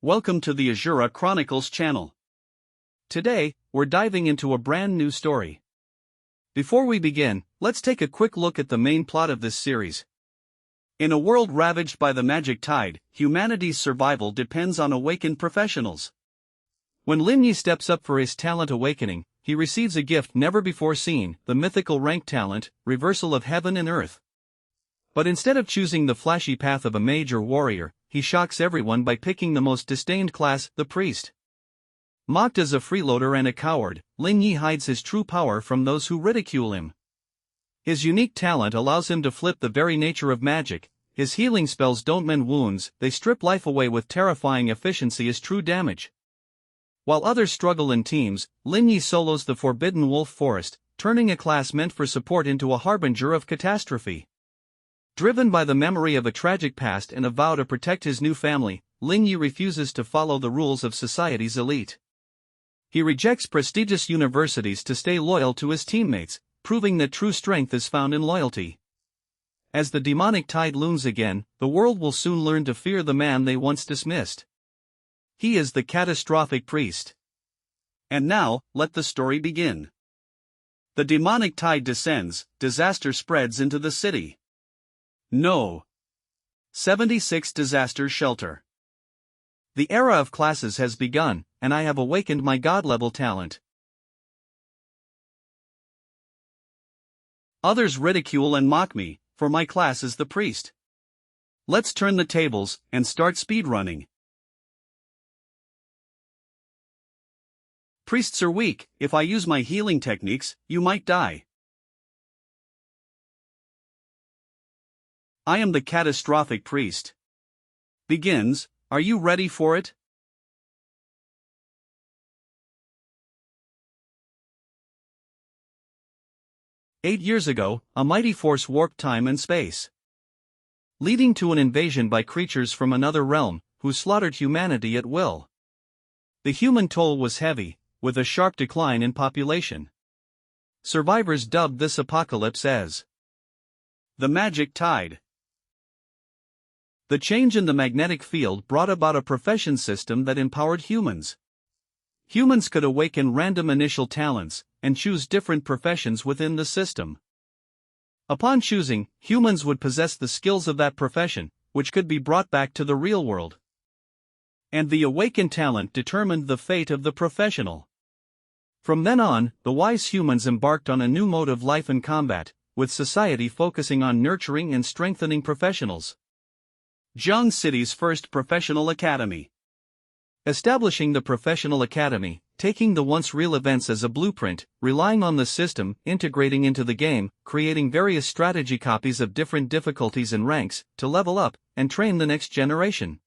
Welcome to the Asura Chronicles channel. Today, we're diving into a brand new story. Before we begin, let's take a quick look at the main plot of this series. In a world ravaged by the magic tide, humanity's survival depends on awakened professionals. When Linyi steps up for his talent awakening, he receives a gift never before seen, the mythical rank talent, reversal of heaven and earth. But instead of choosing the flashy path of a mage or warrior, he shocks everyone by picking the most disdained class, the priest. Mocked as a freeloader and a coward, Linyi hides his true power from those who ridicule him. His unique talent allows him to flip the very nature of magic. His healing spells don't mend wounds, they strip life away with terrifying efficiency as true damage. While others struggle in teams, Linyi solos the forbidden wolf forest, turning a class meant for support into a harbinger of catastrophe. Driven by the memory of a tragic past and a vow to protect his new family, Linyi refuses to follow the rules of society's elite. He rejects prestigious universities to stay loyal to his teammates, proving that true strength is found in loyalty. As the demonic tide looms again, the world will soon learn to fear the man they once dismissed. He is the Catastrophic priest. And now, let the story begin. The demonic tide descends, disaster spreads into the city. No. 76 Disaster Shelter. The era of classes has begun, and I have awakened my god-level talent. Others ridicule and mock me, for my class is the priest. Let's turn the tables, and start speedrunning. Priests are weak, if I use my healing techniques, you might die. I am the Catastrophic priest. Begins, are you ready for it? Eight years ago, a mighty force warped time and space, leading to an invasion by creatures from another realm, who slaughtered humanity at will. The human toll was heavy, with a sharp decline in population. Survivors dubbed this apocalypse as the magic tide. The change in the magnetic field brought about a profession system that empowered humans. Humans could awaken random initial talents, and choose different professions within the system. Upon choosing, humans would possess the skills of that profession, which could be brought back to the real world. And the awakened talent determined the fate of the professional. From then on, the wise humans embarked on a new mode of life and combat, with society focusing on nurturing and strengthening professionals. Zhang City's first professional academy. Establishing the professional academy, taking the once real events as a blueprint, relying on the system, integrating into the game, creating various strategy copies of different difficulties and ranks, to level up, and train the next generation.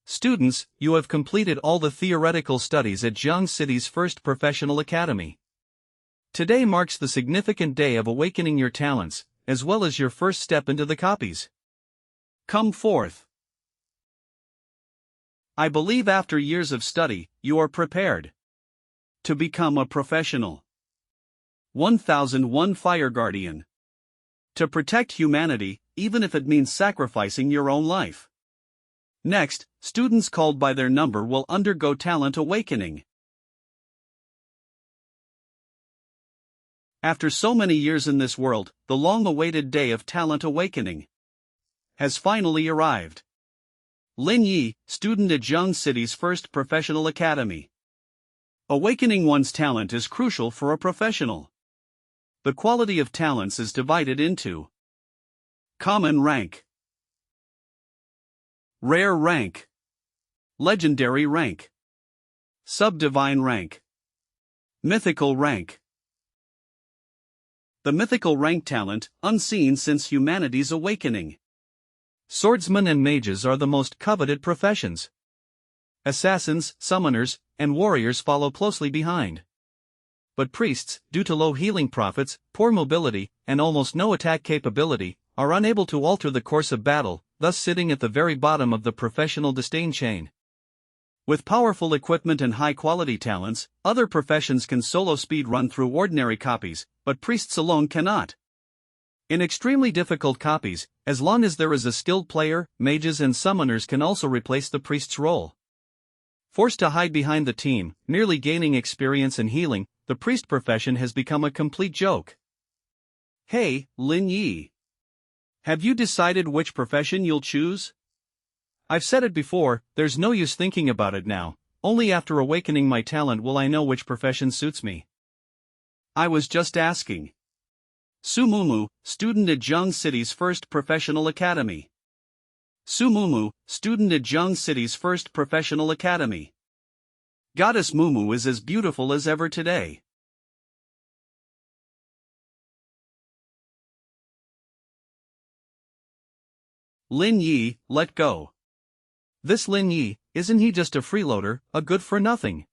Students, you have completed all the theoretical studies at Zhang City's first professional academy. Today marks the significant day of awakening your talents, as well as your first step into the copies. Come forth. I believe after years of study, you are prepared to become a professional. 1001 Fire Guardian. To protect humanity, even if it means sacrificing your own life. Next, students called by their number will undergo talent awakening. After so many years in this world, the long-awaited day of talent awakening has finally arrived. Linyi, student at Zhang City's first professional academy. Awakening one's talent is crucial for a professional. The quality of talents is divided into common rank, rare rank, legendary rank, sub-divine rank, mythical rank. The mythical rank talent, unseen since humanity's awakening. Swordsmen and mages are the most coveted professions. Assassins, summoners, and warriors follow closely behind. But priests, due to low healing profits, poor mobility, and almost no attack capability, are unable to alter the course of battle, thus sitting at the very bottom of the professional disdain chain. With powerful equipment and high-quality talents, other professions can solo speedrun through ordinary copies, but priests alone cannot. In extremely difficult copies, as long as there is a skilled player, mages and summoners can also replace the priest's role. Forced to hide behind the team, merely gaining experience and healing, the priest profession has become a complete joke. Hey, Lin Yi. Have you decided which profession you'll choose? I've said it before, there's no use thinking about it now, only after awakening my talent will I know which profession suits me. I was just asking. Sumumu, student at Zheng City's first professional academy. Sumumu, student at Zheng City's first professional academy. Goddess Mumu is as beautiful as ever today. Lin Yi, let go. This Lin Yi, isn't he just a freeloader, a good-for-nothing?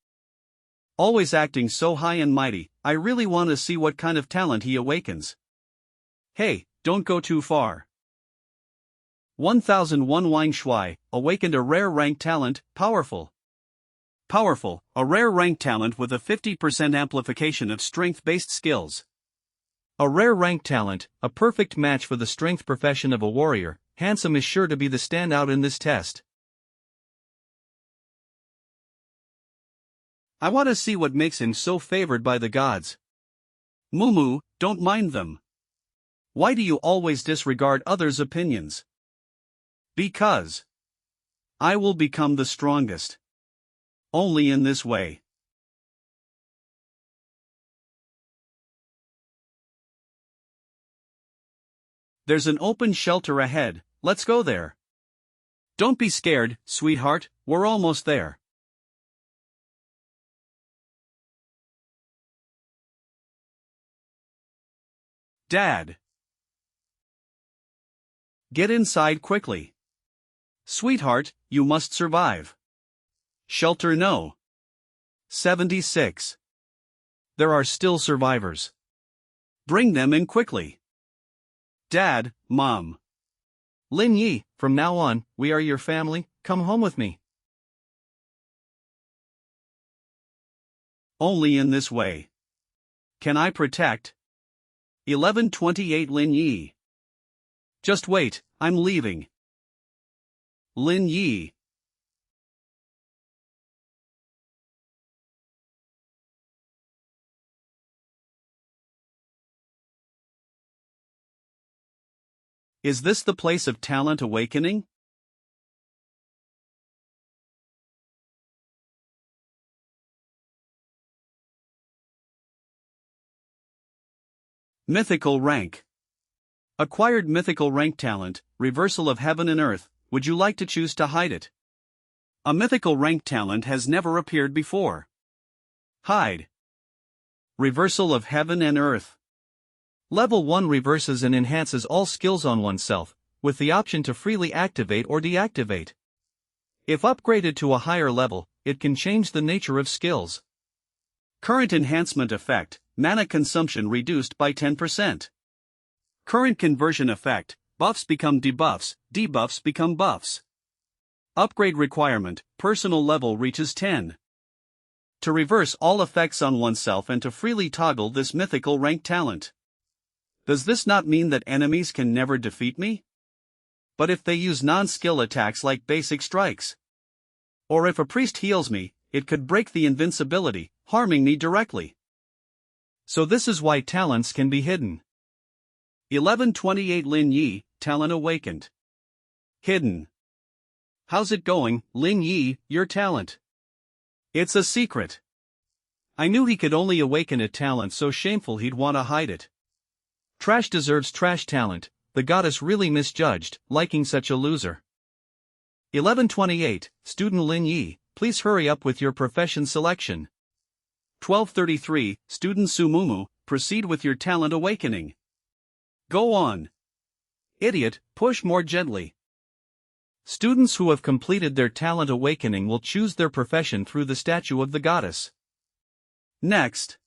Always acting so high and mighty, I really want to see what kind of talent he awakens. Hey, don't go too far. 1001 Wang Shui, awakened a rare rank talent, powerful. Powerful, a rare rank talent with a 50% amplification of strength-based skills. A rare rank talent, a perfect match for the strength profession of a warrior. Handsome is sure to be the standout in this test. I want to see what makes him so favored by the gods. Mumu, don't mind them. Why do you always disregard others' opinions? Because I will become the strongest. Only in this way. There's an open shelter ahead, let's go there. Don't be scared, sweetheart, we're almost there. Dad. Get inside quickly. Sweetheart, you must survive. Shelter no. 76. There are still survivors. Bring them in quickly. Dad, Mom. Lin Yi, from now on, we are your family, come home with me. Only in this way. Can I protect? 1128 Lin Yi. Just wait, I'm leaving. Lin Yi. Is this the place of talent awakening? Mythical rank. Acquired mythical rank talent, reversal of heaven and earth, would you like to choose to hide it? A mythical rank talent has never appeared before. Hide. Reversal of heaven and earth. Level 1 reverses and enhances all skills on oneself, with the option to freely activate or deactivate. If upgraded to a higher level, it can change the nature of skills. Current enhancement effect, mana consumption reduced by 10%. Current conversion effect, buffs become debuffs, debuffs become buffs. Upgrade requirement, personal level reaches 10. To reverse all effects on oneself and to freely toggle this mythical rank talent. Does this not mean that enemies can never defeat me? But if they use non-skill attacks like basic strikes? Or if a priest heals me, it could break the invincibility, harming me directly. So this is why talents can be hidden. 1128 Lin Yi, talent awakened. Hidden. How's it going, Lin Yi, your talent? It's a secret. I knew he could only awaken a talent so shameful he'd want to hide it. Trash deserves trash talent, the goddess really misjudged, liking such a loser. 1128, student Lin Yi, please hurry up with your profession selection. 1233, student Sumumu, proceed with your talent awakening. Go on. Idiot, push more gently. Students who have completed their talent awakening will choose their profession through the statue of the goddess. Next.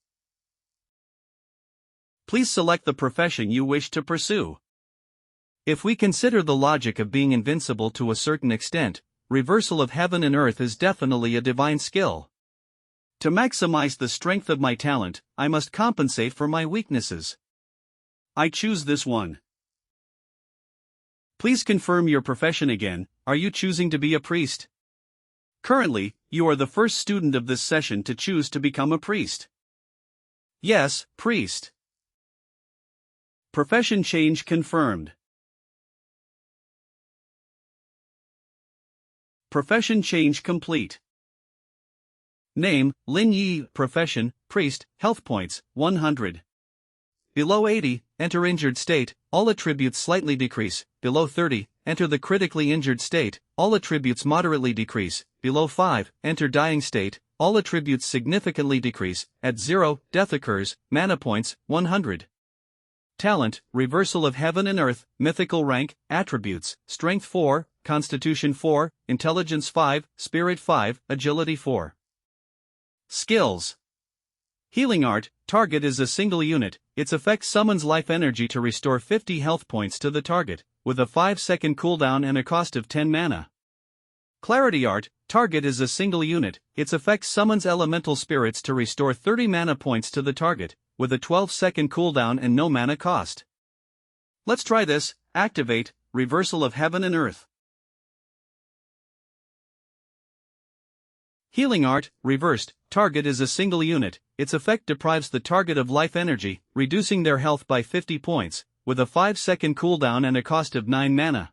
Please select the profession you wish to pursue. If we consider the logic of being invincible to a certain extent, reversal of heaven and earth is definitely a divine skill. To maximize the strength of my talent, I must compensate for my weaknesses. I choose this one. Please confirm your profession again, are you choosing to be a priest? Currently, you are the first student of this session to choose to become a priest. Yes, priest. Profession change confirmed. Profession change complete. Name, Lin Yi. Profession, priest. Health points, 100. Below 80, enter injured state, all attributes slightly decrease. Below 30, enter the critically injured state, all attributes moderately decrease. Below 5, enter dying state, all attributes significantly decrease. At 0, death occurs. Mana points, 100. Talent, reversal of heaven and earth. Mythical rank, attributes, strength 4, constitution 4, intelligence 5, spirit 5, agility 4. Skills. Healing art, target is a single unit, its effect summons life energy to restore 50 health points to the target, with a 5-second cooldown and a cost of 10 mana. Clarity art, target is a single unit, its effect summons elemental spirits to restore 30 mana points to the target, with a 12-second cooldown and no mana cost. Let's try this. Activate, reversal of heaven and earth. Healing art, reversed, target is a single unit, its effect deprives the target of life energy, reducing their health by 50 points, with a 5-second cooldown and a cost of 9 mana.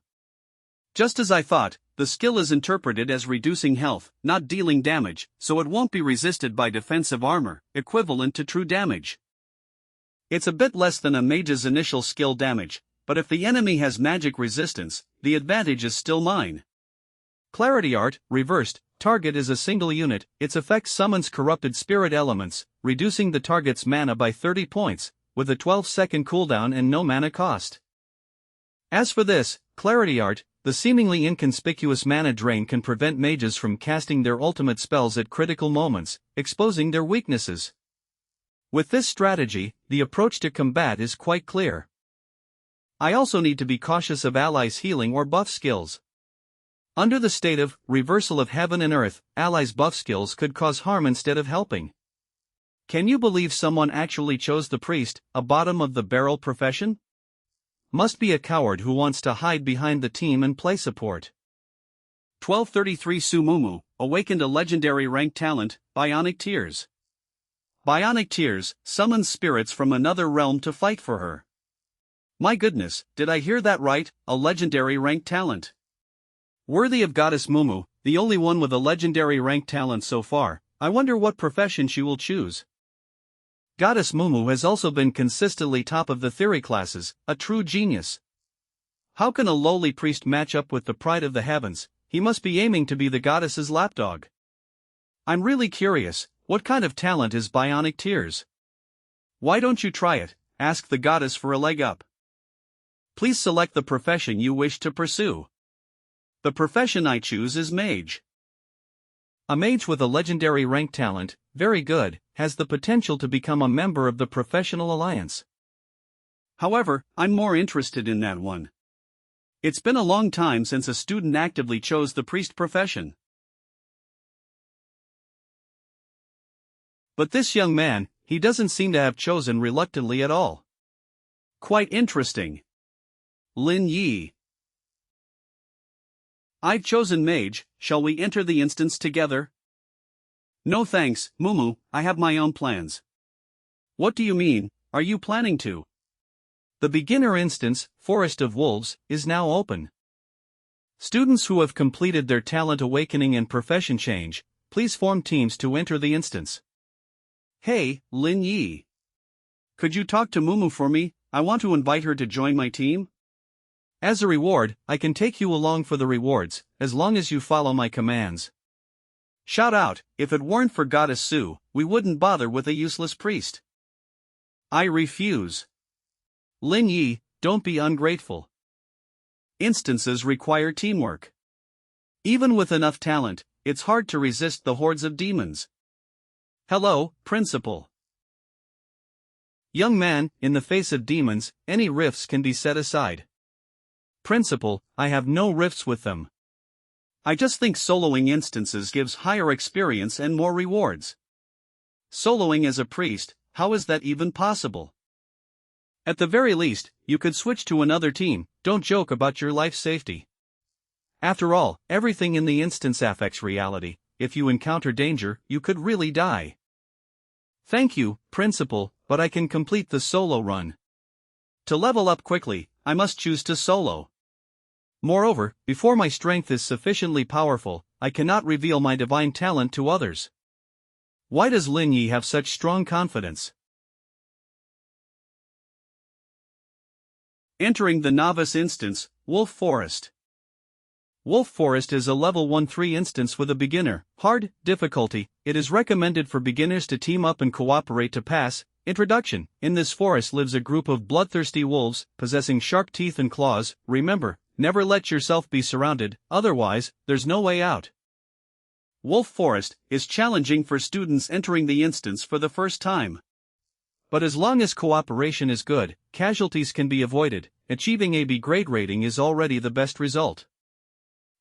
Just as I thought, the skill is interpreted as reducing health, not dealing damage, so it won't be resisted by defensive armor, equivalent to true damage. It's a bit less than a mage's initial skill damage, but if the enemy has magic resistance, the advantage is still mine. Clarity art, reversed, target is a single unit, its effect summons corrupted spirit elements, reducing the target's mana by 30 points, with a 12-second cooldown and no mana cost. As for this, clarity art, the seemingly inconspicuous mana drain can prevent mages from casting their ultimate spells at critical moments, exposing their weaknesses. With this strategy, the approach to combat is quite clear. I also need to be cautious of allies' healing or buff skills. Under the state of reversal of heaven and earth, allies' buff skills could cause harm instead of helping. Can you believe someone actually chose the priest, a bottom-of-the-barrel profession? Must be a coward who wants to hide behind the team and play support. 1233 Sumumu, awakened a legendary rank talent, Bionic Tears. Bionic Tears summons spirits from another realm to fight for her. My goodness, did I hear that right? A legendary rank talent. Worthy of Goddess Mumu, the only one with a legendary rank talent so far. I wonder what profession she will choose. Goddess Mumu has also been consistently top of the theory classes, a true genius. How can a lowly priest match up with the pride of the heavens? He must be aiming to be the goddess's lapdog. I'm really curious, what kind of talent is Bionic Tears? Why don't you try it? Ask the goddess for a leg up. Please select the profession you wish to pursue. The profession I choose is mage. A mage with a legendary rank talent, very good, has the potential to become a member of the professional alliance. However, I'm more interested in that one. It's been a long time since a student actively chose the priest profession. But this young man, he doesn't seem to have chosen reluctantly at all. Quite interesting. Lin Yi. I've chosen mage, shall we enter the instance together? No thanks, Mumu, I have my own plans. What do you mean, are you planning to? The beginner instance, Forest of Wolves, is now open. Students who have completed their talent awakening and profession change, please form teams to enter the instance. Hey, Lin Yi. Could you talk to Mumu for me? I want to invite her to join my team. As a reward, I can take you along for the rewards, as long as you follow my commands. Shout out, if it weren't for Goddess Su, we wouldn't bother with a useless priest. I refuse. Lin Yi, don't be ungrateful. Instances require teamwork. Even with enough talent, it's hard to resist the hordes of demons. Hello, Principal. Young man, in the face of demons, any rifts can be set aside. Principal, I have no rifts with them. I just think soloing instances gives higher experience and more rewards. Soloing as a priest, how is that even possible? At the very least, you could switch to another team, don't joke about your life safety. After all, everything in the instance affects reality, if you encounter danger, you could really die. Thank you, Principal, but I can complete the solo run. To level up quickly, I must choose to solo. Moreover, before my strength is sufficiently powerful, I cannot reveal my divine talent to others. Why does Lin Yi have such strong confidence? Entering the novice instance, Wolf Forest. Wolf Forest is a level 1-3 instance with a beginner, hard, difficulty. It is recommended for beginners to team up and cooperate to pass. Introduction. In this forest lives a group of bloodthirsty wolves, possessing sharp teeth and claws. Remember, never let yourself be surrounded, otherwise, there's no way out. Wolf Forest is challenging for students entering the instance for the first time. But as long as cooperation is good, casualties can be avoided. Achieving a B grade rating is already the best result.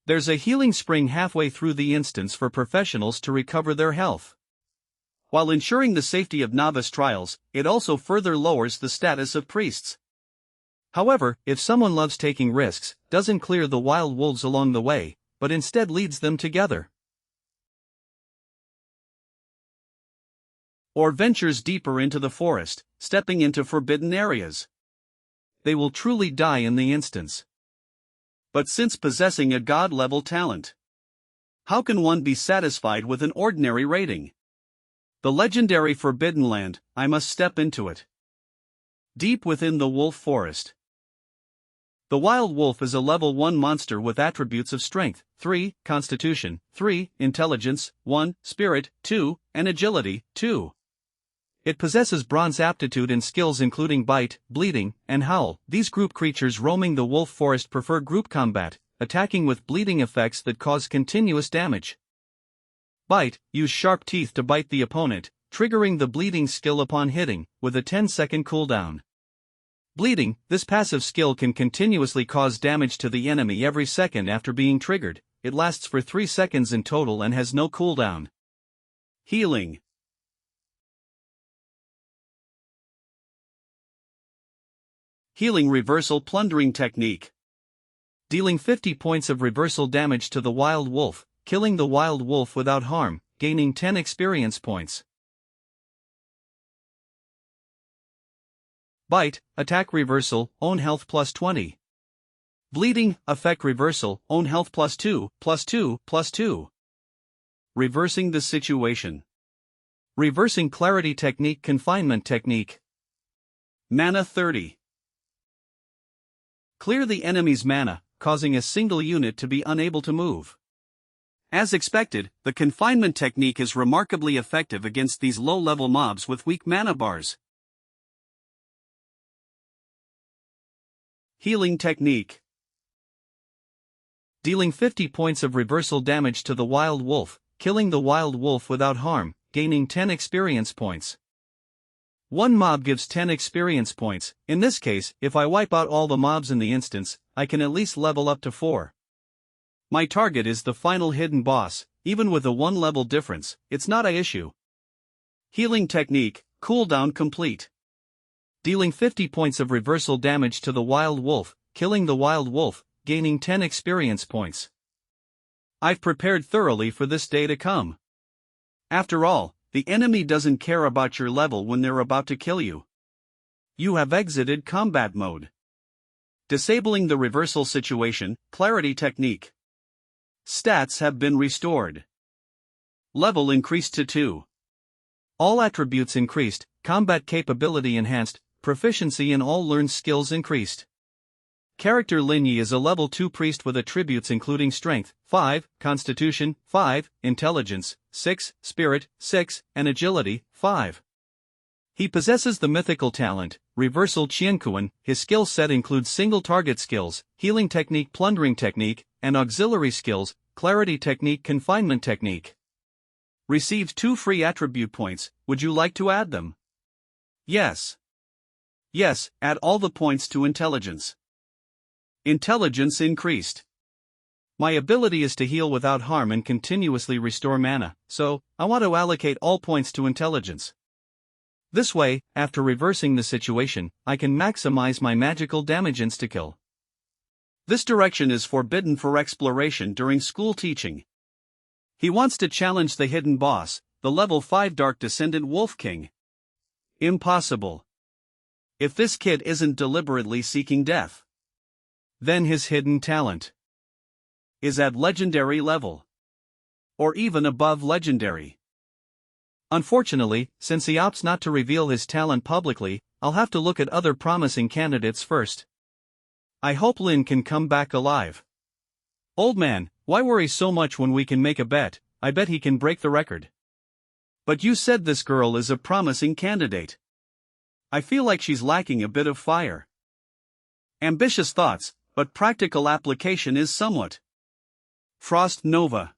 There's a healing spring halfway through the instance for professionals to recover their health. While ensuring the safety of novice trials, it also further lowers the status of priests. However, if someone loves taking risks, doesn't clear the wild wolves along the way, but instead leads them together, or ventures deeper into the forest, stepping into forbidden areas, they will truly die in the instance. But since possessing a god-level talent, how can one be satisfied with an ordinary rating? The legendary Forbidden Land, I must step into it. Deep within the wolf forest. The wild wolf is a level 1 monster with attributes of strength, 3, constitution, 3, intelligence, 1, spirit, 2, and agility, 2. It possesses bronze aptitude and skills including bite, bleeding, and howl. These group creatures roaming the wolf forest prefer group combat, attacking with bleeding effects that cause continuous damage. Bite, use sharp teeth to bite the opponent, triggering the bleeding skill upon hitting, with a 10-second cooldown. Bleeding, this passive skill can continuously cause damage to the enemy every second after being triggered. It lasts for 3 seconds in total and has no cooldown. Healing. Healing Reversal Plundering Technique. Dealing 50 points of reversal damage to the wild wolf, killing the wild wolf without harm, gaining 10 experience points. Bite, attack reversal, own health plus 20. Bleeding, effect reversal, own health plus 2, plus 2, plus 2. Reversing the situation. Reversing Clarity Technique Confinement Technique. Mana 30. Clear the enemy's mana, causing a single unit to be unable to move. As expected, the confinement technique is remarkably effective against these low-level mobs with weak mana bars. Healing Technique. Dealing 50 points of reversal damage to the wild wolf, killing the wild wolf without harm, gaining 10 experience points. One mob gives 10 experience points. In this case, if I wipe out all the mobs in the instance, I can at least level up to 4. My target is the final hidden boss. Even with a 1-level difference, it's not an issue. Healing Technique, cooldown complete. Dealing 50 points of reversal damage to the wild wolf, killing the wild wolf, gaining 10 experience points. I've prepared thoroughly for this day to come. After all, the enemy doesn't care about your level when they're about to kill you. You have exited combat mode. Disabling the reversal situation, Clarity Technique. Stats have been restored. Level increased to 2. All attributes increased, combat capability enhanced, proficiency in all learned skills increased. Character Lin Yi is a level 2 priest with attributes including strength, 5, constitution, 5, intelligence, 6, spirit, 6, and agility, 5. He possesses the mythical talent, Reversal Qianquan. His skill set includes single target skills, healing technique, plundering technique, and auxiliary skills, clarity technique, confinement technique. Received 2 free attribute points. Would you like to add them? Yes. Yes, add all the points to intelligence. Intelligence increased. My ability is to heal without harm and continuously restore mana, so I want to allocate all points to intelligence. This way, after reversing the situation, I can maximize my magical damage insta-kill. This direction is forbidden for exploration during school teaching. He wants to challenge the hidden boss, the level 5 Dark Descendant Wolf King. Impossible. If this kid isn't deliberately seeking death, then his hidden talent is at legendary level, or even above legendary. Unfortunately, since he opts not to reveal his talent publicly, I'll have to look at other promising candidates first. I hope Lin can come back alive. Old man, why worry so much when we can make a bet? I bet he can break the record. But you said this girl is a promising candidate. I feel like she's lacking a bit of fire. Ambitious thoughts, but practical application is somewhat. Frost Nova.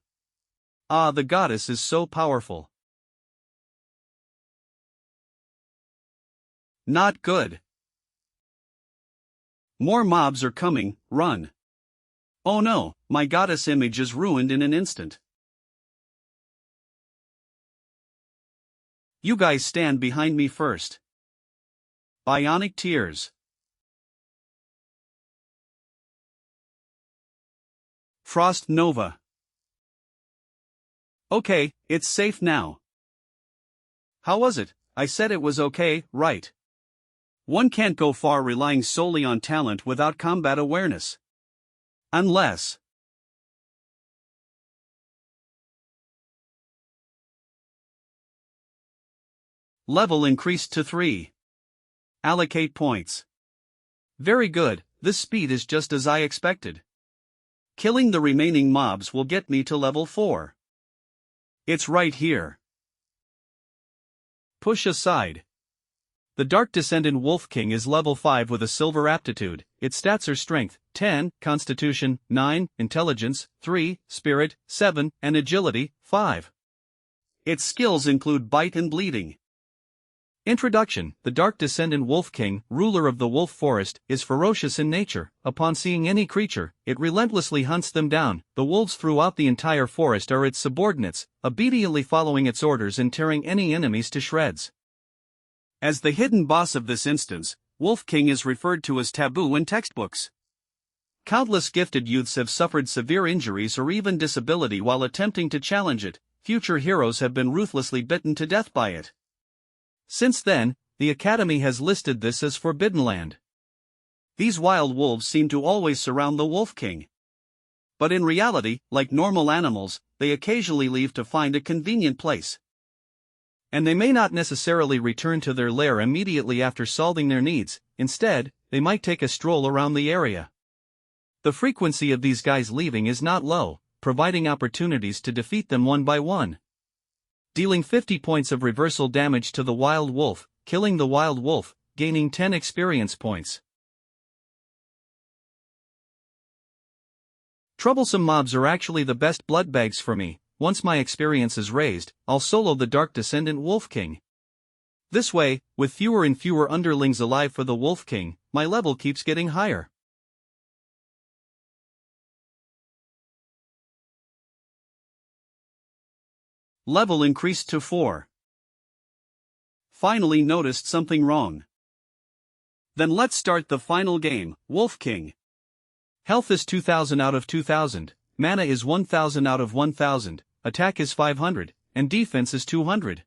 Ah, the goddess is so powerful. Not good. More mobs are coming, run. Oh no, my goddess image is ruined in an instant. You guys stand behind me first. Bionic Tears. Frost Nova. Okay, it's safe now. How was it? I said it was okay, right? One can't go far relying solely on talent without combat awareness. Unless level increased to 3. Allocate points. Very good, this speed is just as I expected. Killing the remaining mobs will get me to level 4. It's right here. Push aside. The Dark Descendant Wolf King is level 5 with a silver aptitude. Its stats are Strength 10, Constitution 9, Intelligence 3, Spirit 7, and Agility 5. Its skills include Bite and Bleeding. Introduction. The Dark Descendant Wolf King, ruler of the Wolf Forest, is ferocious in nature. Upon seeing any creature, it relentlessly hunts them down. The wolves throughout the entire forest are its subordinates, obediently following its orders and tearing any enemies to shreds. As the hidden boss of this instance, Wolf King is referred to as taboo in textbooks. Countless gifted youths have suffered severe injuries or even disability while attempting to challenge it. Future heroes have been ruthlessly bitten to death by it. Since then, the Academy has listed this as Forbidden Land. These wild wolves seem to always surround the Wolf King. But in reality, like normal animals, they occasionally leave to find a convenient place. And they may not necessarily return to their lair immediately after solving their needs. Instead, they might take a stroll around the area. The frequency of these guys leaving is not low, providing opportunities to defeat them one by one. Dealing 50 points of reversal damage to the wild wolf, killing the wild wolf, gaining 10 experience points. Troublesome mobs are actually the best blood bags for me. Once my experience is raised, I'll solo the Dark Descendant Wolf King. This way, with fewer and fewer underlings alive for the Wolf King, my level keeps getting higher. Level increased to 4. Finally noticed something wrong. Then let's start the final game, Wolf King. Health is 2000 out of 2000, mana is 1000 out of 1000, attack is 500, and defense is 200.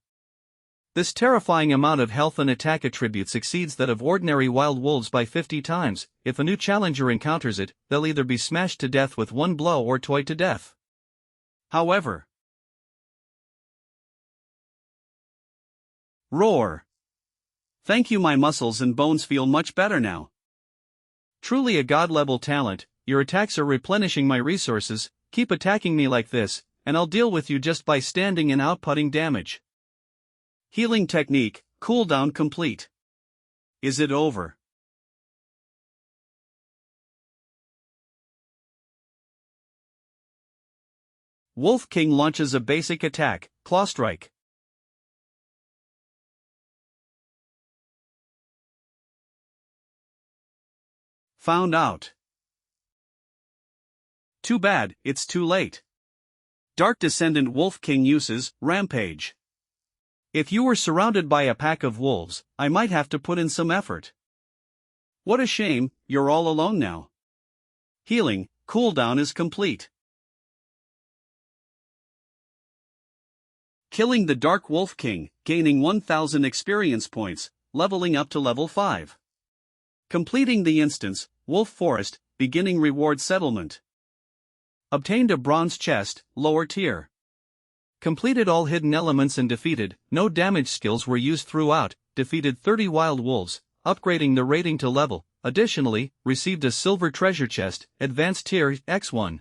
This terrifying amount of health and attack attributes exceeds that of ordinary wild wolves by 50 times. If a new challenger encounters it, they'll either be smashed to death with one blow or toyed to death. However, roar. Thank you, my muscles and bones feel much better now. Truly a god-level talent. Your attacks are replenishing my resources. Keep attacking me like this, and I'll deal with you just by standing and outputting damage. Healing technique, cooldown complete. Is it over? Wolf King launches a basic attack, Claw Strike. Found out. Too bad, it's too late. Dark Descendant Wolf King uses Rampage. If you were surrounded by a pack of wolves, I might have to put in some effort. What a shame, you're all alone now. Healing, cooldown is complete. Killing the Dark Wolf King, gaining 1000 experience points, leveling up to level 5. Completing the instance, Wolf Forest, beginning reward settlement. Obtained a bronze chest, lower tier. Completed all hidden elements and defeated, no damage skills were used throughout, defeated 30 wild wolves, upgrading the rating to level, additionally, received a silver treasure chest, advanced tier, X1.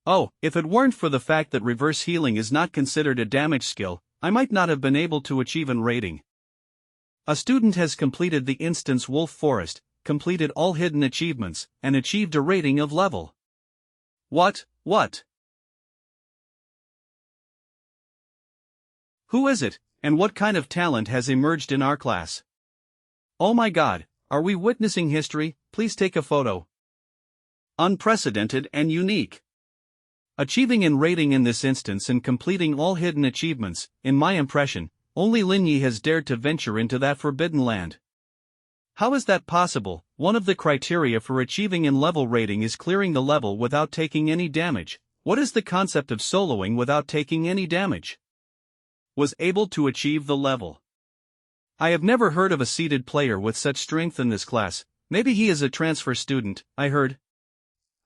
Oh, if it weren't for the fact that reverse healing is not considered a damage skill, I might not have been able to achieve an rating. A student has completed the instance Wolf Forest, completed all hidden achievements, and achieved a rating of level. What? Who is it, and what kind of talent has emerged in our class? Oh my god, are we witnessing history? Please take a photo. Unprecedented and unique. Achieving an rating in this instance and completing all hidden achievements, in my impression, only Lin Yi has dared to venture into that forbidden land. How is that possible? One of the criteria for achieving an level rating is clearing the level without taking any damage. What is the concept of soloing without taking any damage? Was able to achieve the level. I have never heard of a seeded player with such strength in this class. Maybe he is a transfer student, I heard.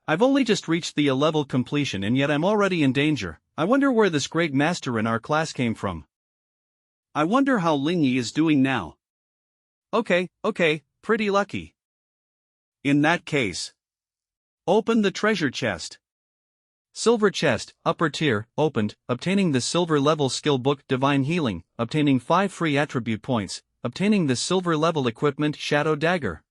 I've only just reached the A-level completion and yet I'm already in danger. I wonder where this great master in our class came from. I wonder how Lin Yi is doing now. Okay, pretty lucky. In that case, open the treasure chest. Silver chest, upper tier, opened, obtaining the silver level skill book Divine Healing, obtaining 5 free attribute points, obtaining the silver level equipment Shadow Dagger.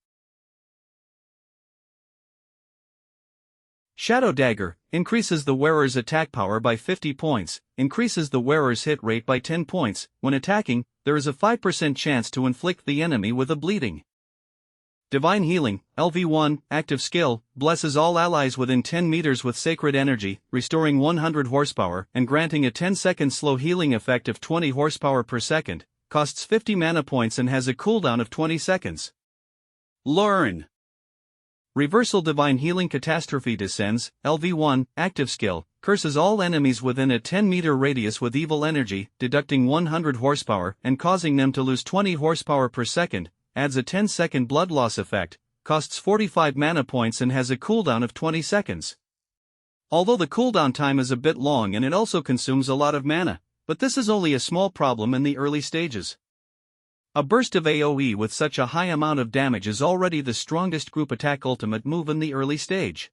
Shadow Dagger increases the wearer's attack power by 50 points, increases the wearer's hit rate by 10 points. When attacking, there is a 5% chance to inflict the enemy with a bleeding. Divine Healing, LV1, active skill, blesses all allies within 10 meters with sacred energy, restoring 100 horsepower and granting a 10-second slow healing effect of 20 horsepower per second, costs 50 mana points and has a cooldown of 20 seconds. Learn. Reversal Divine Healing Catastrophe descends, LV1, active skill, curses all enemies within a 10-meter radius with evil energy, deducting 100 horsepower and causing them to lose 20 horsepower per second, adds a 10-second blood loss effect, costs 45 mana points and has a cooldown of 20 seconds. Although the cooldown time is a bit long and it also consumes a lot of mana, but this is only a small problem in the early stages. A burst of AoE with such a high amount of damage is already the strongest group attack ultimate move in the early stage.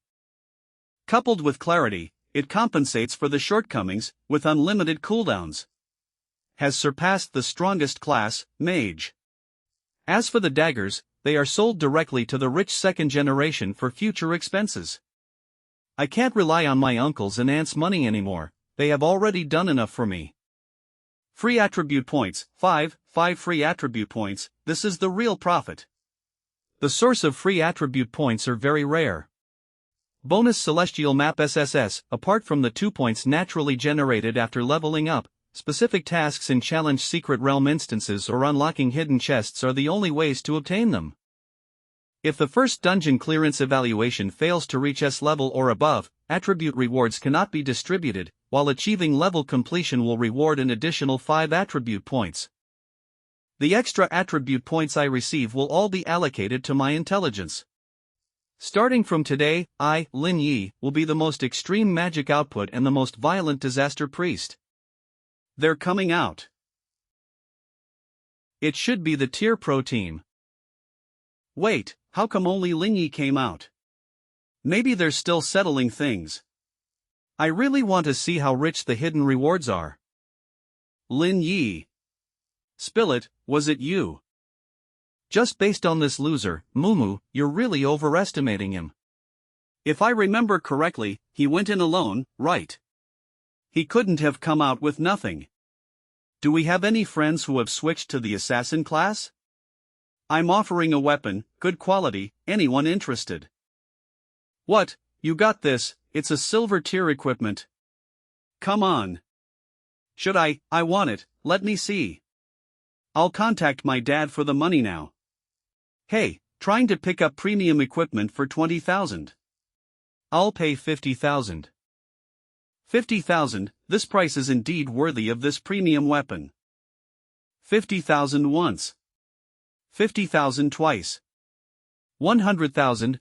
Coupled with clarity, it compensates for the shortcomings, with unlimited cooldowns. Has surpassed the strongest class, Mage. As for the daggers, they are sold directly to the rich second generation for future expenses. I can't rely on my uncles and aunts' money anymore, they have already done enough for me. Free attribute points, 5 free attribute points, this is the real profit. The source of free attribute points are very rare. Bonus Celestial Map SSS, apart from the 2 points naturally generated after leveling up, specific tasks in Challenge Secret Realm instances or unlocking hidden chests are the only ways to obtain them. If the first dungeon clearance evaluation fails to reach S level or above, attribute rewards cannot be distributed, while achieving level completion will reward an additional 5 attribute points. The extra attribute points I receive will all be allocated to my intelligence. Starting from today, I, Lin Yi, will be the most extreme magic output and the most violent disaster priest. They're coming out. It should be the Tier Pro team. Wait, how come only Lin Yi came out? Maybe they're still settling things. I really want to see how rich the hidden rewards are. Lin Yi. Spill it, was it you? Just based on this loser, Mumu, you're really overestimating him. If I remember correctly, he went in alone, right? He couldn't have come out with nothing. Do we have any friends who have switched to the assassin class? I'm offering a weapon, good quality, anyone interested? What, you got this, it's a silver tier equipment. Come on. Should I want it, let me see. I'll contact my dad for the money now. Hey, trying to pick up premium equipment for 20,000. I'll pay 50,000. 50,000, this price is indeed worthy of this premium weapon. 50,000 once. 50,000 twice. 100,000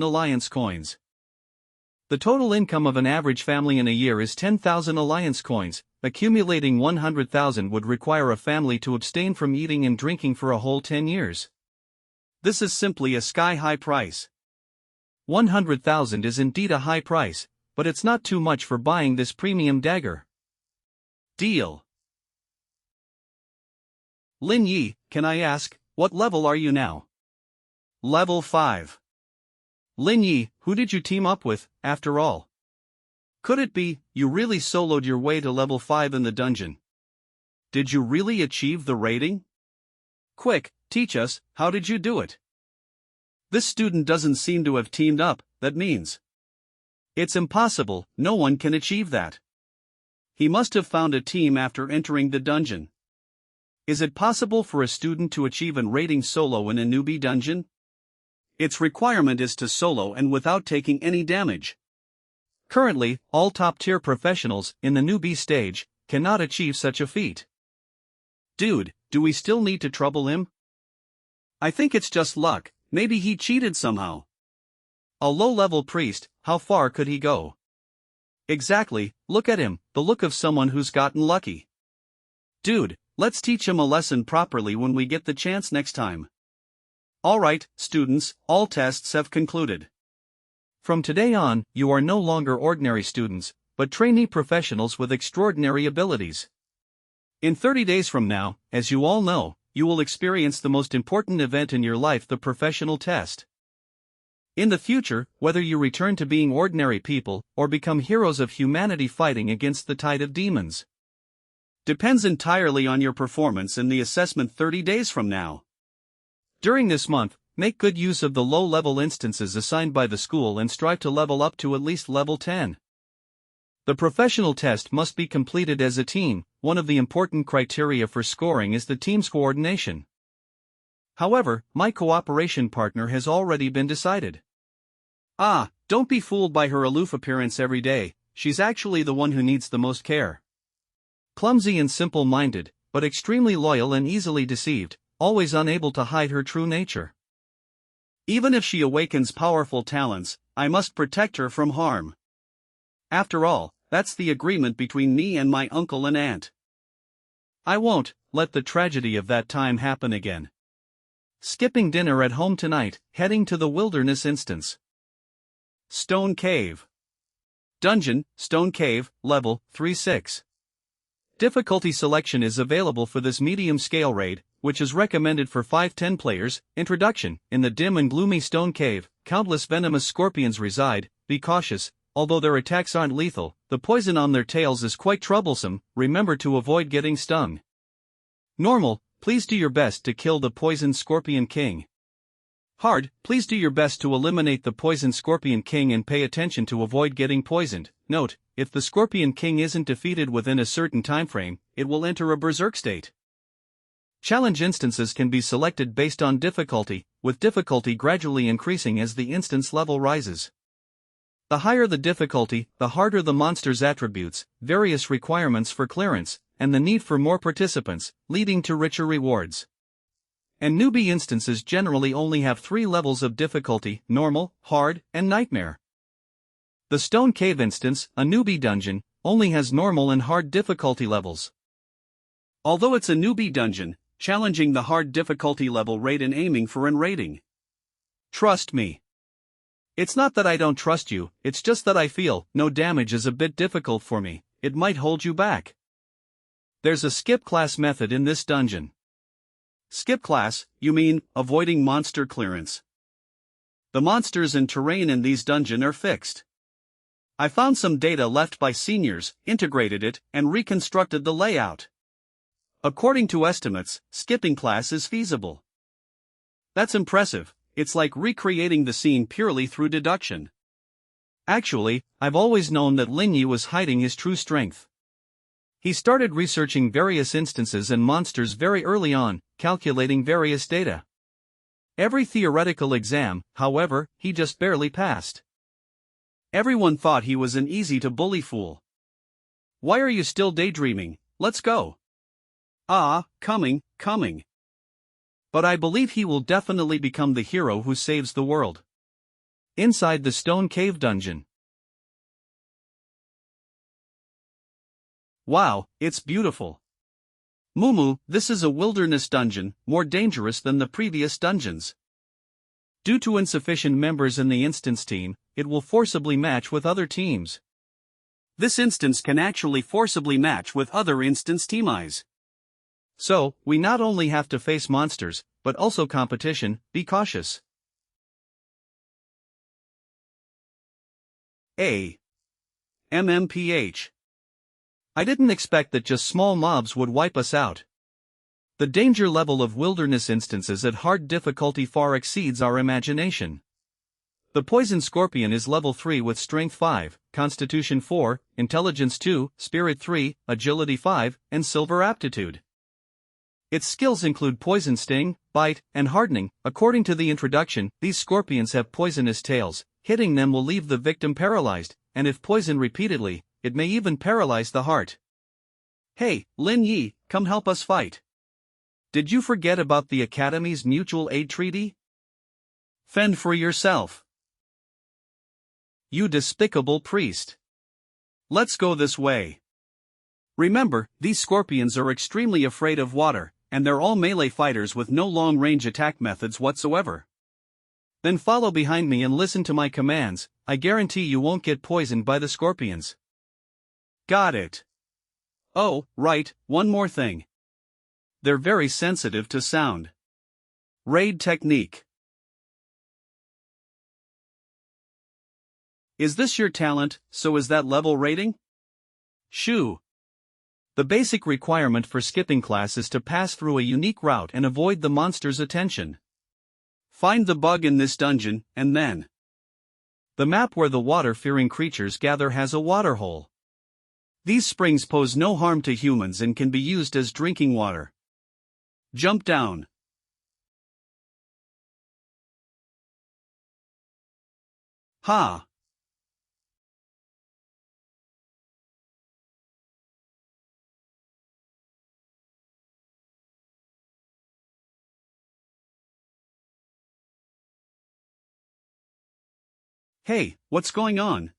alliance coins. The total income of an average family in a year is 10,000 alliance coins. Accumulating 100,000 would require a family to abstain from eating and drinking for a whole 10 years. This is simply a sky-high price. 100,000 is indeed a high price, but it's not too much for buying this premium dagger. Deal. Lin Yi, can I ask, what level are you now? Level 5. Lin Yi, who did you team up with, after all? Could it be, you really soloed your way to level 5 in the dungeon? Did you really achieve the rating? Quick, teach us, how did you do it? This student doesn't seem to have teamed up, that means. It's impossible, no one can achieve that. He must have found a team after entering the dungeon. Is it possible for a student to achieve a rating solo in a newbie dungeon? Its requirement is to solo and without taking any damage. Currently, all top-tier professionals in the newbie stage cannot achieve such a feat. Dude, do we still need to trouble him? I think it's just luck, maybe he cheated somehow. A low-level priest, how far could he go? Exactly, look at him, the look of someone who's gotten lucky. Dude, let's teach him a lesson properly when we get the chance next time. Alright, students, all tests have concluded. From today on, you are no longer ordinary students, but trainee professionals with extraordinary abilities. In 30 days from now, as you all know, you will experience the most important event in your life, the professional test. In the future, whether you return to being ordinary people or become heroes of humanity fighting against the tide of demons, depends entirely on your performance in the assessment 30 days from now. During this month, make good use of the low-level instances assigned by the school and strive to level up to at least level 10. The professional test must be completed as a team. One of the important criteria for scoring is the team's coordination. However, my cooperation partner has already been decided. Ah, don't be fooled by her aloof appearance every day, she's actually the one who needs the most care. Clumsy and simple-minded, but extremely loyal and easily deceived, always unable to hide her true nature. Even if she awakens powerful talents, I must protect her from harm. After all, that's the agreement between me and my uncle and aunt. I won't let the tragedy of that time happen again. Skipping dinner at home tonight, heading to the wilderness instance. Stone Cave. Dungeon, Stone Cave, level 3-6. Difficulty selection is available for this medium-scale raid, which is recommended for 5-10 players. Introduction. In the dim and gloomy Stone Cave, countless venomous scorpions reside. Be cautious, although their attacks aren't lethal, the poison on their tails is quite troublesome. Remember to avoid getting stung. Normal, please do your best to kill the poison Scorpion King. Hard, please do your best to eliminate the poison Scorpion King and pay attention to avoid getting poisoned. Note, if the Scorpion King isn't defeated within a certain timeframe, it will enter a berserk state. Challenge instances can be selected based on difficulty, with difficulty gradually increasing as the instance level rises. The higher the difficulty, the harder the monster's attributes, various requirements for clearance, and the need for more participants, leading to richer rewards. And newbie instances generally only have 3 levels of difficulty: normal, hard, and nightmare. The Stone Cave instance, a newbie dungeon, only has normal and hard difficulty levels. Although it's a newbie dungeon, challenging the hard difficulty level rate and aiming for an rating. Trust me. It's not that I don't trust you, it's just that I feel no damage is a bit difficult for me, it might hold you back. There's a skip class method in this dungeon. Skip class, you mean, avoiding monster clearance. The monsters and terrain in these dungeons are fixed. I found some data left by seniors, integrated it, and reconstructed the layout. According to estimates, skipping class is feasible. That's impressive, it's like recreating the scene purely through deduction. Actually, I've always known that Lin Yi was hiding his true strength. He started researching various instances and monsters very early on, calculating various data. Every theoretical exam, however, he just barely passed. Everyone thought he was an easy-to-bully fool. Why are you still daydreaming? Let's go. Ah, coming. But I believe he will definitely become the hero who saves the world. Inside the stone cave dungeon. Wow, it's beautiful. Mumu, this is a wilderness dungeon, more dangerous than the previous dungeons. Due to insufficient members in the instance team, it will forcibly match with other teams. This instance can actually forcibly match with other instance teamis. So, we not only have to face monsters, but also competition. Be cautious. MMPH. I didn't expect that just small mobs would wipe us out. The danger level of wilderness instances at hard difficulty far exceeds our imagination. The poison scorpion is level 3 with strength 5, constitution 4, intelligence 2, spirit 3, agility 5, and silver aptitude. Its skills include poison sting, bite, and hardening. According to the introduction, these scorpions have poisonous tails. Hitting them will leave the victim paralyzed, and if poisoned repeatedly, it may even paralyze the heart. Hey, Lin Yi, come help us fight. Did you forget about the Academy's mutual aid treaty? Fend for yourself. You despicable priest. Let's go this way. Remember, these scorpions are extremely afraid of water, and they're all melee fighters with no long-range attack methods whatsoever. Then follow behind me and listen to my commands. I guarantee you won't get poisoned by the scorpions. Got it. Oh, right, one more thing. They're very sensitive to sound. Raid technique. Is this your talent, so is that level rating? Shoo. The basic requirement for skipping class is to pass through a unique route and avoid the monster's attention. Find the bug in this dungeon, and then. The map where the water-fearing creatures gather has a waterhole. These springs pose no harm to humans and can be used as drinking water. Jump down. Ha! Hey, what's going on?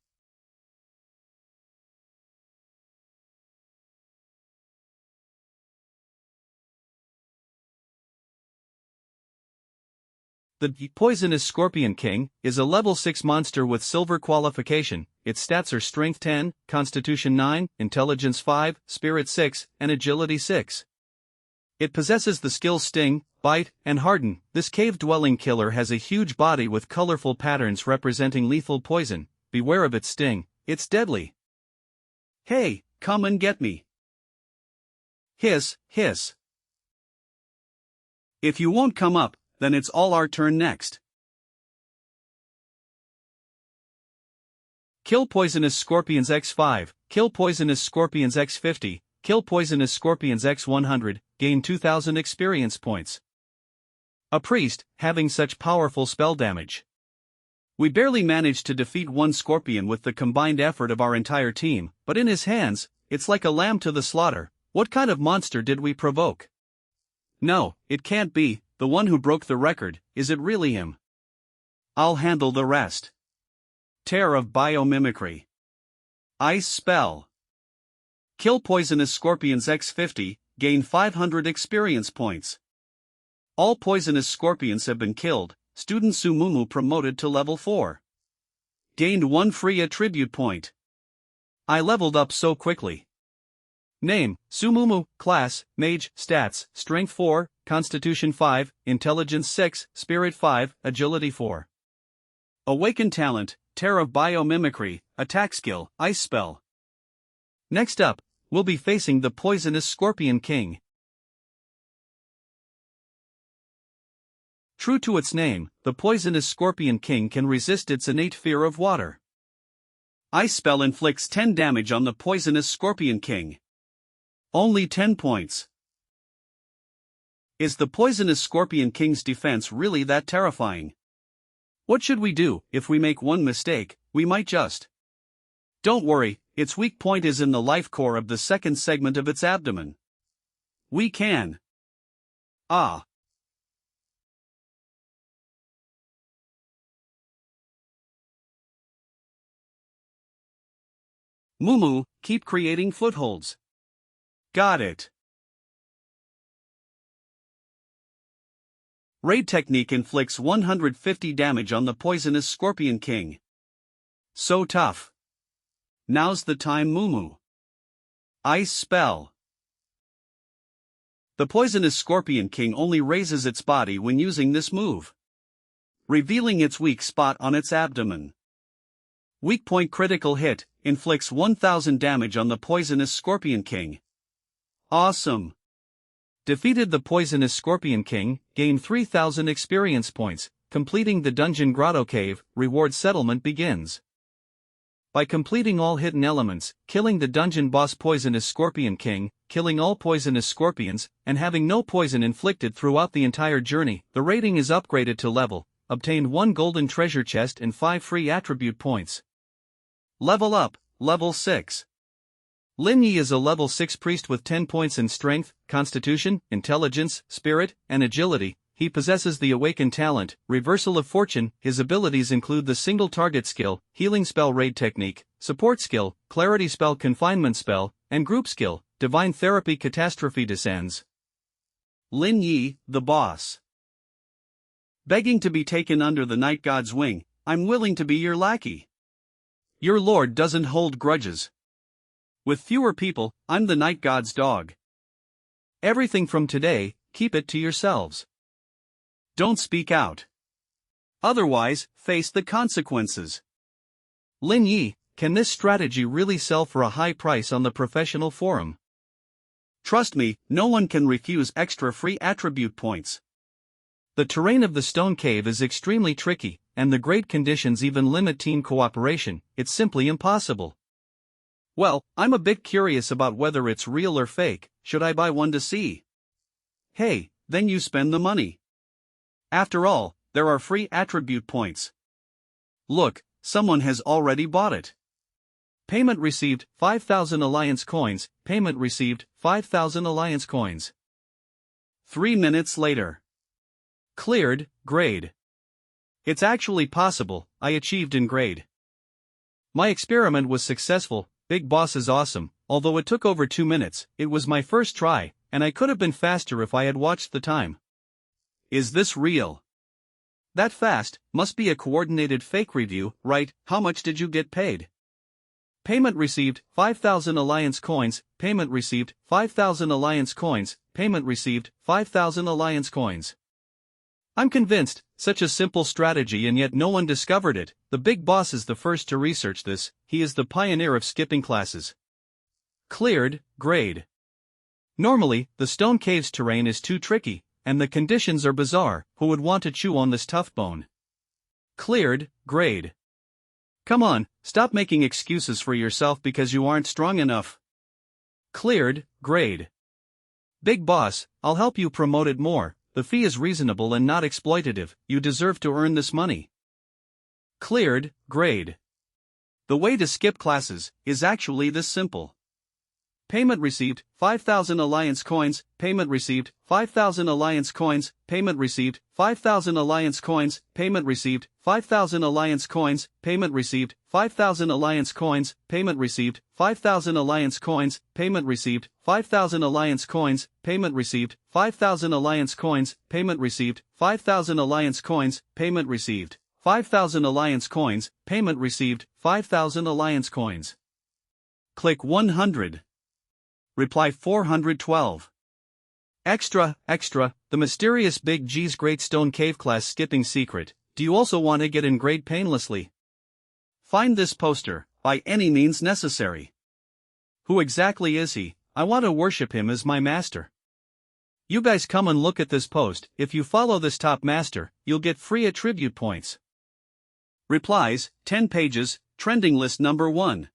The poisonous Scorpion King is a level 6 monster with silver qualification. Its stats are Strength 10, Constitution 9, Intelligence 5, Spirit 6, and Agility 6. It possesses the skills Sting, Bite, and Harden. This cave-dwelling killer has a huge body with colorful patterns representing lethal poison. Beware of its sting, it's deadly. Hey, come and get me. Hiss, hiss. If you won't come up, then it's all our turn next. Kill Poisonous Scorpions X5, Kill Poisonous Scorpions X50, Kill Poisonous Scorpions X100, gain 2000 experience points. A priest, having such powerful spell damage. We barely managed to defeat one scorpion with the combined effort of our entire team, but in his hands, it's like a lamb to the slaughter. What kind of monster did we provoke? No, it can't be. The one who broke the record, is it really him? I'll handle the rest. Tear of Biomimicry. Ice Spell. Kill Poisonous Scorpions X50, gain 500 experience points. All poisonous scorpions have been killed. Student Sumumu promoted to level 4. Gained 1 free attribute point. I leveled up so quickly. Name, Sumumu, Class, Mage, Stats, Strength 4, Constitution 5, Intelligence 6, Spirit 5, Agility 4. Awakened Talent, Tear of Biomimicry, Attack Skill, Ice Spell. Next up, we'll be facing the Poisonous Scorpion King. True to its name, the Poisonous Scorpion King can resist its innate fear of water. Ice Spell inflicts 10 damage on the Poisonous Scorpion King. Only 10 points. Is the Poisonous Scorpion King's defense really that terrifying? What should we do if we make one mistake? we might just. Don't worry, its weak point is in the life core of the second segment of its abdomen. We can. Ah. Mumu, keep creating footholds. Got it. Raid technique inflicts 150 damage on the poisonous Scorpion King. So tough. Now's the time, Mumu. Ice spell. The poisonous Scorpion King only raises its body when using this move, revealing its weak spot on its abdomen. Weak point critical hit, inflicts 1000 damage on the poisonous Scorpion King. Awesome. Defeated the poisonous Scorpion King, gain 3000 experience points, completing the dungeon grotto cave, reward settlement begins. By completing all hidden elements, killing the dungeon boss poisonous Scorpion King, killing all poisonous scorpions, and having no poison inflicted throughout the entire journey, the rating is upgraded to level, obtained 1 golden treasure chest and 5 free attribute points. Level up, level 6. Lin Yi is a level 6 priest with 10 points in strength, constitution, intelligence, spirit, and agility. He possesses the awakened talent, reversal of fortune. His abilities include the single target skill, healing spell raid technique, support skill, clarity spell confinement spell, and group skill, divine therapy catastrophe descends. Lin Yi, the boss. Begging to be taken under the night god's wing, I'm willing to be your lackey. Your lord doesn't hold grudges. With fewer people, I'm the night god's dog. Everything from today, keep it to yourselves. Don't speak out. Otherwise, face the consequences. Lin Yi, can this strategy really sell for a high price on the professional forum? Trust me, no one can refuse extra free attribute points. The terrain of the stone cave is extremely tricky, and the great conditions even limit team cooperation. It's simply impossible. Well, I'm a bit curious about whether it's real or fake. Should I buy one to see? Hey, then you spend the money. After all, there are free attribute points. Look, someone has already bought it. Payment received, 5,000 alliance coins. Payment received, 5,000 alliance coins. 3 minutes later. Cleared, grade. It's actually possible, I achieved in grade. My experiment was successful. Big Boss is awesome. Although it took over 2 minutes, it was my first try, and I could have been faster if I had watched the time. Is this real? That fast, must be a coordinated fake review, right? How much did you get paid? Payment received, 5,000 alliance coins. Payment received, 5,000 alliance coins. Payment received, 5,000 alliance coins. I'm convinced, such a simple strategy and yet no one discovered it. The Big Boss is the first to research this. He is the pioneer of skipping classes. Cleared, grade. Normally, the stone cave's terrain is too tricky, and the conditions are bizarre. Who would want to chew on this tough bone? Cleared, grade. Come on, stop making excuses for yourself because you aren't strong enough. Cleared, grade. Big Boss, I'll help you promote it more. The fee is reasonable and not exploitative. You deserve to earn this money. Cleared, grade. The way to skip classes is actually this simple. Payment received, 5,000 alliance coins. Payment received, 5,000 alliance coins. Payment received, 5,000 alliance coins. Payment received, 5,000 alliance coins. Payment received, 5,000 alliance coins. Payment received, 5,000 alliance coins. Payment received, 5,000 alliance coins. Payment received, 5,000 alliance coins. Payment received, 5,000 alliance coins. Payment received, 5,000 alliance coins. Payment received, 5,000 alliance coins. Click 100. Reply 412. Extra, the mysterious Big G's Great Stone Cave class skipping secret. Do you also want to get in grade painlessly? Find this poster, by any means necessary. Who exactly is he? I want to worship him as my master. You guys come and look at this post. If you follow this top master, you'll get free attribute points. Replies, 10 pages, trending list number 1.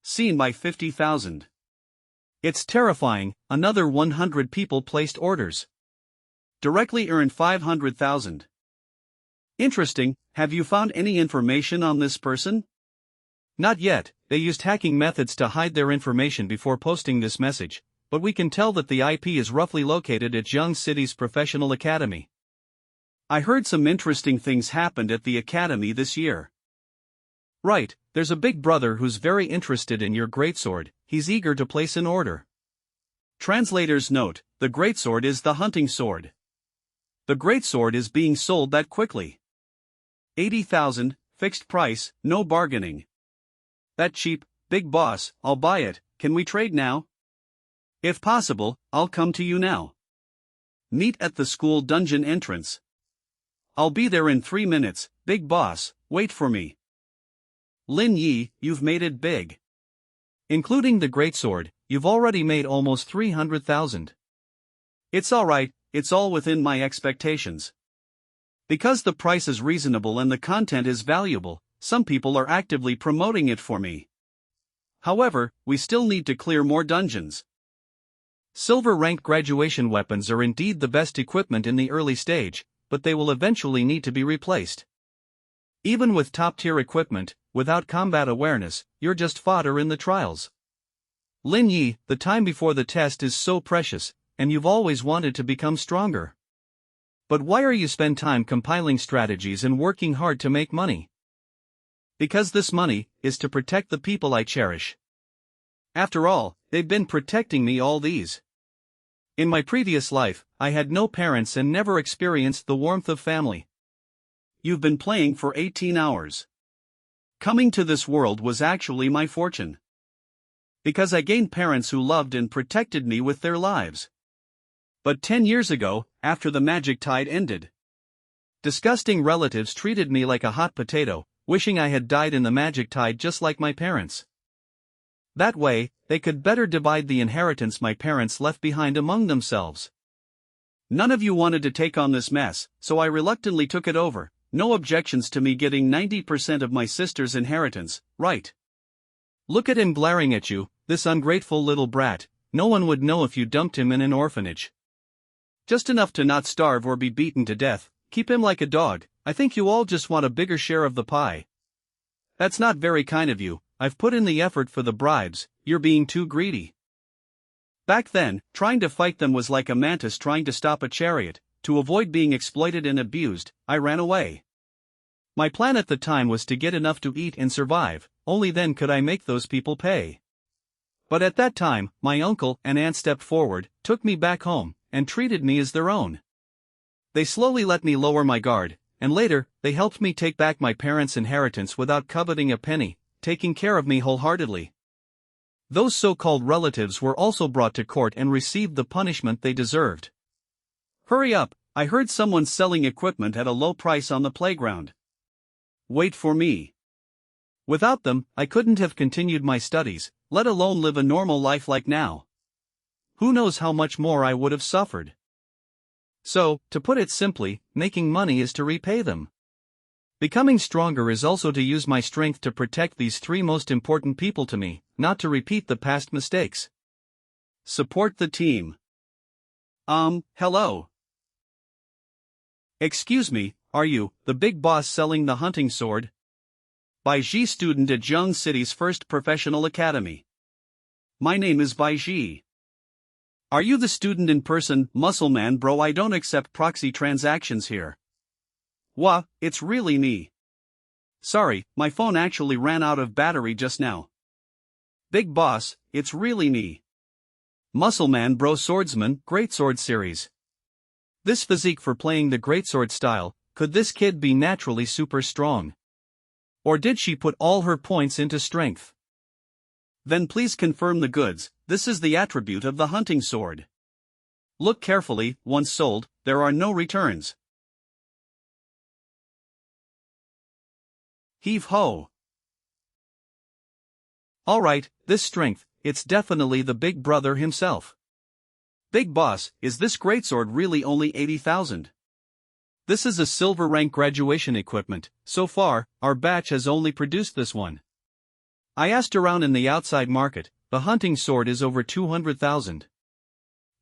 Seen by 50,000. It's terrifying, another 100 people placed orders. Directly earned 500,000. Interesting. Have you found any information on this person? Not yet. They used hacking methods to hide their information before posting this message, but we can tell that the IP is roughly located at Xianxia's professional academy. I heard some interesting things happened at the academy this year. Right, there's a big brother who's very interested in your greatsword. He's eager to place an order. Translator's note: the greatsword is the hunting sword. The greatsword is being sold that quickly. 80,000, fixed price, no bargaining. That cheap, big boss, I'll buy it. Can we trade now? If possible, I'll come to you now. Meet at the school dungeon entrance. I'll be there in 3 minutes, big boss, wait for me. Lin Yi, you've made it big. Including the greatsword, you've already made almost 300,000. It's alright, it's all within my expectations. Because the price is reasonable and the content is valuable, some people are actively promoting it for me. However, we still need to clear more dungeons. Silver rank graduation weapons are indeed the best equipment in the early stage, but they will eventually need to be replaced. Even with top-tier equipment, without combat awareness, you're just fodder in the trials. Lin Yi, the time before the test is so precious, and you've always wanted to become stronger. But why are you spend time compiling strategies and working hard to make money? Because this money is to protect the people I cherish. After all, they've been protecting me all these. In my previous life, I had no parents and never experienced the warmth of family. You've been playing for 18 hours. Coming to this world was actually my fortune. Because I gained parents who loved and protected me with their lives. But 10 years ago, after the magic tide ended, disgusting relatives treated me like a hot potato, wishing I had died in the magic tide just like my parents. That way, they could better divide the inheritance my parents left behind among themselves. None of you wanted to take on this mess, so I reluctantly took it over. No objections to me getting 90% of my sister's inheritance, right? Look at him glaring at you, this ungrateful little brat. No one would know if you dumped him in an orphanage. Just enough to not starve or be beaten to death. Keep him like a dog. I think you all just want a bigger share of the pie. That's not very kind of you. I've put in the effort for the bribes. You're being too greedy. Back then, trying to fight them was like a mantis trying to stop a chariot. To avoid being exploited and abused, I ran away. My plan at the time was to get enough to eat and survive. Only then could I make those people pay. But at that time, my uncle and aunt stepped forward, took me back home, and treated me as their own. They slowly let me lower my guard, and later, they helped me take back my parents' inheritance without coveting a penny, taking care of me wholeheartedly. Those so-called relatives were also brought to court and received the punishment they deserved. Hurry up, I heard someone selling equipment at a low price on the playground. Wait for me. Without them, I couldn't have continued my studies, let alone live a normal life like now. Who knows how much more I would have suffered. So, to put it simply, making money is to repay them. Becoming stronger is also to use my strength to protect these 3 most important people to me, not to repeat the past mistakes. Support the team. Hello. Excuse me, are you the big boss selling the hunting sword? Bai Ji, student at Zheng City's first professional academy. My name is Bai Ji. Are you the student in person? Muscleman bro, I don't accept proxy transactions here. Wah, it's really me. Sorry, my phone actually ran out of battery just now. Big boss, it's really me. Muscleman bro, swordsman, greatsword series. This physique for playing the greatsword style, could this kid be naturally super strong? Or did she put all her points into strength? Then please confirm the goods. This is the attribute of the hunting sword. Look carefully, once sold, there are no returns. Heave ho. Alright, this strength, it's definitely the big brother himself. Big boss, is this greatsword really only 80,000? This is a silver rank graduation equipment. So far, our batch has only produced this one. I asked around in the outside market, the hunting sword is over 200,000.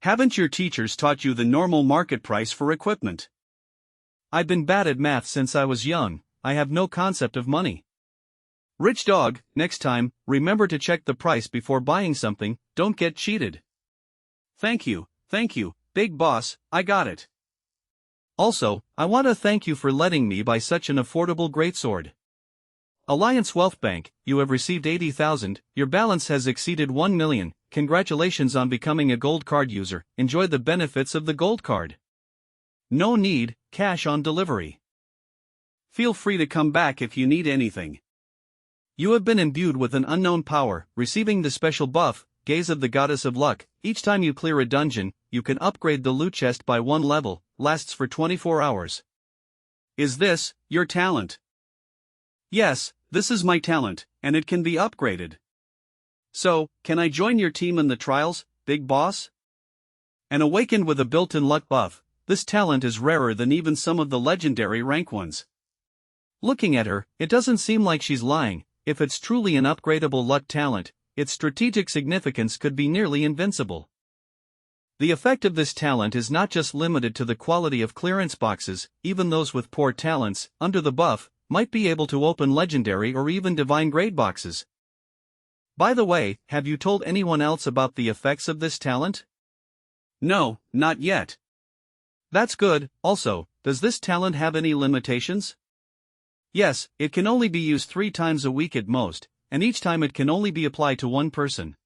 Haven't your teachers taught you the normal market price for equipment? I've been bad at math since I was young, I have no concept of money. Rich dog, next time, remember to check the price before buying something, don't get cheated. Thank you, big boss, I got it. Also, I want to thank you for letting me buy such an affordable greatsword. Alliance Wealth Bank, you have received 80,000, your balance has exceeded 1 million, congratulations on becoming a gold card user, enjoy the benefits of the gold card. No need, cash on delivery. Feel free to come back if you need anything. You have been imbued with an unknown power, receiving the special buff, Gaze of the Goddess of Luck. Each time you clear a dungeon, you can upgrade the loot chest by 1 level, lasts for 24 hours. Is this your talent? Yes, this is my talent, and it can be upgraded. So, can I join your team in the trials, big boss? And awakened with a built-in luck buff, this talent is rarer than even some of the legendary rank ones. Looking at her, it doesn't seem like she's lying. If it's truly an upgradable luck talent, its strategic significance could be nearly invincible. The effect of this talent is not just limited to the quality of clearance boxes, even those with poor talents, under the buff, might be able to open legendary or even divine grade boxes. By the way, have you told anyone else about the effects of this talent? No, not yet. That's good. Also, does this talent have any limitations? Yes, it can only be used 3 times a week at most, and each time it can only be applied to one person.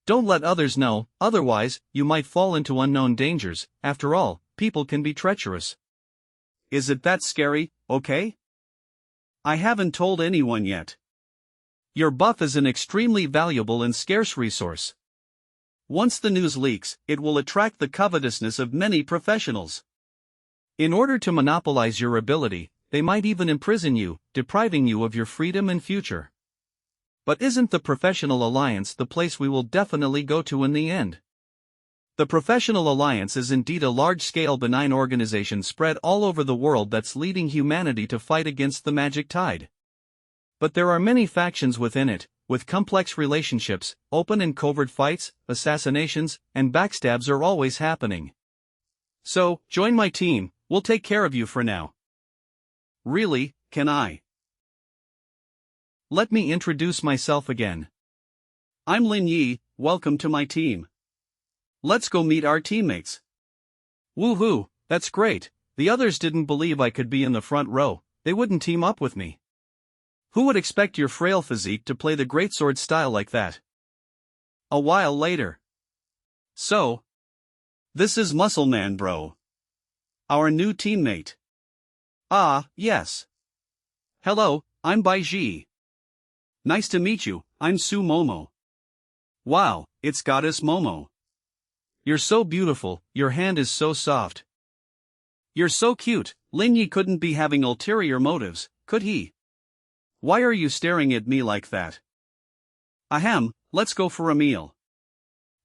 Don't let others know, otherwise, you might fall into unknown dangers. After all, people can be treacherous. Is it that scary, okay? I haven't told anyone yet. Your buff is an extremely valuable and scarce resource. Once the news leaks, it will attract the covetousness of many professionals. In order to monopolize your ability, they might even imprison you, depriving you of your freedom and future. But isn't the Professional Alliance the place we will definitely go to in the end? The Professional Alliance is indeed a large-scale benign organization spread all over the world that's leading humanity to fight against the magic tide. But there are many factions within it, with complex relationships, open and covert fights, assassinations, and backstabs are always happening. So, join my team, we'll take care of you for now. Really, can I? Let me introduce myself again. I'm Lin Yi, welcome to my team. Let's go meet our teammates. Woohoo, that's great, the others didn't believe I could be in the front row, they wouldn't team up with me. Who would expect your frail physique to play the greatsword style like that? A while later. So, this is Muscle Man Bro. Our new teammate. Ah, yes. Hello, I'm Bai Ji. Nice to meet you, I'm Su Momo. Wow, it's Goddess Momo. You're so beautiful, your hand is so soft. You're so cute, Lin Yi couldn't be having ulterior motives, could he? Why are you staring at me like that? Ahem, let's go for a meal.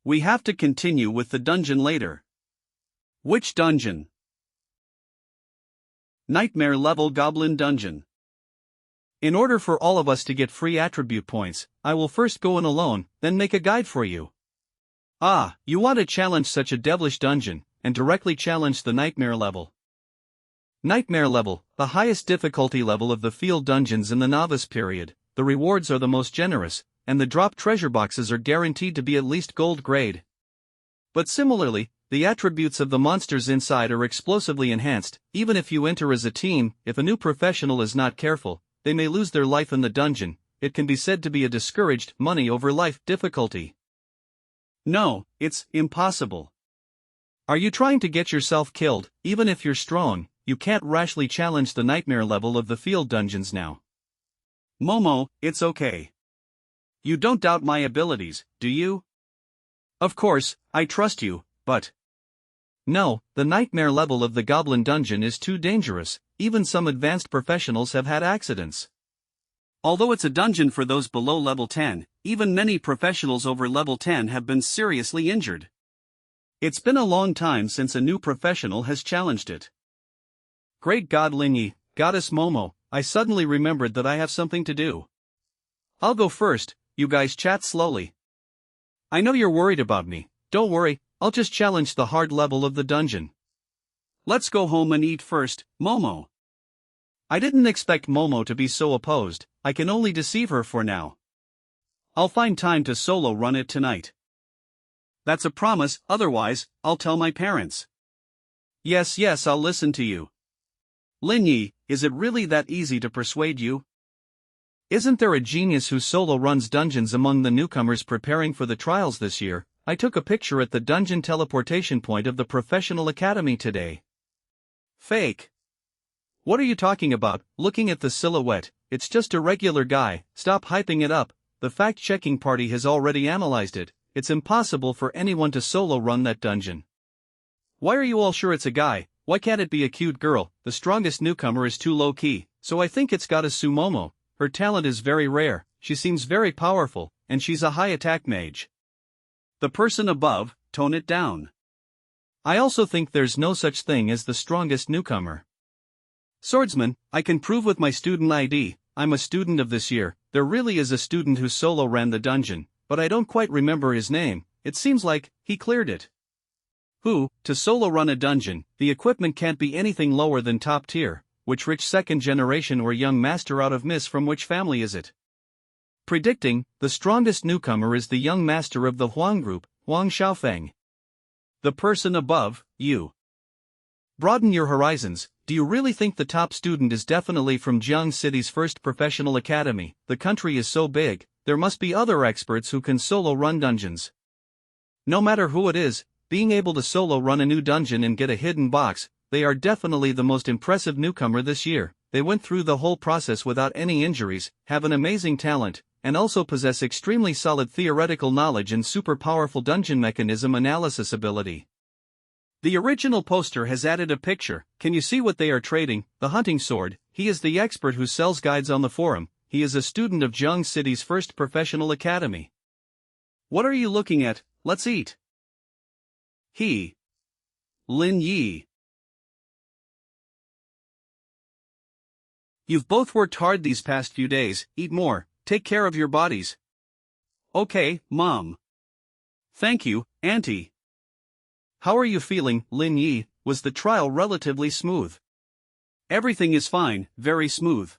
We have to continue with the dungeon later. Which dungeon? Nightmare level Goblin Dungeon. In order for all of us to get free attribute points, I will first go in alone, then make a guide for you. Ah, you want to challenge such a devilish dungeon, and directly challenge the Nightmare level. Nightmare level, the highest difficulty level of the field dungeons in the novice period, the rewards are the most generous, and the drop treasure boxes are guaranteed to be at least gold grade. But similarly, the attributes of the monsters inside are explosively enhanced. Even if you enter as a team, if a new professional is not careful, they may lose their life in the dungeon. It can be said to be a discouraged, money over life difficulty. No, it's impossible. Are you trying to get yourself killed? Even if you're strong, you can't rashly challenge the nightmare level of the field dungeons now. Momo, it's okay. You don't doubt my abilities, do you? Of course, I trust you, but... No, the nightmare level of the Goblin Dungeon is too dangerous, even some advanced professionals have had accidents. Although it's a dungeon for those below level 10, even many professionals over level 10 have been seriously injured. It's been a long time since a new professional has challenged it. Great God Lin Yi, Goddess Momo, I suddenly remembered that I have something to do. I'll go first, you guys chat slowly. I know you're worried about me, don't worry, I'll just challenge the hard level of the dungeon. Let's go home and eat first, Momo. I didn't expect Momo to be so opposed. I can only deceive her for now. I'll find time to solo run it tonight. That's a promise, otherwise, I'll tell my parents. Yes, I'll listen to you. Lin Yi, is it really that easy to persuade you? Isn't there a genius who solo runs dungeons among the newcomers preparing for the trials this year? I took a picture at the dungeon teleportation point of the professional academy today. Fake. What are you talking about? Looking at the silhouette, it's just a regular guy. Stop hyping it up. The fact-checking party has already analyzed it. It's impossible for anyone to solo run that dungeon. Why are you all sure it's a guy? Why can't it be a cute girl? The strongest newcomer is too low-key, so I think it's gotta Sumomo. Her talent is very rare, she seems very powerful, and she's a high attack mage. The person above, tone it down. I also think there's no such thing as the strongest newcomer. Swordsman, I can prove with my student ID, I'm a student of this year. There really is a student who solo ran the dungeon, but I don't quite remember his name. It seems like he cleared it. Who, to solo run a dungeon, the equipment can't be anything lower than top tier. Which rich second generation or young master out of Miss from which family is it? Predicting, the strongest newcomer is the young master of the Huang group, Huang Xiaofeng. The person above, you. Broaden your horizons. Do you really think the top student is definitely from Jiang City's first professional academy? The country is so big, there must be other experts who can solo run dungeons. No matter who it is, being able to solo run a new dungeon and get a hidden box, they are definitely the most impressive newcomer this year. They went through the whole process without any injuries, have an amazing talent, and also possess extremely solid theoretical knowledge and super powerful dungeon mechanism analysis ability. The original poster has added a picture. Can you see what they are trading? The hunting sword. He is the expert who sells guides on the forum. He is a student of Jiang City's first professional academy. What are you looking at? Let's eat. He. Lin Yi. You've both worked hard these past few days. Eat more. Take care of your bodies. Okay, Mom. Thank you, Auntie. How are you feeling, Lin Yi? Was the trial relatively smooth? Everything is fine, very smooth.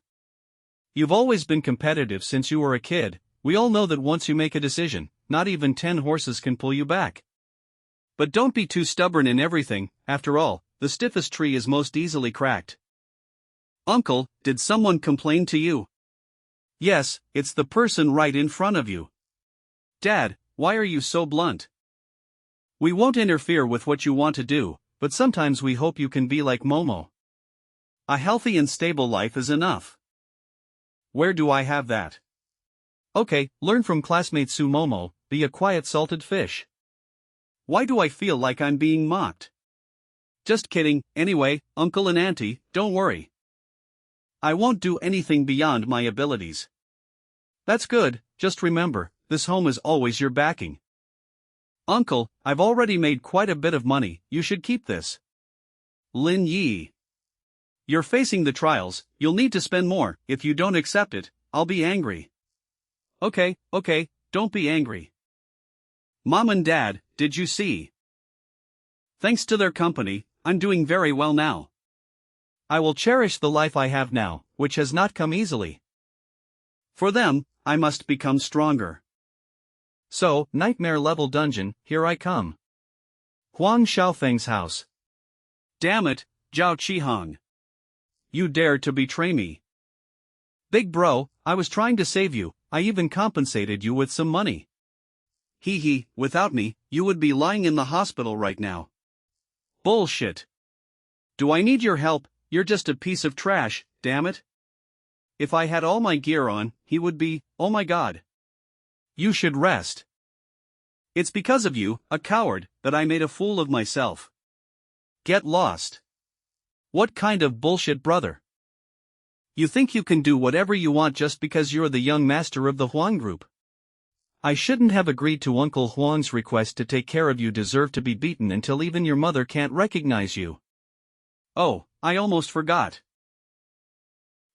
You've always been competitive since you were a kid. We all know that once you make a decision, not even 10 horses can pull you back. But don't be too stubborn in everything. After all, the stiffest tree is most easily cracked. Uncle, did someone complain to you? Yes, it's the person right in front of you. Dad, why are you so blunt? We won't interfere with what you want to do, but sometimes we hope you can be like Momo. A healthy and stable life is enough. Where do I have that? Okay, learn from classmate Sumomo, be a quiet salted fish. Why do I feel like I'm being mocked? Just kidding. Anyway, Uncle and Auntie, don't worry. I won't do anything beyond my abilities. That's good. Just remember, this home is always your backing. Uncle, I've already made quite a bit of money. You should keep this. Lin Yi. You're facing the trials. You'll need to spend more. If you don't accept it, I'll be angry. Okay, don't be angry. Mom and Dad, did you see? Thanks to their company, I'm doing very well now. I will cherish the life I have now, which has not come easily. For them, I must become stronger. So, nightmare-level dungeon, here I come. Huang Xiaofeng's house. Damn it, Zhao Qihong. You dared to betray me. Big bro, I was trying to save you. I even compensated you with some money. Hee, without me, you would be lying in the hospital right now. Bullshit. Do I need your help? You're just a piece of trash, damn it. If I had all my gear on, he would be, oh my god. You should rest. It's because of you, a coward, that I made a fool of myself. Get lost. What kind of bullshit, brother? You think you can do whatever you want just because you're the young master of the Huang group? I shouldn't have agreed to Uncle Huang's request to take care of you. Deserve to be beaten until even your mother can't recognize you. Oh, I almost forgot.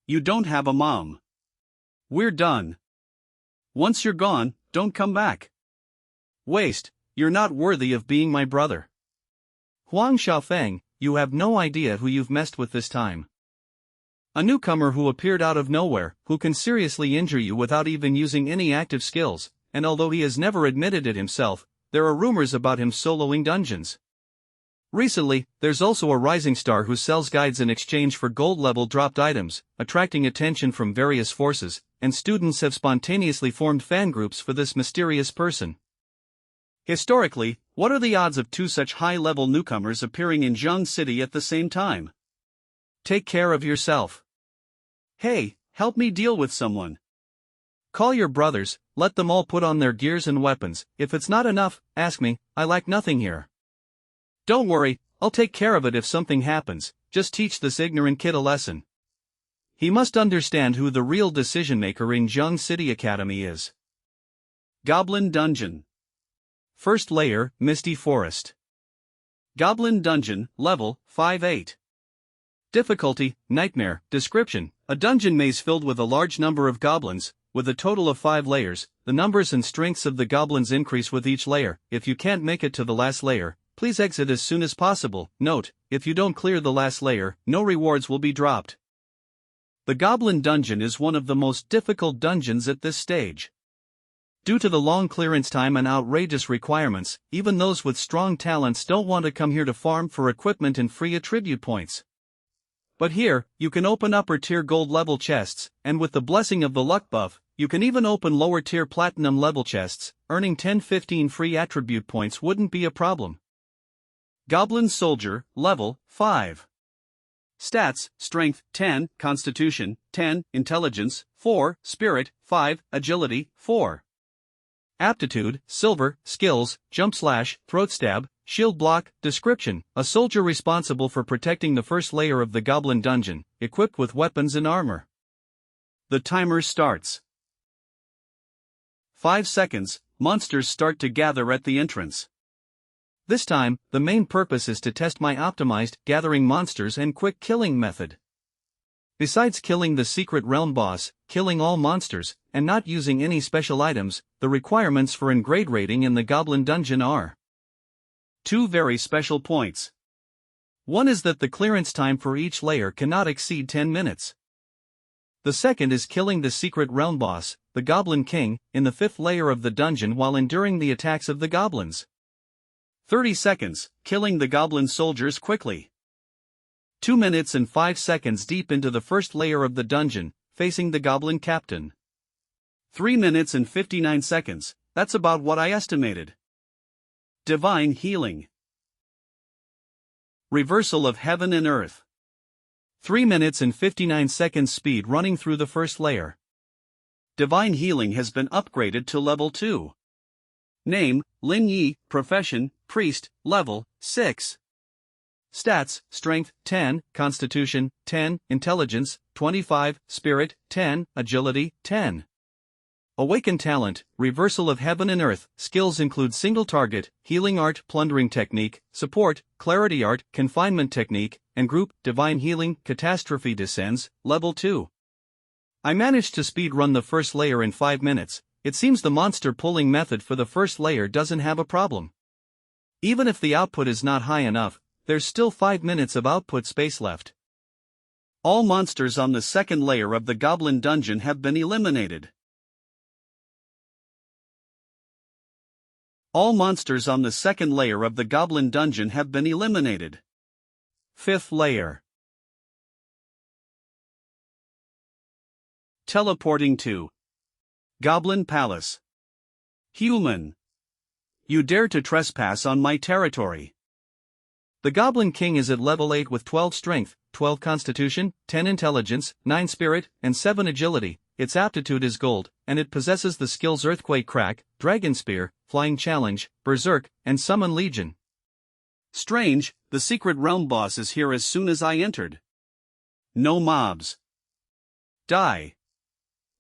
You don't have a mom. We're done. Once you're gone, don't come back. Waste, you're not worthy of being my brother. Huang Xiaofeng, you have no idea who you've messed with this time. A newcomer who appeared out of nowhere, who can seriously injure you without even using any active skills, and although he has never admitted it himself, there are rumors about him soloing dungeons. Recently, there's also a rising star who sells guides in exchange for gold-level dropped items, attracting attention from various forces, and students have spontaneously formed fan groups for this mysterious person. Historically, what are the odds of two such high-level newcomers appearing in Zhang City at the same time? Take care of yourself. Hey, help me deal with someone. Call your brothers, let them all put on their gears and weapons. If it's not enough, ask me, I lack nothing here. Don't worry, I'll take care of it if something happens, just teach this ignorant kid a lesson. He must understand who the real decision-maker in Zhang City Academy is. Goblin Dungeon. First layer, Misty Forest. Goblin Dungeon, level 5-8. Difficulty, Nightmare. Description, a dungeon maze filled with a large number of goblins, with a total of 5 layers. The numbers and strengths of the goblins increase with each layer. If you can't make it to the last layer, please exit as soon as possible. Note, if you don't clear the last layer, no rewards will be dropped. The Goblin Dungeon is one of the most difficult dungeons at this stage. Due to the long clearance time and outrageous requirements, even those with strong talents don't want to come here to farm for equipment and free attribute points. But here, you can open upper-tier gold-level chests, and with the blessing of the luck buff, you can even open lower-tier platinum-level chests. Earning 10-15 free attribute points wouldn't be a problem. Goblin Soldier, level 5. Stats, Strength 10, Constitution 10, Intelligence 4, Spirit 5, Agility 4. Aptitude, Silver, Skills, Jump Slash, Throat Stab, Shield Block. Description, a soldier responsible for protecting the first layer of the Goblin Dungeon, equipped with weapons and armor. The timer starts. 5 seconds, monsters start to gather at the entrance. This time, the main purpose is to test my optimized gathering monsters and quick killing method. Besides killing the secret realm boss, killing all monsters, and not using any special items, the requirements for grade rating in the Goblin Dungeon are 2 very special points. One is that the clearance time for each layer cannot exceed 10 minutes. The second is killing the secret realm boss, the Goblin King, in the 5th layer of the dungeon while enduring the attacks of the goblins. 30 seconds, killing the goblin soldiers quickly. 2 minutes and 5 seconds deep into the first layer of the dungeon, facing the goblin captain. 3 minutes and 59 seconds, that's about what I estimated. Divine Healing. Reversal of Heaven and Earth. 3 minutes and 59 seconds speed running through the first layer. Divine Healing has been upgraded to level 2. Name, Lin Yi. Profession, Priest. Level 6. Stats, Strength 10, Constitution 10, Intelligence 25, Spirit 10, Agility 10. Awakened Talent, Reversal of Heaven and Earth. Skills include Single Target, Healing Art, Plundering Technique, Support, Clarity Art, Confinement Technique, and Group. Divine Healing. Catastrophe descends, Level 2. I managed to speedrun the first layer in 5 minutes. It seems the monster pulling method for the first layer doesn't have a problem. Even if the output is not high enough, there's still 5 minutes of output space left. All monsters on the second layer of the Goblin Dungeon have been eliminated. All monsters on the second layer of the Goblin Dungeon have been eliminated. 5th layer. Teleporting to Goblin Palace. Human. You dare to trespass on my territory. The Goblin King is at level 8 with 12 Strength, 12 Constitution, 10 Intelligence, 9 Spirit, and 7 Agility. Its aptitude is Gold, and it possesses the skills Earthquake Crack, Dragon Spear, Flying Challenge, Berserk, and Summon Legion. Strange, the secret realm boss is here as soon as I entered. No mobs. Die.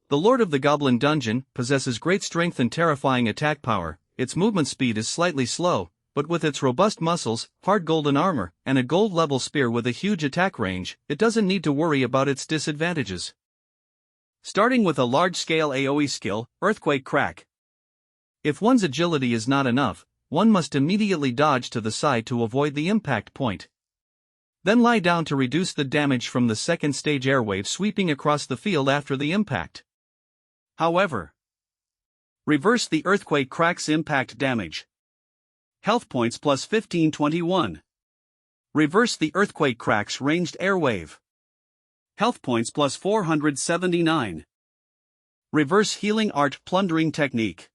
The Lord of the Goblin Dungeon possesses great strength and terrifying attack power. Its movement speed is slightly slow, but with its robust muscles, hard golden armor, and a gold-level spear with a huge attack range, it doesn't need to worry about its disadvantages. Starting with a large-scale AoE skill, Earthquake Crack. If one's agility is not enough, one must immediately dodge to the side to avoid the impact point. Then lie down to reduce the damage from the second stage airwave sweeping across the field after the impact. However, reverse the earthquake cracks impact damage. Health points plus 1521. Reverse the earthquake cracks ranged airwave. Health points plus 479. Reverse healing art plundering technique.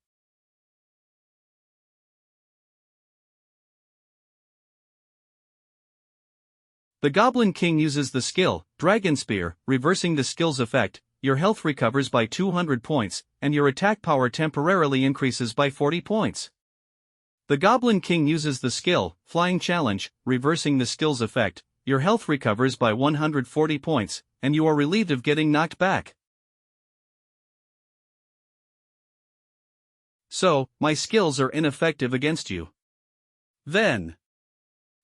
The Goblin King uses the skill, Dragon Spear, reversing the skill's effect. Your health recovers by 200 points, and your attack power temporarily increases by 40 points. The Goblin King uses the skill, Flying Challenge, reversing the skill's effect. Your health recovers by 140 points, and you are relieved of getting knocked back. So, my skills are ineffective against you. Then,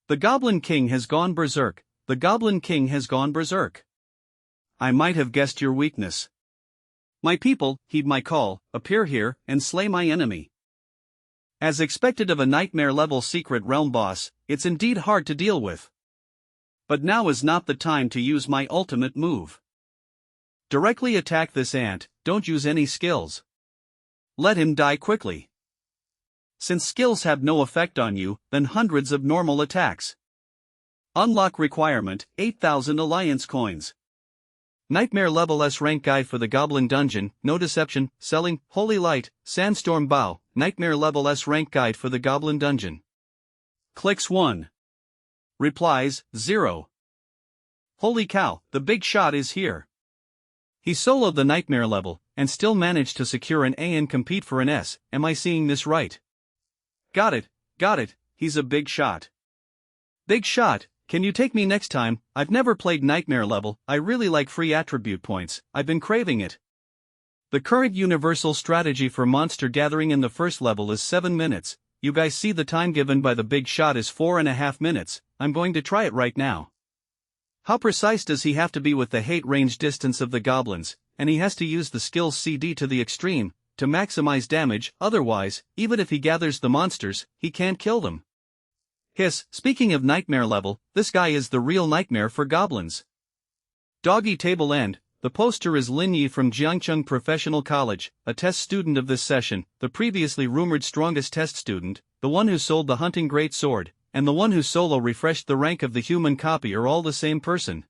the Goblin King has gone berserk. The Goblin King has gone berserk. I might have guessed your weakness. My people, heed my call, appear here, and slay my enemy. As expected of a nightmare-level secret realm boss, it's indeed hard to deal with. But now is not the time to use my ultimate move. Directly attack this ant, don't use any skills. Let him die quickly. Since skills have no effect on you, then hundreds of normal attacks. Unlock requirement, 8,000 alliance coins. Nightmare level S rank guide for the Goblin Dungeon, no deception, selling, Holy Light, Sandstorm Bow, Nightmare level S rank guide for the Goblin Dungeon. Clicks 1. Replies, 0. Holy cow, the big shot is here. He soloed the Nightmare level, and still managed to secure an A and compete for an S, am I seeing this right? Got it, he's a big shot. Big shot, can you take me next time? I've never played Nightmare level, I really like free attribute points, I've been craving it. The current universal strategy for monster gathering in the first level is 7 minutes, you guys see the time given by the big shot is 4.5 minutes, I'm going to try it right now. How precise does he have to be with the hate range distance of the goblins, and he has to use the skills CD to the extreme, to maximize damage, otherwise, even if he gathers the monsters, he can't kill them. Hiss, speaking of nightmare level, this guy is the real nightmare for goblins. Doggy table end, the poster is Lin Yi from Jiangcheng Professional College, a test student of this session, the previously rumored strongest test student, the one who sold the hunting great sword, and the one who solo refreshed the rank of the human copy are all the same person.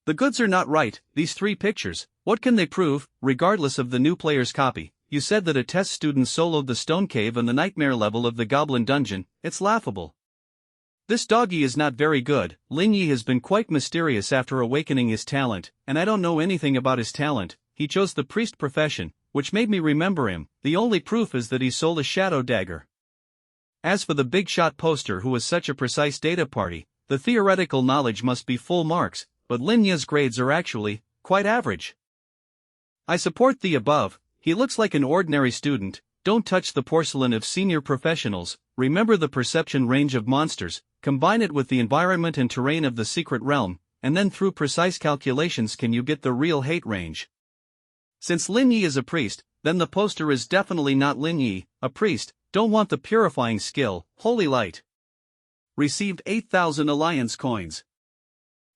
The goods are not right, these 3 pictures, what can they prove, regardless of the new player's copy? You said that a test student soloed the stone cave and the nightmare level of the Goblin Dungeon, it's laughable. This doggy is not very good. Lin Yi has been quite mysterious after awakening his talent, and I don't know anything about his talent. He chose the priest profession, which made me remember him. The only proof is that he sold a shadow dagger. As for the big shot poster who is such a precise data party, the theoretical knowledge must be full marks, but Lin Yi's grades are actually quite average. I support the above. He looks like an ordinary student. Don't touch the porcelain of senior professionals. Remember the perception range of monsters, combine it with the environment and terrain of the secret realm, and then through precise calculations can you get the real hate range. Since Lin Yi is a priest, then the poster is definitely not Lin Yi, a priest, don't want the purifying skill, Holy Light. Received 8,000 alliance coins.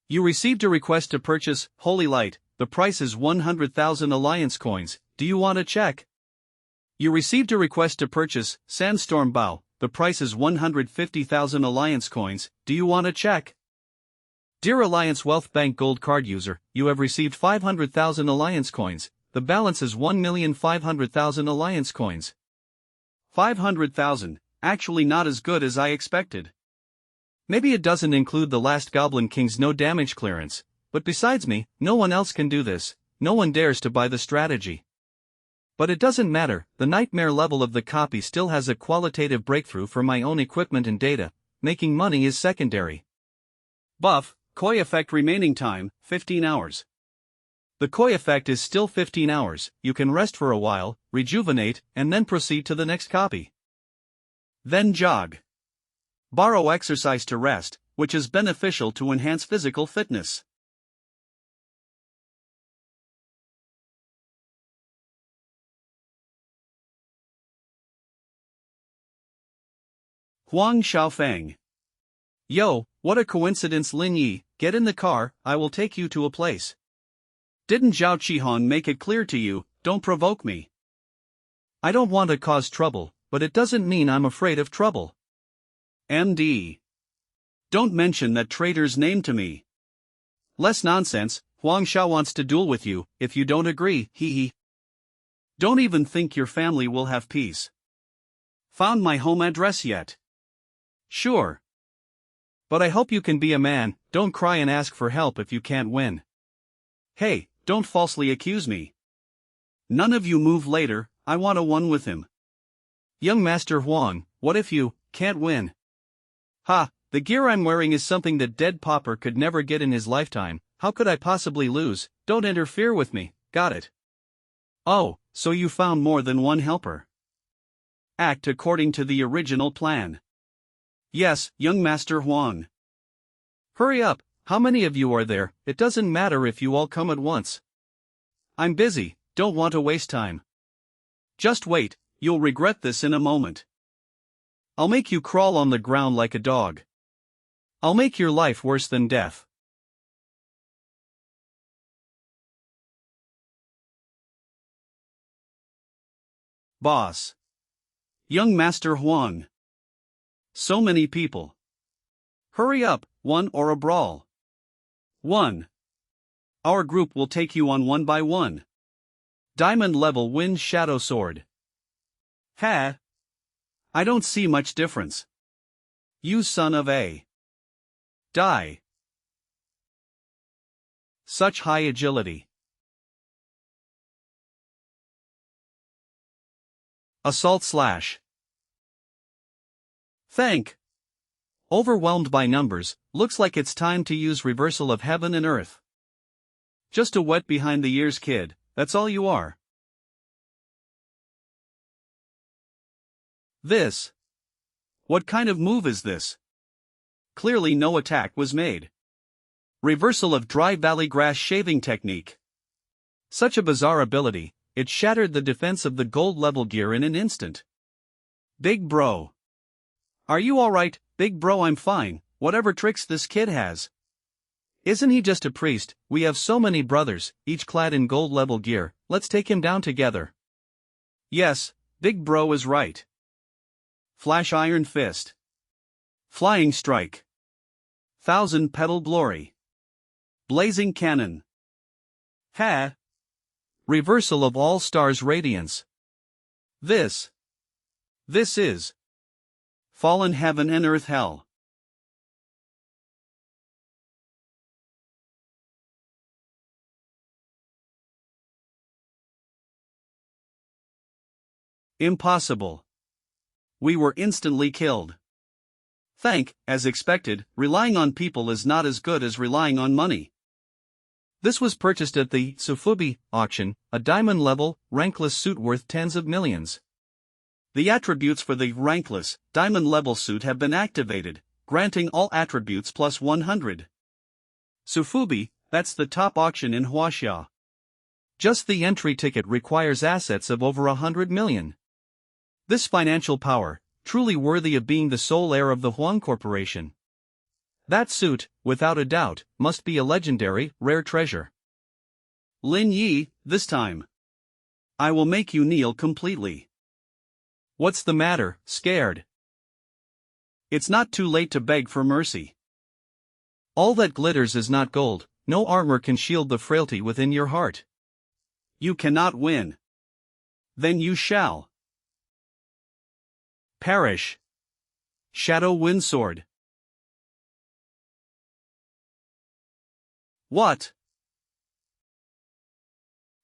You received a request to purchase Holy Light, the price is 100,000 alliance coins, do you want to check? You received a request to purchase Sandstorm Bow, the price is 150,000 alliance coins, do you want to check? Dear Alliance Wealth Bank Gold Card user, you have received 500,000 alliance coins, the balance is 1,500,000 alliance coins. 500,000, actually not as good as I expected. Maybe it doesn't include the last Goblin King's no damage clearance, but besides me, no one else can do this, no one dares to buy the strategy. But it doesn't matter, the nightmare level of the copy still has a qualitative breakthrough for my own equipment and data, making money is secondary. Buff, Koi effect remaining time, 15 hours. The Koi effect is still 15 hours, you can rest for a while, rejuvenate, and then proceed to the next copy. Then jog. Borrow exercise to rest, which is beneficial to enhance physical fitness. Huang Xiaofeng. Yo, What a coincidence, Lin Yi. Get in the car, I will take you to a place. Didn't Zhao Qihan make it clear to you, don't provoke me? I don't want to cause trouble, but it doesn't mean I'm afraid of trouble. MD. Don't mention that traitor's name to me. Less nonsense, Huang Xiao wants to duel with you, if you don't agree, hee. Don't even think your family will have peace. Found my home address yet? Sure. But I hope you can be a man, don't cry and ask for help if you can't win. Hey, don't falsely accuse me. None of you move later, I want a one with him. Young Master Huang, what if you can't win? Ha, the gear I'm wearing is something that dead Popper could never get in his lifetime, how could I possibly lose? Don't interfere with me, got it? Oh, so you found more than one helper. Act according to the original plan. Yes, young Master Huang. Hurry up, how many of you are there? It doesn't matter if you all come at once. I'm busy, don't want to waste time. Just wait, you'll regret this in a moment. I'll make you crawl on the ground like a dog. I'll make your life worse than death. Boss. Young Master Huang. So many people. Hurry up, one or a brawl. 1. Our group will take you on one by one. Diamond level Wind Shadow Sword. Ha! I don't see much difference. You son of a. Die. Such high agility. Assault slash. Thank. Overwhelmed by numbers, looks like it's time to use reversal of heaven and earth. Just a wet behind the ears kid, that's all you are. This. What kind of move is this? Clearly no attack was made. Reversal of dry valley grass shaving technique. Such a bizarre ability, it shattered the defense of the gold level gear in an instant. Big bro. Are you alright, big bro? I'm fine, whatever tricks this kid has. Isn't he just a priest? We have so many brothers, each clad in gold level gear, let's take him down together. Yes, big bro is right. Flash Iron Fist. Flying Strike. Thousand Petal Glory. Blazing Cannon. Ha! Reversal of All Stars Radiance. This is Fallen Heaven and Earth Hell. Impossible. We were instantly killed. As expected, relying on people is not as good as relying on money. This was purchased at the Sufubi auction, a diamond-level, rankless suit worth tens of millions. The attributes for the rankless, diamond-level suit have been activated, granting all attributes plus 100. Sufubi, that's the top auction in Wuxia. Just the entry ticket requires assets of over 100 million. This financial power, truly worthy of being the sole heir of the Huang Corporation. That suit, without a doubt, must be a legendary, rare treasure. Lin Yi, this time. I will make you kneel completely. What's the matter, scared? It's not too late to beg for mercy. All that glitters is not gold, no armor can shield the frailty within your heart. You cannot win. Then you shall perish. Shadow Wind Sword. What?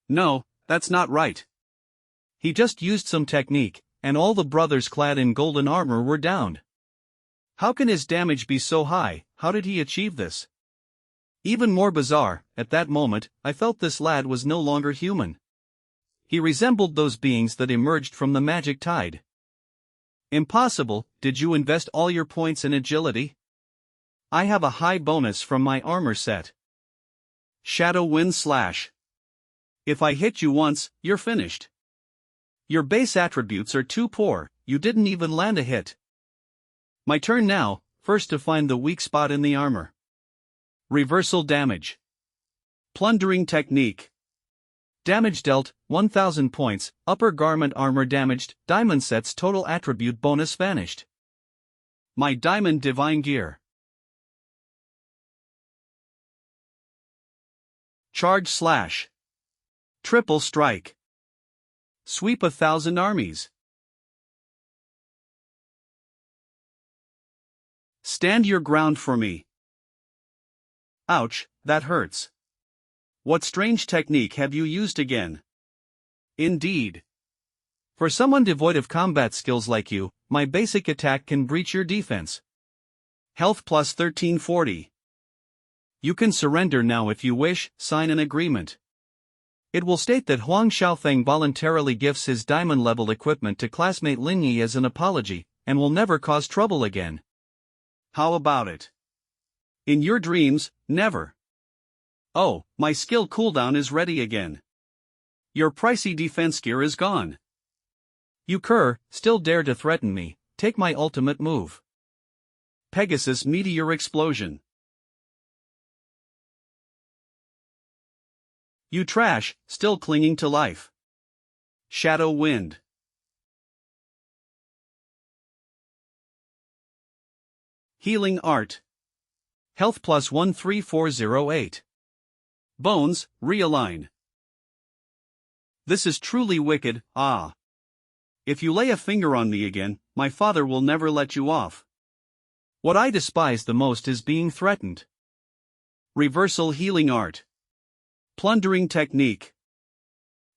No, that's not right. He just used some technique, and all the brothers clad in golden armor were downed. How can his damage be so high? How did he achieve this? Even more bizarre, at that moment, I felt this lad was no longer human. He resembled those beings that emerged from the magic tide. Impossible, did you invest all your points in agility? I have a high bonus from my armor set. Shadow Wind Slash. If I hit you once, you're finished. Your base attributes are too poor, you didn't even land a hit. My turn now, first to find the weak spot in the armor. Reversal damage. Plundering technique. Damage dealt, 1000 points, upper garment armor damaged, diamond sets total attribute bonus vanished. My diamond divine gear. Charge slash. Triple strike. Sweep 1,000 armies. Stand your ground for me. Ouch, that hurts. What strange technique have you used again? Indeed. For someone devoid of combat skills like you, my basic attack can breach your defense. Health plus 1340. You can surrender now if you wish, sign an agreement. It will state that Huang Xiaofeng voluntarily gifts his diamond-level equipment to classmate Lin Yi as an apology, and will never cause trouble again. How about it? In your dreams, never. Oh, my skill cooldown is ready again. Your pricey defense gear is gone. You still dare to threaten me, take my ultimate move. Pegasus Meteor Explosion. You trash, still clinging to life. Shadow Wind. Healing Art. Health plus 13408. Bones, realign. This is truly wicked, ah. If you lay a finger on me again, my father will never let you off. What I despise the most is being threatened. Reversal Healing Art. Plundering technique.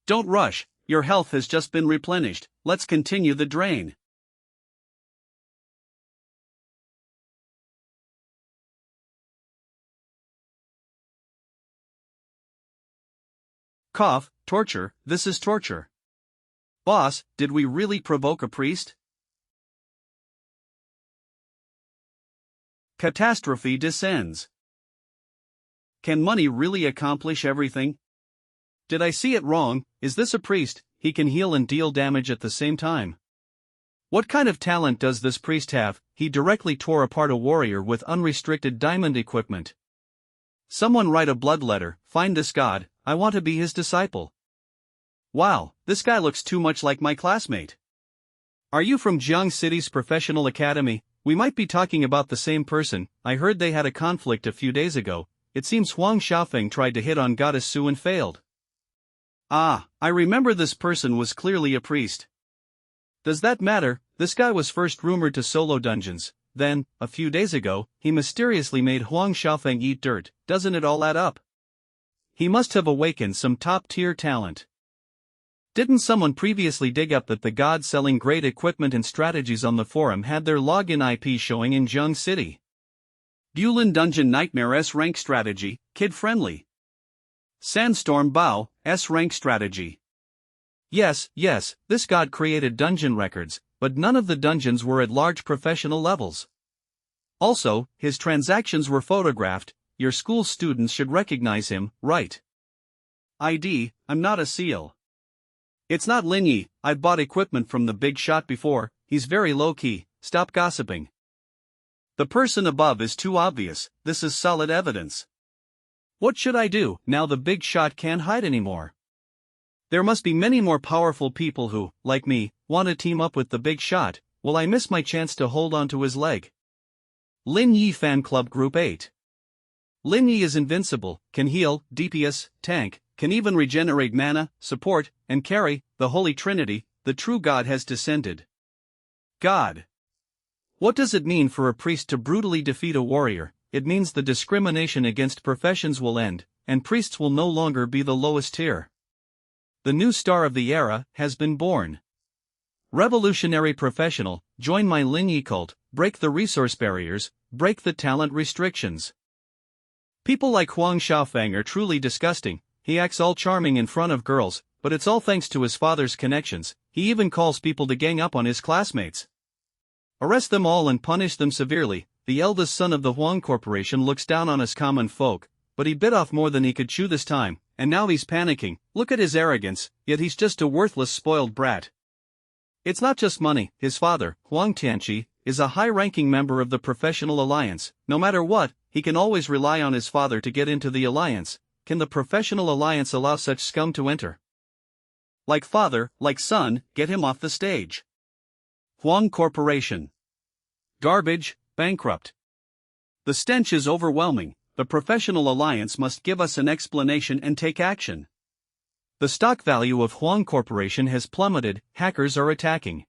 Don't rush, your health has just been replenished, let's continue the drain. Cough, torture, this is torture. Boss, did we really provoke a priest? Catastrophe descends. Can money really accomplish everything? Did I see it wrong? Is this a priest? He can heal and deal damage at the same time. What kind of talent does this priest have? He directly tore apart a warrior with unrestricted diamond equipment. Someone write a blood letter, find this god, I want to be his disciple. Wow, this guy looks too much like my classmate. Are you from Jiang City's professional academy? We might be talking about the same person. I heard they had a conflict a few days ago. It seems Huang Xiaofeng tried to hit on Goddess Su and failed. Ah, I remember this person was clearly a priest. Does that matter? This guy was first rumored to solo dungeons, then, a few days ago, he mysteriously made Huang Xiaofeng eat dirt. Doesn't it all add up? He must have awakened some top-tier talent. Didn't someone previously dig up that the gods selling great equipment and strategies on the forum had their login IP showing in Jiang City? Bulin Dungeon Nightmare S-Rank Strategy, kid-friendly. Sandstorm Bao, S-Rank Strategy. Yes, this god created dungeon records, but none of the dungeons were at large professional levels. Also, his transactions were photographed. Your school students should recognize him, right? ID, I'm not a seal. It's not Lin Yi, I've bought equipment from the big shot before, he's very low-key, stop gossiping. The person above is too obvious, this is solid evidence. What should I do, now the big shot can't hide anymore? There must be many more powerful people who, like me, want to team up with the big shot. Will I miss my chance to hold on to his leg? Lin Yi Fan Club Group 8. Lin Yi is invincible, can heal, DPS, tank, can even regenerate mana, support, and carry. The Holy Trinity, the true God has descended. God. What does it mean for a priest to brutally defeat a warrior? It means the discrimination against professions will end, and priests will no longer be the lowest tier. The new star of the era has been born. Revolutionary professional, join my Lin Yi cult, break the resource barriers, break the talent restrictions. People like Huang Xiaofeng are truly disgusting. He acts all charming in front of girls, but it's all thanks to his father's connections. He even calls people to gang up on his classmates. Arrest them all and punish them severely. The eldest son of the Huang Corporation looks down on us common folk, but he bit off more than he could chew this time, and now he's panicking. Look at his arrogance, yet he's just a worthless spoiled brat. It's not just money. His father, Huang Tianqi, is a high-ranking member of the professional alliance. No matter what, he can always rely on his father to get into the alliance. Can the professional alliance allow such scum to enter? Like father, like son, get him off the stage. Huang Corporation. Garbage, bankrupt. The stench is overwhelming. The professional alliance must give us an explanation and take action. The stock value of Huang Corporation has plummeted. Hackers are attacking.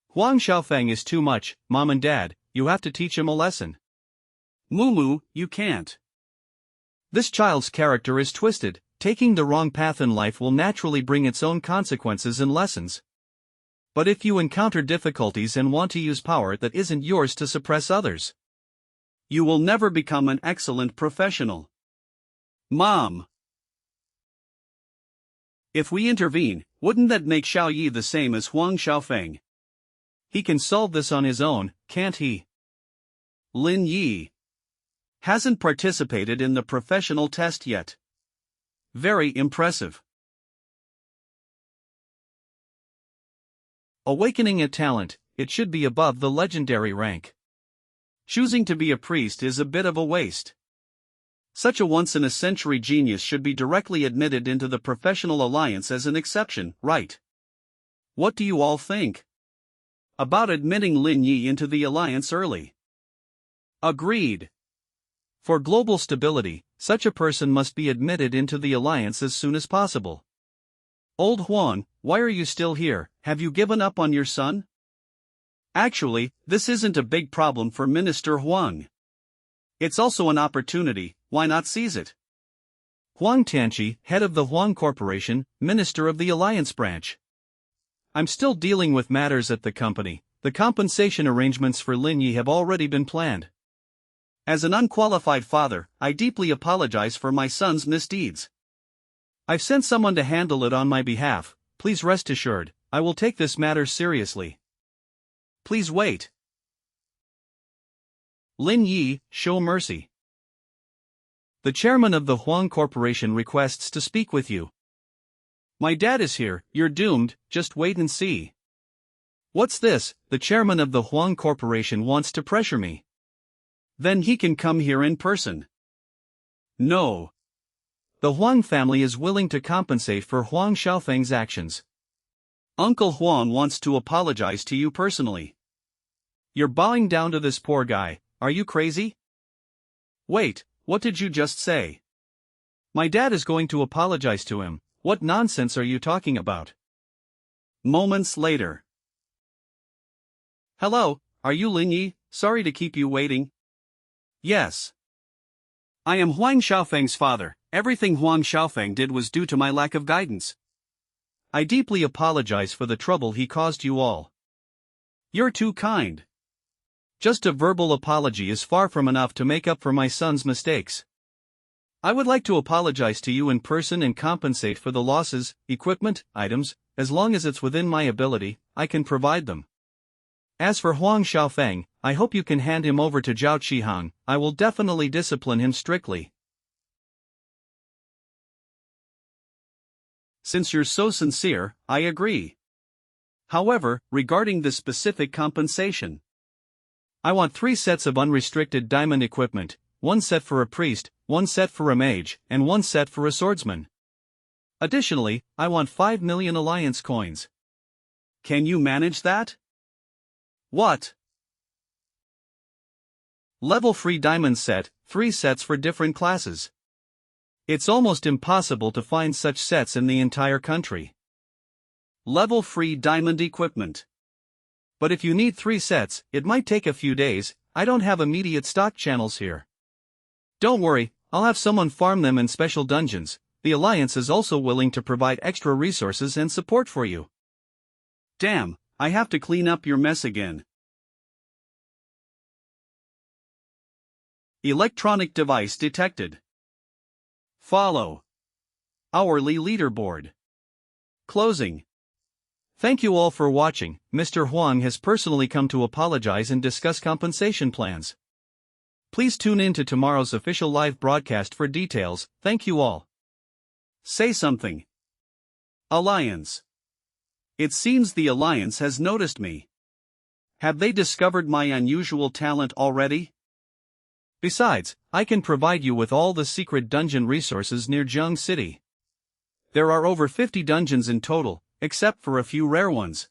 Huang Xiaofeng is too much. Mom and dad, you have to teach him a lesson. Moo, you can't. This child's character is twisted. Taking the wrong path in life will naturally bring its own consequences and lessons. But if you encounter difficulties and want to use power that isn't yours to suppress others, you will never become an excellent professional. Mom. If we intervene, wouldn't that make Xiao Yi the same as Huang Xiaofeng? He can solve this on his own, can't he? Lin Yi hasn't participated in the professional test yet. Very impressive. Awakening a talent, it should be above the legendary rank. Choosing to be a priest is a bit of a waste. Such a once-in-a-century genius should be directly admitted into the professional alliance as an exception, right? What do you all think about admitting Lin Yi into the alliance early? Agreed. For global stability, such a person must be admitted into the alliance as soon as possible. Old Huang, why are you still here? Have you given up on your son? Actually, this isn't a big problem for Minister Huang. It's also an opportunity, why not seize it? Huang Tianqi, head of the Huang Corporation, Minister of the Alliance Branch. I'm still dealing with matters at the company. The compensation arrangements for Lin Yi have already been planned. As an unqualified father, I deeply apologize for my son's misdeeds. I've sent someone to handle it on my behalf. Please rest assured, I will take this matter seriously. Please wait. Lin Yi, show mercy. The chairman of the Huang Corporation requests to speak with you. My dad is here, you're doomed, just wait and see. What's this? The chairman of the Huang Corporation wants to pressure me. Then he can come here in person. No. The Huang family is willing to compensate for Huang Xiaofeng's actions. Uncle Huang wants to apologize to you personally. You're bowing down to this poor guy, are you crazy? Wait, what did you just say? My dad is going to apologize to him. What nonsense are you talking about? Moments later. Hello, are you Lin Yi? Sorry to keep you waiting. Yes. I am Huang Xiaofeng's father. Everything Huang Xiaofeng did was due to my lack of guidance. I deeply apologize for the trouble he caused you all. You're too kind. Just a verbal apology is far from enough to make up for my son's mistakes. I would like to apologize to you in person and compensate for the losses, equipment, items. As long as it's within my ability, I can provide them. As for Huang Xiaofeng, I hope you can hand him over to Zhao Qihang. I will definitely discipline him strictly. Since you're so sincere, I agree. However, regarding the specific compensation, I want 3 sets of unrestricted diamond equipment, 1 set for a priest, 1 set for a mage, and 1 set for a swordsman. Additionally, I want 5 million alliance coins. Can you manage that? What? Level free diamond set, 3 sets for different classes. It's almost impossible to find such sets in the entire country. Level free diamond equipment. But if you need 3 sets, it might take a few days. I don't have immediate stock channels here. Don't worry, I'll have someone farm them in special dungeons. The Alliance is also willing to provide extra resources and support for you. Damn, I have to clean up your mess again. Electronic device detected. Follow. Hourly leaderboard. Closing. Thank you all for watching. Mr. Huang has personally come to apologize and discuss compensation plans. Please tune in to tomorrow's official live broadcast for details. Thank you all. Say something. Alliance. It seems the Alliance has noticed me. Have they discovered my unusual talent already? Besides, I can provide you with all the secret dungeon resources near Jiang City. There are over 50 dungeons in total, except for a few rare ones.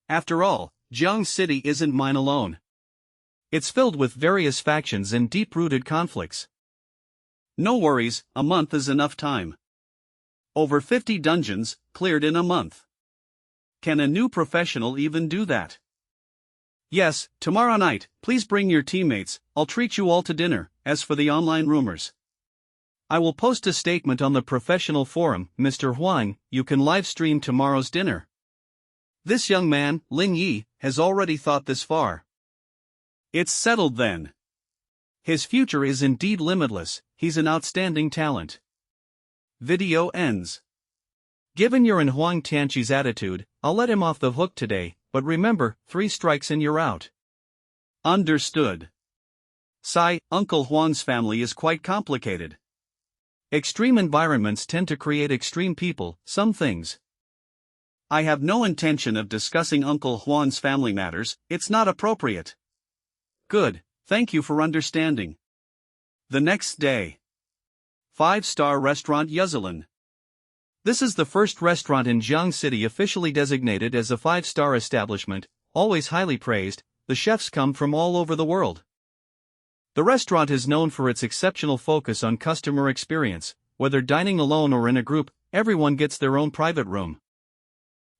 After all, Jiang City isn't mine alone. It's filled with various factions and deep-rooted conflicts. No worries, a month is enough time. Over 50 dungeons, cleared in a month. Can a new professional even do that? Yes, tomorrow night, please bring your teammates, I'll treat you all to dinner. As for the online rumors, I will post a statement on the professional forum. Mr. Huang, you can live stream tomorrow's dinner. This young man, Lin Yi, has already thought this far. It's settled then. His future is indeed limitless, he's an outstanding talent. Video ends. Given your and Huang Tianqi's attitude, I'll let him off the hook today, but remember, 3 strikes and you're out. Understood. Sigh, Uncle Huang's family is quite complicated. Extreme environments tend to create extreme people, some things. I have no intention of discussing Uncle Huang's family matters, it's not appropriate. Good, thank you for understanding. The next day. 5-star restaurant Yuzelin. This is the first restaurant in Jiang City officially designated as a 5-star establishment, always highly praised. The chefs come from all over the world. The restaurant is known for its exceptional focus on customer experience. Whether dining alone or in a group, everyone gets their own private room.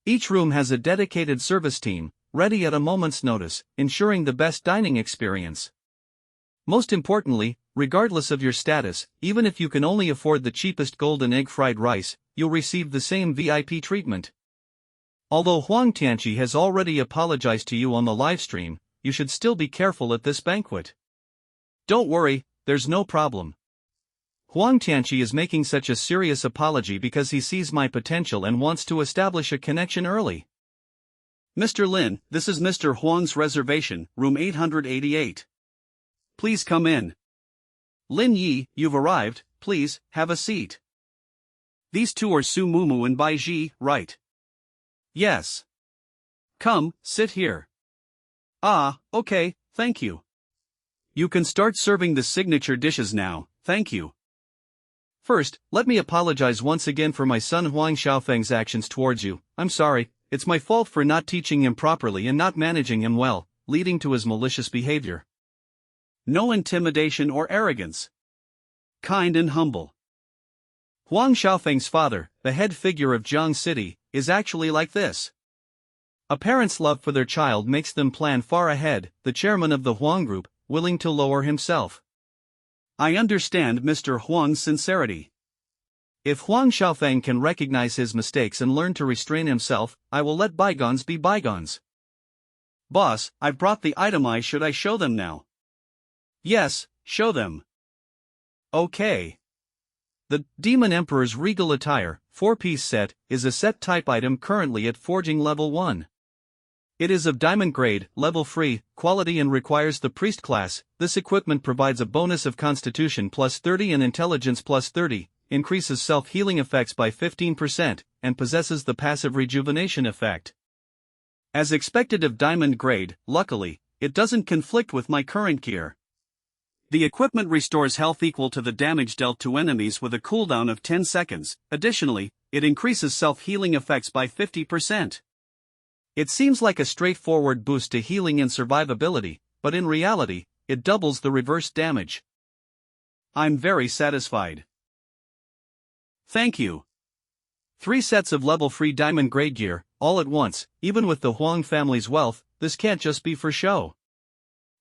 Each room has a dedicated service team, ready at a moment's notice, ensuring the best dining experience. Most importantly, regardless of your status, even if you can only afford the cheapest golden egg fried rice, you'll receive the same VIP treatment. Although Huang Tianqi has already apologized to you on the livestream, you should still be careful at this banquet. Don't worry, there's no problem. Huang Tianqi is making such a serious apology because he sees my potential and wants to establish a connection early. Mr. Lin, this is Mr. Huang's reservation, room 888. Please come in. Lin Yi, you've arrived, please, have a seat. These two are Su Mumu and Bai Ji, right? Yes. Come, sit here. Ah, okay, thank you. You can start serving the signature dishes now, thank you. First, let me apologize once again for my son Huang Xiaofeng's actions towards you. I'm sorry, it's my fault for not teaching him properly and not managing him well, leading to his malicious behavior. No intimidation or arrogance. Kind and humble. Huang Xiaofeng's father, the head figure of Jiang City, is actually like this. A parent's love for their child makes them plan far ahead. The chairman of the Huang Group, willing to lower himself. I understand Mr. Huang's sincerity. If Huang Xiaofeng can recognize his mistakes and learn to restrain himself, I will let bygones be bygones. Boss, I've brought the item. Should I show them now? Yes, show them. Okay. The Demon Emperor's Regal Attire, 4-piece set, is a set type item currently at Forging Level 1. It is of diamond grade, level free, quality and requires the priest class. This equipment provides a bonus of Constitution plus 30 and Intelligence plus 30, increases self-healing effects by 15%, and possesses the passive rejuvenation effect. As expected of diamond grade, luckily, it doesn't conflict with my current gear. The equipment restores health equal to the damage dealt to enemies with a cooldown of 10 seconds. Additionally, it increases self-healing effects by 50%. It seems like a straightforward boost to healing and survivability, but in reality, it doubles the reverse damage. I'm very satisfied. Thank you. 3 sets of level-free diamond grade gear, all at once. Even with the Huang family's wealth, this can't just be for show.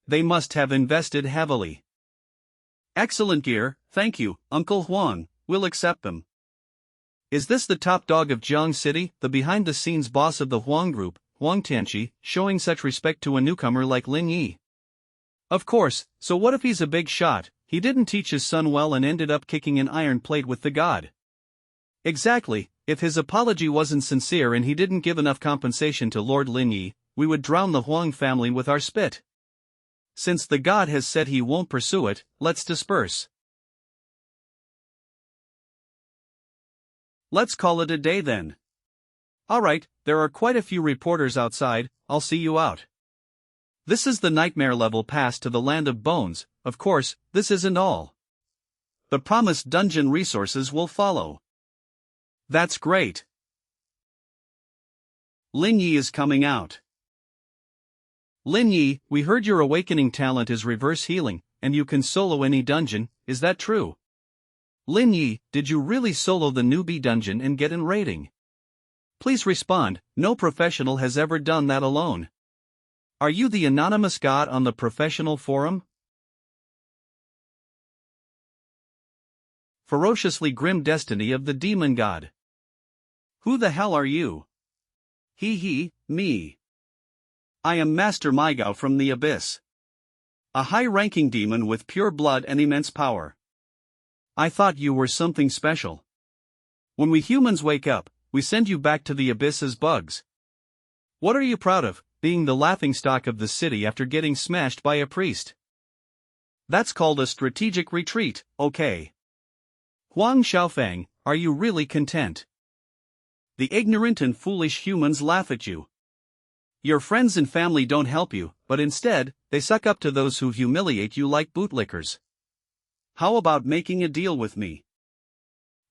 They must have invested heavily. Excellent gear, thank you, Uncle Huang, we'll accept them. Is this the top dog of Jiang City, the behind-the-scenes boss of the Huang Group, Huang Tianqi, showing such respect to a newcomer like Lin Yi? Of course, so what if he's a big shot? He didn't teach his son well and ended up kicking an iron plate with the god. Exactly, if his apology wasn't sincere and he didn't give enough compensation to Lord Lin Yi, we would drown the Huang family with our spit. Since the god has said he won't pursue it, let's disperse. Let's call it a day then. Alright, there are quite a few reporters outside, I'll see you out. This is the nightmare level pass to the land of bones. Of course, this isn't all. The promised dungeon resources will follow. That's great. Lin Yi is coming out. Lin Yi, we heard your awakening talent is reverse healing, and you can solo any dungeon, is that true? Lin Yi, did you really solo the newbie dungeon and get an rating? Please respond, no professional has ever done that alone. Are you the anonymous god on the professional forum? Ferociously grim destiny of the demon god. Who the hell are you? Me. I am Master Maigao from the Abyss. A high-ranking demon with pure blood and immense power. I thought you were something special. When we humans wake up, we send you back to the Abyss as bugs. What are you proud of, being the laughingstock of the city after getting smashed by a priest? That's called a strategic retreat, okay. Huang Xiaofeng, are you really content? The ignorant and foolish humans laugh at you. Your friends and family don't help you, but instead, they suck up to those who humiliate you like bootlickers. How about making a deal with me?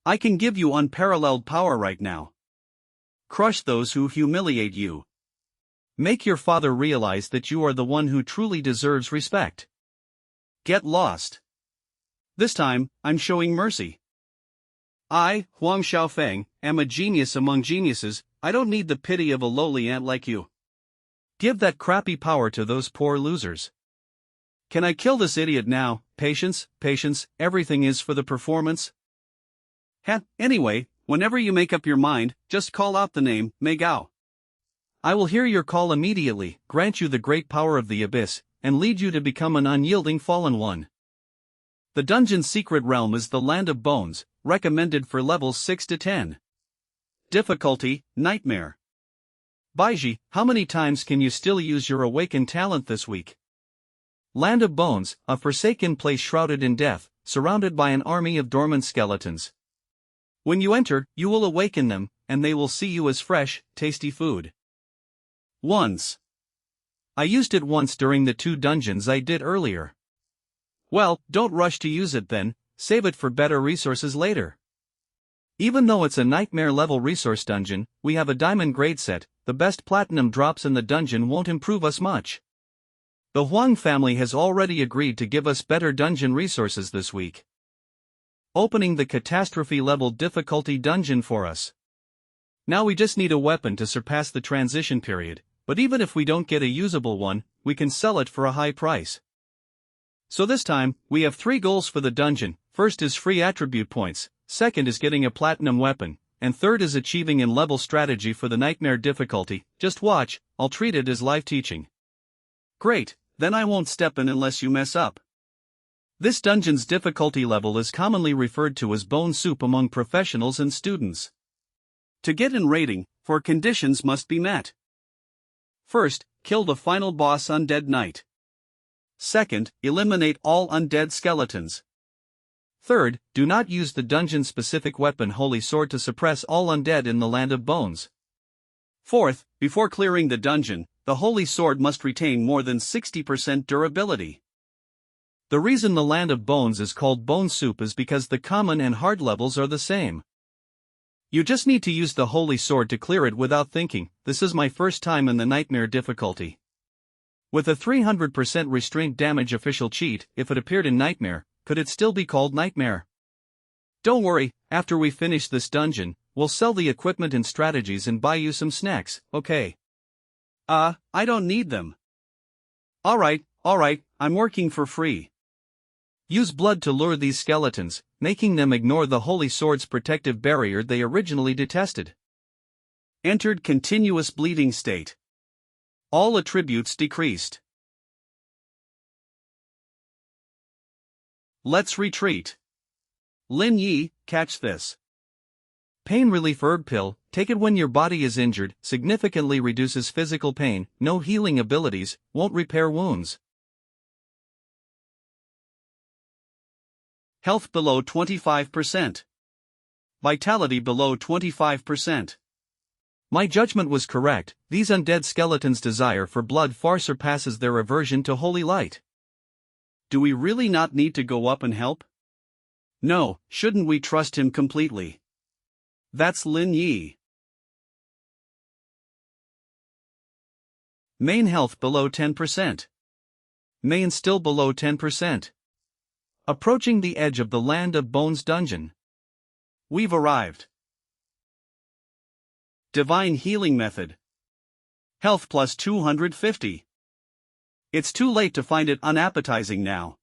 I can give you unparalleled power right now. Crush those who humiliate you. Make your father realize that you are the one who truly deserves respect. Get lost. This time, I'm showing mercy. I, Huang Xiaofeng, am a genius among geniuses. I don't need the pity of a lowly ant like you. Give that crappy power to those poor losers. Can I kill this idiot now? Patience, everything is for the performance. Anyway, whenever you make up your mind, just call out the name, Maigao. I will hear your call immediately, grant you the great power of the Abyss, and lead you to become an unyielding fallen one. The dungeon's secret realm is the Land of Bones, recommended for levels 6 to 10. Difficulty, Nightmare. Baiji, how many times can you still use your awakened talent this week? Land of Bones, a forsaken place shrouded in death, surrounded by an army of dormant skeletons. When you enter, you will awaken them, and they will see you as fresh, tasty food. Once. I used it once during the 2 dungeons I did earlier. Well, don't rush to use it then, save it for better resources later. Even though it's a nightmare level resource dungeon, we have a diamond grade set. The best platinum drops in the dungeon won't improve us much. The Huang family has already agreed to give us better dungeon resources this week. Opening the Catastrophe level difficulty dungeon for us. Now we just need a weapon to surpass the transition period, but even if we don't get a usable one, we can sell it for a high price. So this time, we have 3 goals for the dungeon. First is free attribute points, second is getting a platinum weapon, and third is achieving in level strategy for the nightmare difficulty. Just watch, I'll treat it as live teaching. Great, then I won't step in unless you mess up. This dungeon's difficulty level is commonly referred to as bone soup among professionals and students. To get in rating, 4 conditions must be met. First, kill the final boss Undead Knight. Second, eliminate all undead skeletons. Third, do not use the dungeon-specific weapon Holy Sword to suppress all undead in the Land of Bones. Fourth, before clearing the dungeon, the Holy Sword must retain more than 60% durability. The reason the Land of Bones is called Bone Soup is because the common and hard levels are the same. You just need to use the Holy Sword to clear it without thinking. This is my first time in the Nightmare difficulty. With a 300% restraint damage official cheat, if it appeared in Nightmare, could it still be called Nightmare? Don't worry, after we finish this dungeon, we'll sell the equipment and strategies and buy you some snacks, okay? I don't need them. Alright, I'm working for free. Use blood to lure these skeletons, making them ignore the Holy Sword's protective barrier they originally detested. Entered continuous bleeding state. All attributes decreased. Let's retreat. Lin Yi, catch this. Pain relief herb pill, take it when your body is injured, significantly reduces physical pain, no healing abilities, won't repair wounds. Health below 25%. Vitality below 25%. My judgment was correct, these undead skeletons' desire for blood far surpasses their aversion to holy light. Do we really not need to go up and help? No, shouldn't we trust him completely? That's Lin Yi. Main health below 10%. Main still below 10%. Approaching the edge of the Land of Bones dungeon. We've arrived. Divine Healing Method. Health plus 250. It's too late to find it unappetizing now.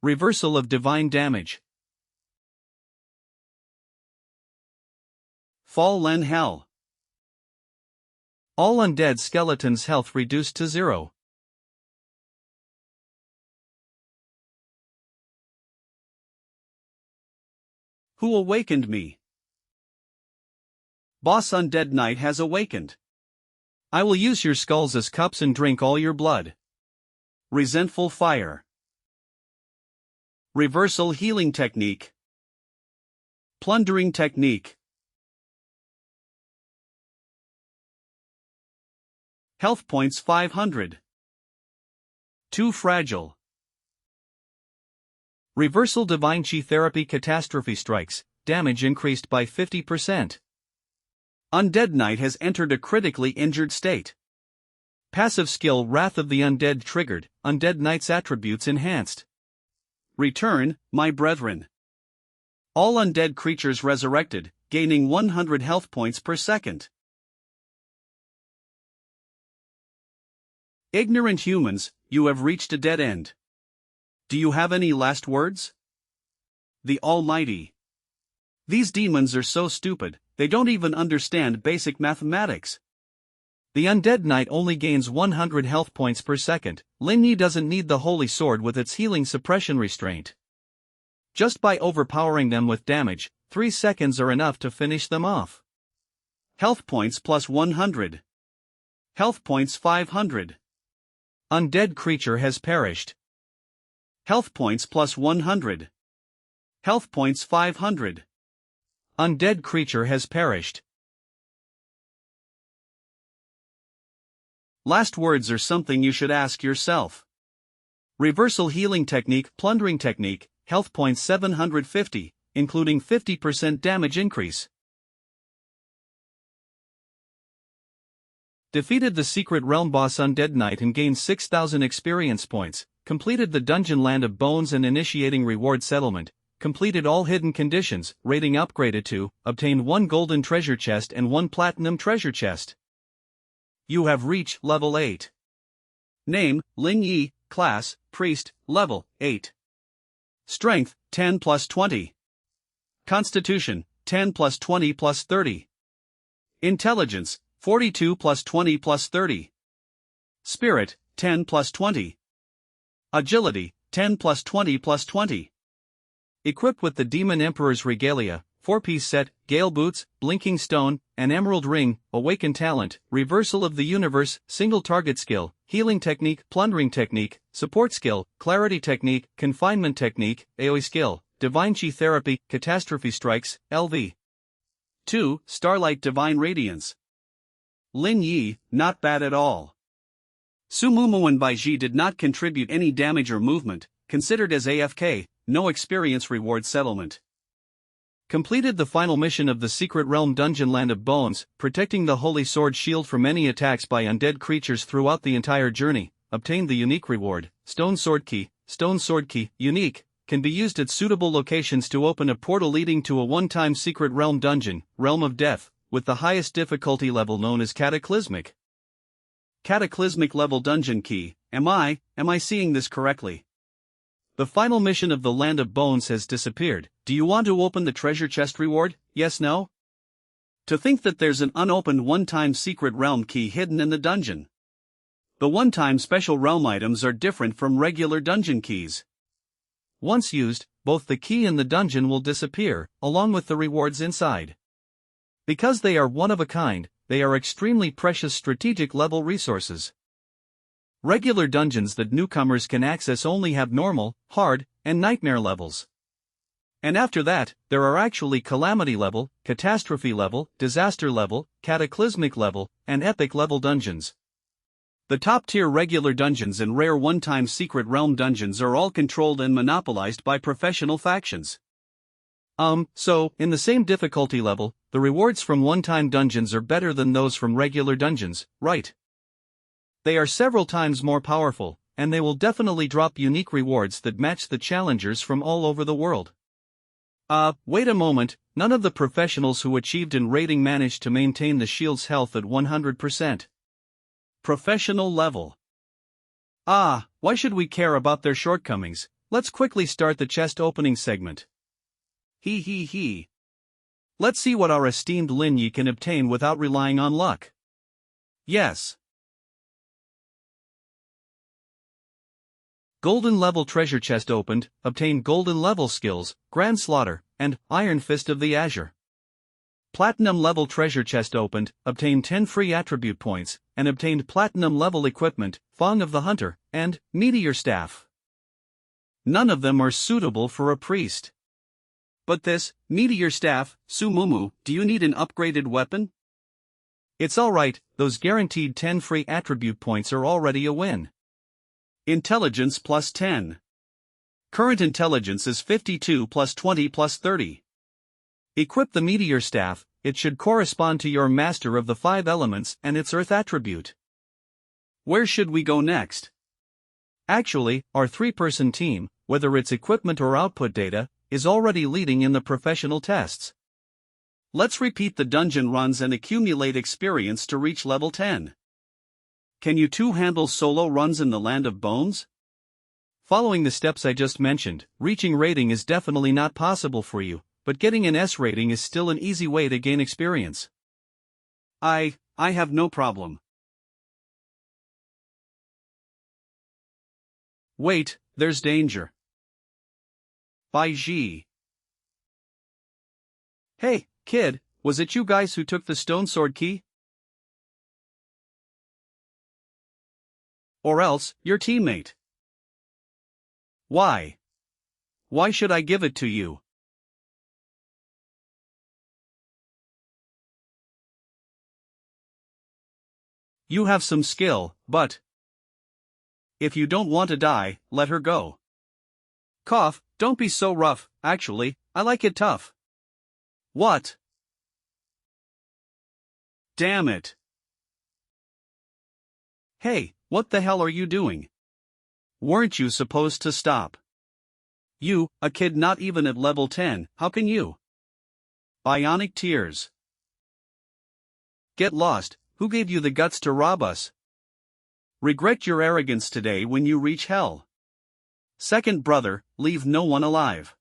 Reversal of divine damage. Fall Len Hell. All undead skeletons' health reduced to 0. Who awakened me? Boss Undead Knight has awakened. I will use your skulls as cups and drink all your blood. Resentful Fire. Reversal Healing Technique. Plundering Technique. Health points 500. Too fragile. Reversal Divine Chi Therapy Catastrophe Strikes, damage increased by 50%. Undead Knight has entered a critically injured state. Passive skill Wrath of the Undead triggered, Undead Knight's attributes enhanced. Return, my brethren. All undead creatures resurrected, gaining 100 health points per second. Ignorant humans, you have reached a dead end. Do you have any last words? The Almighty. These demons are so stupid, they don't even understand basic mathematics. The Undead Knight only gains 100 health points per second. Lin Yi doesn't need the Holy Sword with its healing suppression restraint. Just by overpowering them with damage, 3 seconds are enough to finish them off. Health points plus 100. Health points 500. Undead creature has perished. Health points plus 100. Health points 500. Undead creature has perished. Last words are something you should ask yourself. Reversal Healing Technique, Plundering Technique, health points 750, including 50% damage increase. Defeated the Secret Realm boss Undead Knight and gained 6,000 experience points, completed the Dungeon Land of Bones and initiating reward settlement, completed all hidden conditions, rating upgraded to, obtained 1 golden treasure chest and 1 platinum treasure chest. You have reached level 8. Name, Lin Yi, class, priest, level, 8. Strength, 10 plus 20. Constitution, 10 plus 20 plus 30. Intelligence, 42 plus 20 plus 30. Spirit, 10 plus 20. Agility, 10 plus 20 plus 20. Equipped with the Demon Emperor's Regalia, 4-piece set, Gale Boots, Blinking Stone, an Emerald Ring, Awakened Talent, Reversal of the Universe, Single Target Skill, Healing Technique, Plundering Technique, Support Skill, Clarity Technique, Confinement Technique, AoE Skill, Divine Chi Therapy, Catastrophe Strikes, LV. 2. Starlight Divine Radiance. Lin Yi, not bad at all. Sumumu and Baiji did not contribute any damage or movement, considered as AFK, no experience reward settlement. Completed the final mission of the Secret Realm Dungeon Land of Bones, protecting the Holy Sword Shield from any attacks by undead creatures throughout the entire journey, obtained the unique reward, Stone Sword Key, unique, can be used at suitable locations to open a portal leading to a one-time Secret Realm dungeon, Realm of Death, with the highest difficulty level known as Cataclysmic. Cataclysmic level dungeon key, am I seeing this correctly? The final mission of the Land of Bones has disappeared. Do you want to open the treasure chest reward? Yes, no? To think that there's an unopened one-time secret realm key hidden in the dungeon. The one-time special realm items are different from regular dungeon keys. Once used, both the key and the dungeon will disappear, along with the rewards inside. Because they are one of a kind, they are extremely precious strategic level resources. Regular dungeons that newcomers can access only have normal, hard, and nightmare levels. And after that, there are actually calamity level, catastrophe level, disaster level, cataclysmic level, and epic level dungeons. The top-tier regular dungeons and rare one-time secret realm dungeons are all controlled and monopolized by professional factions. So, in the same difficulty level, the rewards from one-time dungeons are better than those from regular dungeons, right? They are several times more powerful, and they will definitely drop unique rewards that match the challengers from all over the world. Wait a moment, none of the professionals who achieved in raiding managed to maintain the shield's health at 100%. Professional level. Why should we care about their shortcomings? Let's quickly start the chest opening segment. He. Let's see what our esteemed Lin Yi can obtain without relying on luck. Yes. Golden level treasure chest opened, obtain golden level skills, Grand Slaughter, and Iron Fist of the Azure. Platinum level treasure chest opened, obtained 10 free attribute points, and obtained platinum level equipment, Fang of the Hunter, and Meteor Staff. None of them are suitable for a priest. But this, Meteor Staff, Sumumu, do you need an upgraded weapon? It's alright, those guaranteed 10 free attribute points are already a win. Intelligence plus 10. Current intelligence is 52 plus 20 plus 30. Equip the Meteor Staff, it should correspond to your Master of the 5 Elements and its Earth attribute. Where should we go next? Actually, our 3-person team, whether it's equipment or output data, is already leading in the professional tests. Let's repeat the dungeon runs and accumulate experience to reach level 10. Can you two handle solo runs in the Land of Bones? Following the steps I just mentioned, reaching rating is definitely not possible for you, but getting an S rating is still an easy way to gain experience. I have no problem. Wait, there's danger. Bai Ji. Hey, kid, was it you guys who took the stone sword key? Or else, your teammate. Why? Why should I give it to you? You have some skill, but if you don't want to die, let her go. Cough, don't be so rough, actually, I like it tough. What? Damn it. Hey, what the hell are you doing? Weren't you supposed to stop? You, a kid not even at level 10, how can you? Bionic tears. Get lost, who gave you the guts to rob us? Regret your arrogance today when you reach hell. Second brother, leave no one alive.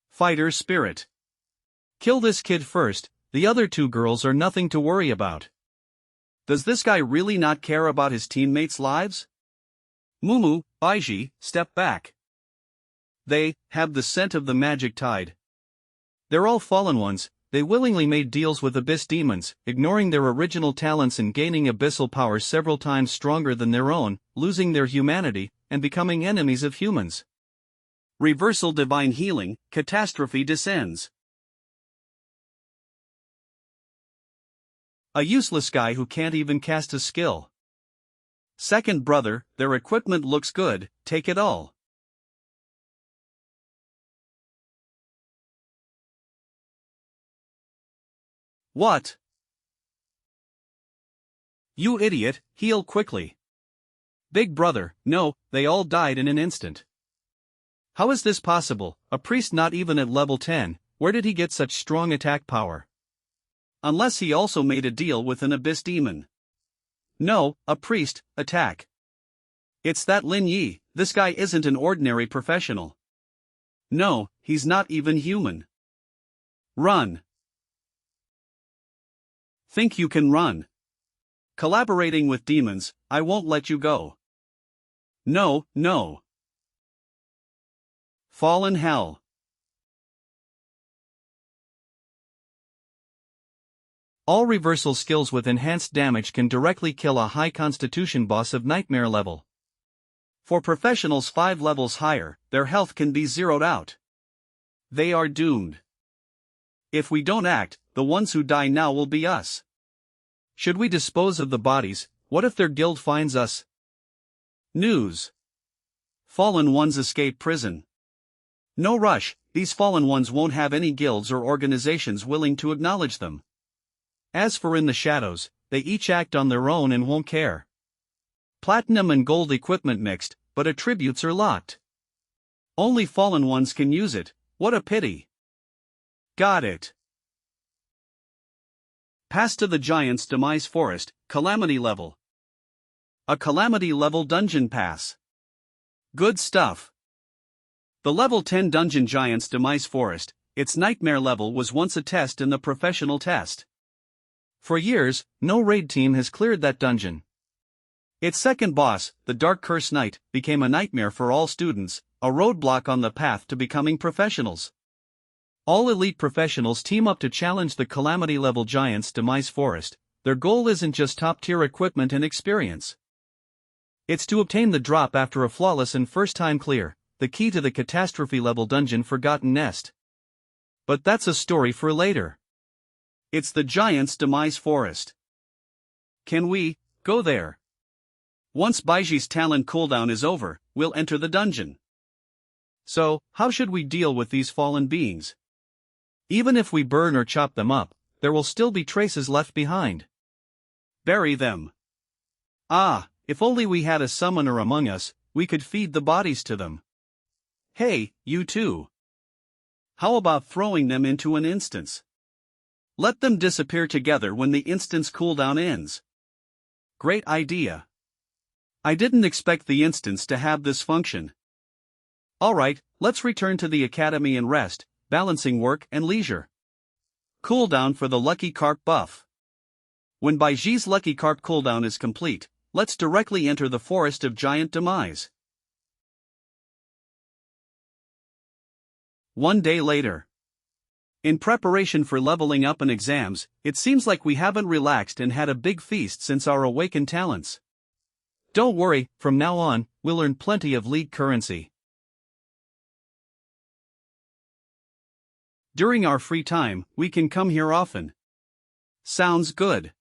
Fighter spirit. Kill this kid first, the other 2 girls are nothing to worry about. Does this guy really not care about his teammates' lives? Mumu, Baiji, step back. They have the scent of the magic tide. They're all fallen ones, they willingly made deals with abyss demons, ignoring their original talents and gaining abyssal power several times stronger than their own, losing their humanity, and becoming enemies of humans. Reversal divine healing, catastrophe descends. A useless guy who can't even cast a skill. Second brother, their equipment looks good, take it all. What? You idiot, heal quickly. Big brother, no, they all died in an instant. How is this possible, a priest not even at level 10, where did he get such strong attack power? Unless he also made a deal with an abyss demon. No, a priest, attack. It's that Lin Yi, this guy isn't an ordinary professional. No, he's not even human. Run. Think you can run? Collaborating with demons, I won't let you go. No, no. Fall in hell. All reversal skills with enhanced damage can directly kill a high constitution boss of nightmare level. For professionals 5 levels higher, their health can be zeroed out. They are doomed. If we don't act, the ones who die now will be us. Should we dispose of the bodies? What if their guild finds us? News. Fallen ones escape prison. No rush, these fallen ones won't have any guilds or organizations willing to acknowledge them. As for in the shadows, they each act on their own and won't care. Platinum and gold equipment mixed, but attributes are locked. Only fallen ones can use it, what a pity. Got it. Pass to the Giant's Demise Forest, Calamity level. A Calamity level dungeon pass. Good stuff. The level 10 dungeon Giant's Demise Forest, its nightmare level was once a test in the professional test. For years, no raid team has cleared that dungeon. Its second boss, the Dark Curse Knight, became a nightmare for all students, a roadblock on the path to becoming professionals. All elite professionals team up to challenge the Calamity level Giant's Demise Forest. Their goal isn't just top-tier equipment and experience. It's to obtain the drop after a flawless and first-time clear, the key to the Catastrophe level dungeon Forgotten Nest. But that's a story for later. It's the Giant's Demise Forest. Can we go there? Once Baiji's talent cooldown is over, we'll enter the dungeon. So, how should we deal with these fallen beings? Even if we burn or chop them up, there will still be traces left behind. Bury them. Ah, if only we had a summoner among us, we could feed the bodies to them. Hey, you too. How about throwing them into an instance? Let them disappear together when the instance cooldown ends. Great idea. I didn't expect the instance to have this function. Alright, let's return to the academy and rest, balancing work and leisure. Cooldown for the Lucky Carp buff. When Baiji's Lucky Carp cooldown is complete, let's directly enter the Forest of Giant Demise. One day later. In preparation for leveling up and exams, it seems like we haven't relaxed and had a big feast since our awakened talents. Don't worry, from now on, we'll earn plenty of league currency. During our free time, we can come here often. Sounds good.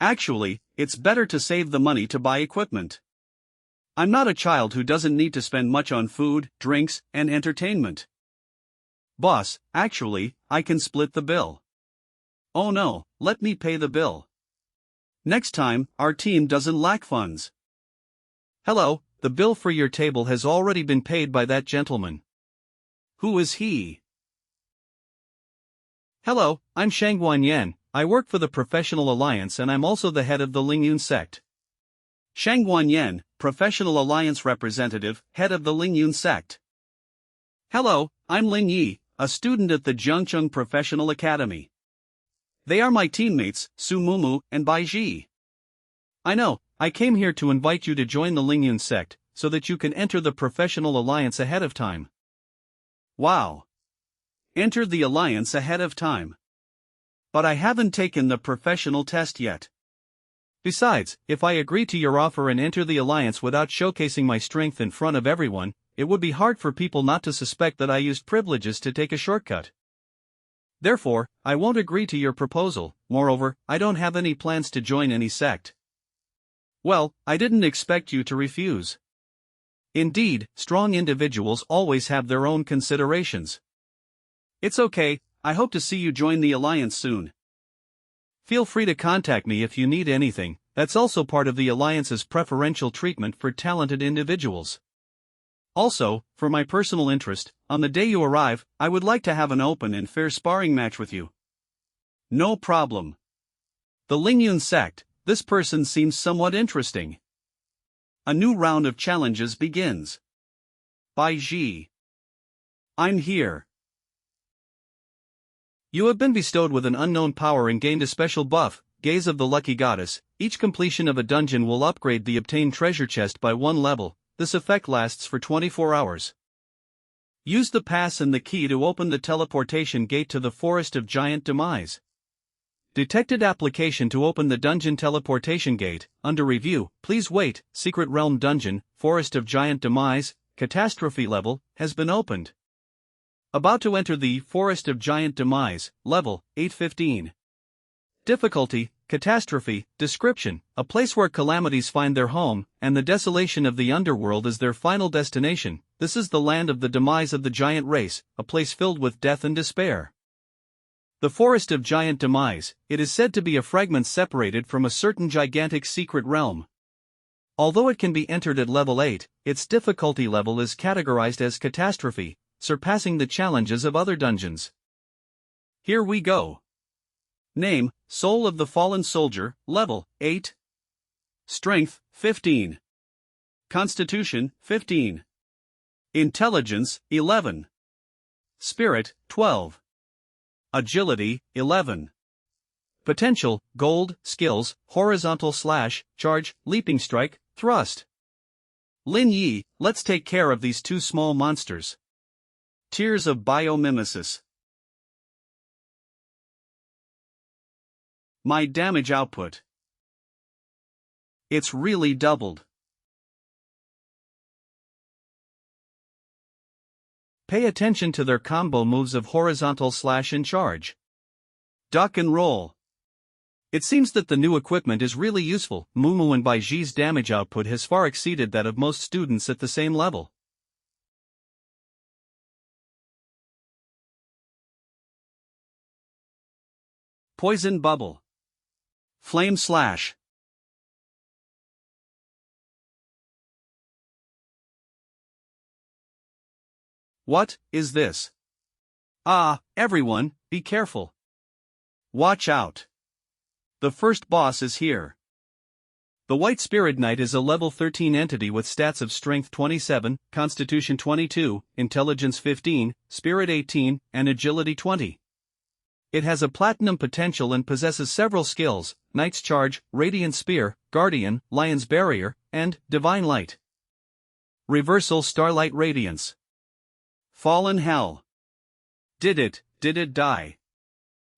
Actually, it's better to save the money to buy equipment. I'm not a child who doesn't need to spend much on food, drinks, and entertainment. Boss, actually, I can split the bill. Oh no, let me pay the bill. Next time, our team doesn't lack funds. Hello, the bill for your table has already been paid by that gentleman. Who is he? Hello, I'm Shangguan Yan, I work for the Professional Alliance and I'm also the head of the Lingyun sect. Shangguan Yan, Professional Alliance representative, head of the Lingyun sect. Hello, I'm Lin Yi, a student at the Jiangcheng Professional Academy. They are my teammates, Su Mumu and Baiji. I know, I came here to invite you to join the Lingyun sect, so that you can enter the Professional Alliance ahead of time. Wow. Enter the Alliance ahead of time. But I haven't taken the professional test yet. Besides, if I agree to your offer and enter the Alliance without showcasing my strength in front of everyone, it would be hard for people not to suspect that I used privileges to take a shortcut. Therefore, I won't agree to your proposal. Moreover, I don't have any plans to join any sect. Well, I didn't expect you to refuse. Indeed, strong individuals always have their own considerations. It's okay, I hope to see you join the Alliance soon. Feel free to contact me if you need anything, that's also part of the Alliance's preferential treatment for talented individuals. Also, for my personal interest, on the day you arrive, I would like to have an open and fair sparring match with you. No problem. The Lingyun sect, this person seems somewhat interesting. A new round of challenges begins. Baiji. I'm here. You have been bestowed with an unknown power and gained a special buff, Gaze of the Lucky Goddess. Each completion of a dungeon will upgrade the obtained treasure chest by 1 level. This effect lasts for 24 hours. Use the pass and the key to open the teleportation gate to the Forest of Giant Demise. Detected application to open the dungeon teleportation gate, under review. Please wait. Secret Realm Dungeon, Forest of Giant Demise, Catastrophe level, has been opened. About to enter the Forest of Giant Demise, level 815. Difficulty, Catastrophe, description, a place where calamities find their home, and the desolation of the underworld is their final destination. This is the land of the demise of the giant race, a place filled with death and despair. The Forest of Giant Demise, it is said to be a fragment separated from a certain gigantic secret realm. Although it can be entered at level 8, its difficulty level is categorized as Catastrophe, surpassing the challenges of other dungeons. Here we go. Name, Soul of the Fallen Soldier, level 8. Strength, 15. Constitution, 15. Intelligence, 11. Spirit, 12. Agility, 11. Potential, Gold, Skills, Horizontal Slash, Charge, Leaping Strike, Thrust. Lin Yi, let's take care of these two small monsters. Tears of Biomimesis. My damage output. It's really doubled. Pay attention to their combo moves of Horizontal Slash and Charge. Duck and Roll. It seems that the new equipment is really useful. Mumu and Baiji's damage output has far exceeded that of most students at the same level. Poison Bubble. Flame Slash. What is this? Ah, everyone, be careful. Watch out. The first boss is here. The White Spirit Knight is a level 13 entity with stats of Strength 27, Constitution 22, Intelligence 15, Spirit 18, and Agility 20. It has a platinum potential and possesses several skills: Knight's Charge, Radiant Spear, Guardian, Lion's Barrier, and Divine Light. Reversal Starlight Radiance. Fallen Hell. Did it die?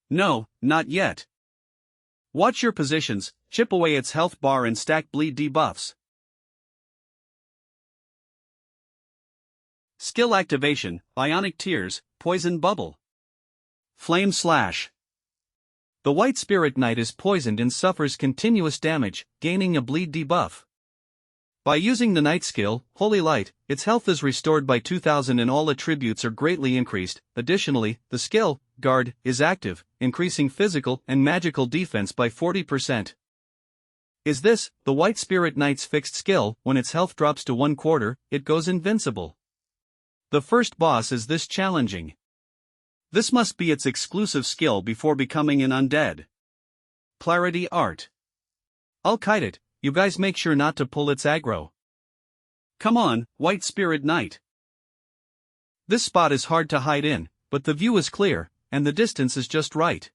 No, not yet. Watch your positions, chip away its health bar and stack bleed debuffs. Skill Activation, Ionic Tears, Poison Bubble. Flame Slash. The White Spirit Knight is poisoned and suffers continuous damage, gaining a bleed debuff. By using the Knight skill, Holy Light, its health is restored by 2000 and all attributes are greatly increased. Additionally, the skill, Guard, is active, increasing physical and magical defense by 40%. Is this the White Spirit Knight's fixed skill? When its health drops to 1/4, it goes invincible. The first boss is this challenging. This must be its exclusive skill before becoming an undead. Clarity Art. I'll kite it, you guys make sure not to pull its aggro. Come on, White Spirit Knight. This spot is hard to hide in, but the view is clear, and the distance is just right.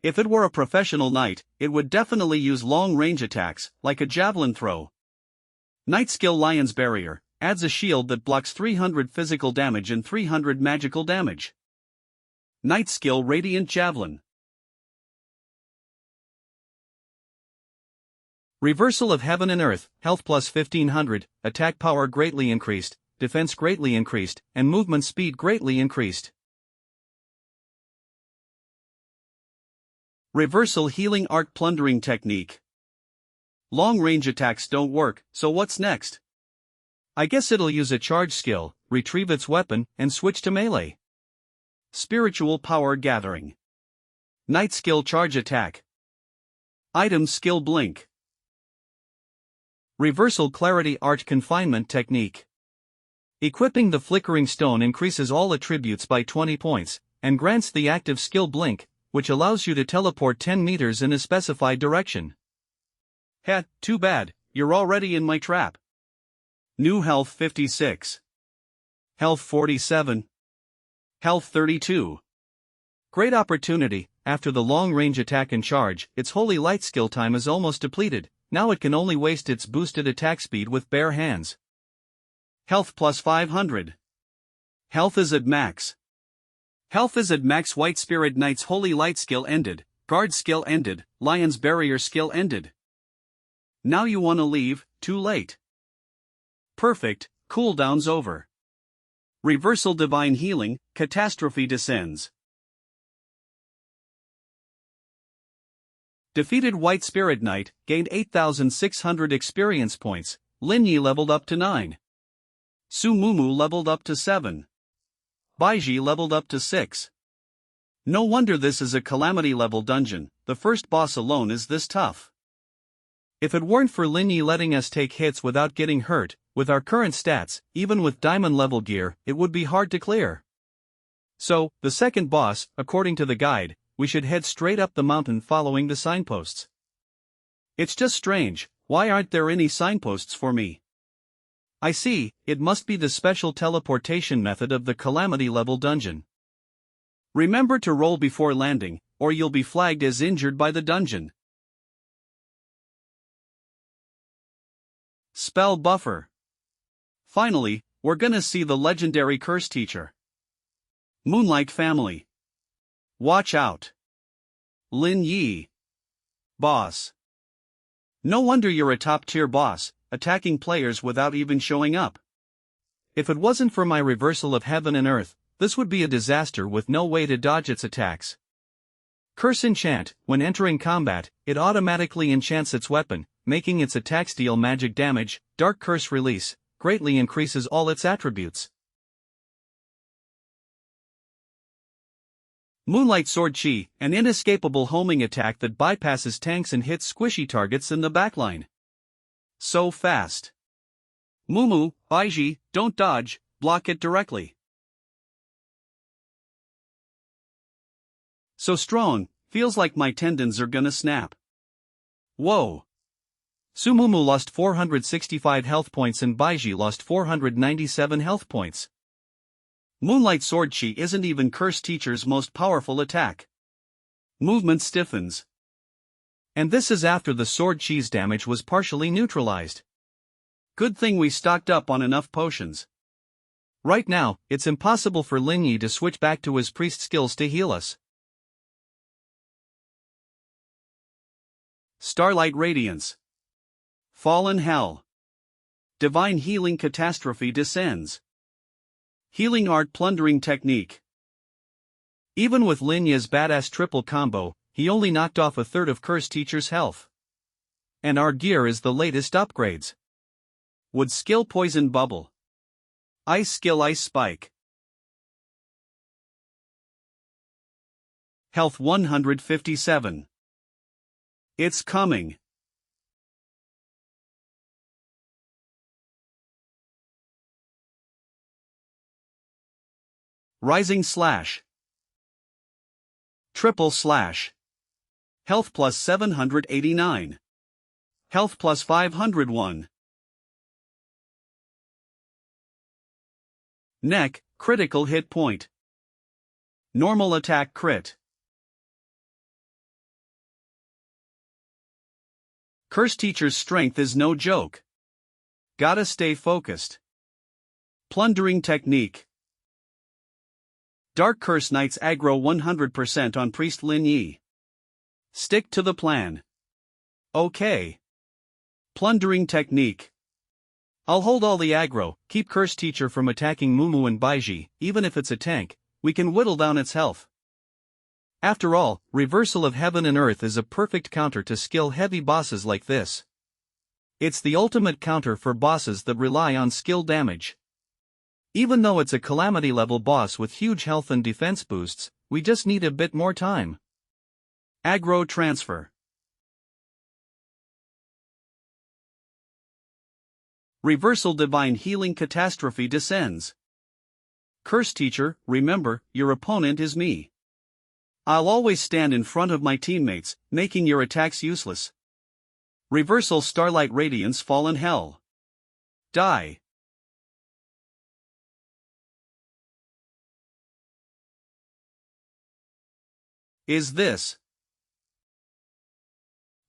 If it were a professional knight, it would definitely use long-range attacks, like a javelin throw. Knight skill Lion's Barrier adds a shield that blocks 300 physical damage and 300 magical damage. Knight skill Radiant Javelin. Reversal of Heaven and Earth, health plus 1500, attack power greatly increased, defense greatly increased, and movement speed greatly increased. Reversal Healing Art Plundering Technique. Long-range attacks don't work, so what's next? I guess it'll use a charge skill, retrieve its weapon, and switch to melee. Spiritual Power Gathering. Knight skill Charge Attack. Item skill Blink. Reversal Clarity Art Confinement Technique. Equipping the Flickering Stone increases all attributes by 20 points, and grants the active skill Blink, which allows you to teleport 10 meters in a specified direction. Heh, too bad, you're already in my trap. New health 56. Health 47. Health 32. Great opportunity. After the long-range attack and charge, its Holy Light skill time is almost depleted. Now it can only waste its boosted attack speed with bare hands. Health plus 500. Health is at max. Health is at max. White Spirit Knight's Holy Light skill ended, Guard skill ended, Lion's Barrier skill ended. Now you wanna leave, too late. Perfect, cooldown's over. Reversal Divine Healing, Catastrophe descends. Defeated White Spirit Knight, gained 8,600 experience points, Lin Yi leveled up to 9. Su Mumu leveled up to 7. Baiji leveled up to 6. No wonder this is a calamity level dungeon, the first boss alone is this tough. If it weren't for Lin Yi letting us take hits without getting hurt, with our current stats, even with diamond level gear, it would be hard to clear. So, the second boss, according to the guide, we should head straight up the mountain following the signposts. It's just strange, why aren't there any signposts for me? I see, it must be the special teleportation method of the calamity level dungeon. Remember to roll before landing, or you'll be flagged as injured by the dungeon. Spell Buffer. Finally, we're gonna see the legendary curse teacher. Moonlight Family. Watch out. Lin Yi. Boss. No wonder you're a top-tier boss, attacking players without even showing up. If it wasn't for my reversal of heaven and earth, this would be a disaster with no way to dodge its attacks. Curse Enchant. When entering combat, it automatically enchants its weapon, making its attacks deal magic damage. Dark Curse Release greatly increases all its attributes. Moonlight Sword Chi, an inescapable homing attack that bypasses tanks and hits squishy targets in the backline. So fast. Mumu, Baiji, don't dodge, block it directly. So strong, feels like my tendons are gonna snap. Whoa. Sumumu lost 465 health points and Baiji lost 497 health points. Moonlight Sword Chi isn't even Curse Teacher's most powerful attack. Movement stiffens. And this is after the Sword Chi's damage was partially neutralized. Good thing we stocked up on enough potions. Right now, it's impossible for Lin Yi to switch back to his priest skills to heal us. Starlight Radiance. Fallen Hell. Divine Healing Catastrophe descends. Healing Art Plundering Technique. Even with Lin Yi's badass triple combo, he only knocked off a third of Curse Teacher's health. And our gear is the latest upgrades. Wood Skill Poison Bubble. Ice Skill Ice Spike. Health 157. It's coming. Rising Slash. Triple Slash. Health plus 789. Health plus 501. Neck, critical hit point. Normal attack crit. Curse Teacher's strength is no joke. Gotta stay focused. Plundering Technique. Dark Curse Knights aggro 100% on Priest Lin Yi. Stick to the plan. Okay. Plundering Technique. I'll hold all the aggro, keep Curse Teacher from attacking Mumu and Baiji. Even if it's a tank, we can whittle down its health. After all, Reversal of Heaven and Earth is a perfect counter to skill-heavy bosses like this. It's the ultimate counter for bosses that rely on skill damage. Even though it's a calamity-level boss with huge health and defense boosts, we just need a bit more time. Aggro Transfer. Reversal Divine Healing Catastrophe descends. Curse Teacher, remember, your opponent is me. I'll always stand in front of my teammates, making your attacks useless. Reversal Starlight Radiance Fallen Hell. Die. Is this?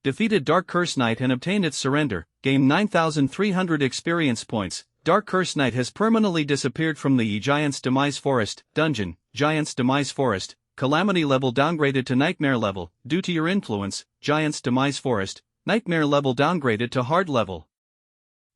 Defeated Dark Curse Knight and obtained its surrender, gained 9,300 experience points. Dark Curse Knight has permanently disappeared from the Giant's Demise Forest dungeon. Giant's Demise Forest, calamity level downgraded to nightmare level. Due to your influence, Giant's Demise Forest, nightmare level downgraded to hard level.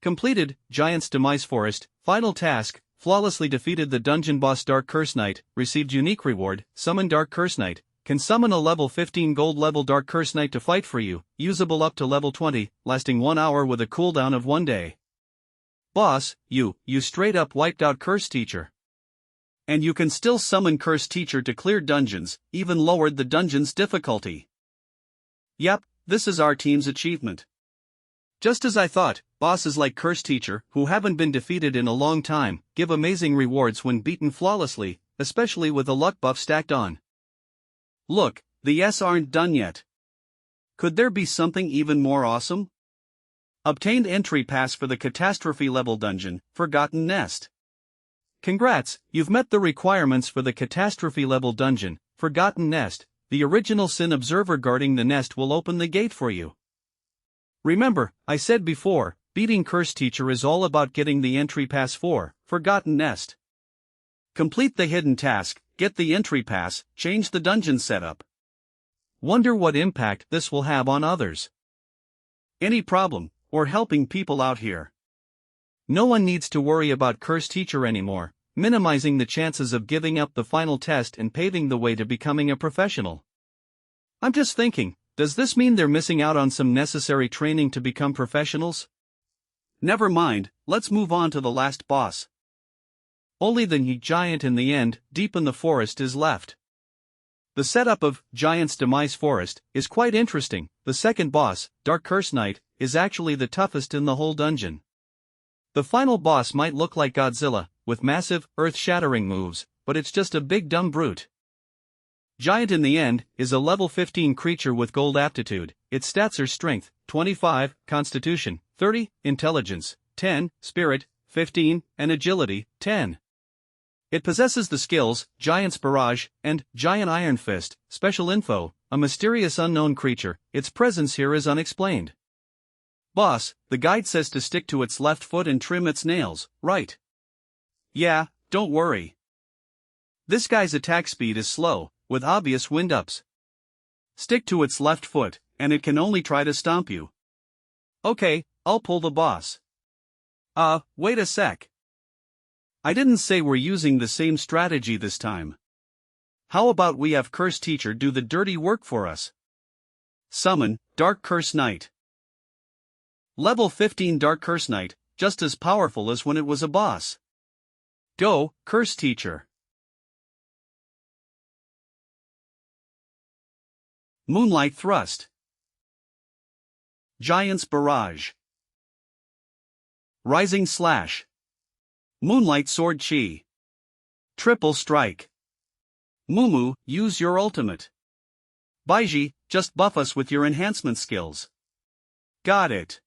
Completed, Giant's Demise Forest, final task, flawlessly defeated the dungeon boss Dark Curse Knight, received unique reward, summon Dark Curse Knight, can summon a level 15 gold level Dark Curse Knight to fight for you, usable up to level 20, lasting 1 hour with a cooldown of 1 day. Boss, you straight up wiped out Curse Teacher. And you can still summon Curse Teacher to clear dungeons, even lowered the dungeon's difficulty. Yep, this is our team's achievement. Just as I thought, bosses like Curse Teacher, who haven't been defeated in a long time, give amazing rewards when beaten flawlessly, especially with a luck buff stacked on. Look, the S aren't done yet. Could there be something even more awesome? Obtained entry pass for the Catastrophe level dungeon, Forgotten Nest. Congrats, you've met the requirements for the Catastrophe level dungeon, Forgotten Nest. The original Sin Observer guarding the nest will open the gate for you. Remember, I said before, beating Curse Teacher is all about getting the entry pass for Forgotten Nest. Complete the hidden task, get the entry pass, change the dungeon setup. Wonder what impact this will have on others. Any problem, or helping people out here? No one needs to worry about Curse Teacher anymore, minimizing the chances of giving up the final test and paving the way to becoming a professional. I'm just thinking, does this mean they're missing out on some necessary training to become professionals? Never mind, let's move on to the last boss. Only the giant in the end, deep in the forest, is left. The setup of Giant's Demise Forest is quite interesting. The second boss, Dark Curse Knight, is actually the toughest in the whole dungeon. The final boss might look like Godzilla, with massive, earth-shattering moves, but it's just a big dumb brute. Giant in the end is a level 15 creature with gold aptitude. Its stats are Strength, 25, Constitution, 30, Intelligence, 10, Spirit, 15, and Agility, 10. It possesses the skills, Giant's Barrage, and Giant Iron Fist. Special info, a mysterious unknown creature, its presence here is unexplained. Boss, the guide says to stick to its left foot and trim its nails, right? Yeah, don't worry. This guy's attack speed is slow, with obvious wind-ups. Stick to its left foot, and it can only try to stomp you. Okay, I'll pull the boss. Wait a sec. I didn't say we're using the same strategy this time. How about we have Curse Teacher do the dirty work for us? Summon, Dark Curse Knight. Level 15 Dark Curse Knight, just as powerful as when it was a boss. Go, Curse Teacher. Moonlight Thrust. Giant's Barrage. Rising Slash. Moonlight Sword Chi. Triple Strike. Mumu, use your ultimate. Baiji, just buff us with your enhancement skills. Got it.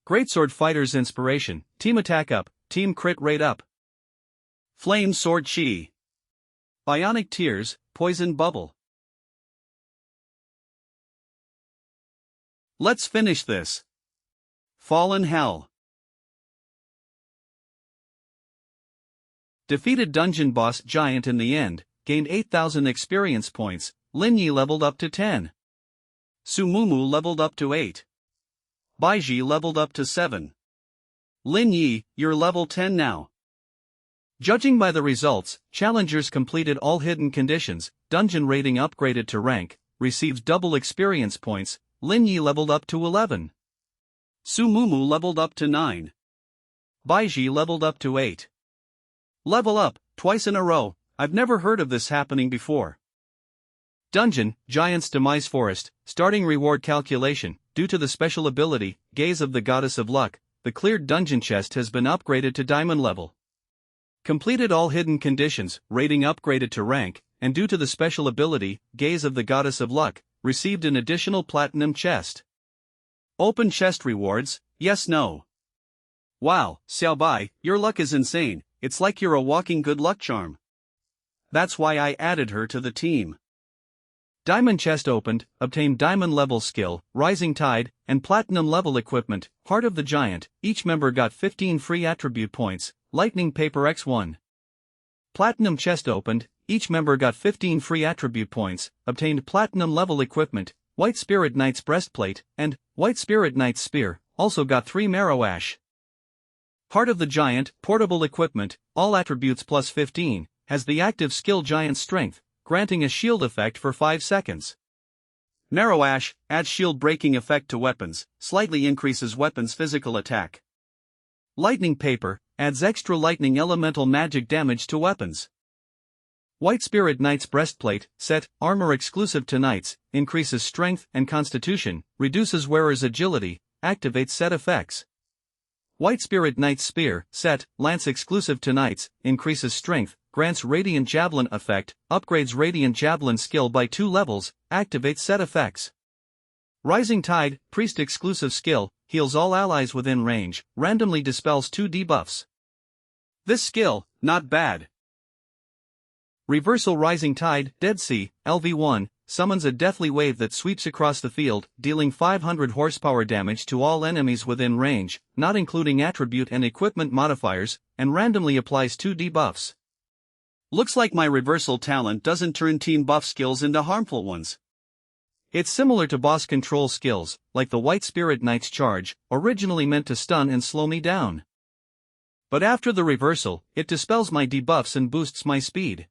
Greatsword Fighter's Inspiration, Team Attack up, Team Crit Rate up. Flame Sword Chi. Bionic Tears, Poison Bubble. Let's finish this. Fallen Hell. Defeated dungeon boss Giant in the end, gained 8,000 experience points, Lin Yi leveled up to 10. Sumumu leveled up to 8. Baiji leveled up to 7. Lin Yi, you're level 10 now. Judging by the results, challengers completed all hidden conditions, dungeon rating upgraded to rank, received double experience points, Lin Yi leveled up to 11. Sumumu leveled up to 9. Baiji leveled up to 8. Level up, twice in a row, I've never heard of this happening before. Dungeon, Giant's Demise Forest, starting reward calculation, due to the special ability, Gaze of the Goddess of Luck, the cleared dungeon chest has been upgraded to diamond level. Completed all hidden conditions, rating upgraded to rank, and due to the special ability, Gaze of the Goddess of Luck, received an additional platinum chest. Open chest rewards, yes no. Wow, Xiaobai, your luck is insane, it's like you're a walking good luck charm. That's why I added her to the team. Diamond chest opened, obtained diamond level skill, Rising Tide, and platinum level equipment, Heart of the Giant, each member got 15 free attribute points, Lightning Paper X1. Platinum chest opened, each member got 15 free attribute points, obtained platinum level equipment, White Spirit Knight's breastplate, and White Spirit Knight's spear, also got 3 marrow ash. Part of the giant, portable equipment, all attributes plus 15, has the active skill Giant Strength, granting a shield effect for 5 seconds. Narrow Ash adds shield breaking effect to weapons, slightly increases weapons' physical attack. Lightning Paper adds extra lightning elemental magic damage to weapons. White Spirit Knight's Breastplate set, armor exclusive to knights, increases strength and constitution, reduces wearer's agility, activates set effects. White Spirit Knight's Spear set, lance exclusive to knights, increases strength, grants Radiant Javelin effect, upgrades Radiant Javelin skill by 2 levels, activates set effects. Rising Tide, priest exclusive skill, heals all allies within range, randomly dispels 2 debuffs. This skill, not bad. Reversal Rising Tide, Dead Sea, LV1, summons a deathly wave that sweeps across the field, dealing 500 horsepower damage to all enemies within range, not including attribute and equipment modifiers, and randomly applies 2 debuffs. Looks like my reversal talent doesn't turn team buff skills into harmful ones. It's similar to boss control skills, like the White Spirit Knight's Charge, originally meant to stun and slow me down. But after the reversal, it dispels my debuffs and boosts my speed.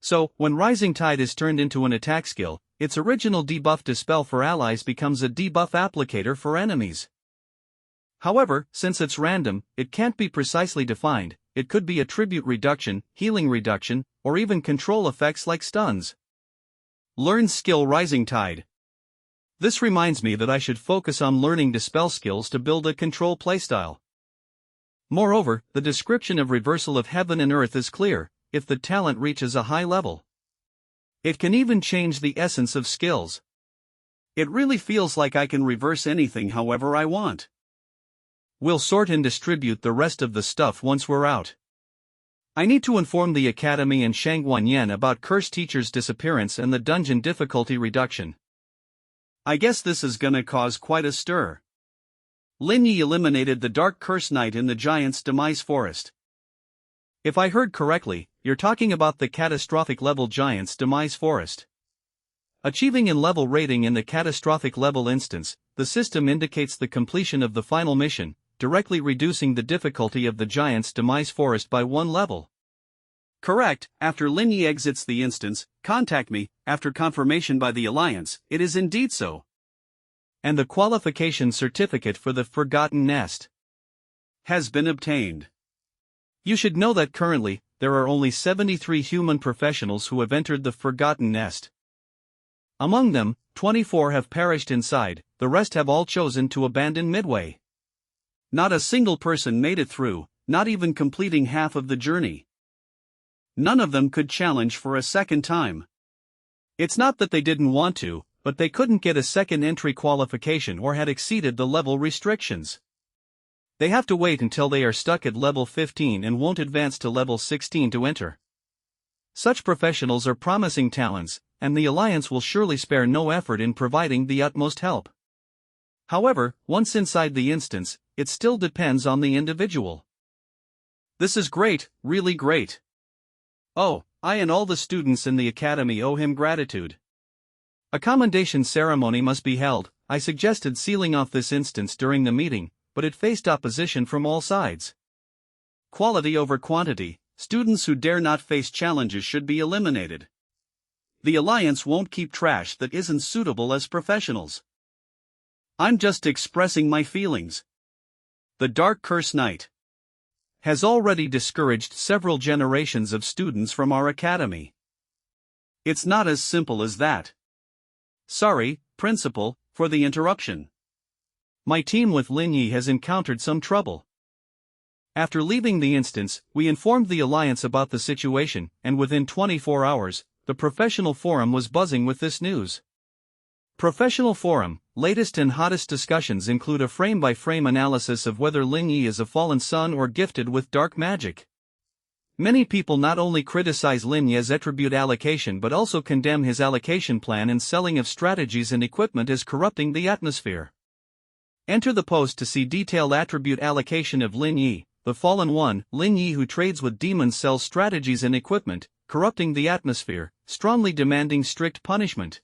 So, when Rising Tide is turned into an attack skill, its original debuff dispel for allies becomes a debuff applicator for enemies. However, since it's random, it can't be precisely defined. It could be attribute reduction, healing reduction, or even control effects like stuns. Learn skill Rising Tide. This reminds me that I should focus on learning dispel skills to build a control playstyle. Moreover, the description of Reversal of Heaven and Earth is clear. If the talent reaches a high level, it can even change the essence of skills. It really feels like I can reverse anything however I want. We'll sort and distribute the rest of the stuff once we're out. I need to inform the Academy and Shangguanyan about Curse Teacher's disappearance and the dungeon difficulty reduction. I guess this is gonna cause quite a stir. Lin Yi eliminated the Dark Curse Knight in the Giant's Demise Forest. If I heard correctly, you're talking about the Catastrophic level Giant's Demise Forest. Achieving in level rating in the Catastrophic level instance, the system indicates the completion of the final mission, directly reducing the difficulty of the Giant's Demise Forest by 1 level. Correct, after Lin Yi exits the instance, contact me, after confirmation by the Alliance, it is indeed so. And the qualification certificate for the Forgotten Nest has been obtained. You should know that currently, there are only 73 human professionals who have entered the Forgotten Nest. Among them, 24 have perished inside, the rest have all chosen to abandon midway. Not a single person made it through, not even completing half of the journey. None of them could challenge for a second time. It's not that they didn't want to, but they couldn't get a second entry qualification or had exceeded the level restrictions. They have to wait until they are stuck at level 15 and won't advance to level 16 to enter. Such professionals are promising talents, and the Alliance will surely spare no effort in providing the utmost help. However, once inside the instance, it still depends on the individual. This is great, really great. Oh, I and all the students in the Academy owe him gratitude. A commendation ceremony must be held. I suggested sealing off this instance during the meeting, but it faced opposition from all sides. Quality over quantity, students who dare not face challenges should be eliminated. The Alliance won't keep trash that isn't suitable as professionals. I'm just expressing my feelings. The Dark Curse Knight has already discouraged several generations of students from our academy. It's not as simple as that. Sorry, Principal, for the interruption. My team with Lin Yi has encountered some trouble. After leaving the instance, we informed the Alliance about the situation, and within 24 hours, the professional forum was buzzing with this news. Professional forum, latest and hottest discussions include a frame-by-frame analysis of whether Lin Yi is a fallen sun or gifted with dark magic. Many people not only criticize Lin Yi's attribute allocation but also condemn his allocation plan and selling of strategies and equipment as corrupting the atmosphere. Enter the post to see detailed attribute allocation of Lin Yi, the fallen one. Lin Yi, who trades with demons, sells strategies and equipment, corrupting the atmosphere, strongly demanding strict punishment.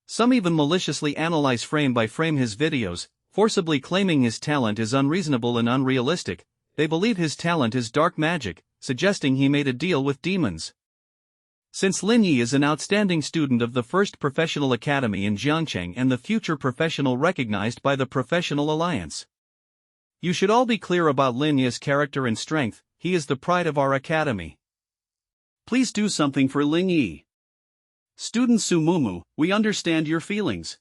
Some even maliciously analyze frame by frame his videos, forcibly claiming his talent is unreasonable and unrealistic. They believe his talent is dark magic, suggesting he made a deal with demons. Since Lin Yi is an outstanding student of the first professional academy in Xianxia and the future professional recognized by the Professional Alliance, you should all be clear about Lin Yi's character and strength. He is the pride of our academy. Please do something for Lin Yi. Student Sumumu, we understand your feelings.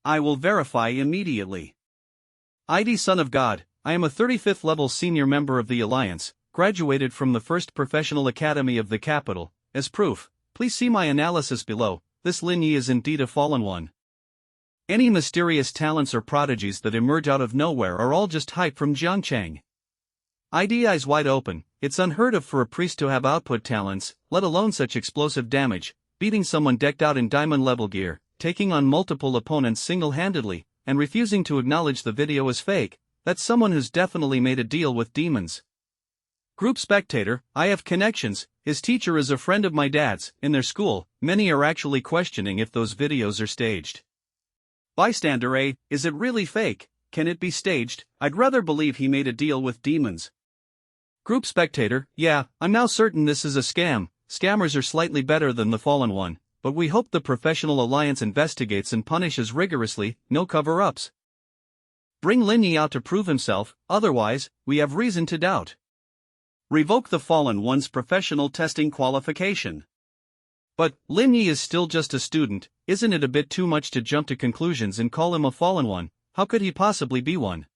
I will verify immediately. ID Son of God, I am a 35th level senior member of the Alliance, graduated from the first professional academy of the capital. As proof, please see my analysis below. This Lin Yi is indeed a fallen one. Any mysterious talents or prodigies that emerge out of nowhere are all just hype from Jiangchang. ID eyes wide open. It's unheard of for a priest to have output talents, let alone such explosive damage, beating someone decked out in diamond level gear, taking on multiple opponents single-handedly, and refusing to acknowledge the video as fake. That's someone who's definitely made a deal with demons. Group spectator, I have connections. His teacher is a friend of my dad's. In their school, many are actually questioning if those videos are staged. Bystander A, is it really fake? Can it be staged? I'd rather believe he made a deal with demons. Group spectator, yeah, I'm now certain this is a scam. Scammers are slightly better than the fallen one, but we hope the Professional Alliance investigates and punishes rigorously. No cover-ups. Bring Lin Yi out to prove himself, otherwise, we have reason to doubt. Revoke the fallen one's professional testing qualification. But, Lin Yi is still just a student. Isn't it a bit too much to jump to conclusions and call him a fallen one? How could he possibly be one?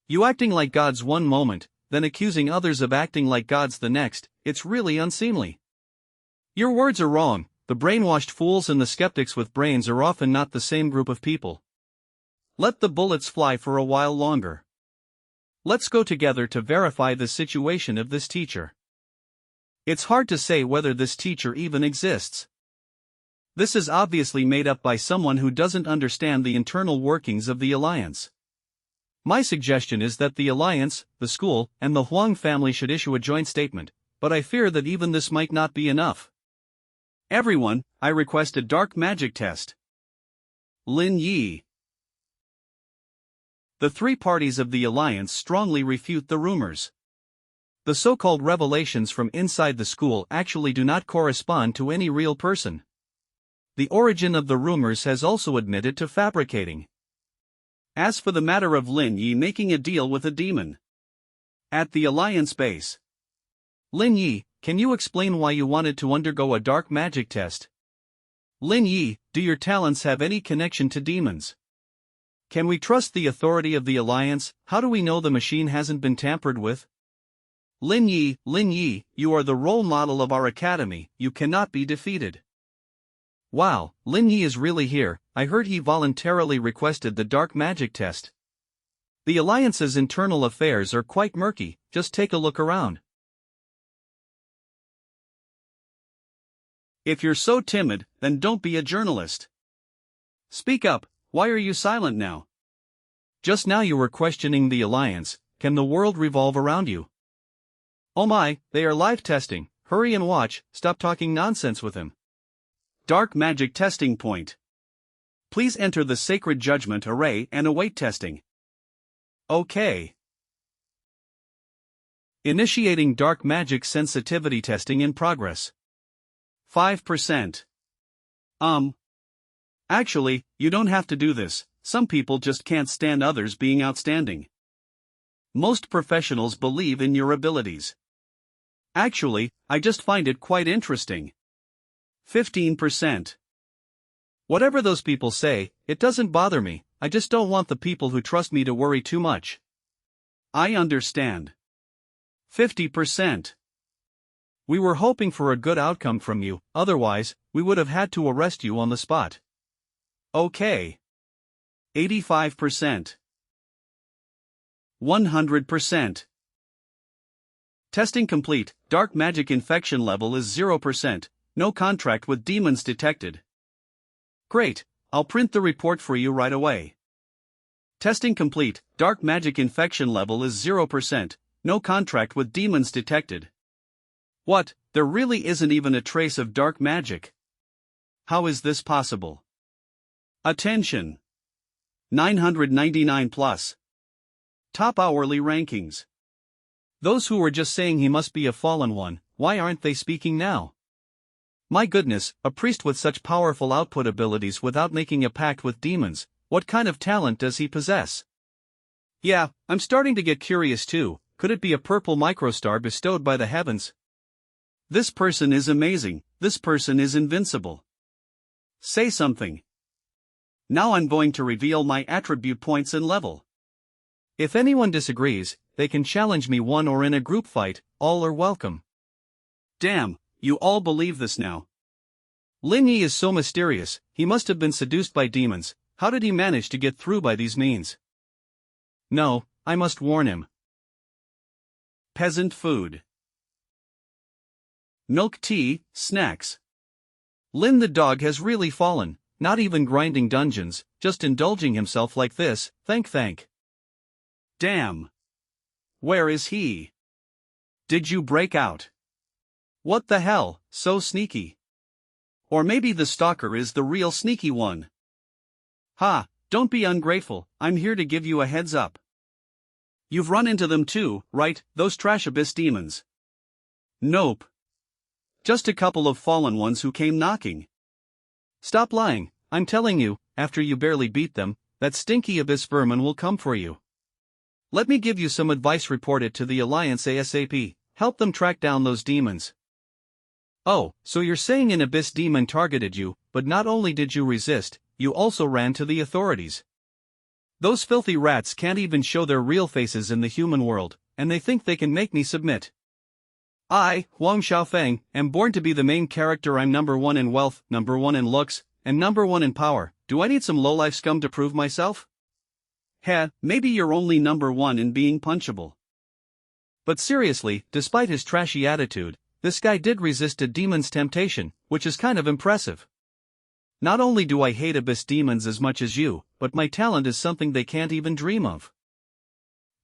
You acting like gods one moment, then accusing others of acting like gods the next. It's really unseemly. Your words are wrong. The brainwashed fools and the skeptics with brains are often not the same group of people. Let the bullets fly for a while longer. Let's go together to verify the situation of this teacher. It's hard to say whether this teacher even exists. This is obviously made up by someone who doesn't understand the internal workings of the Alliance. My suggestion is that the Alliance, the school, and the Huang family should issue a joint statement, but I fear that even this might not be enough. Everyone, I request a dark magic test. Lin Yi. The three parties of the Alliance strongly refute the rumors. The so-called revelations from inside the school actually do not correspond to any real person. The origin of the rumors has also admitted to fabricating. As for the matter of Lin Yi making a deal with a demon at the Alliance base, Lin Yi, can you explain why you wanted to undergo a dark magic test? Lin Yi, do your talents have any connection to demons? Can we trust the authority of the Alliance? How do we know the machine hasn't been tampered with? Lin Yi, you are the role model of our academy. You cannot be defeated. Wow, Lin Yi is really here. I heard he voluntarily requested the dark magic test. The Alliance's internal affairs are quite murky. Just take a look around. If you're so timid, then don't be a journalist. Speak up. Why are you silent now? Just now you were questioning the Alliance. Can the world revolve around you? Oh my, they are live testing. Hurry and watch. Stop talking nonsense with him. Dark magic testing point. Please enter the sacred judgment array and await testing. Okay. Initiating dark magic sensitivity testing in progress. 5%. Actually, you don't have to do this. Some people just can't stand others being outstanding. Most professionals believe in your abilities. Actually, I just find it quite interesting. 15%. Whatever those people say, it doesn't bother me. I just don't want the people who trust me to worry too much. I understand. 50%. We were hoping for a good outcome from you, otherwise, we would have had to arrest you on the spot. Okay. 85%. 100%. Testing complete. Dark magic infection level is 0%. No contract with demons detected. Great, I'll print the report for you right away. Testing complete. Dark magic infection level is 0%. No contract with demons detected. What? There really isn't even a trace of dark magic. How is this possible? Attention! 999 plus. Top hourly rankings. Those who were just saying he must be a fallen one, why aren't they speaking now? My goodness, a priest with such powerful output abilities without making a pact with demons, what kind of talent does he possess? Yeah, I'm starting to get curious too. Could it be a purple microstar bestowed by the heavens? This person is amazing, this person is invincible. Say something. Now I'm going to reveal my attribute points and level. If anyone disagrees, they can challenge me one or in a group fight, all are welcome. Damn, you all believe this now. Lin Yi is so mysterious, he must have been seduced by demons. How did he manage to get through by these means? No, I must warn him. Peasant food. Milk tea, snacks. Lin the dog has really fallen, not even grinding dungeons, just indulging himself like this, thank. Damn. Where is he? Did you break out? What the hell, so sneaky. Or maybe the stalker is the real sneaky one. Ha, don't be ungrateful, I'm here to give you a heads up. You've run into them too, right, those trash abyss demons? Nope. Just a couple of fallen ones who came knocking. Stop lying, I'm telling you, after you barely beat them, that stinky abyss vermin will come for you. Let me give you some advice, report it to the Alliance ASAP, help them track down those demons. Oh, so you're saying an abyss demon targeted you, but not only did you resist, you also ran to the authorities. Those filthy rats can't even show their real faces in the human world, and they think they can make me submit. I, Huang Xiaofeng, am born to be the main character. I'm number one in wealth, number one in looks, and number one in power. Do I need some lowlife scum to prove myself? Heh, maybe you're only number one in being punchable. But seriously, despite his trashy attitude, this guy did resist a demon's temptation, which is kind of impressive. Not only do I hate abyss demons as much as you, but my talent is something they can't even dream of.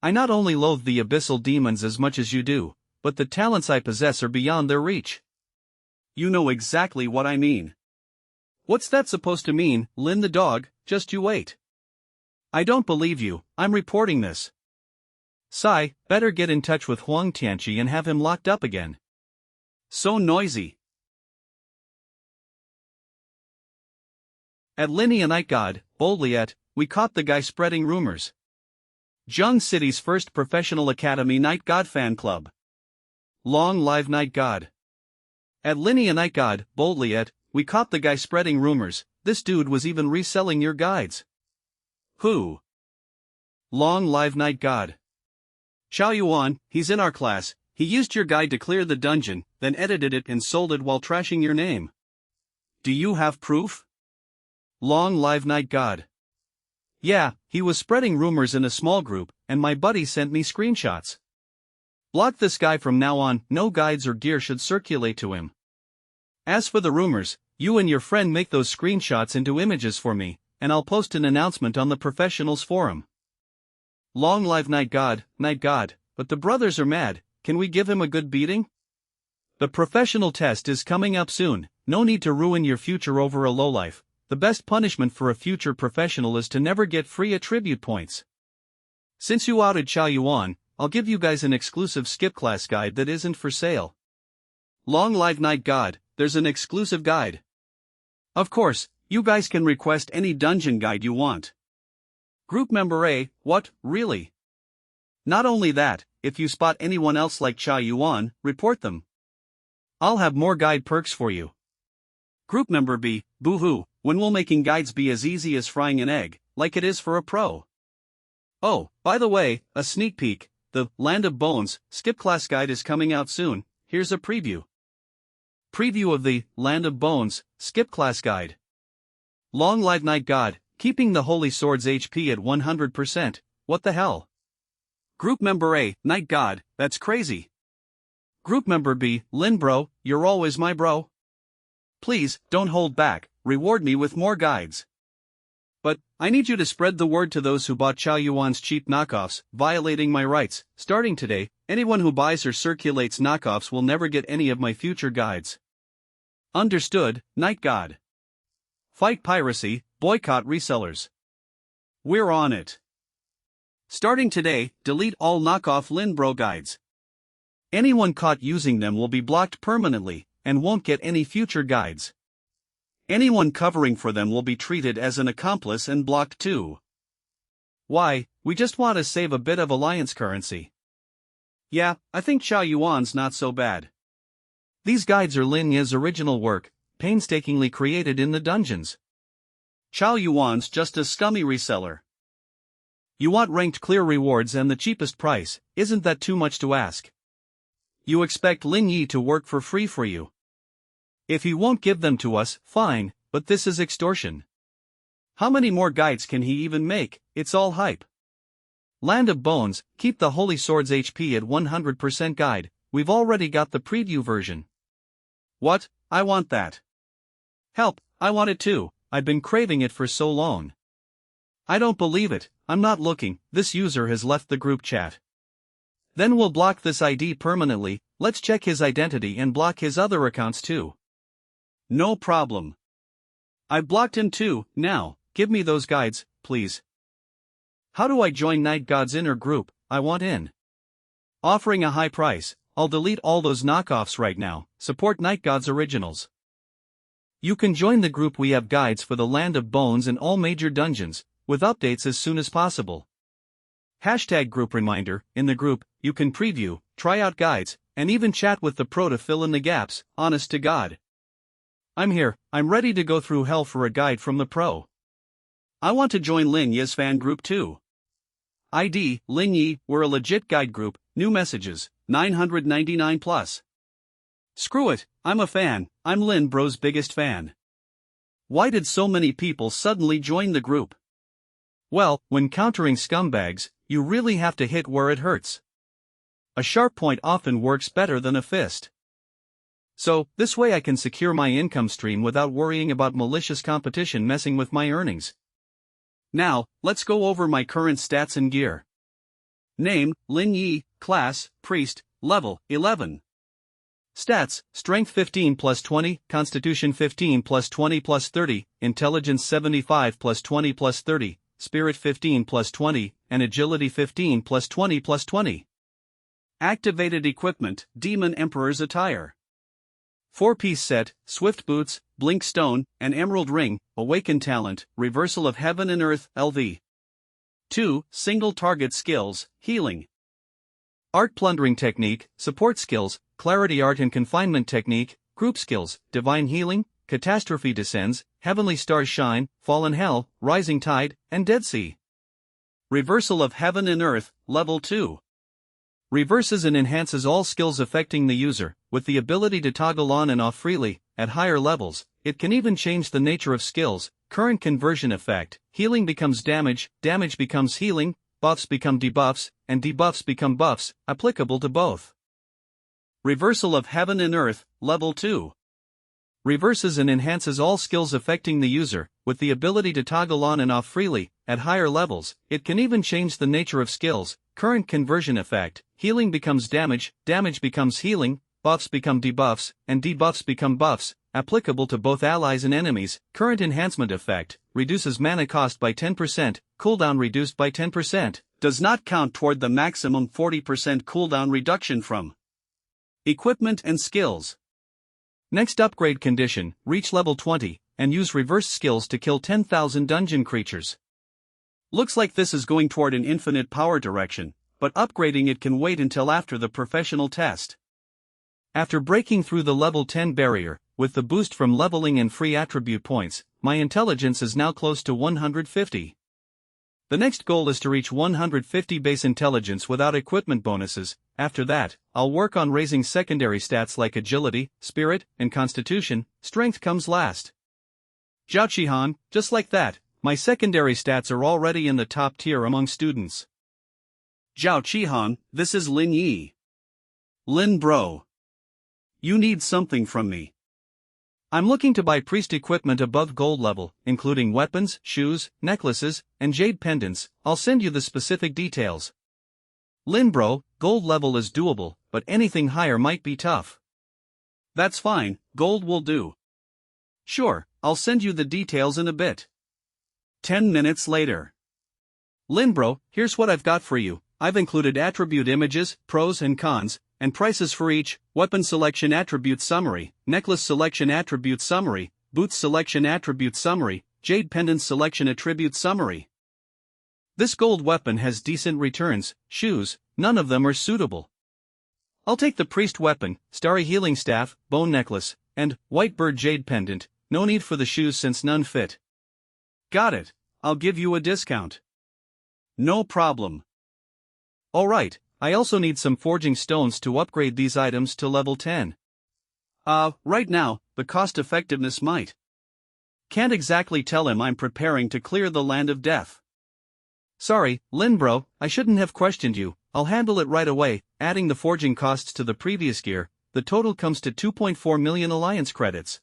I not only loathe the abyssal demons as much as you do, but the talents I possess are beyond their reach. You know exactly what I mean. What's that supposed to mean, Lin the dog? Just you wait. I don't believe you, I'm reporting this. Sai, better get in touch with Huang Tianqi and have him locked up again. So noisy. At Linnea Night God, boldly we caught the guy spreading rumors. Zheng City's first professional academy Night God fan club. Long live Night God. At Linnea Night God, boldly we caught the guy spreading rumors. This dude was even reselling your guides. Who? Long live Night God. Xiao Yuan, he's in our class. He used your guide to clear the dungeon, then edited it and sold it while trashing your name. Do you have proof? Long live Night God. Yeah, he was spreading rumors in a small group, and my buddy sent me screenshots. Block this guy from now on, no guides or gear should circulate to him. As for the rumors, you and your friend make those screenshots into images for me, and I'll post an announcement on the professionals forum. Long live Night God, but the brothers are mad, can we give him a good beating? The professional test is coming up soon, no need to ruin your future over a lowlife. The best punishment for a future professional is to never get free attribute points. Since you outed Xiao Yuan, I'll give you guys an exclusive skip class guide that isn't for sale. Long live Night God, there's an exclusive guide. Of course, you guys can request any dungeon guide you want. Group member A, what, really? Not only that, if you spot anyone else like Xiao Yuan, report them. I'll have more guide perks for you. Group member B, boo-hoo, when will making guides be as easy as frying an egg, like it is for a pro? Oh, by the way, a sneak peek, the Land of Bones skip class guide is coming out soon, here's a preview. Preview of the Land of Bones skip class guide. Long live Night God, keeping the Holy Sword's HP at 100%, what the hell? Group member A, Night God, that's crazy. Group member B, Lin bro, you're always my bro. Please, don't hold back, reward me with more guides. But, I need you to spread the word to those who bought Xiao Yuan's cheap knockoffs, violating my rights. Starting today, anyone who buys or circulates knockoffs will never get any of my future guides. Understood, Night God. Fight piracy, boycott resellers. We're on it. Starting today, delete all knockoff Lin Bro guides. Anyone caught using them will be blocked permanently, and won't get any future guides. Anyone covering for them will be treated as an accomplice and blocked too. Why, we just want to save a bit of alliance currency. Yeah, I think Xiao Yuan's not so bad. These guides are Lin Yi's original work, painstakingly created in the dungeons. Xiao Yuan's just a scummy reseller. You want ranked clear rewards and the cheapest price, isn't that too much to ask? You expect Lin Yi to work for free for you. If he won't give them to us, fine, but this is extortion. How many more guides can he even make? It's all hype. Land of Bones, keep the Holy Sword's HP at 100% guide, we've already got the preview version. What? I want that. Help, I want it too, I've been craving it for so long. I don't believe it, I'm not looking, this user has left the group chat. Then we'll block this ID permanently, let's check his identity and block his other accounts too. No problem. I've blocked him too, now, give me those guides, please. How do I join Night God's inner group? I want in. Offering a high price, I'll delete all those knockoffs right now, support Night God's originals. You can join the group, we have guides for the Land of Bones and all major dungeons, with updates as soon as possible. Hashtag group reminder, in the group, you can preview, try out guides, and even chat with the pro to fill in the gaps, honest to God. I'm here, I'm ready to go through hell for a guide from the pro. I want to join Lin Yi's fan group too. ID, Lin Yi, we're a legit guide group, new messages, 999 plus. Screw it, I'm a fan, I'm Lin Bro's biggest fan. Why did so many people suddenly join the group? Well, when countering scumbags, you really have to hit where it hurts. A sharp point often works better than a fist. So, this way I can secure my income stream without worrying about malicious competition messing with my earnings. Now, let's go over my current stats and gear. Name, Lin Yi, Class, Priest, Level, 11. Stats, Strength 15 plus 20, Constitution 15 plus 20 plus 30, Intelligence 75 plus 20 plus 30, Spirit 15 plus 20, and Agility 15 plus 20 plus 20. Activated equipment, Demon Emperor's attire. 4-piece set, Swift Boots, Blink Stone, and Emerald Ring, Awakened Talent, Reversal of Heaven and Earth, LV. 2. Single Target Skills, Healing. Art Plundering Technique, Support Skills, Clarity Art and Confinement Technique, Group Skills, Divine Healing, Catastrophe Descends, Heavenly Stars Shine, Fallen Hell, Rising Tide, and Dead Sea. Reversal of Heaven and Earth, Level 2. Reverses and enhances all skills affecting the user, with the ability to toggle on and off freely. At higher levels, it can even change the nature of skills. Current conversion effect, healing becomes damage, damage becomes healing, buffs become debuffs, and debuffs become buffs, applicable to both. Reversal of Heaven and Earth, Level 2. Reverses and enhances all skills affecting the user, with the ability to toggle on and off freely. At higher levels, it can even change the nature of skills. Current conversion effect, healing becomes damage, damage becomes healing, buffs become debuffs, and debuffs become buffs, applicable to both allies and enemies. Current enhancement effect, reduces mana cost by 10%, cooldown reduced by 10%, does not count toward the maximum 40% cooldown reduction from equipment and skills. Next upgrade condition, reach level 20, and use reverse skills to kill 10,000 dungeon creatures. Looks like this is going toward an infinite power direction, but upgrading it can wait until after the professional test. After breaking through the level 10 barrier, with the boost from leveling and free attribute points, my intelligence is now close to 150. The next goal is to reach 150 base intelligence without equipment bonuses. After that, I'll work on raising secondary stats like agility, spirit, and constitution. Strength comes last. Jiaoqihan, just like that, my secondary stats are already in the top tier among students. Jiaoqihan, this is Lin Yi. Lin Bro. You need something from me. I'm looking to buy priest equipment above gold level, including weapons, shoes, necklaces, and jade pendants. I'll send you the specific details. Lin Bro, gold level is doable, but anything higher might be tough. That's fine, gold will do. Sure, I'll send you the details in a bit. 10 minutes later. Linbro, here's what I've got for you. I've included attribute images, pros and cons, and prices for each: weapon selection attribute summary, necklace selection attribute summary, boots selection attribute summary, jade pendant selection attribute summary. This gold weapon has decent returns. Shoes, none of them are suitable. I'll take the priest weapon, starry healing staff, bone necklace, and white bird jade pendant. No need for the shoes since none fit. Got it. I'll give you a discount. No problem. Alright, I also need some forging stones to upgrade these items to level 10. Right now, the cost effectiveness might. Can't exactly tell him I'm preparing to clear the land of death. Sorry, Linbro, I shouldn't have questioned you. I'll handle it right away. Adding the forging costs to the previous gear, the total comes to 2.4 million alliance credits.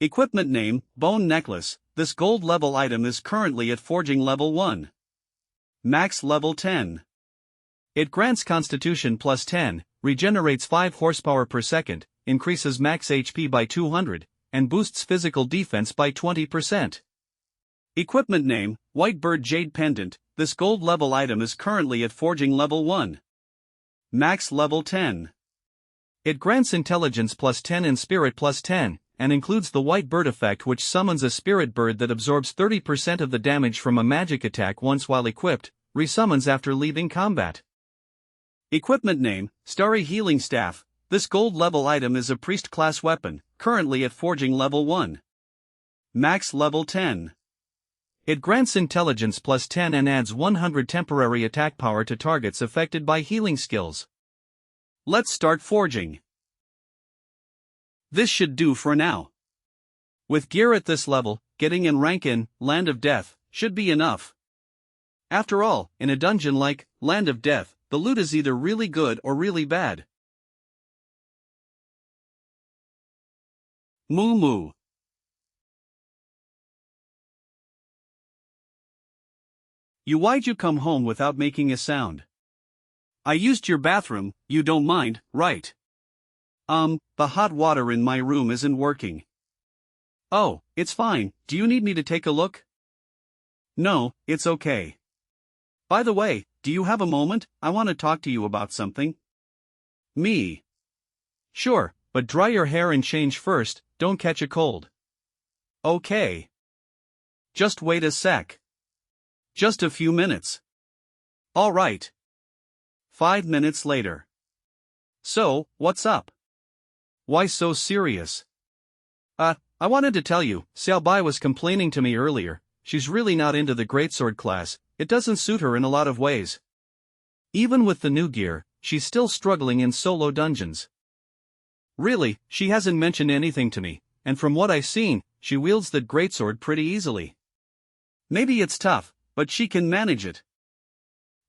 Equipment name, bone necklace. This gold level item is currently at forging level 1. Max level 10. It grants constitution plus 10, regenerates 5 horsepower per second, increases max HP by 200, and boosts physical defense by 20%. Equipment name, white bird jade pendant. This gold level item is currently at forging level 1. Max level 10. It grants intelligence plus 10 and spirit plus 10, and includes the white bird effect, which summons a spirit bird that absorbs 30% of the damage from a magic attack once while equipped, resummons after leaving combat. Equipment name, starry healing staff. This gold level item is a priest class weapon, currently at forging level 1. Max level 10. It grants intelligence plus 10 and adds 100 temporary attack power to targets affected by healing skills. Let's start forging. This should do for now. With gear at this level, getting in rank in Land of Death should be enough. After all, in a dungeon like Land of Death, the loot is either really good or really bad. Moo moo. Why'd you come home without making a sound? I used your bathroom, you don't mind, right? The hot water in my room isn't working. Oh, it's fine. Do you need me to take a look? No, it's okay. By the way, do you have a moment? I want to talk to you about something. Me? Sure, but dry your hair and change first, don't catch a cold. Okay. Just wait a sec. Just a few minutes. All right. 5 minutes later. So, what's up? Why so serious? I wanted to tell you, Xiaobai was complaining to me earlier. She's really not into the greatsword class. It doesn't suit her in a lot of ways. Even with the new gear, she's still struggling in solo dungeons. Really, she hasn't mentioned anything to me, and from what I've seen, she wields that greatsword pretty easily. Maybe it's tough, but she can manage it.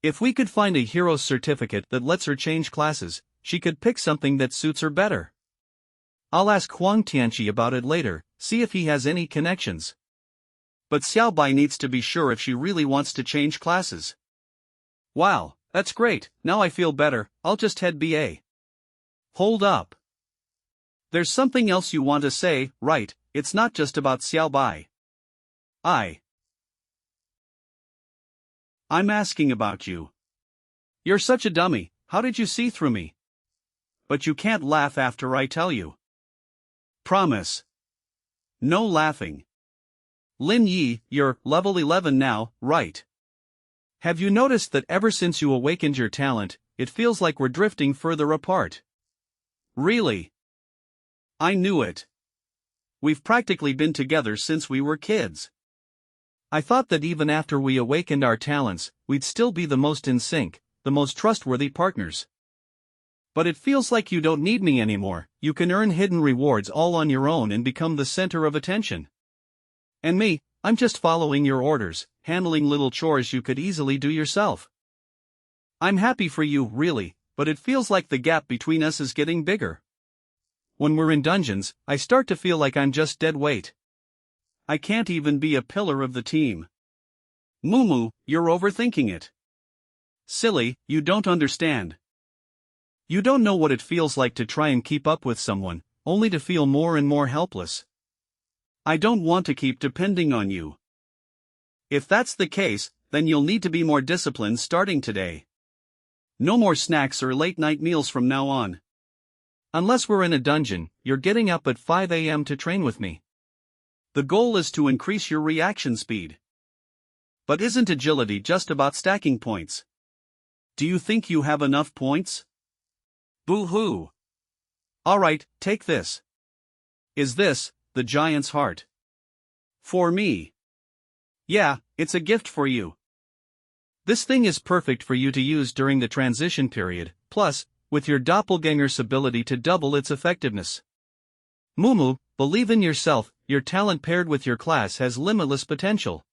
If we could find a hero's certificate that lets her change classes, she could pick something that suits her better. I'll ask Huang Tianqi about it later, see if he has any connections. But Xiaobai needs to be sure if she really wants to change classes. Wow, that's great, now I feel better. I'll just head BA. Hold up. There's something else you want to say, right? It's not just about Xiaobai. I'm asking about you. You're such a dummy, how did you see through me? But you can't laugh after I tell you. Promise. No laughing. Lin Yi, you're level 11 now, right? Have you noticed that ever since you awakened your talent, it feels like we're drifting further apart? Really? I knew it. We've practically been together since we were kids. I thought that even after we awakened our talents, we'd still be the most in sync, the most trustworthy partners. But it feels like you don't need me anymore. You can earn hidden rewards all on your own and become the center of attention. And me, I'm just following your orders, handling little chores you could easily do yourself. I'm happy for you, really, but it feels like the gap between us is getting bigger. When we're in dungeons, I start to feel like I'm just dead weight. I can't even be a pillar of the team. Mumu, you're overthinking it. Silly, you don't understand. You don't know what it feels like to try and keep up with someone, only to feel more and more helpless. I don't want to keep depending on you. If that's the case, then you'll need to be more disciplined starting today. No more snacks or late-night meals from now on. Unless we're in a dungeon, you're getting up at 5 a.m. to train with me. The goal is to increase your reaction speed. But isn't agility just about stacking points? Do you think you have enough points? Boo-hoo. Alright, take this. Is this the giant's heart? For me. Yeah, it's a gift for you. This thing is perfect for you to use during the transition period, plus, with your doppelganger's ability to double its effectiveness. Mumu, believe in yourself, your talent paired with your class has limitless potential.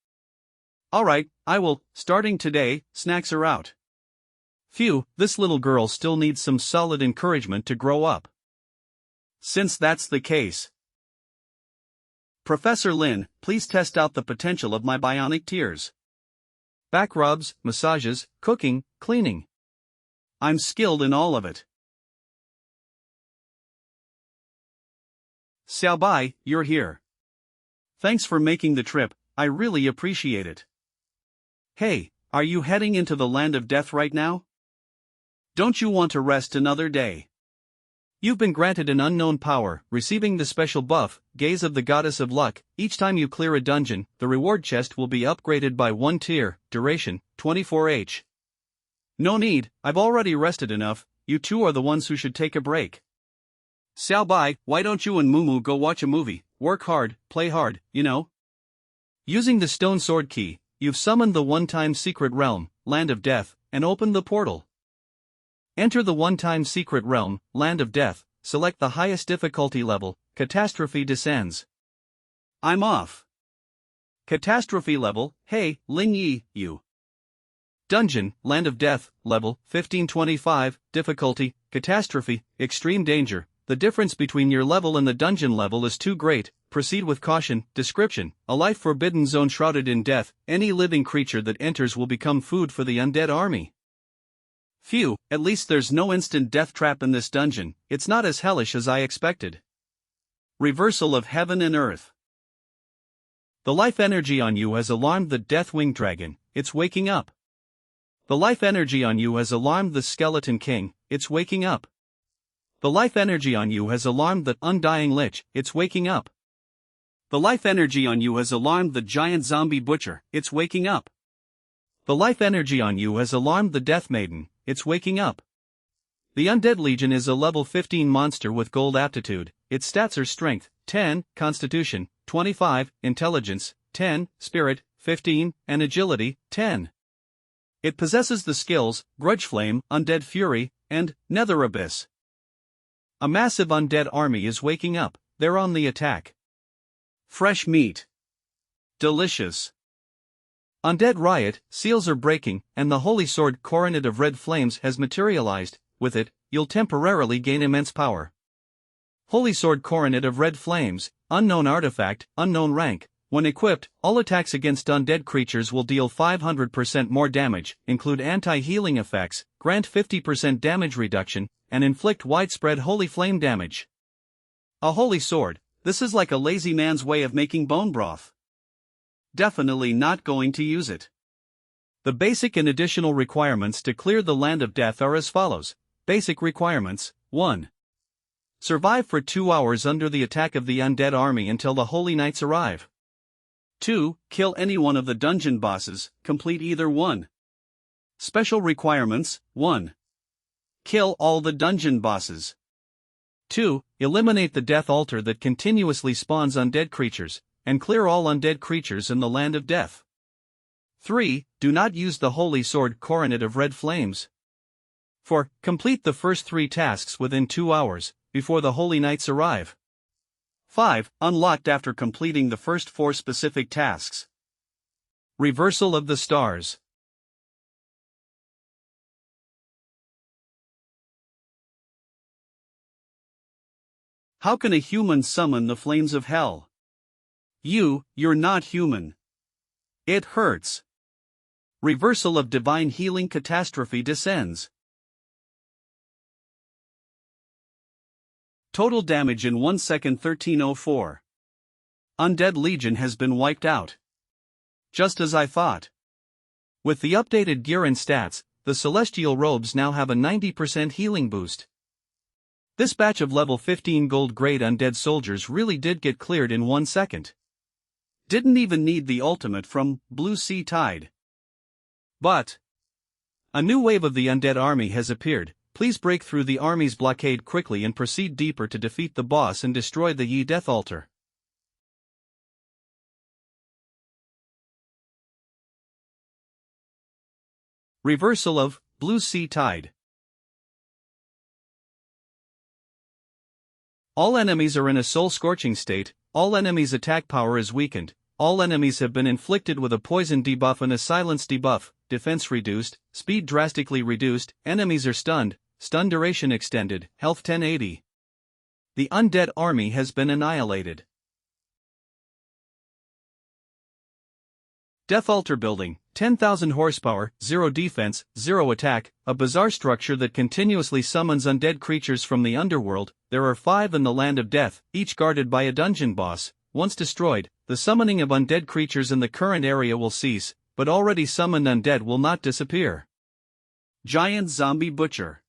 Alright, I will, starting today, snacks are out. Phew, this little girl still needs some solid encouragement to grow up. Since that's the case, Professor Lin, please test out the potential of my bionic tears. Back rubs, massages, cooking, cleaning. I'm skilled in all of it. Xiaobai, you're here. Thanks for making the trip, I really appreciate it. Hey, are you heading into the land of death right now? Don't you want to rest another day? You've been granted an unknown power, receiving the special buff, Gaze of the Goddess of Luck. Each time you clear a dungeon, the reward chest will be upgraded by 1 tier, duration, 24h. No need, I've already rested enough, you two are the ones who should take a break. Xiaobai, why don't you and Mumu go watch a movie, work hard, play hard, you know? Using the stone sword key, you've summoned the one-time secret realm, Land of Death, and opened the portal. Enter the one-time secret realm, Land of Death, select the highest difficulty level, Catastrophe descends. I'm off. Catastrophe level, hey, Ling Yi, you. Dungeon, Land of Death, level, 1525, difficulty, Catastrophe, extreme danger. The difference between your level and the dungeon level is too great, proceed with caution. Description, a life forbidden zone shrouded in death, any living creature that enters will become food for the undead army. Phew, at least there's no instant death trap in this dungeon, it's not as hellish as I expected. Reversal of heaven and earth. The life energy on you has alarmed the Deathwing Dragon, it's waking up. The life energy on you has alarmed the Skeleton King, it's waking up. The life energy on you has alarmed the Undying Lich, it's waking up. The life energy on you has alarmed the Giant Zombie Butcher, it's waking up. The life energy on you has alarmed the Death Maiden, it's waking up. The Undead Legion is a level 15 monster with gold aptitude, its stats are Strength, 10, Constitution, 25, Intelligence, 10, Spirit, 15, and Agility, 10. It possesses the skills, Grudge Flame, Undead Fury, and Nether Abyss. A massive undead army is waking up, they're on the attack. Fresh meat. Delicious. Undead riot, seals are breaking, and the holy sword Coronet of Red Flames has materialized. With it, you'll temporarily gain immense power. Holy sword Coronet of Red Flames, unknown artifact, unknown rank. When equipped, all attacks against undead creatures will deal 500% more damage, include anti-healing effects, grant 50% damage reduction, and inflict widespread holy flame damage. A holy sword, this is like a lazy man's way of making bone broth. Definitely not going to use it. The basic and additional requirements to clear the Land of Death are as follows. Basic requirements, 1. Survive for 2 hours under the attack of the undead army until the Holy Knights arrive. 2. Kill any one of the dungeon bosses, complete either one. Special requirements, 1. Kill all the dungeon bosses. 2. Eliminate the death altar that continuously spawns undead creatures, and clear all undead creatures in the Land of Death. 3. Do not use the Holy Sword Coronet of Red Flames. 4. Complete the first 3 tasks within 2 hours, before the Holy Knights arrive. 5. Unlocked after completing the first 4 specific tasks. Reversal of the stars. How can a human summon the flames of hell? You're not human. It hurts. Reversal of divine healing catastrophe descends. Total damage in 1 second 1304. Undead Legion has been wiped out. Just as I thought. With the updated gear and stats, the celestial robes now have a 90% healing boost. This batch of level 15 gold grade undead soldiers really did get cleared in 1 second. Didn't even need the ultimate from Blue Sea Tide. But a new wave of the undead army has appeared. Please break through the army's blockade quickly and proceed deeper to defeat the boss and destroy the Yi Death Altar. Reversal of Blue Sea Tide. All enemies are in a soul-scorching state, all enemies' attack power is weakened, all enemies have been inflicted with a poison debuff and a silence debuff, defense reduced, speed drastically reduced, enemies are stunned, stun duration extended, health 1080. The undead army has been annihilated. Death Altar building, 10,000 horsepower, 0 defense, 0 attack, a bizarre structure that continuously summons undead creatures from the underworld. There are 5 in the Land of Death, each guarded by a dungeon boss. Once destroyed, the summoning of undead creatures in the current area will cease, but already summoned undead will not disappear. Giant Zombie Butcher.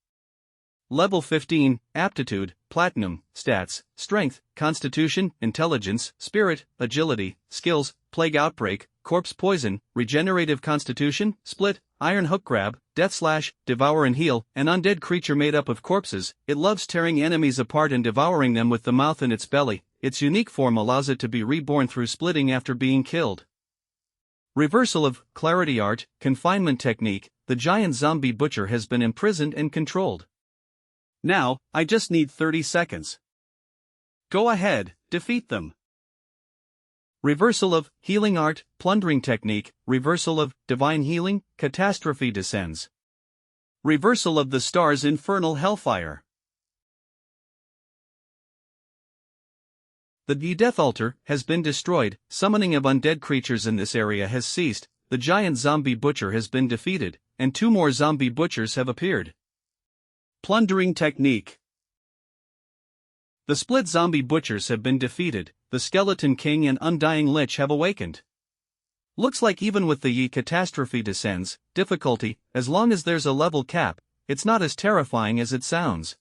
Level 15, Aptitude, Platinum, Stats, Strength, Constitution, Intelligence, Spirit, Agility, Skills, Plague Outbreak, Corpse Poison, Regenerative Constitution, Split, Iron Hook Grab, Death Slash, Devour and Heal, an undead creature made up of corpses. It loves tearing enemies apart and devouring them with the mouth in its belly. Its unique form allows it to be reborn through splitting after being killed. Reversal of Clarity Art, Confinement Technique. The giant zombie butcher has been imprisoned and controlled. Now, I just need 30 seconds. Go ahead, defeat them. Reversal of Healing Art, Plundering Technique. Reversal of Divine Healing, Catastrophe descends. Reversal of the Star's Infernal Hellfire. The Death Altar has been destroyed, summoning of undead creatures in this area has ceased, the giant zombie butcher has been defeated, and 2 more zombie butchers have appeared. Plundering Technique. The split zombie butchers have been defeated, the Skeleton King and Undying Lich have awakened. Looks like even with the Yi Catastrophe descends, difficulty, as long as there's a level cap, it's not as terrifying as it sounds.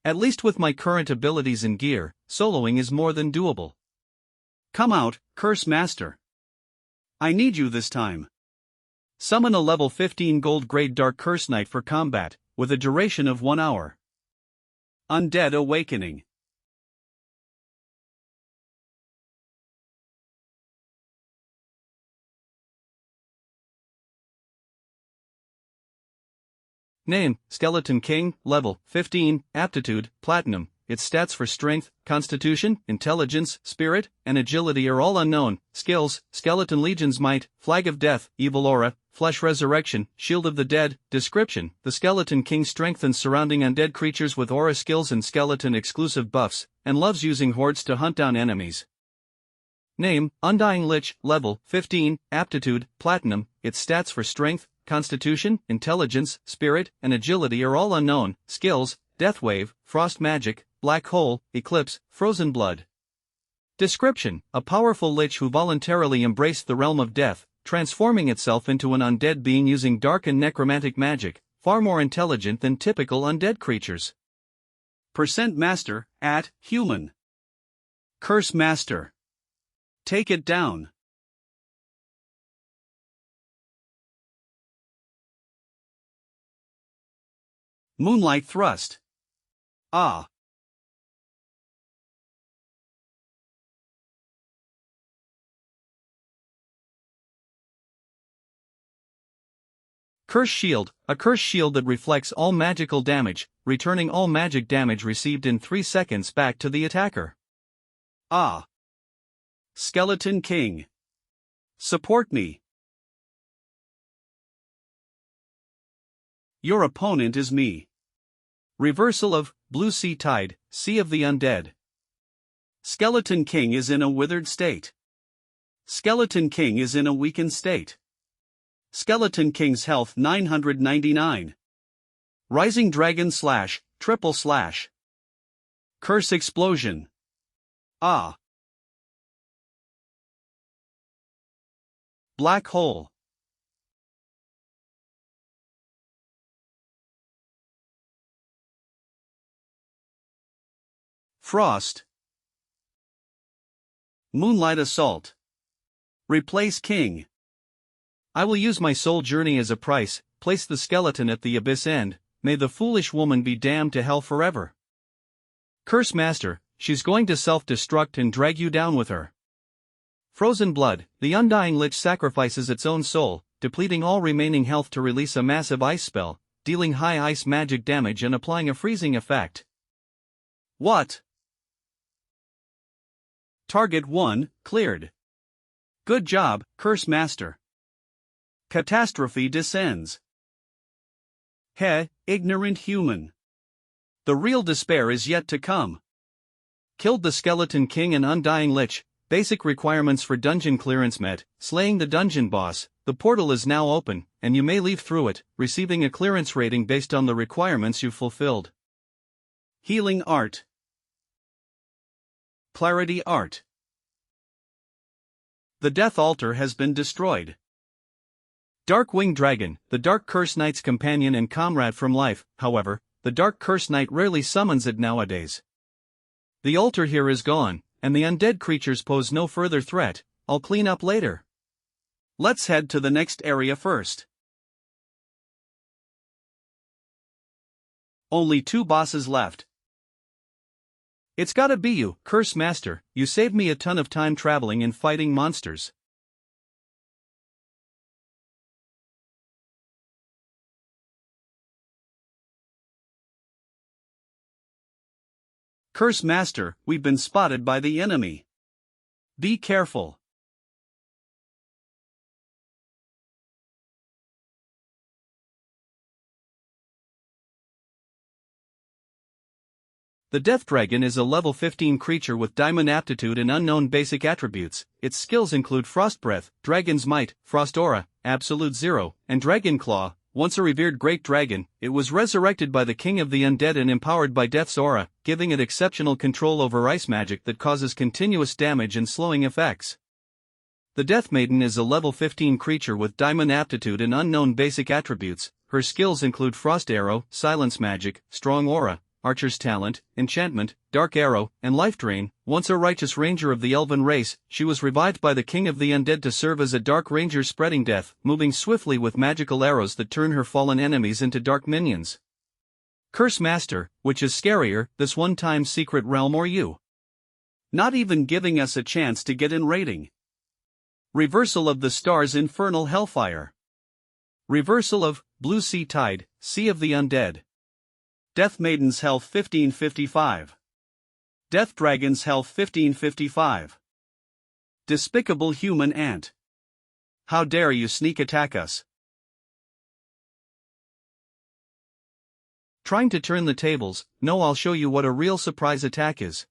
At least with my current abilities and gear, soloing is more than doable. Come out, Curse Master. I need you this time. Summon a level 15 gold grade Dark Curse Knight for combat, with a duration of 1 hour. Undead Awakening. Name, Skeleton King, Level 15, Aptitude, Platinum. Its stats for Strength, Constitution, Intelligence, Spirit, and Agility are all unknown. Skills, Skeleton Legion's Might, Flag of Death, Evil Aura, Flesh Resurrection, Shield of the Dead. Description: the Skeleton King strengthens surrounding undead creatures with aura skills and skeleton exclusive buffs, and loves using hordes to hunt down enemies. Name, Undying Lich, Level 15, Aptitude, Platinum. Its stats for Strength, Constitution, Intelligence, Spirit, and Agility are all unknown. Skills: Death Wave, Frost Magic, Black Hole, Eclipse, Frozen Blood. Description: a powerful lich who voluntarily embraced the realm of death, transforming itself into an undead being using dark and necromantic magic, far more intelligent than typical undead creatures. Percent Master, at Human. Curse Master. Take it down. Moonlight Thrust. Ah. Curse Shield, a curse shield that reflects all magical damage, returning all magic damage received in 3 seconds back to the attacker. Ah. Skeleton King. Support me. Your opponent is me. Reversal of Blue Sea Tide, Sea of the Undead. Skeleton King is in a withered state. Skeleton King is in a weakened state. Skeleton King's health 999. Rising Dragon Slash, Triple Slash. Curse Explosion. Ah. Black Hole. Frost. Moonlight Assault. Replace king. I will use my soul journey as a price, place the skeleton at the abyss end, may the foolish woman be damned to hell forever. Curse master, she's going to self-destruct and drag you down with her. Frozen blood, the undying lich sacrifices its own soul, depleting all remaining health to release a massive ice spell, dealing high ice magic damage and applying a freezing effect. What? Target 1, cleared. Good job, Curse Master. Catastrophe descends. Ignorant human. The real despair is yet to come. Killed the Skeleton King and Undying Lich, basic requirements for dungeon clearance met, slaying the dungeon boss, the portal is now open, and you may leave through it, receiving a clearance rating based on the requirements you've fulfilled. Healing Art. Clarity Art. The Death Altar has been destroyed. Dark Winged Dragon, the Dark Curse Knight's companion and comrade from life, however, the Dark Curse Knight rarely summons it nowadays. The altar here is gone, and the undead creatures pose no further threat. I'll clean up later. Let's head to the next area first. Only 2 bosses left. It's gotta be you, Curse Master, you saved me a ton of time traveling and fighting monsters. Curse Master, we've been spotted by the enemy. Be careful. The Death Dragon is a level 15 creature with diamond aptitude and unknown basic attributes. Its skills include Frost Breath, Dragon's Might, Frost Aura, Absolute Zero, and Dragon Claw. Once a revered great dragon, it was resurrected by the King of the Undead and empowered by Death's Aura, giving it exceptional control over ice magic that causes continuous damage and slowing effects. The Death Maiden is a level 15 creature with diamond aptitude and unknown basic attributes. Her skills include Frost Arrow, Silence Magic, Strong Aura, Archer's Talent, Enchantment, Dark Arrow, and Life Drain. Once a righteous ranger of the elven race, she was revived by the King of the Undead to serve as a dark ranger spreading death, moving swiftly with magical arrows that turn her fallen enemies into dark minions. Curse Master, which is scarier, this one-time secret realm or you? Not even giving us a chance to get in rating. Reversal of the Stars Infernal Hellfire. Reversal of Blue Sea Tide, Sea of the Undead. Death Maiden's Health 1555. Death Dragon's Health 1555. Despicable Human Ant. How dare you sneak attack us? Trying to turn the tables? No, I'll show you what a real surprise attack is.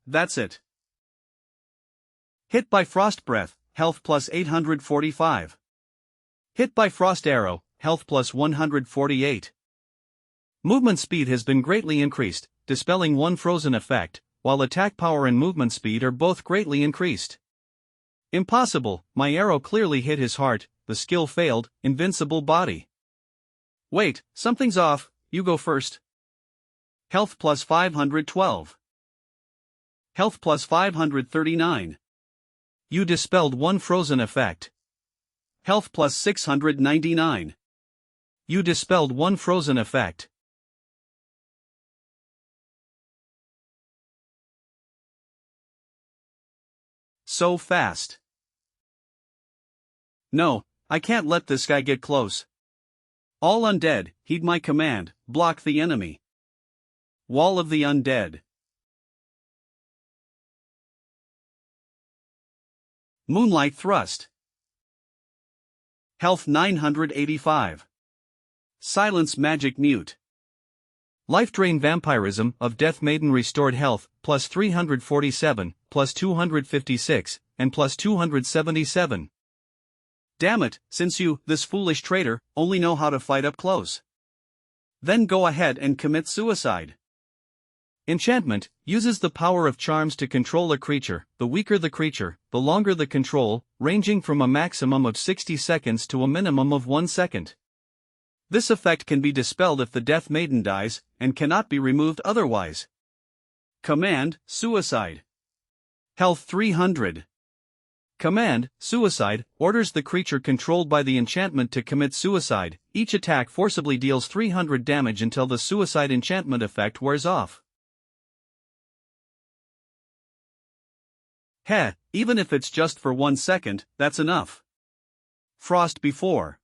That's it. Hit by Frost Breath, health plus 845. Hit by Frost Arrow, health plus 148. Movement speed has been greatly increased, dispelling one frozen effect, while attack power and movement speed are both greatly increased. Impossible, my arrow clearly hit his heart, the skill failed, invincible body. Wait, something's off, you go first. Health plus 512. Health plus 539. You dispelled one frozen effect. Health plus 699. You dispelled one frozen effect. So fast. No, I can't let this guy get close. All undead, heed my command, block the enemy. Wall of the Undead. Moonlight Thrust. Health 985. Silence Magic Mute. Life Drain Vampirism of Death Maiden restored health, plus 347, plus 256, and plus 277. Damn it, since you, this foolish traitor, only know how to fight up close. Then go ahead and commit suicide. Enchantment uses the power of charms to control a creature. The weaker the creature, the longer the control, ranging from a maximum of 60 seconds to a minimum of 1 second. This effect can be dispelled if the Death Maiden dies, and cannot be removed otherwise. Command, Suicide. Health 300. Command, Suicide, orders the creature controlled by the enchantment to commit suicide. Each attack forcibly deals 300 damage until the suicide enchantment effect wears off. Heh, even if it's just for 1 second, that's enough. Frost Before.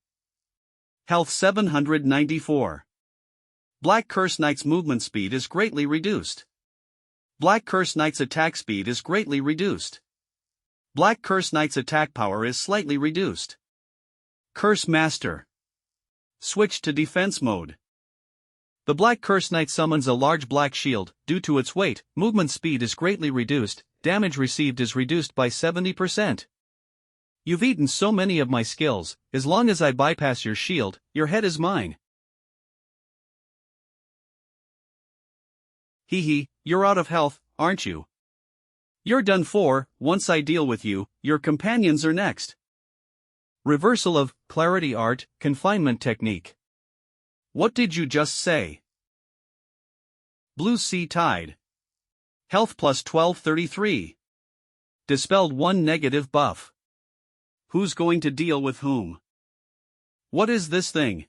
Health 794. Black Curse Knight's movement speed is greatly reduced. Black Curse Knight's attack speed is greatly reduced. Black Curse Knight's attack power is slightly reduced. Curse Master. Switch to defense mode. The Black Curse Knight summons a large black shield. Due to its weight, movement speed is greatly reduced, damage received is reduced by 70%. You've eaten so many of my skills, as long as I bypass your shield, your head is mine. Hee, you're out of health, aren't you? You're done for. Once I deal with you, your companions are next. Reversal of Clarity Art, Confinement Technique. What did you just say? Blue Sea Tide. Health plus 1233. Dispelled 1 negative buff. Who's going to deal with whom? What is this thing?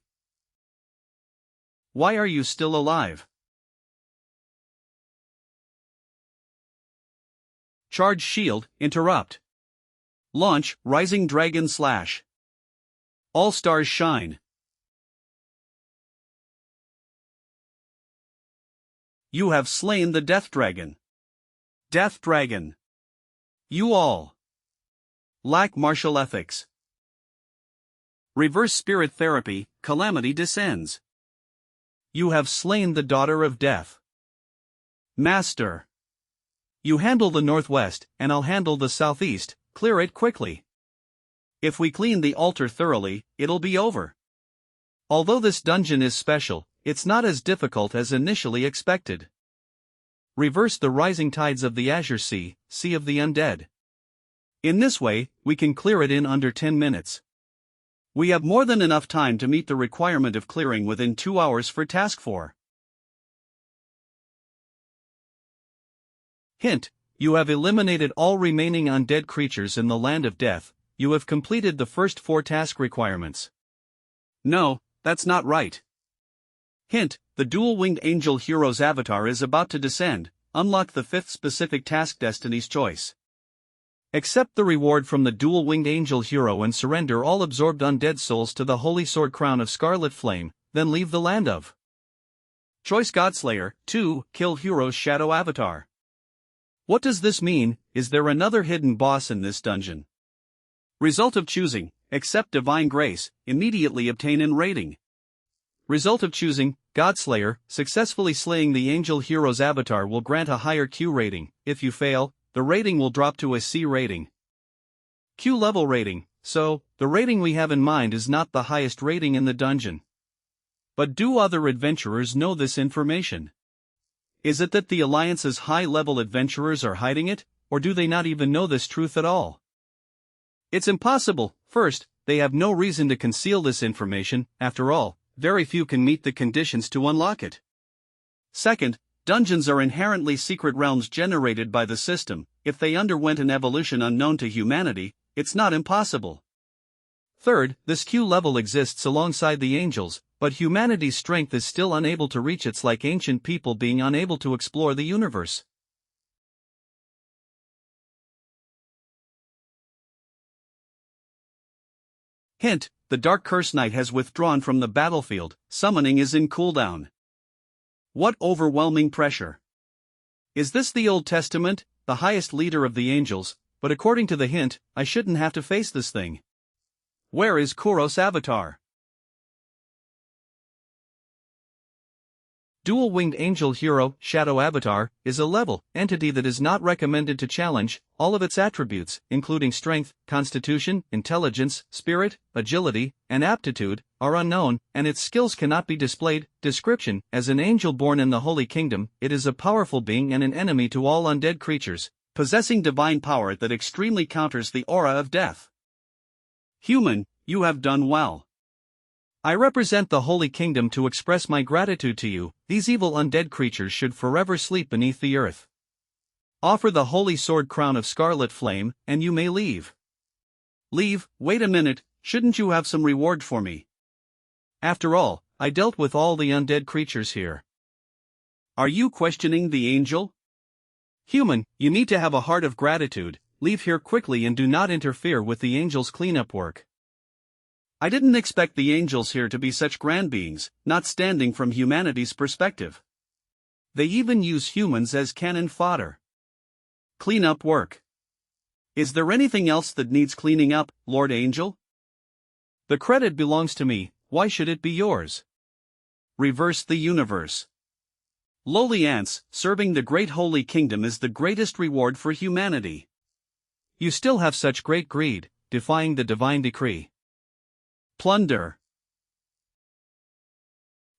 Why are you still alive? Charge Shield, Interrupt. Launch, Rising Dragon Slash. All Stars Shine. You have slain the Death Dragon. Death Dragon. You all lack martial ethics. Reverse Spirit Therapy, Calamity Descends. You have slain the Daughter of Death. Master. You handle the northwest, and I'll handle the southeast. Clear it quickly. If we clean the altar thoroughly, it'll be over. Although this dungeon is special, it's not as difficult as initially expected. Reverse the rising tides of the Azure Sea, Sea of the Undead. In this way, we can clear it in under 10 minutes. We have more than enough time to meet the requirement of clearing within 2 hours for Task 4. Hint: you have eliminated all remaining undead creatures in the Land of Death. You have completed the first 4 task requirements. No, that's not right. Hint: the dual-winged angel hero's avatar is about to descend. Unlock the 5th specific task Destiny's Choice. Accept the reward from the dual-winged angel hero and surrender all absorbed undead souls to the Holy Sword Crown of Scarlet Flame, then leave the Land of Choice. Godslayer 2. Kill hero's shadow avatar. What does this mean? Is there another hidden boss in this dungeon? Result of choosing: accept divine grace, immediately obtain in rating. Result of choosing Godslayer: successfully slaying the angel hero's avatar will grant a higher Q rating. If you fail, the rating will drop to a C rating. Q level rating. So, the rating we have in mind is not the highest rating in the dungeon. But do other adventurers know this information? Is it that the Alliance's high-level adventurers are hiding it, or do they not even know this truth at all? It's impossible. First, they have no reason to conceal this information. After all, very few can meet the conditions to unlock it. Second, dungeons are inherently secret realms generated by the system. If they underwent an evolution unknown to humanity, it's not impossible. Third, this Q level exists alongside the angels, but humanity's strength is still unable to reach it, like ancient people being unable to explore the universe. Hint: the Dark Curse Knight has withdrawn from the battlefield. Summoning is in cooldown. What overwhelming pressure! Is this the Old Testament, the highest leader of the angels? But according to the hint, I shouldn't have to face this thing. Where is Kuros' avatar? Dual-winged angel hero, shadow avatar, is a level entity that is not recommended to challenge. All of its attributes, including strength, constitution, intelligence, spirit, agility, and aptitude, are unknown, and its skills cannot be displayed. Description: as an angel born in the Holy Kingdom, it is a powerful being and an enemy to all undead creatures, possessing divine power that extremely counters the aura of death. Human, you have done well. I represent the Holy Kingdom to express my gratitude to you. These evil undead creatures should forever sleep beneath the earth. Offer the holy sword crown of scarlet flame, and you may leave. Leave? Wait a minute, shouldn't you have some reward for me? After all, I dealt with all the undead creatures here. Are you questioning the angel? Human, you need to have a heart of gratitude. Leave here quickly and do not interfere with the angel's cleanup work. I didn't expect the angels here to be such grand beings, not standing from humanity's perspective. They even use humans as cannon fodder. Cleanup work. Is there anything else that needs cleaning up, Lord Angel? The credit belongs to me, why should it be yours? Reverse the universe. Lowly ants, serving the great holy kingdom is the greatest reward for humanity. You still have such great greed, defying the divine decree. Plunder.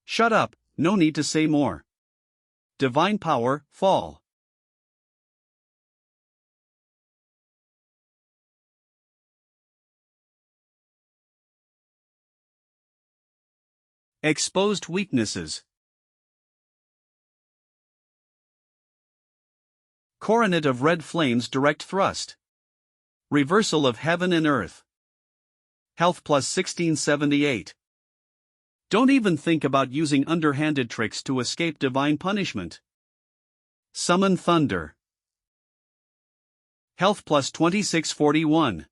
Shut up, no need to say more. Divine power, fall. Exposed weaknesses. Coronet of red flames direct thrust. Reversal of heaven and earth. Health plus 1678. Don't even think about using underhanded tricks to escape divine punishment. Summon thunder. Health plus 2641.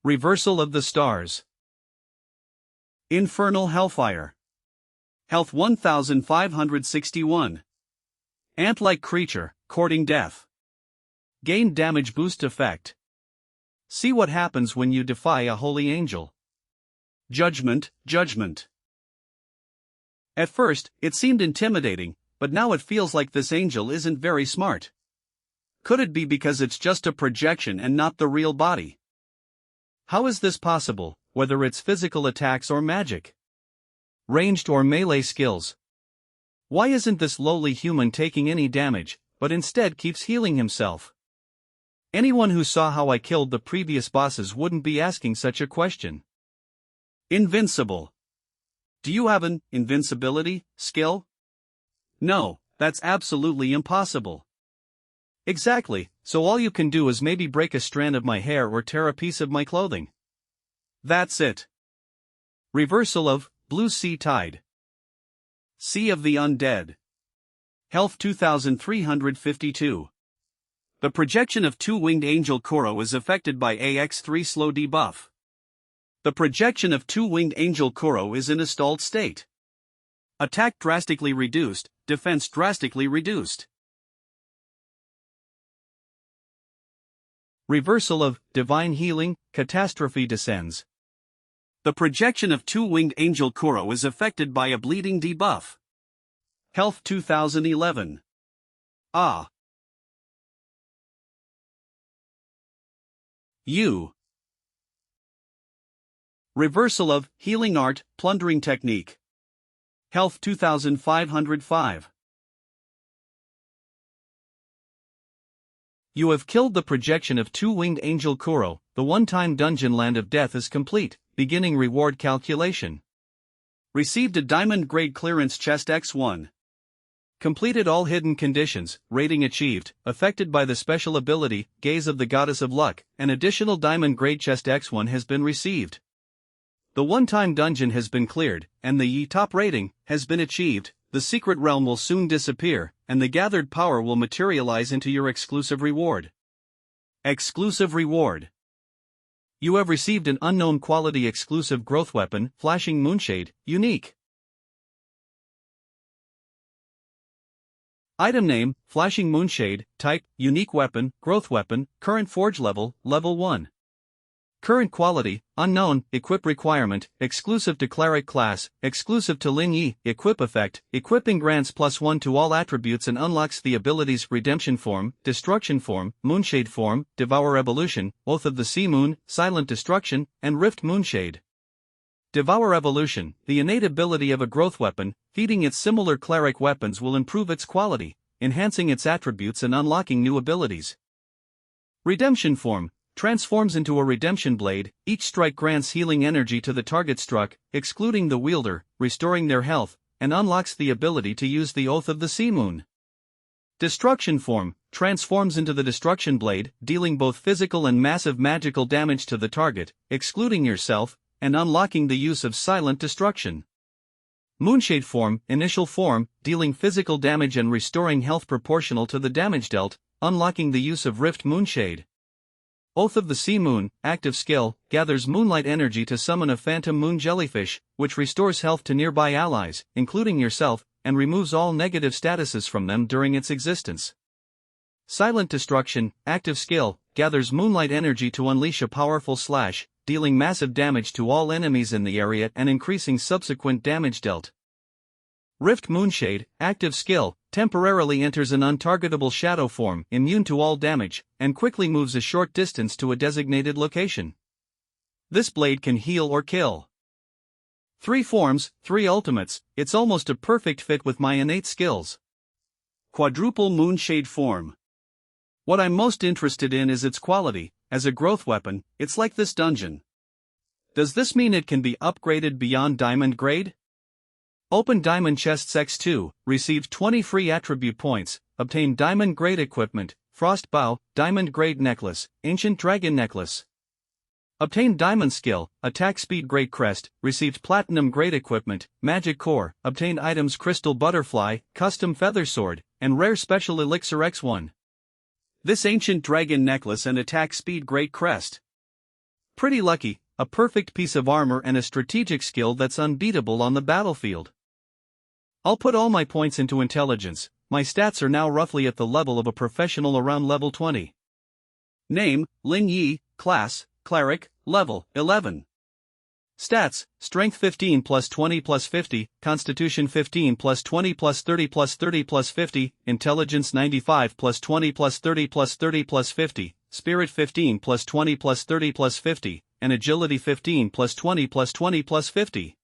Reversal of the stars. Infernal hellfire. Health 1561. Ant-like creature, courting death. Gain damage boost effect. See what happens when you defy a holy angel. Judgment, judgment. At first, it seemed intimidating, but now it feels like this angel isn't very smart. Could it be because it's just a projection and not the real body? How is this possible, whether it's physical attacks or magic? Ranged or melee skills? Why isn't this lowly human taking any damage, but instead keeps healing himself? Anyone who saw how I killed the previous bosses wouldn't be asking such a question. Invincible. Do you have an invincibility skill? No, that's absolutely impossible. Exactly, so all you can do is maybe break a strand of my hair or tear a piece of my clothing. That's it. Reversal of Blue Sea Tide. Sea of the Undead. Health 2352. The projection of two-winged angel Kuro is affected by AX3 slow debuff. The projection of two-winged angel Kuro is in a stalled state. Attack drastically reduced, defense drastically reduced. Reversal of Divine Healing, Catastrophe descends. The projection of two-winged angel Kuro is affected by a bleeding debuff. Health 2011. Ah. You. Reversal of Healing Art, Plundering Technique. Health 2505. You have killed the projection of two-winged angel Kuro. The one-time dungeon land of death is complete. Beginning reward calculation. Received a diamond grade clearance chest X1. Completed all hidden conditions, rating achieved, affected by the special ability, Gaze of the Goddess of Luck. An additional diamond grade chest X1 has been received. The one-time dungeon has been cleared, and the top rating has been achieved. The secret realm will soon disappear, and the gathered power will materialize into your exclusive reward. Exclusive reward. You have received an unknown quality exclusive growth weapon, Flashing Moonshade, unique. Item name, Flashing Moonshade, type, unique weapon, growth weapon, current forge level, level 1. Current quality, unknown, equip requirement, exclusive to cleric class, exclusive to Lin Yi, equip effect, equipping grants +1 to all attributes and unlocks the abilities Redemption Form, Destruction Form, Moonshade Form, Devour Evolution, Oath of the Sea Moon, Silent Destruction, and Rift Moonshade. Devour Evolution, the innate ability of a growth weapon, feeding its similar cleric weapons will improve its quality, enhancing its attributes and unlocking new abilities. Redemption Form, transforms into a redemption blade. Each strike grants healing energy to the target struck, excluding the wielder, restoring their health, and unlocks the ability to use the Oath of the Sea Moon. Destruction form transforms into the destruction blade, dealing both physical and massive magical damage to the target, excluding yourself, and unlocking the use of silent destruction. Moonshade form, initial form, dealing physical damage and restoring health proportional to the damage dealt, unlocking the use of Rift Moonshade. Oath of the Sea Moon, active skill, gathers moonlight energy to summon a phantom moon jellyfish, which restores health to nearby allies, including yourself, and removes all negative statuses from them during its existence. Silent destruction, active skill, gathers moonlight energy to unleash a powerful slash, dealing massive damage to all enemies in the area and increasing subsequent damage dealt. Rift Moonshade, active skill, temporarily enters an untargetable shadow form, immune to all damage, and quickly moves a short distance to a designated location. This blade can heal or kill. 3 forms, 3 ultimates, it's almost a perfect fit with my innate skills. Quadruple Moonshade form. What I'm most interested in is its quality. As a growth weapon, it's like this dungeon. Does this mean it can be upgraded beyond diamond grade? Open Diamond Chests X2, received 20 free attribute points, obtain diamond grade equipment, Frost Bow, diamond grade necklace, Ancient Dragon necklace. Obtain diamond skill, attack speed grade crest, received platinum grade equipment, magic core, obtained items crystal butterfly, custom feather sword, and rare special elixir X1. This Ancient Dragon necklace and attack speed grade crest. Pretty lucky, a perfect piece of armor and a strategic skill that's unbeatable on the battlefield. I'll put all my points into intelligence. My stats are now roughly at the level of a professional around level 20. Name, Lin Yi, class, cleric, level 11. Stats, strength 15 plus 20 plus 50, constitution 15 plus 20 plus 30 plus 30 plus 50, intelligence 95 plus 20 plus 30 plus 30 plus 50, spirit 15 plus 20 plus 30 plus 50, and agility 15 plus 20 plus 20 plus 50.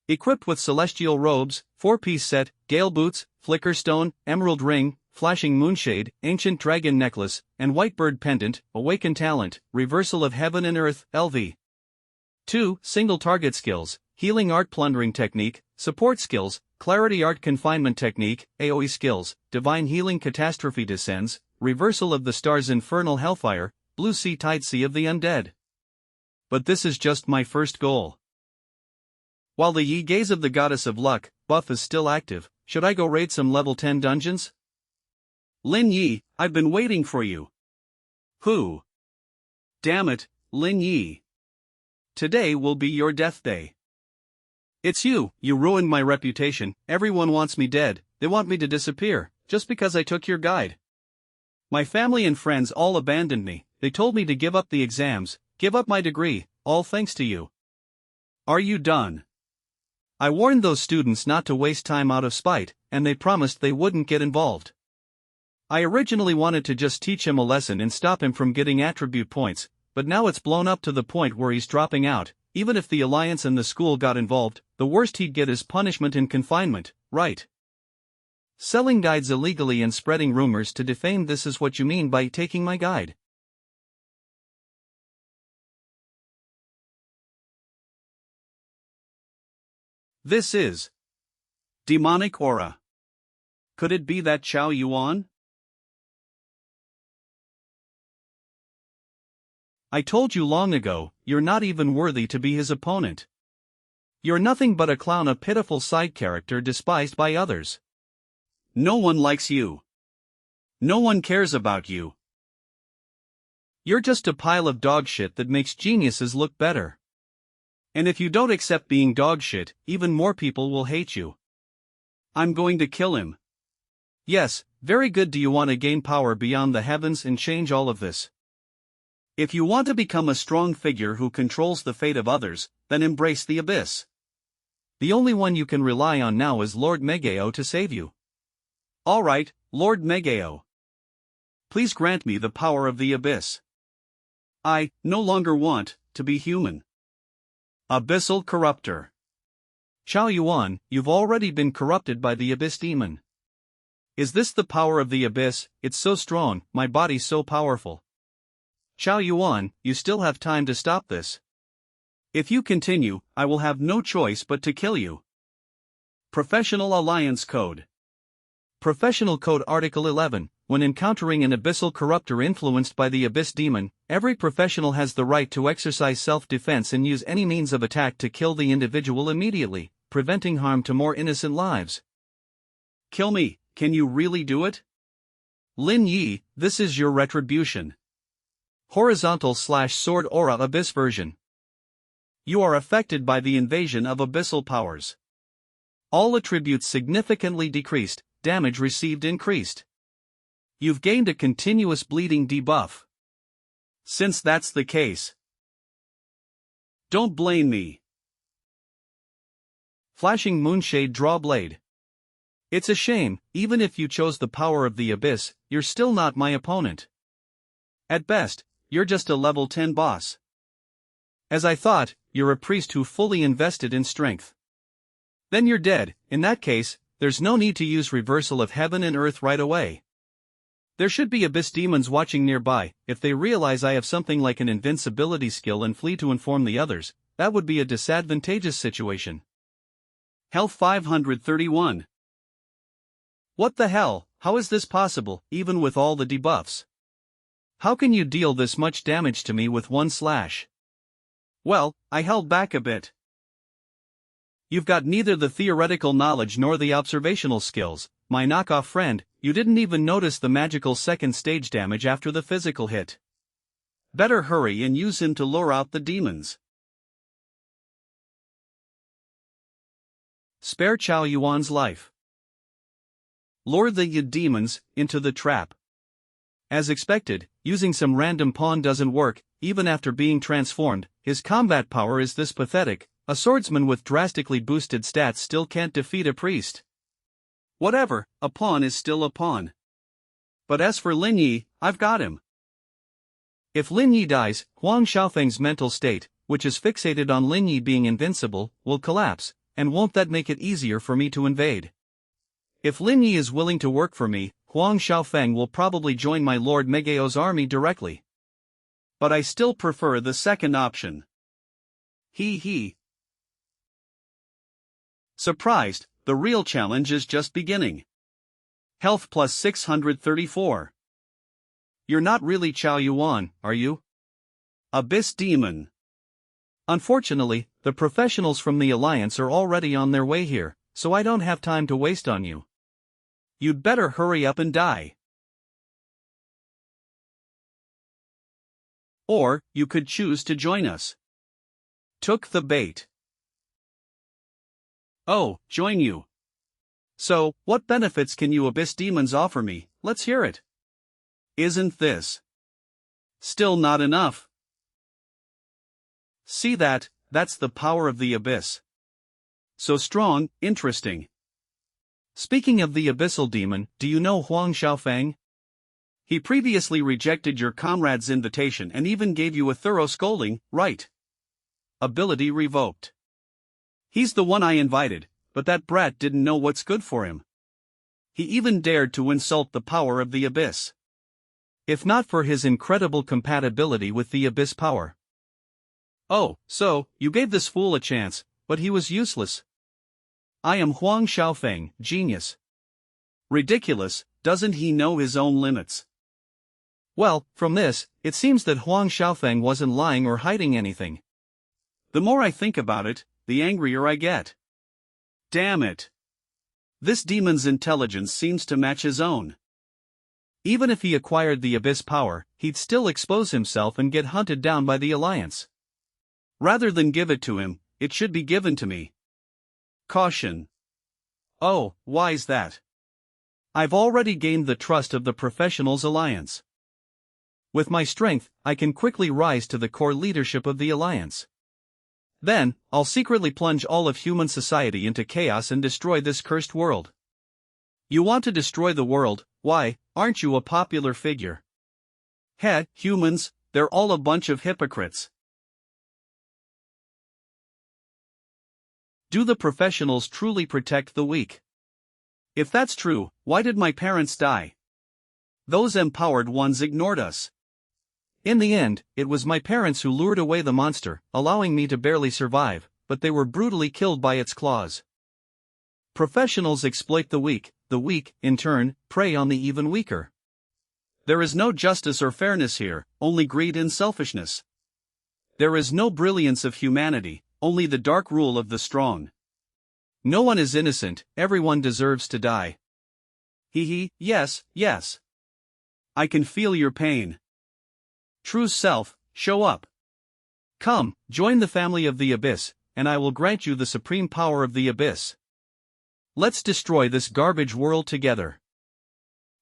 Equipped with celestial robes, 4-piece set, gale boots, flicker stone, emerald ring, flashing moonshade, ancient dragon necklace, and whitebird pendant, awaken talent, reversal of heaven and earth, LV. 2. Single target skills, healing art plundering technique, support skills, clarity art confinement technique, AoE skills, divine healing catastrophe descends, reversal of the stars infernal hellfire, blue sea tide sea of the undead. But this is just my first goal. While the Yi Gaze of the Goddess of Luck buff is still active, should I go raid some level 10 dungeons? Lin Yi, I've been waiting for you. Who? Damn it, Lin Yi. Today will be your death day. It's you ruined my reputation. Everyone wants me dead, they want me to disappear, just because I took your guide. My family and friends all abandoned me, they told me to give up the exams, give up my degree, all thanks to you. Are you done? I warned those students not to waste time out of spite, and they promised they wouldn't get involved. I originally wanted to just teach him a lesson and stop him from getting attribute points, but now it's blown up to the point where he's dropping out. Even if the Alliance and the school got involved, the worst he'd get is punishment and confinement, right? Selling guides illegally and spreading rumors to defame, this is what you mean by taking my guide. This is demonic aura. Could it be that Chao Yuan? I told you long ago, you're not even worthy to be his opponent. You're nothing but a clown, a pitiful side character despised by others. No one likes you. No one cares about you. You're just a pile of dog shit that makes geniuses look better. And if you don't accept being dog shit, even more people will hate you. I'm going to kill him. Yes, very good. Do you want to gain power beyond the heavens and change all of this? If you want to become a strong figure who controls the fate of others, then embrace the abyss. The only one you can rely on now is Lord Megao to save you. Alright, Lord Megao. Please grant me the power of the abyss. I no longer want to be human. Abyssal Corruptor. Chao Yuan, you've already been corrupted by the Abyss Demon. Is this the power of the Abyss? It's so strong, my body's so powerful. Chao Yuan, you still have time to stop this. If you continue, I will have no choice but to kill you. Professional Alliance Code. Professional Code Article 11. When encountering an abyssal corruptor influenced by the Abyss Demon, every professional has the right to exercise self-defense and use any means of attack to kill the individual immediately, preventing harm to more innocent lives. Kill me, can you really do it? Lin Yi, this is your retribution. Horizontal/sword aura abyss version. You are affected by the invasion of abyssal powers. All attributes significantly decreased, damage received increased. You've gained a continuous bleeding debuff. Since that's the case, don't blame me. Flashing Moonshade Draw Blade. It's a shame, even if you chose the power of the abyss, you're still not my opponent. At best, you're just a level 10 boss. As I thought, you're a priest who fully invested in strength. Then you're dead. In that case, there's no need to use reversal of heaven and earth right away. There should be abyss demons watching nearby. If they realize I have something like an invincibility skill and flee to inform the others, that would be a disadvantageous situation. Health 531. What the hell, how is this possible, even with all the debuffs? How can you deal this much damage to me with one slash? Well, I held back a bit. You've got neither the theoretical knowledge nor the observational skills, my knockoff friend. You didn't even notice the magical second stage damage after the physical hit. Better hurry and use him to lure out the demons. Spare Chao Yuan's life. Lure the demons into the trap. As expected, using some random pawn doesn't work. Even after being transformed, his combat power is this pathetic. A swordsman with drastically boosted stats still can't defeat a priest. Whatever, a pawn is still a pawn. But as for Lin Yi, I've got him. If Lin Yi dies, Huang Xiaofeng's mental state, which is fixated on Lin Yi being invincible, will collapse, and won't that make it easier for me to invade? If Lin Yi is willing to work for me, Huang Xiaofeng will probably join my Lord Megao's army directly. But I still prefer the second option. He. Surprised, the real challenge is just beginning. Health plus 634. You're not really Chao Yuan, are you? Abyss Demon. Unfortunately, the professionals from the Alliance are already on their way here, so I don't have time to waste on you. You'd better hurry up and die. Or, you could choose to join us. Took the bait. Oh, join you. So, what benefits can you abyss demons offer me? Let's hear it. Isn't this still not enough? See that, that's the power of the abyss. So strong, interesting. Speaking of the abyssal demon, do you know Huang Xiaofeng? He previously rejected your comrade's invitation and even gave you a thorough scolding, right? Ability revoked. He's the one I invited, but that brat didn't know what's good for him. He even dared to insult the power of the abyss. If not for his incredible compatibility with the abyss power. Oh, so, you gave this fool a chance, but he was useless. I am Huang Xiaofeng, genius. Ridiculous, doesn't he know his own limits? Well, from this, it seems that Huang Xiaofeng wasn't lying or hiding anything. The more I think about it, the angrier I get. Damn it. This demon's intelligence seems to match his own. Even if he acquired the abyss power, he'd still expose himself and get hunted down by the Alliance. Rather than give it to him, it should be given to me. Caution. Oh, why's that? I've already gained the trust of the Professionals Alliance. With my strength, I can quickly rise to the core leadership of the Alliance. Then, I'll secretly plunge all of human society into chaos and destroy this cursed world. You want to destroy the world? Why, aren't you a popular figure? Heh, humans, they're all a bunch of hypocrites. Do the professionals truly protect the weak? If that's true, why did my parents die? Those empowered ones ignored us. In the end, it was my parents who lured away the monster, allowing me to barely survive, but they were brutally killed by its claws. Professionals exploit the weak, in turn, prey on the even weaker. There is no justice or fairness here, only greed and selfishness. There is no brilliance of humanity, only the dark rule of the strong. No one is innocent, everyone deserves to die. Yes, yes. I can feel your pain. True self, show up. Come, join the family of the Abyss, and I will grant you the supreme power of the Abyss. Let's destroy this garbage world together.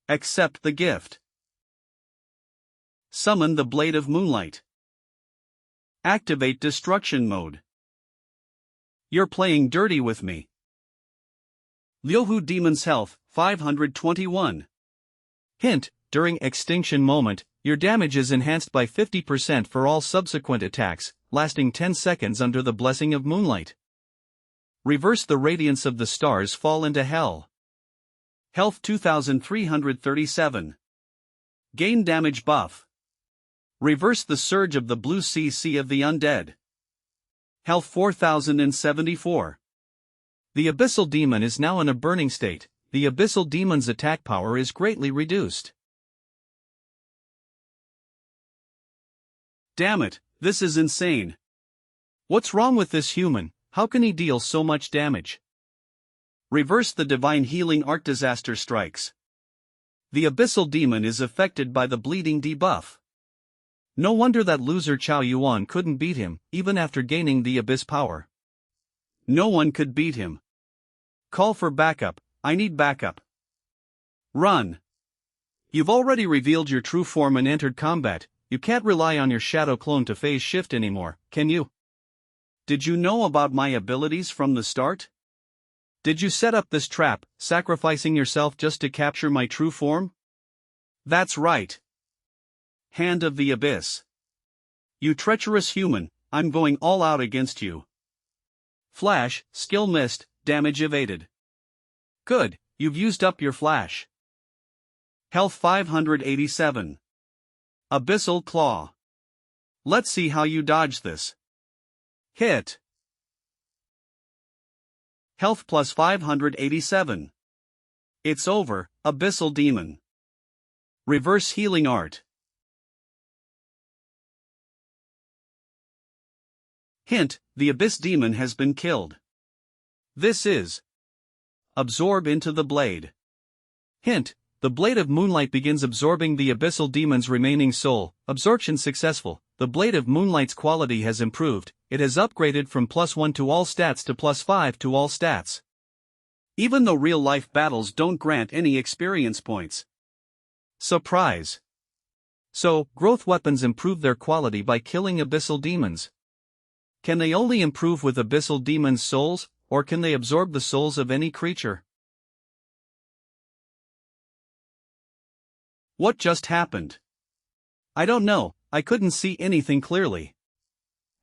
Accept the gift. Summon the Blade of Moonlight. Activate destruction mode. You're playing dirty with me. Liuhu Demon's Health, 521. Hint, during Extinction Moment, your damage is enhanced by 50% for all subsequent attacks, lasting 10 seconds under the Blessing of Moonlight. Reverse the radiance of the stars fall into hell. Health 2337. Gain damage buff. Reverse the surge of the blue sea of the undead. Health 4074. The Abyssal Demon is now in a burning state. The Abyssal Demon's attack power is greatly reduced. Damn it, this is insane. What's wrong with this human? How can he deal so much damage? Reverse the Divine Healing Art Disaster Strikes. The Abyssal Demon is affected by the bleeding debuff. No wonder that loser Chao Yuan couldn't beat him, even after gaining the Abyss power. No one could beat him. Call for backup, I need backup. Run. You've already revealed your true form and entered combat, you can't rely on your shadow clone to phase shift anymore, can you? Did you know about my abilities from the start? Did you set up this trap, sacrificing yourself just to capture my true form? That's right. Hand of the Abyss. You treacherous human, I'm going all out against you. Flash, skill missed, damage evaded. Good, you've used up your flash. Health 587. Abyssal Claw. Let's see how you dodge this. Hit. Health plus 587. It's over, Abyssal Demon. Reverse Healing Art. Hint, the Abyss Demon has been killed. This is. Absorb into the blade. Hint, the Blade of Moonlight begins absorbing the Abyssal Demon's remaining soul. Absorption successful. The Blade of Moonlight's quality has improved. It has upgraded from +1 to all stats to +5 to all stats. Even though real-life battles don't grant any experience points. Surprise! So, growth weapons improve their quality by killing Abyssal Demons. Can they only improve with Abyssal Demons' souls, or can they absorb the souls of any creature? What just happened? I don't know, I couldn't see anything clearly.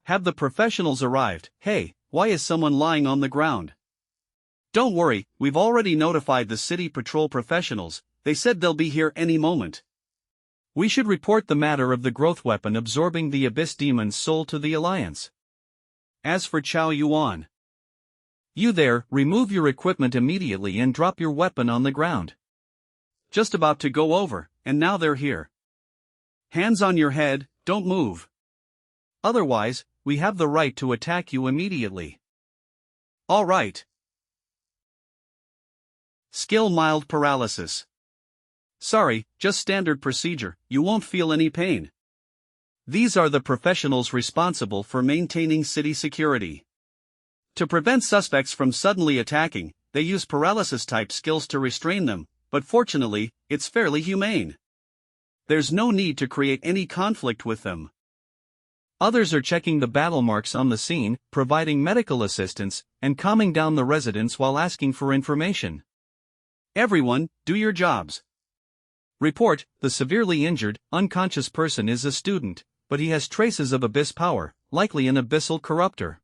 Have the professionals arrived? Hey, why is someone lying on the ground? Don't worry, we've already notified the city patrol professionals, they said they'll be here any moment. We should report the matter of the growth weapon absorbing the Abyss Demon's soul to the Alliance. As for Chao Yuan. You there, remove your equipment immediately and drop your weapon on the ground. Just about to go over, and now they're here. Hands on your head, don't move. Otherwise, we have the right to attack you immediately. All right. Skill mild paralysis. Sorry, just standard procedure, you won't feel any pain. These are the professionals responsible for maintaining city security. To prevent suspects from suddenly attacking, they use paralysis-type skills to restrain them, but fortunately, it's fairly humane. There's no need to create any conflict with them. Others are checking the battle marks on the scene, providing medical assistance, and calming down the residents while asking for information. Everyone, do your jobs. Report, the severely injured, unconscious person is a student, but he has traces of Abyss power, likely an Abyssal Corruptor.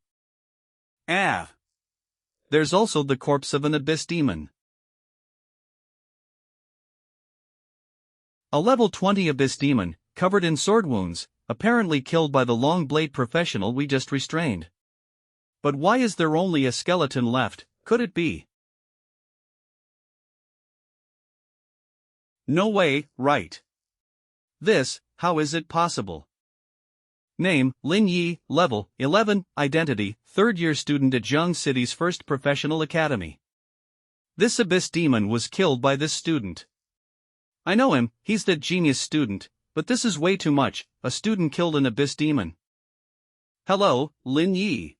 There's also the corpse of an Abyss Demon. A level 20 Abyss Demon, covered in sword wounds, apparently killed by the long blade professional we just restrained. But why is there only a skeleton left? Could it be? No way, right? This, how is it possible? Name, Lin Yi, level, 11, identity, third-year student at Zheng City's first professional academy. This abyss demon was killed by this student. I know him, he's that genius student, but this is way too much, a student killed an abyss demon. Hello, Lin Yi.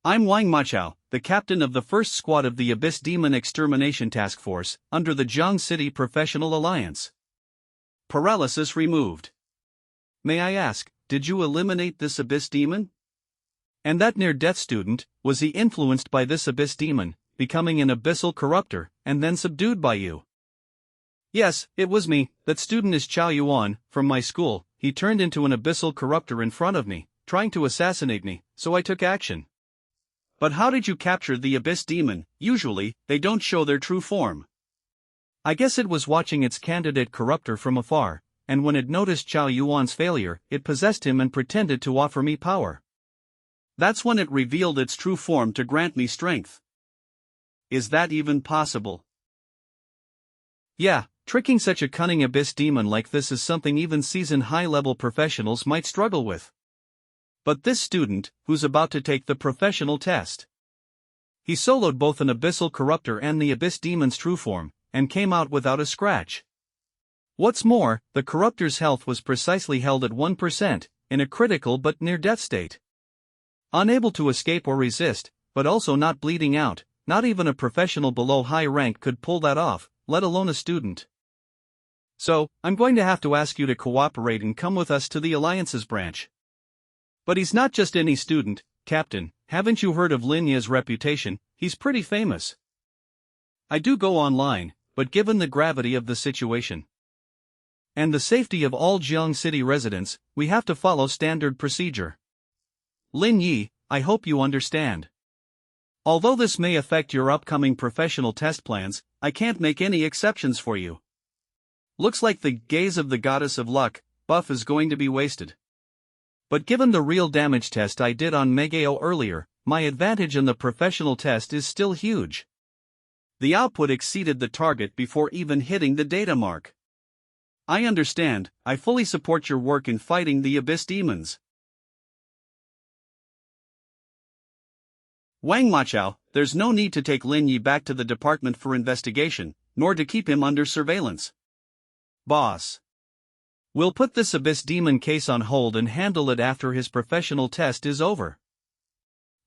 I'm Wang Machao, the captain of the first squad of the Abyss Demon Extermination Task Force, under the Zheng City Professional Alliance. Paralysis removed. May I ask, did you eliminate this abyss demon? And that near-death student, was he influenced by this abyss demon, becoming an abyssal corruptor, and then subdued by you? Yes, it was me. That student is Chao Yuan, from my school. He turned into an abyssal corruptor in front of me, trying to assassinate me, so I took action. But how did you capture the abyss demon? Usually, they don't show their true form. I guess it was watching its candidate corruptor from afar, and when it noticed Chao Yuan's failure, it possessed him and pretended to offer me power. That's when it revealed its true form to grant me strength. Is that even possible? Yeah, tricking such a cunning abyss demon like this is something even seasoned high-level professionals might struggle with. But this student, who's about to take the professional test, he soloed both an abyssal corruptor and the abyss demon's true form, and came out without a scratch. What's more, the corruptor's health was precisely held at 1%, in a critical but near-death state. Unable to escape or resist, but also not bleeding out, not even a professional below high rank could pull that off, let alone a student. So, I'm going to have to ask you to cooperate and come with us to the Alliance's branch. But he's not just any student, Captain. Haven't you heard of Lin Yi's reputation? He's pretty famous. I do go online, but given the gravity of the situation and the safety of all Zheng City residents, we have to follow standard procedure. Lin Yi, I hope you understand. Although this may affect your upcoming professional test plans, I can't make any exceptions for you. Looks like the gaze of the goddess of luck buff is going to be wasted. But given the real damage test I did on Megao earlier, my advantage in the professional test is still huge. The output exceeded the target before even hitting the data mark. I understand. I fully support your work in fighting the abyss demons. Wang Machao, there's no need to take Lin Yi back to the department for investigation, nor to keep him under surveillance. Boss. We'll put this abyss demon case on hold and handle it after his professional test is over.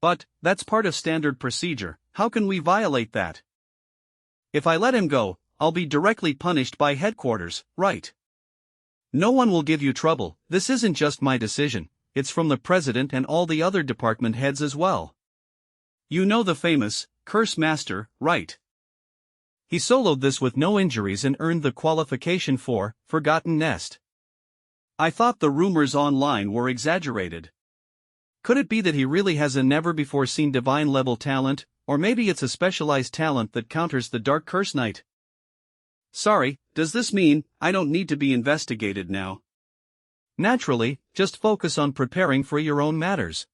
But, that's part of standard procedure. How can we violate that? If I let him go, I'll be directly punished by headquarters, right? No one will give you trouble. This isn't just my decision, it's from the president and all the other department heads as well. You know the famous Curse Master, right? He soloed this with no injuries and earned the qualification for Forgotten Nest. I thought the rumors online were exaggerated. Could it be that he really has a never-before-seen divine-level talent, or maybe it's a specialized talent that counters the Dark Curse Knight? Sorry, does this mean I don't need to be investigated now? Naturally, just focus on preparing for your own matters.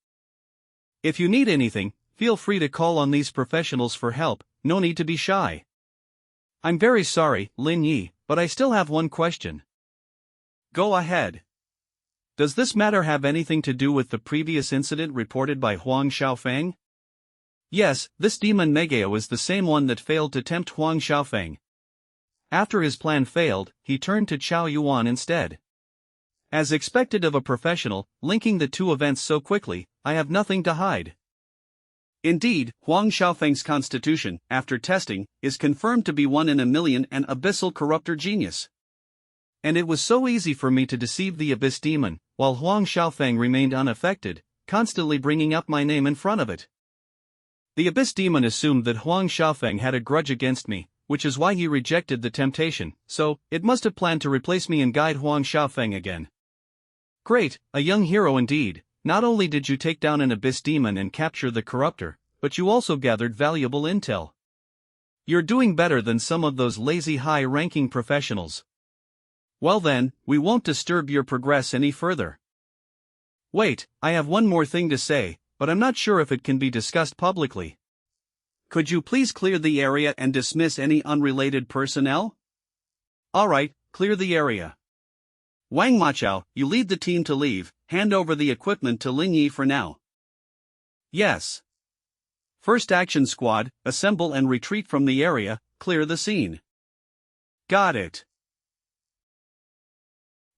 If you need anything, feel free to call on these professionals for help, no need to be shy. I'm very sorry, Lin Yi, but I still have one question. Go ahead. Does this matter have anything to do with the previous incident reported by Huang Xiaofeng? Yes, this demon Megao is the same one that failed to tempt Huang Xiaofeng. After his plan failed, he turned to Chao Yuan instead. As expected of a professional, linking the two events so quickly, I have nothing to hide. Indeed, Huang Xiaofeng's constitution, after testing, is confirmed to be 1 in a million and abyssal corruptor genius. And it was so easy for me to deceive the abyss demon, while Huang Xiaofeng remained unaffected, constantly bringing up my name in front of it. The abyss demon assumed that Huang Xiaofeng had a grudge against me, which is why he rejected the temptation, so it must have planned to replace me and guide Huang Xiaofeng again. Great, a young hero indeed. Not only did you take down an abyss demon and capture the corruptor, but you also gathered valuable intel. You're doing better than some of those lazy high-ranking professionals. Well then, we won't disturb your progress any further. Wait, I have one more thing to say, but I'm not sure if it can be discussed publicly. Could you please clear the area and dismiss any unrelated personnel? Alright, clear the area. Wang Maqiao, you lead the team to leave, hand over the equipment to Lin Yi for now. Yes. First action squad, assemble and retreat from the area, clear the scene. Got it.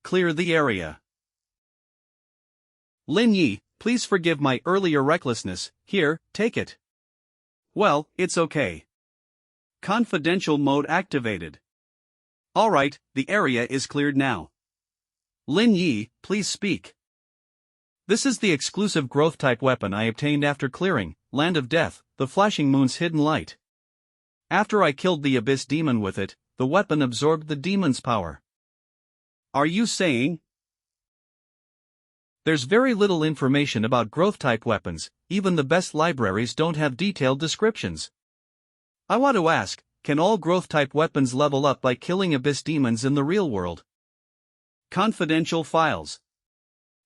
Clear the area. Lin Yi, please forgive my earlier recklessness, here, take it. Well, it's okay. Confidential mode activated. Alright, the area is cleared now. Lin Yi, please speak. This is the exclusive growth-type weapon I obtained after clearing Land of Death, the Flashing Moon's hidden light. After I killed the Abyss Demon with it, the weapon absorbed the demon's power. Are you saying? There's very little information about growth-type weapons, even the best libraries don't have detailed descriptions. I want to ask, can all growth-type weapons level up by killing Abyss Demons in the real world? Confidential files.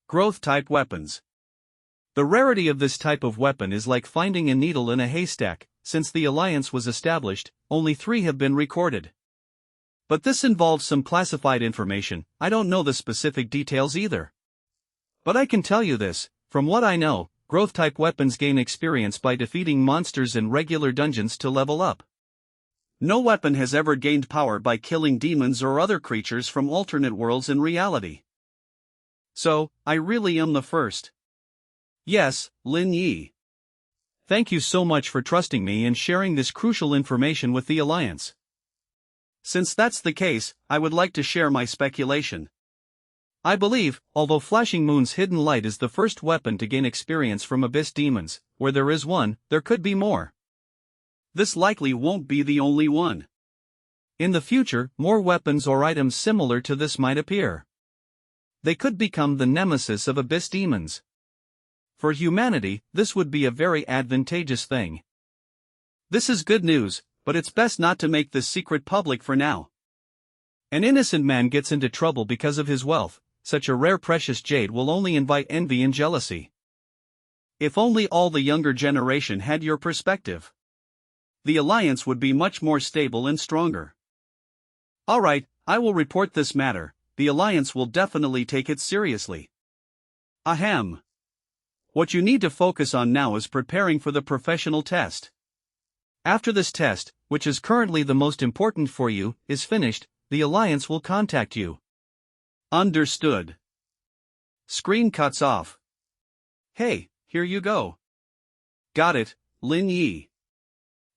Growth-type weapons. The rarity of this type of weapon is like finding a needle in a haystack. Since the alliance was established, only 3 have been recorded. But this involves some classified information. I don't know the specific details either. But I can tell you this, from what I know, growth-type weapons gain experience by defeating monsters in regular dungeons to level up. No weapon has ever gained power by killing demons or other creatures from alternate worlds in reality. So, I really am the first. Yes, Lin Yi. Thank you so much for trusting me and sharing this crucial information with the Alliance. Since that's the case, I would like to share my speculation. I believe, although Flashing Moon's hidden light is the first weapon to gain experience from Abyss Demons, where there is one, there could be more. This likely won't be the only one. In the future, more weapons or items similar to this might appear. They could become the nemesis of Abyss Demons. For humanity, this would be a very advantageous thing. This is good news, but it's best not to make this secret public for now. An innocent man gets into trouble because of his wealth. Such a rare precious jade will only invite envy and jealousy. If only all the younger generation had your perspective. The alliance would be much more stable and stronger. Alright, I will report this matter. The alliance will definitely take it seriously. Ahem. What you need to focus on now is preparing for the professional test. After this test, which is currently the most important for you, is finished, the alliance will contact you. Understood. Screen cuts off. Hey, here you go. Got it, Lin Yi.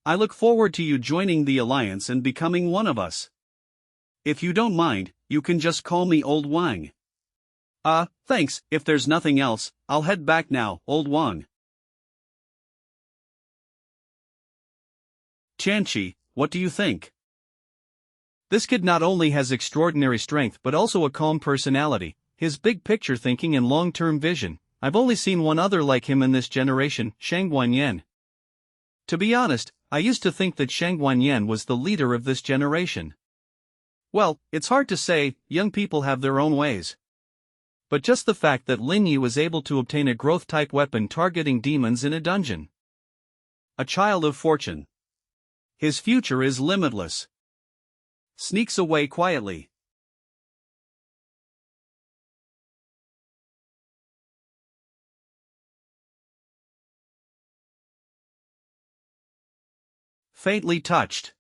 I look forward to you joining the alliance and becoming one of us. If you don't mind, you can just call me Old Wang. Thanks, if there's nothing else, I'll head back now, Old Wang. Xianxia, what do you think? This kid not only has extraordinary strength but also a calm personality, his big picture thinking and long-term vision. I've only seen one other like him in this generation, Shang Guanyan. To be honest, I used to think that Shang Guanyan was the leader of this generation. Well, it's hard to say, young people have their own ways. But just the fact that Lin Yi was able to obtain a growth-type weapon targeting demons in a dungeon. A child of fortune. His future is limitless. Sneaks away quietly. Faintly touched.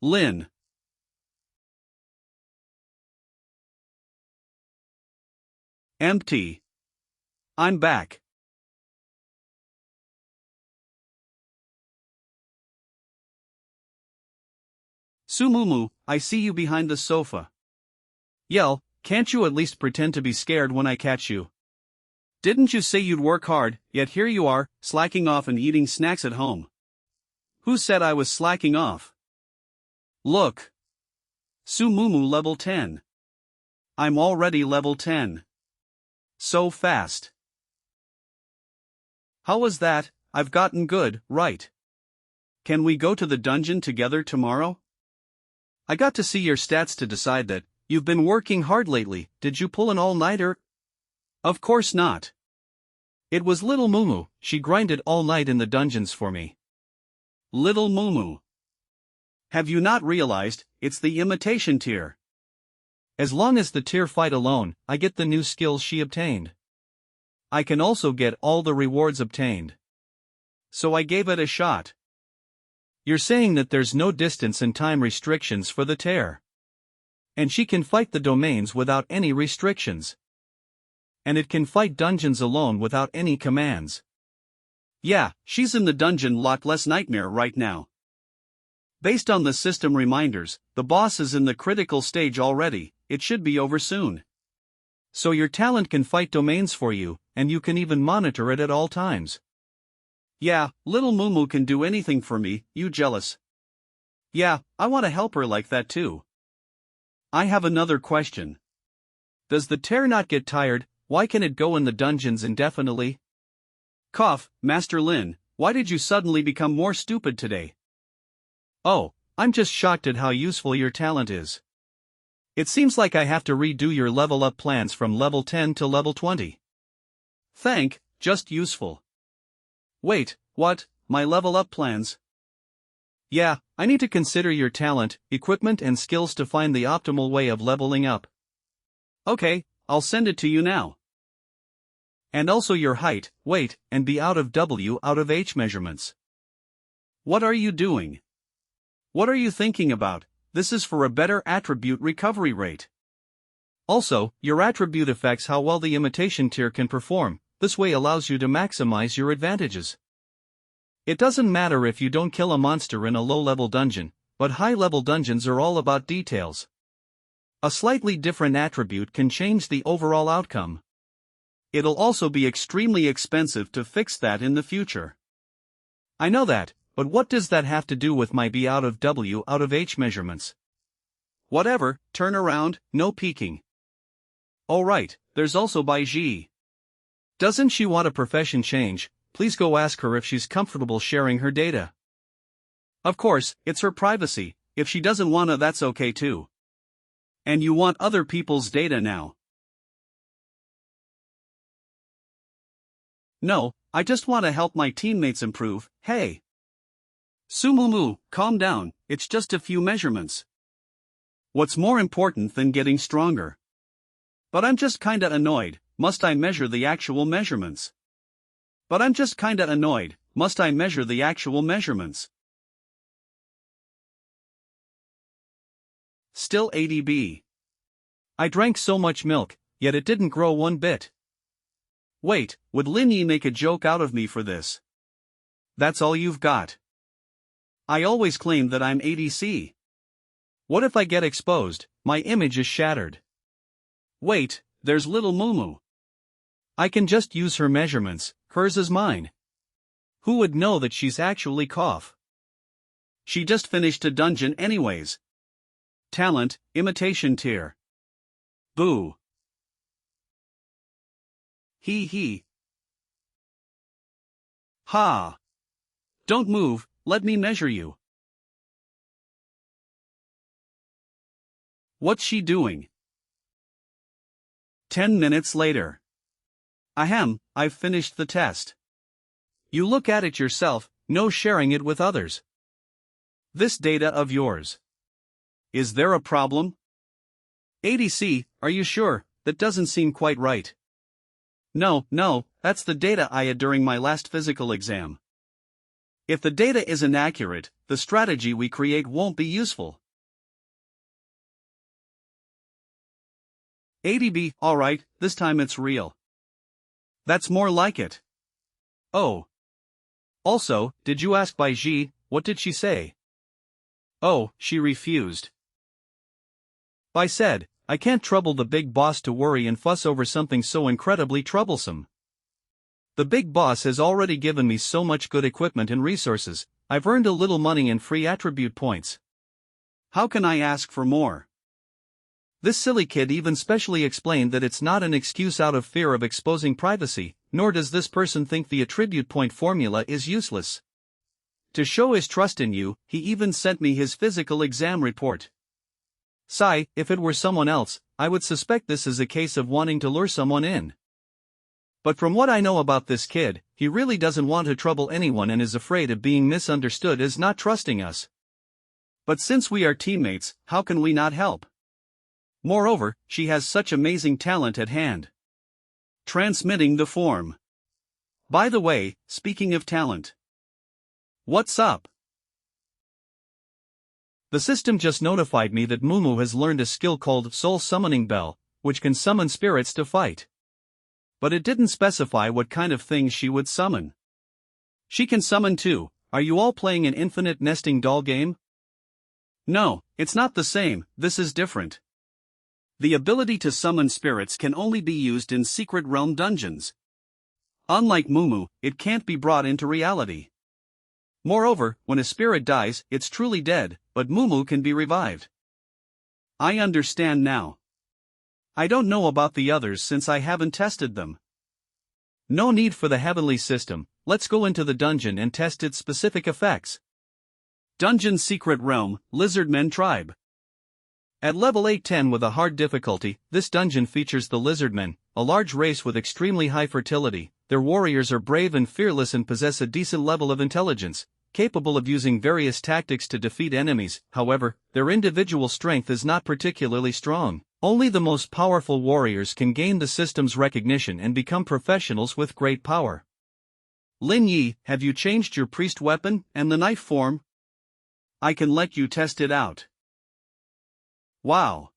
Lin. Empty. I'm back. Sumumu, I see you behind the sofa. Yell, can't you at least pretend to be scared when I catch you? Didn't you say you'd work hard, yet here you are, slacking off and eating snacks at home? Who said I was slacking off? Look. Sumumu level 10. I'm already level 10. So fast. How was that? I've gotten good, right? Can we go to the dungeon together tomorrow? I got to see your stats to decide that. You've been working hard lately. Did you pull an all-nighter? Of course not. It was little Mumu. She grinded all night in the dungeons for me. Little Mumu. Have you not realized, it's the imitation tier. As long as the tier fight alone, I get the new skills she obtained. I can also get all the rewards obtained. So I gave it a shot. You're saying that there's no distance and time restrictions for the tear. And she can fight the domains without any restrictions. And it can fight dungeons alone without any commands. Yeah, she's in the dungeon Loch Less Nightmare right now. Based on the system reminders, the boss is in the critical stage already. It should be over soon. So your talent can fight domains for you, and you can even monitor it at all times. Yeah, little Mumu can do anything for me. You jealous? Yeah, I want to help her like that too. I have another question. Does the tear not get tired? Why can it go in the dungeons indefinitely? Cough, Master Lin, why did you suddenly become more stupid today? Oh, I'm just shocked at how useful your talent is. It seems like I have to redo your level up plans from level 10 to level 20. Just useful. Wait, what, my level up plans? Yeah, I need to consider your talent, equipment and skills to find the optimal way of leveling up. Okay, I'll send it to you now. And also your height, weight, and be out of W out of H measurements. What are you doing? What are you thinking about? This is for a better attribute recovery rate. Also, your attribute affects how well the imitation tier can perform. This way allows you to maximize your advantages. It doesn't matter if you don't kill a monster in a low-level dungeon, but high-level dungeons are all about details. A slightly different attribute can change the overall outcome. It'll also be extremely expensive to fix that in the future. I know that, but what does that have to do with my B out of W out of H measurements? Whatever, turn around, no peeking. Oh right, there's also by G. Doesn't she want a profession change? Please go ask her if she's comfortable sharing her data. Of course, it's her privacy. If she doesn't wanna, that's okay too. And you want other people's data now? No, I just want to help my teammates improve. Hey. Sumumu, calm down, it's just a few measurements. What's more important than getting stronger? But I'm just kinda annoyed, must I measure the actual measurements? But I'm just kinda annoyed, must I measure the actual measurements? Still ADB. I drank so much milk, yet it didn't grow one bit. Wait, would Lin Yi make a joke out of me for this? That's all you've got? I always claim that I'm ADC. What if I get exposed? My image is shattered. Wait, there's little Mumu. I can just use her measurements, hers is mine. Who would know that she's actually cough? She just finished a dungeon anyways. Talent, imitation tier. Boo. He. Ha. Don't move, let me measure you. What's she doing? 10 minutes later. Ahem, I've finished the test. You look at it yourself, no sharing it with others. This data of yours. Is there a problem? ADC, are you sure? That doesn't seem quite right. No, that's the data I had during my last physical exam. If the data isn't accurate, the strategy we create won't be useful. ADB, alright, this time it's real. That's more like it. Oh. Also, did you ask Bai Ji, what did she say? Oh, she refused. Bai said, I can't trouble the big boss to worry and fuss over something so incredibly troublesome. The big boss has already given me so much good equipment and resources, I've earned a little money and free attribute points. How can I ask for more? This silly kid even specially explained that it's not an excuse out of fear of exposing privacy, nor does this person think the attribute point formula is useless. To show his trust in you, he even sent me his physical exam report. Sigh, if it were someone else, I would suspect this is a case of wanting to lure someone in. But from what I know about this kid, he really doesn't want to trouble anyone and is afraid of being misunderstood as not trusting us. But since we are teammates, how can we not help? Moreover, she has such amazing talent at hand. Transmitting the form. By the way, speaking of talent. What's up? The system just notified me that Mumu has learned a skill called Soul Summoning Bell, which can summon spirits to fight. But it didn't specify what kind of things she would summon. She can summon too. Are you all playing an infinite nesting doll game? No, it's not the same, this is different. The ability to summon spirits can only be used in Secret Realm dungeons. Unlike Mumu, it can't be brought into reality. Moreover, when a spirit dies, it's truly dead, but Mumu can be revived. I understand now. I don't know about the others since I haven't tested them. No need for the heavenly system, let's go into the dungeon and test its specific effects. Dungeon Secret Realm, Lizardmen Tribe. At level 810 with a hard difficulty, this dungeon features the Lizardmen, a large race with extremely high fertility. Their warriors are brave and fearless and possess a decent level of intelligence, capable of using various tactics to defeat enemies. However, their individual strength is not particularly strong. Only the most powerful warriors can gain the system's recognition and become professionals with great power. Lin Yi, have you changed your priest weapon and the knife form? I can let you test it out. Wow!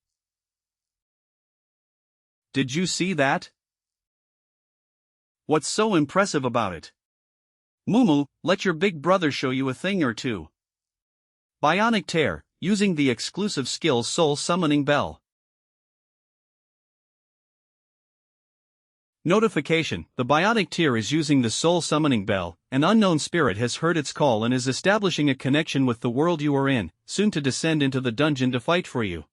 Did you see that? What's so impressive about it? Mumu, let your big brother show you a thing or two. Bionic Tear, using the exclusive skill Soul Summoning Bell. Notification: the Bionic Tear is using the Soul Summoning Bell. An unknown spirit has heard its call and is establishing a connection with the world you are in, soon to descend into the dungeon to fight for you.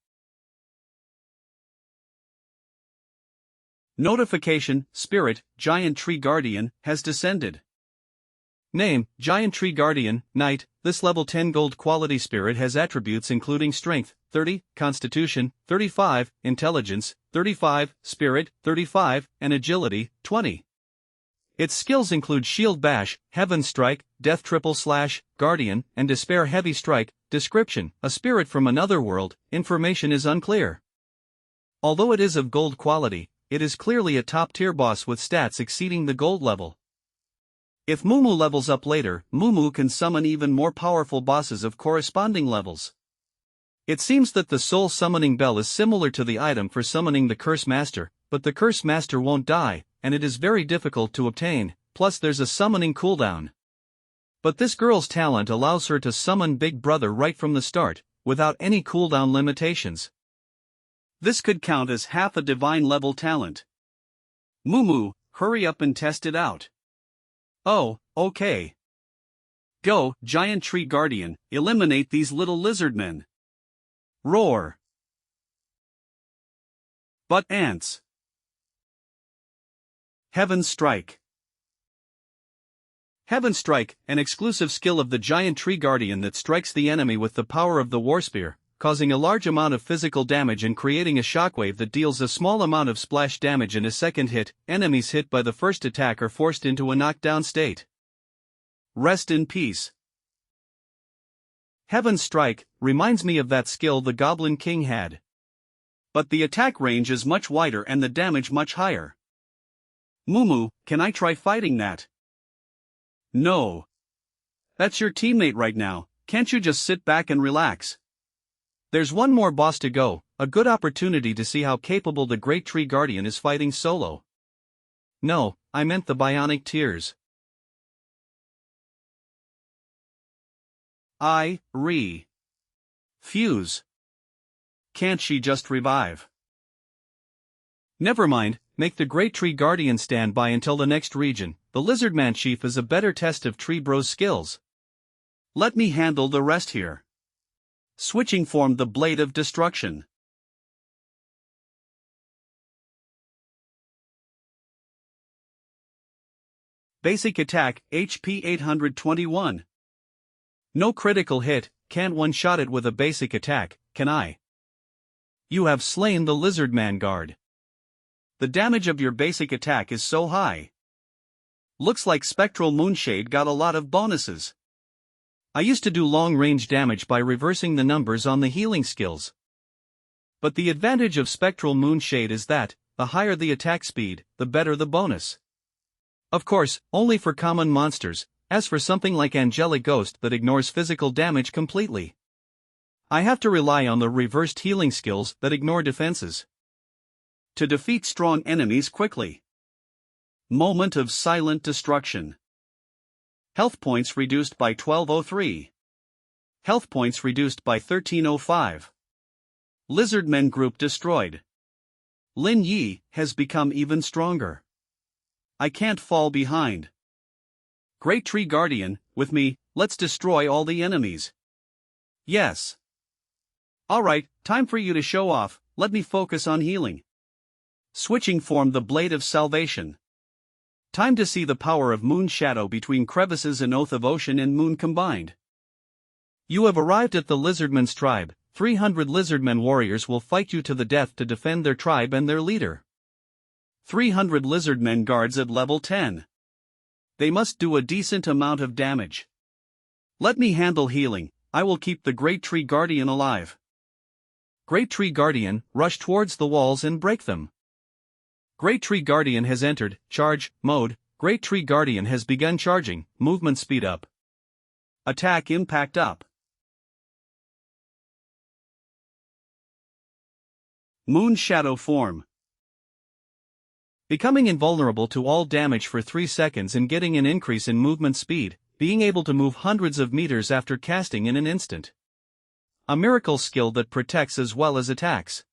Notification: Spirit, Giant Tree Guardian, has descended. Name: Giant Tree Guardian, Knight. This level 10 gold quality spirit has attributes including Strength, 30, Constitution, 35, Intelligence, 35, Spirit, 35, and Agility, 20. Its skills include Shield Bash, Heaven Strike, Death Triple Slash, Guardian, and Despair Heavy Strike. Description: a spirit from another world. Information is unclear. Although it is of gold quality, it is clearly a top-tier boss with stats exceeding the gold level. If Mumu levels up later, Mumu can summon even more powerful bosses of corresponding levels. It seems that the Soul Summoning Bell is similar to the item for summoning the Curse Master, but the Curse Master won't die, and it is very difficult to obtain, plus there's a summoning cooldown. But this girl's talent allows her to summon Big Brother right from the start, without any cooldown limitations. This could count as half a divine level talent. Mumu, hurry up and test it out. Oh, okay. Go, Giant Tree Guardian, eliminate these little lizardmen. Roar. But ants. Heaven Strike. Heaven Strike, an exclusive skill of the Giant Tree Guardian that strikes the enemy with the power of the War Spear, causing a large amount of physical damage and creating a shockwave that deals a small amount of splash damage in a second hit. Enemies hit by the first attack are forced into a knockdown state. Rest in peace. Heaven Strike reminds me of that skill the Goblin King had. But the attack range is much wider and the damage much higher. Mumu, can I try fighting that? No. That's your teammate right now, can't you just sit back and relax? There's one more boss to go, a good opportunity to see how capable the Great Tree Guardian is fighting solo. No, I meant the Bionic Tears. Fuse. Can't she just revive? Never mind, make the Great Tree Guardian stand by until the next region. The Lizardman Chief is a better test of Tree Bro's skills. Let me handle the rest here. Switching form: the Blade of Destruction. Basic attack, HP 821. No critical hit, can't one-shot it with a basic attack, can I? You have slain the Lizardman guard. The damage of your basic attack is so high. Looks like Spectral Moonshade got a lot of bonuses. I used to do long-range damage by reversing the numbers on the healing skills. But the advantage of Spectral Moonshade is that, the higher the attack speed, the better the bonus. Of course, only for common monsters, as for something like Angelic Ghost that ignores physical damage completely. I have to rely on the reversed healing skills that ignore defenses. To defeat strong enemies quickly. Moment of silent destruction. Health points reduced by 1203. Health points reduced by 1305. Lizardmen group destroyed. Lin Yi has become even stronger. I can't fall behind. Great Tree Guardian, with me, let's destroy all the enemies. Yes. Alright, time for you to show off, let me focus on healing. Switching form the Blade of Salvation. Time to see the power of Moon Shadow between crevices and Oath of Ocean and Moon combined. You have arrived at the Lizardman's tribe. 300 Lizardmen warriors will fight you to the death to defend their tribe and their leader. 300 Lizardmen guards at level 10. They must do a decent amount of damage. Let me handle healing, I will keep the Great Tree Guardian alive. Great Tree Guardian, rush towards the walls and break them. Great Tree Guardian has entered charge mode. Great Tree Guardian has begun charging, movement speed up. Attack impact up. Moon Shadow form. Becoming invulnerable to all damage for 3 seconds and getting an increase in movement speed, being able to move hundreds of meters after casting in an instant. A miracle skill that protects as well as attacks.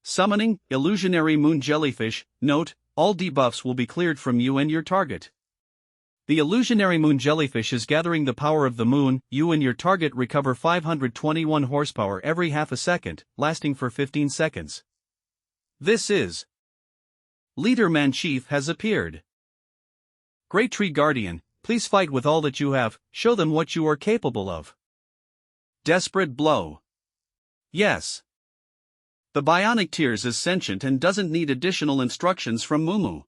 Summoning, Illusionary Moon Jellyfish. Note, all debuffs will be cleared from you and your target. The Illusionary Moon Jellyfish is gathering the power of the moon. You and your target recover 521 horsepower every half a second, lasting for 15 seconds. This is Leader Man Chief has appeared. Great Tree Guardian, please fight with all that you have, show them what you are capable of. Desperate blow. Yes. The Bionic Tears is sentient and doesn't need additional instructions from Mumu.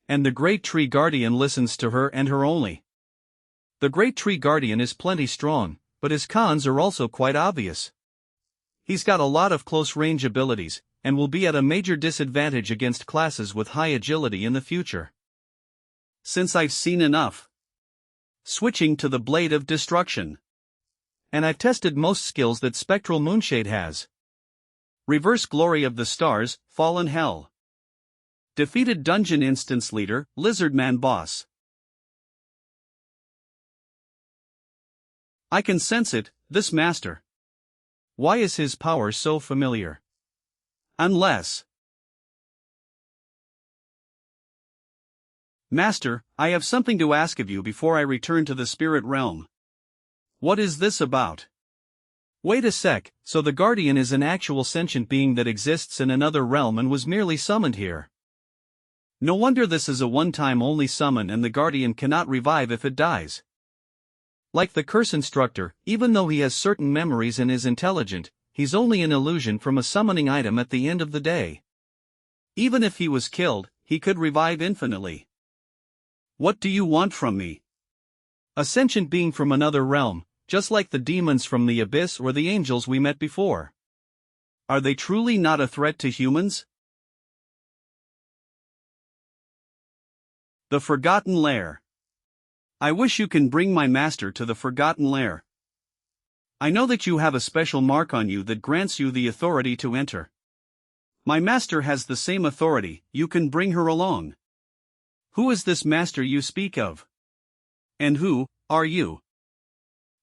And the Great Tree Guardian listens to her and her only. The Great Tree Guardian is plenty strong, but his cons are also quite obvious. He's got a lot of close-range abilities, and will be at a major disadvantage against classes with high agility in the future. Since I've seen enough. Switching to the Blade of Destruction. And I've tested most skills that Spectral Moonshade has. Reverse Glory of the Stars, Fallen Hell. Defeated Dungeon Instance Leader, Lizardman Boss. I can sense it, this master. Why is his power so familiar? Unless... Master, I have something to ask of you before I return to the spirit realm. What is this about? Wait a sec, so the Guardian is an actual sentient being that exists in another realm and was merely summoned here. No wonder this is a one-time only summon and the Guardian cannot revive if it dies. Like the Curse Instructor, even though he has certain memories and is intelligent, he's only an illusion from a summoning item at the end of the day. Even if he was killed, he could revive infinitely. What do you want from me? A sentient being from another realm, just like the demons from the abyss or the angels we met before. Are they truly not a threat to humans? The Forgotten Lair. I wish you can bring my master to the Forgotten Lair. I know that you have a special mark on you that grants you the authority to enter. My master has the same authority, you can bring her along. Who is this master you speak of? And who are you?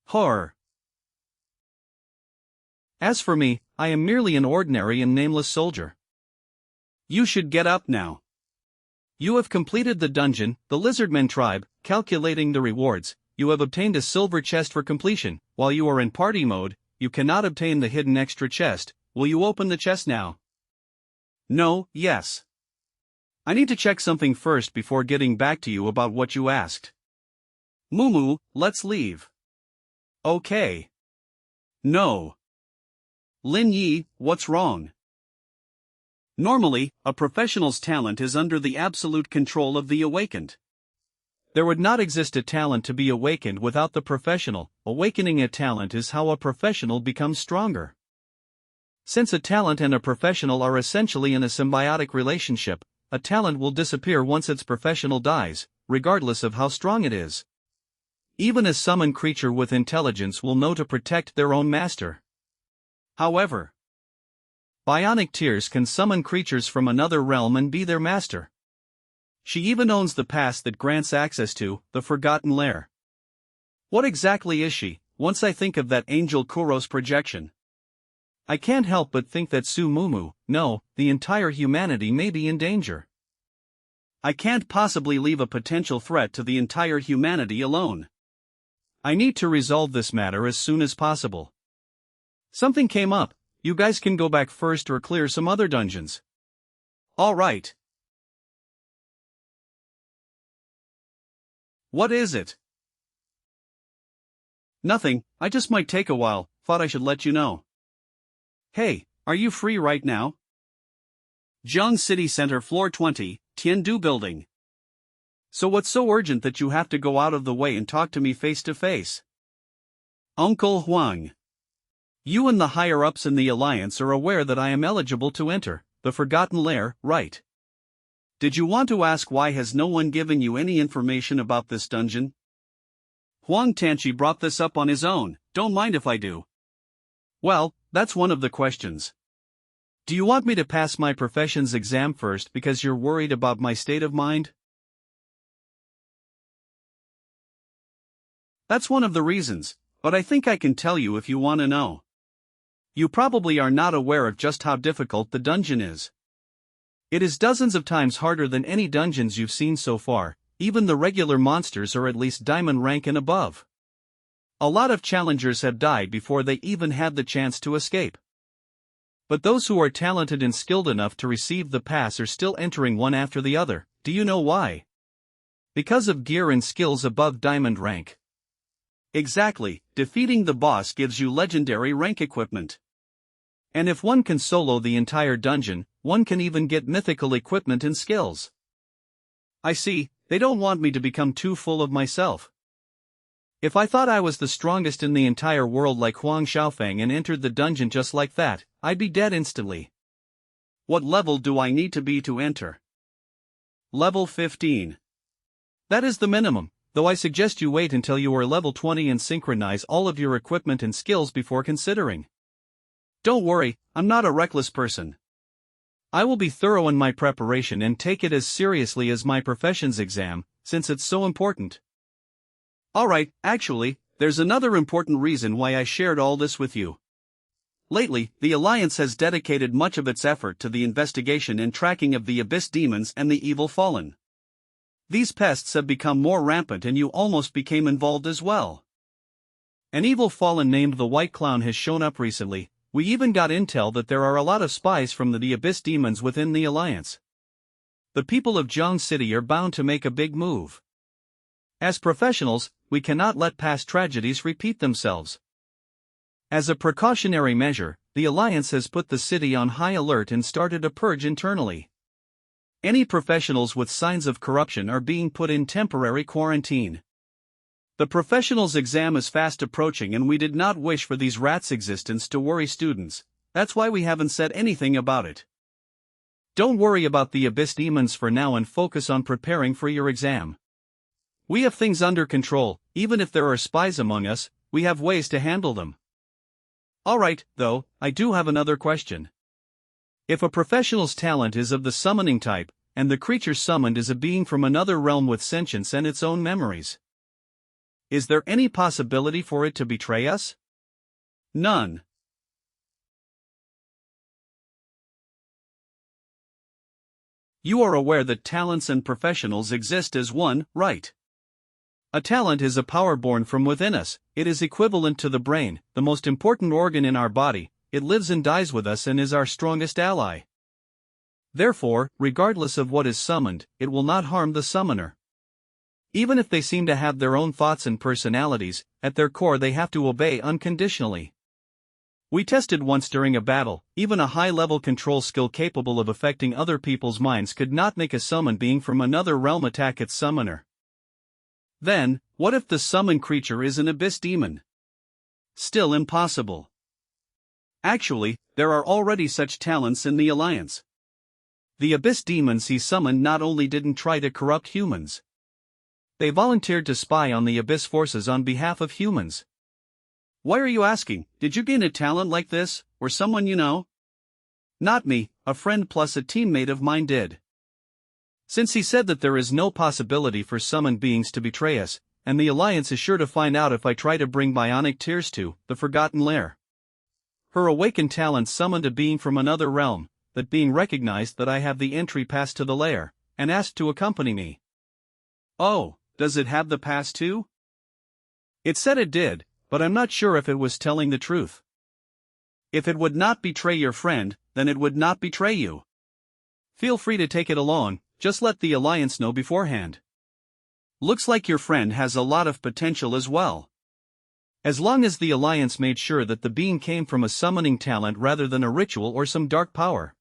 Horror. As for me, I am merely an ordinary and nameless soldier. You should get up now. You have completed the dungeon, the Lizardmen tribe, calculating the rewards. You have obtained a silver chest for completion. While you are in party mode, you cannot obtain the hidden extra chest. Will you open the chest now? No, yes. I need to check something first before getting back to you about what you asked. Mumu, let's leave. Okay. No. Lin Yi, what's wrong? Normally, a professional's talent is under the absolute control of the awakened. There would not exist a talent to be awakened without the professional. Awakening a talent is how a professional becomes stronger. Since a talent and a professional are essentially in a symbiotic relationship, a talent will disappear once its professional dies, regardless of how strong it is. Even a summoned creature with intelligence will know to protect their own master. However, bionic tears can summon creatures from another realm and be their master. She even owns the pass that grants access to the Forgotten Lair. What exactly is she? Once I think of that angel Kuro's projection, I can't help but think that Su Mumu, no, the entire humanity may be in danger. I can't possibly leave a potential threat to the entire humanity alone. I need to resolve this matter as soon as possible. Something came up. You guys can go back first or clear some other dungeons. Alright. What is it? Nothing, I just might take a while, thought I should let you know. Hey, are you free right now? Jiang City Center Floor 20, Tiandu Building. So what's so urgent that you have to go out of the way and talk to me face to face? Uncle Huang. You and the higher-ups in the Alliance are aware that I am eligible to enter the Forgotten Lair, right? Did you want to ask why has no one given you any information about this dungeon? Huang Tanchi brought this up on his own, don't mind if I do. Well, that's one of the questions. Do you want me to pass my profession's exam first because you're worried about my state of mind? That's one of the reasons, but I think I can tell you if you want to know. You probably are not aware of just how difficult the dungeon is. It is dozens of times harder than any dungeons you've seen so far. Even the regular monsters are at least diamond rank and above. A lot of challengers have died before they even had the chance to escape. But those who are talented and skilled enough to receive the pass are still entering one after the other. Do you know why? Because of gear and skills above diamond rank. Exactly, defeating the boss gives you legendary rank equipment. And if one can solo the entire dungeon, one can even get mythical equipment and skills. I see, they don't want me to become too full of myself. If I thought I was the strongest in the entire world like Huang Xiaofeng and entered the dungeon just like that, I'd be dead instantly. What level do I need to be to enter? Level 15. That is the minimum, though I suggest you wait until you are level 20 and synchronize all of your equipment and skills before considering. Don't worry, I'm not a reckless person. I will be thorough in my preparation and take it as seriously as my profession's exam, since it's so important. Alright, actually, there's another important reason why I shared all this with you. Lately, the Alliance has dedicated much of its effort to the investigation and tracking of the Abyss Demons and the Evil Fallen. These pests have become more rampant and you almost became involved as well. An evil fallen named the White Clown has shown up recently. We even got intel that there are a lot of spies from the Abyss Demons within the Alliance. The people of Jiang City are bound to make a big move. As professionals, we cannot let past tragedies repeat themselves. As a precautionary measure, the Alliance has put the city on high alert and started a purge internally. Any professionals with signs of corruption are being put in temporary quarantine. The professionals' exam is fast approaching and we did not wish for these rats' existence to worry students, that's why we haven't said anything about it. Don't worry about the Abyss Demons for now and focus on preparing for your exam. We have things under control, even if there are spies among us, we have ways to handle them. Alright, though, I do have another question. If a professional's talent is of the summoning type, and the creature summoned is a being from another realm with sentience and its own memories, is there any possibility for it to betray us? None. You are aware that talents and professionals exist as one, right? A talent is a power born from within us, it is equivalent to the brain, the most important organ in our body, it lives and dies with us and is our strongest ally. Therefore, regardless of what is summoned, it will not harm the summoner. Even if they seem to have their own thoughts and personalities, at their core they have to obey unconditionally. We tested once during a battle, even a high-level control skill capable of affecting other people's minds could not make a summon being from another realm attack its summoner. Then, what if the summoned creature is an abyss demon? Still impossible. Actually, there are already such talents in the Alliance. The abyss demons he summoned not only didn't try to corrupt humans. They volunteered to spy on the abyss forces on behalf of humans. Why are you asking? Did you gain a talent like this, or someone you know? Not me, a friend plus a teammate of mine did. Since he said that there is no possibility for summoned beings to betray us, and the Alliance is sure to find out if I try to bring bionic tears to the Forgotten Lair. Her awakened talent summoned a being from another realm, that being recognized that I have the entry pass to the lair, and asked to accompany me. Oh, does it have the pass too? It said it did, but I'm not sure if it was telling the truth. If it would not betray your friend, then it would not betray you. Feel free to take it along, just let the Alliance know beforehand. Looks like your friend has a lot of potential as well. As long as the Alliance made sure that the being came from a summoning talent rather than a ritual or some dark power.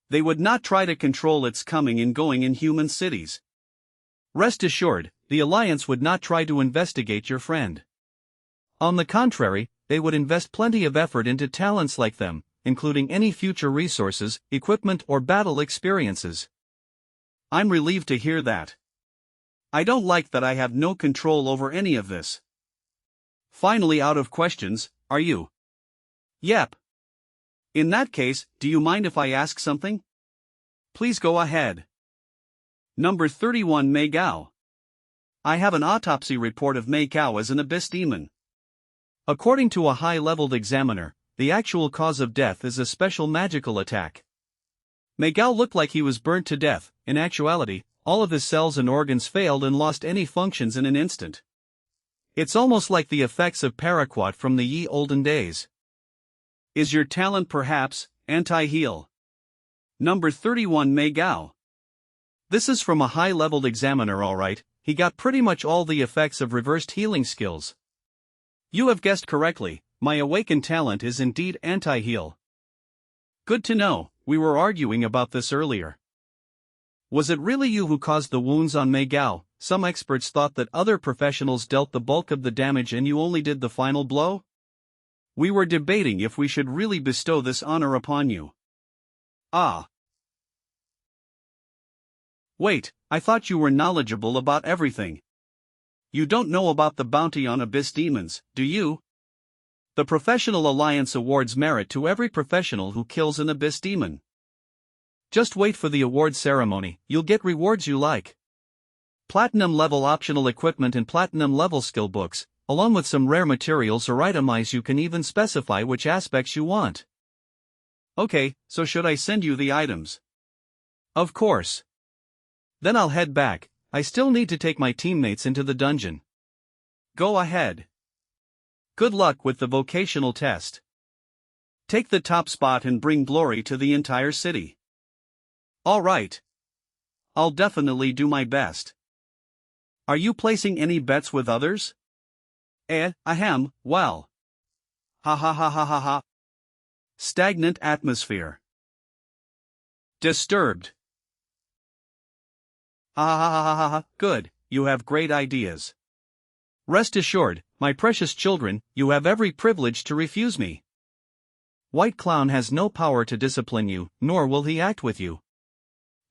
They would not try to control its coming and going in human cities. Rest assured, the Alliance would not try to investigate your friend. On the contrary, they would invest plenty of effort into talents like them, including any future resources, equipment or battle experiences. I'm relieved to hear that. I don't like that I have no control over any of this. Finally out of questions, are you? Yep. In that case, do you mind if I ask something? Please go ahead. Number 31 Mei Gao. I have an autopsy report of Mei Gao as an abyss demon. According to a high-leveled examiner, the actual cause of death is a special magical attack. Mei Gao looked like he was burnt to death. In actuality, all of his cells and organs failed and lost any functions in an instant. It's almost like the effects of paraquat from the ye olden days. Is your talent perhaps anti-heal? Number 31 Mei Gao. This is from a high-leveled examiner, alright. He got pretty much all the effects of reversed healing skills. You have guessed correctly, my awakened talent is indeed anti-heal. Good to know, we were arguing about this earlier. Was it really you who caused the wounds on Mei Gao? Some experts thought that other professionals dealt the bulk of the damage and you only did the final blow? We were debating if we should really bestow this honor upon you. Ah. Wait, I thought you were knowledgeable about everything. You don't know about the bounty on abyss demons, do you? The Professional Alliance awards merit to every professional who kills an abyss demon. Just wait for the award ceremony, you'll get rewards you like. Platinum level optional equipment and platinum level skill books, along with some rare materials or items. You can even specify which aspects you want. Okay, so should I send you the items? Of course. Then I'll head back. I still need to take my teammates into the dungeon. Go ahead. Good luck with the vocational test. Take the top spot and bring glory to the entire city. All right. I'll definitely do my best. Are you placing any bets with others? Ahem, well. Ha ha ha ha ha ha. Stagnant atmosphere. Disturbed. Ha ha ha ha ha ha, good, you have great ideas. Rest assured, my precious children, you have every privilege to refuse me. White Clown has no power to discipline you, nor will he act with you.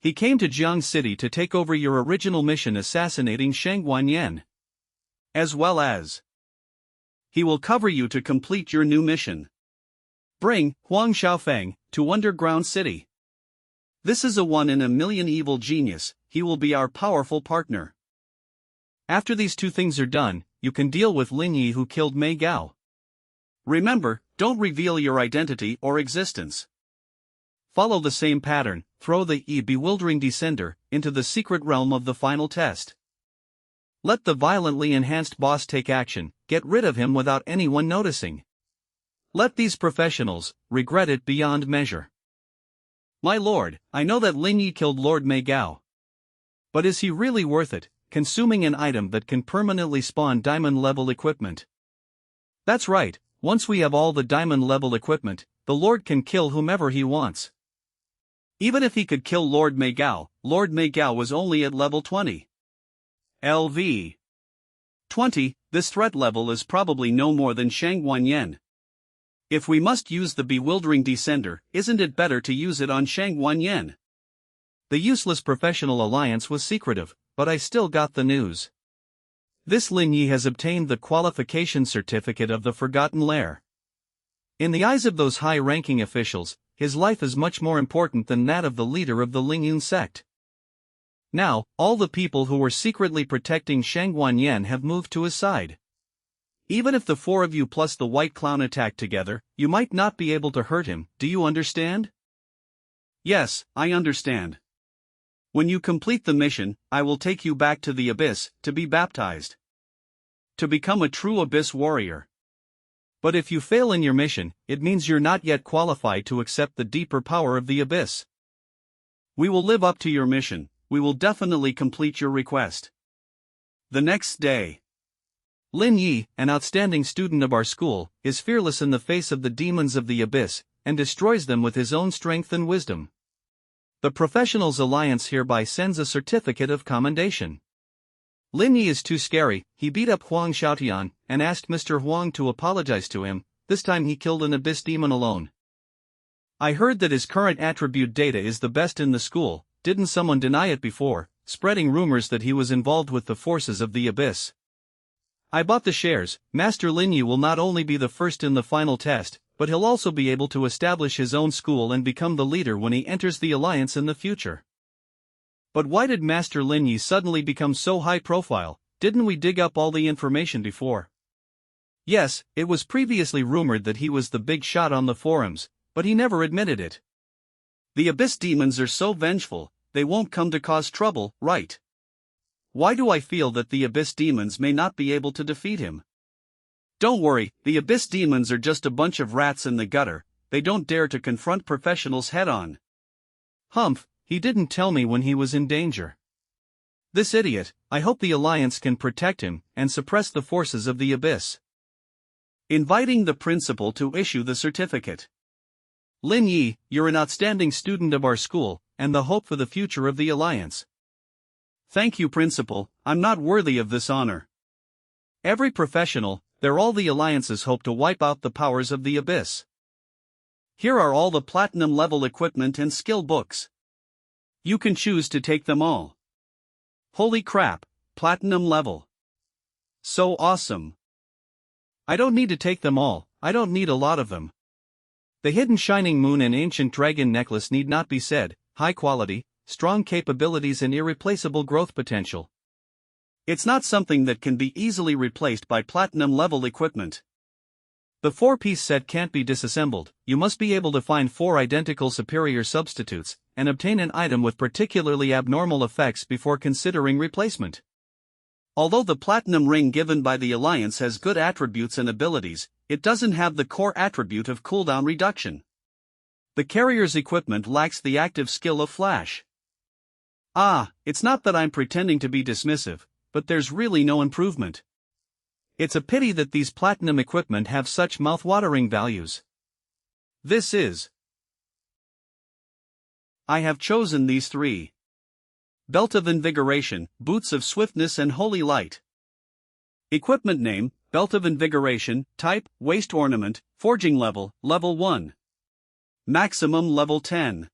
He came to Jiang City to take over your original mission assassinating Sheng Wanyan. As well as he will cover you to complete your new mission. Bring Huang Xiaofeng to Underground City. This is a one-in-a-million evil genius, he will be our powerful partner. After these two things are done, you can deal with Lin Yi who killed Mei Gao. Remember, don't reveal your identity or existence. Follow the same pattern, throw the bewildering descender into the secret realm of the final test. Let the violently enhanced boss take action, get rid of him without anyone noticing. Let these professionals regret it beyond measure. My lord, I know that Lin Yi killed Lord Mei Gao. But is he really worth it, consuming an item that can permanently spawn diamond-level equipment? That's right, once we have all the diamond level equipment, the Lord can kill whomever he wants. Even if he could kill Lord Meigao, Lord Meigao was only at level 20. LV 20, this threat level is probably no more than Shang Wanyan. If we must use the bewildering descender, isn't it better to use it on Shang Wanyan? The useless professional alliance was secretive, but I still got the news. This Lin Yi has obtained the qualification certificate of the Forgotten Lair. In the eyes of those high-ranking officials, his life is much more important than that of the leader of the Lingyun sect. Now, all the people who were secretly protecting Shang Wanyan have moved to his side. Even if the four of you plus the White Clown attack together, you might not be able to hurt him, do you understand? Yes, I understand. When you complete the mission, I will take you back to the Abyss, to be baptized. To become a true Abyss warrior. But if you fail in your mission, it means you're not yet qualified to accept the deeper power of the Abyss. We will live up to your mission, we will definitely complete your request. The next day. Lin Yi, an outstanding student of our school, is fearless in the face of the demons of the Abyss, and destroys them with his own strength and wisdom. The Professionals Alliance hereby sends a certificate of commendation. Lin Yi is too scary, he beat up Huang Xiaotian, and asked Mr. Huang to apologize to him, this time he killed an Abyss demon alone. I heard that his current attribute data is the best in the school, didn't someone deny it before, spreading rumors that he was involved with the forces of the Abyss? I bought the shares. Master Lin Yi will not only be the first in the final test, but he'll also be able to establish his own school and become the leader when he enters the alliance in the future. But why did Master Lin Yi suddenly become so high profile? Didn't we dig up all the information before? Yes, it was previously rumored that he was the big shot on the forums, but he never admitted it. The Abyss demons are so vengeful, they won't come to cause trouble, right? Why do I feel that the Abyss demons may not be able to defeat him? Don't worry, the Abyss demons are just a bunch of rats in the gutter, they don't dare to confront professionals head-on. Humph, he didn't tell me when he was in danger. This idiot, I hope the Alliance can protect him and suppress the forces of the Abyss. Inviting the principal to issue the certificate. Lin Yi, you're an outstanding student of our school, and the hope for the future of the Alliance. Thank you, Principal, I'm not worthy of this honor. Every professional, they're all the Alliance's hope to wipe out the powers of the Abyss. Here are all the platinum level equipment and skill books. You can choose to take them all. Holy crap, platinum level. So awesome. I don't need to take them all, I don't need a lot of them. The hidden shining moon and ancient dragon necklace need not be said, high quality, strong capabilities and irreplaceable growth potential. It's not something that can be easily replaced by platinum-level equipment. The 4-piece set can't be disassembled, you must be able to find 4 identical superior substitutes, and obtain an item with particularly abnormal effects before considering replacement. Although the platinum ring given by the Alliance has good attributes and abilities, it doesn't have the core attribute of cooldown reduction. The carrier's equipment lacks the active skill of flash. It's not that I'm pretending to be dismissive, but there's really no improvement. It's a pity that these platinum equipment have such mouth-watering values. This is. I have chosen these 3. Belt of Invigoration, Boots of Swiftness and Holy Light. Equipment name, Belt of Invigoration, Type, Waist Ornament, Forging Level, Level 1. Maximum Level 10.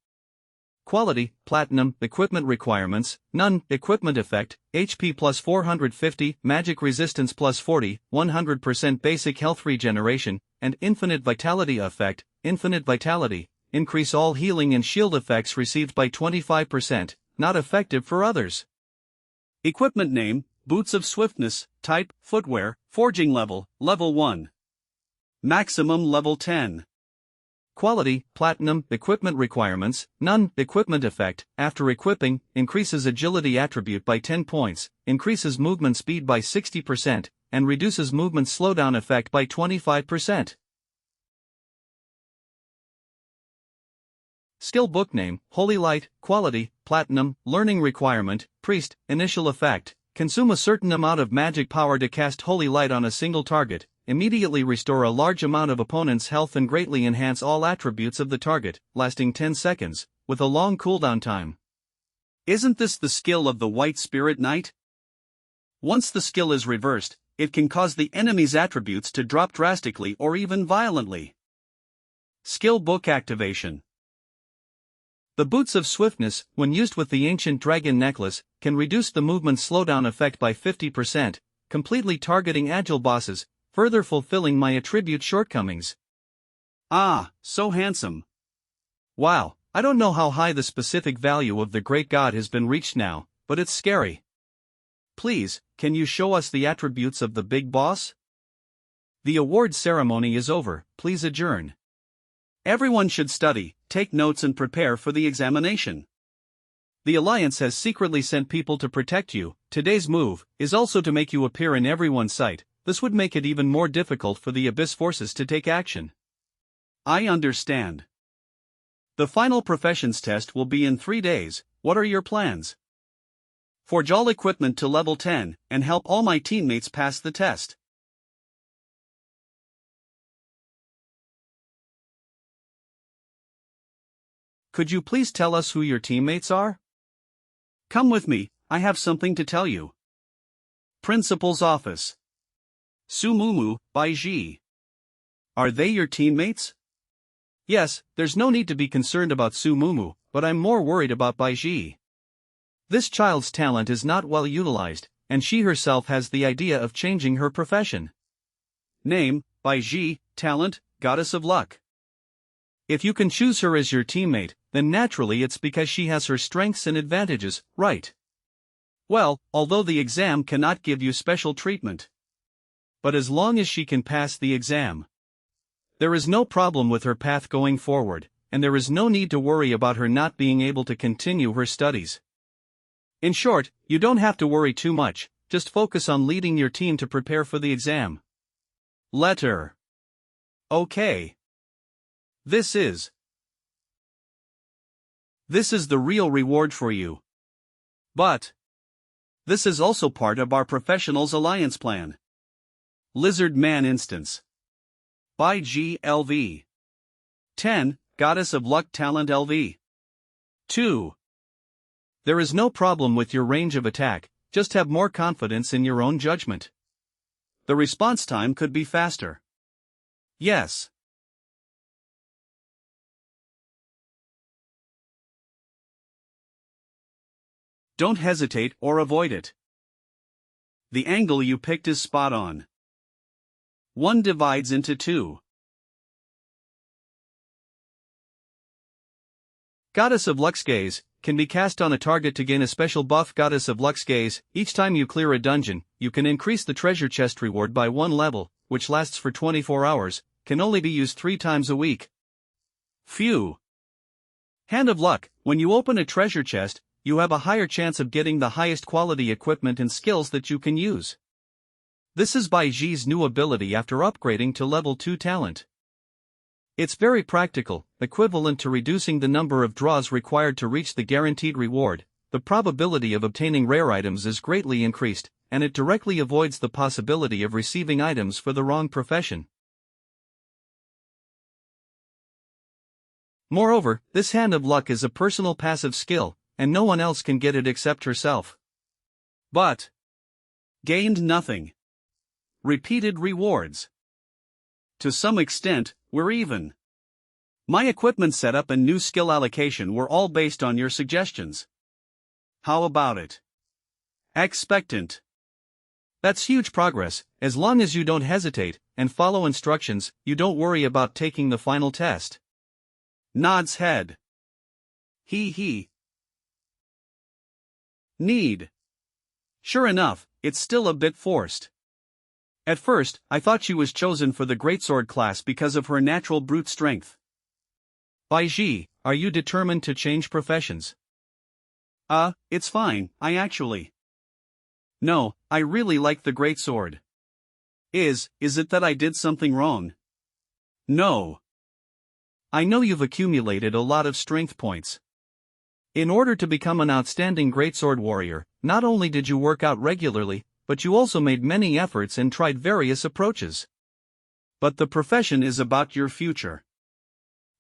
Quality, Platinum, Equipment Requirements, None, Equipment Effect, HP plus 450, Magic Resistance plus 40, 100% Basic Health Regeneration, and Infinite Vitality Effect, Infinite Vitality, increase all healing and shield effects received by 25%, not effective for others. Equipment name, Boots of Swiftness, Type, Footwear, Forging Level, Level 1. Maximum Level 10. Quality, Platinum, Equipment Requirements, None, Equipment Effect, after equipping, increases Agility attribute by 10 points, increases movement speed by 60%, and reduces movement slowdown effect by 25%. Skill book name, Holy Light, Quality, Platinum, Learning Requirement, Priest, Initial Effect, consume a certain amount of magic power to cast Holy Light on a single target, immediately restore a large amount of opponent's health and greatly enhance all attributes of the target, lasting 10 seconds, with a long cooldown time. Isn't this the skill of the White Spirit Knight? Once the skill is reversed, it can cause the enemy's attributes to drop drastically or even violently. Skill Book Activation. The Boots of Swiftness, when used with the Ancient Dragon Necklace, can reduce the movement slowdown effect by 50%, completely targeting agile bosses, further fulfilling my attribute shortcomings. Ah, so handsome. Wow, I don't know how high the specific value of the Great God has been reached now, but it's scary. Please, can you show us the attributes of the big boss? The award ceremony is over, please adjourn. Everyone should study, take notes and prepare for the examination. The Alliance has secretly sent people to protect you. Today's move is also to make you appear in everyone's sight. This would make it even more difficult for the Abyss forces to take action. I understand. The final professions test will be in 3 days. What are your plans? Forge all equipment to level 10 and help all my teammates pass the test. Could you please tell us who your teammates are? Come with me, I have something to tell you. Principal's office. Sumumu, Baiji. Are they your teammates? Yes, there's no need to be concerned about Sumumu, but I'm more worried about Baiji. This child's talent is not well utilized, and she herself has the idea of changing her profession. Name, Baiji, talent, Goddess of Luck. If you can choose her as your teammate, then naturally it's because she has her strengths and advantages, right? Well, although the exam cannot give you special treatment. But as long as she can pass the exam, there is no problem with her path going forward, and there is no need to worry about her not being able to continue her studies. In short, you don't have to worry too much, just focus on leading your team to prepare for the exam. Letter. Okay. This is the real reward for you. But this is also part of our Professionals Alliance plan. Lizard Man Instance. By GLV. 10. Goddess of Luck Talent LV. 2. There is no problem with your range of attack, just have more confidence in your own judgment. The response time could be faster. Yes. Don't hesitate or avoid it. The angle you picked is spot on. 1 divides into 2. Goddess of Luck's Gaze can be cast on a target to gain a special buff. Goddess of Luck's Gaze. Each time you clear a dungeon, you can increase the treasure chest reward by 1 level, which lasts for 24 hours, can only be used 3 times a week. Phew. Hand of Luck. When you open a treasure chest, you have a higher chance of getting the highest quality equipment and skills that you can use. This is Baiji's new ability after upgrading to level 2 talent. It's very practical, equivalent to reducing the number of draws required to reach the guaranteed reward. The probability of obtaining rare items is greatly increased, and it directly avoids the possibility of receiving items for the wrong profession. Moreover, this Hand of Luck is a personal passive skill, and no one else can get it except herself. But gained nothing. Repeated rewards. To some extent, we're even. My equipment setup and new skill allocation were all based on your suggestions. How about it? Expectant. That's huge progress. As long as you don't hesitate and follow instructions, you don't worry about taking the final test. Nods head. He. Need. Sure enough, it's still a bit forced. At first, I thought she was chosen for the Greatsword class because of her natural brute strength. Baiji, are you determined to change professions? It's fine, I actually. No, I really like the Greatsword. Is it that I did something wrong? No. I know you've accumulated a lot of strength points. In order to become an outstanding Greatsword warrior, not only did you work out regularly, but you also made many efforts and tried various approaches. But the profession is about your future.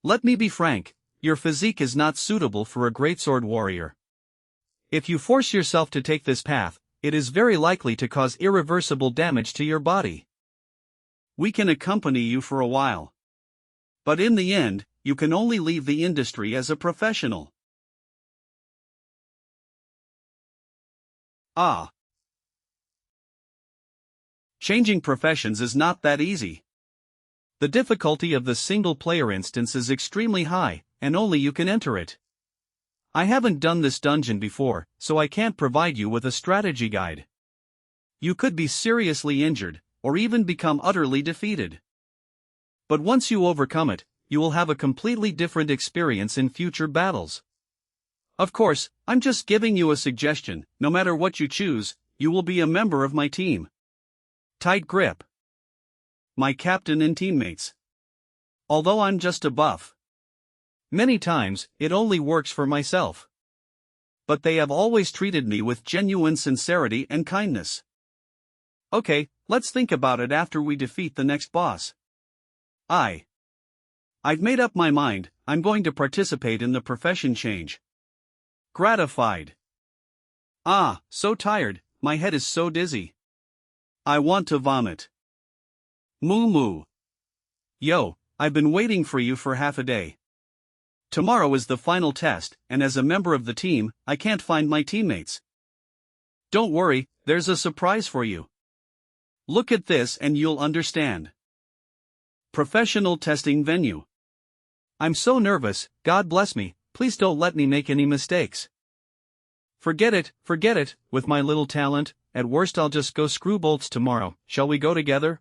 Let me be frank, your physique is not suitable for a greatsword warrior. If you force yourself to take this path, it is very likely to cause irreversible damage to your body. We can accompany you for a while. But in the end, you can only leave the industry as a professional. Ah. Changing professions is not that easy. The difficulty of the single-player instance is extremely high, and only you can enter it. I haven't done this dungeon before, so I can't provide you with a strategy guide. You could be seriously injured, or even become utterly defeated. But once you overcome it, you will have a completely different experience in future battles. Of course, I'm just giving you a suggestion. No matter what you choose, you will be a member of my team. Tight grip. My captain and teammates. Although I'm just a buff. Many times, it only works for myself. But they have always treated me with genuine sincerity and kindness. Okay, let's think about it after we defeat the next boss. I've made up my mind, I'm going to participate in the profession change. Gratified. So tired, my head is so dizzy. I want to vomit. Moo moo. Yo, I've been waiting for you for half a day. Tomorrow is the final test, and as a member of the team, I can't find my teammates. Don't worry, there's a surprise for you. Look at this and you'll understand. Professional testing venue. I'm so nervous, God bless me, please don't let me make any mistakes. Forget it, with my little talent, at worst I'll just go screw bolts tomorrow. Shall we go together?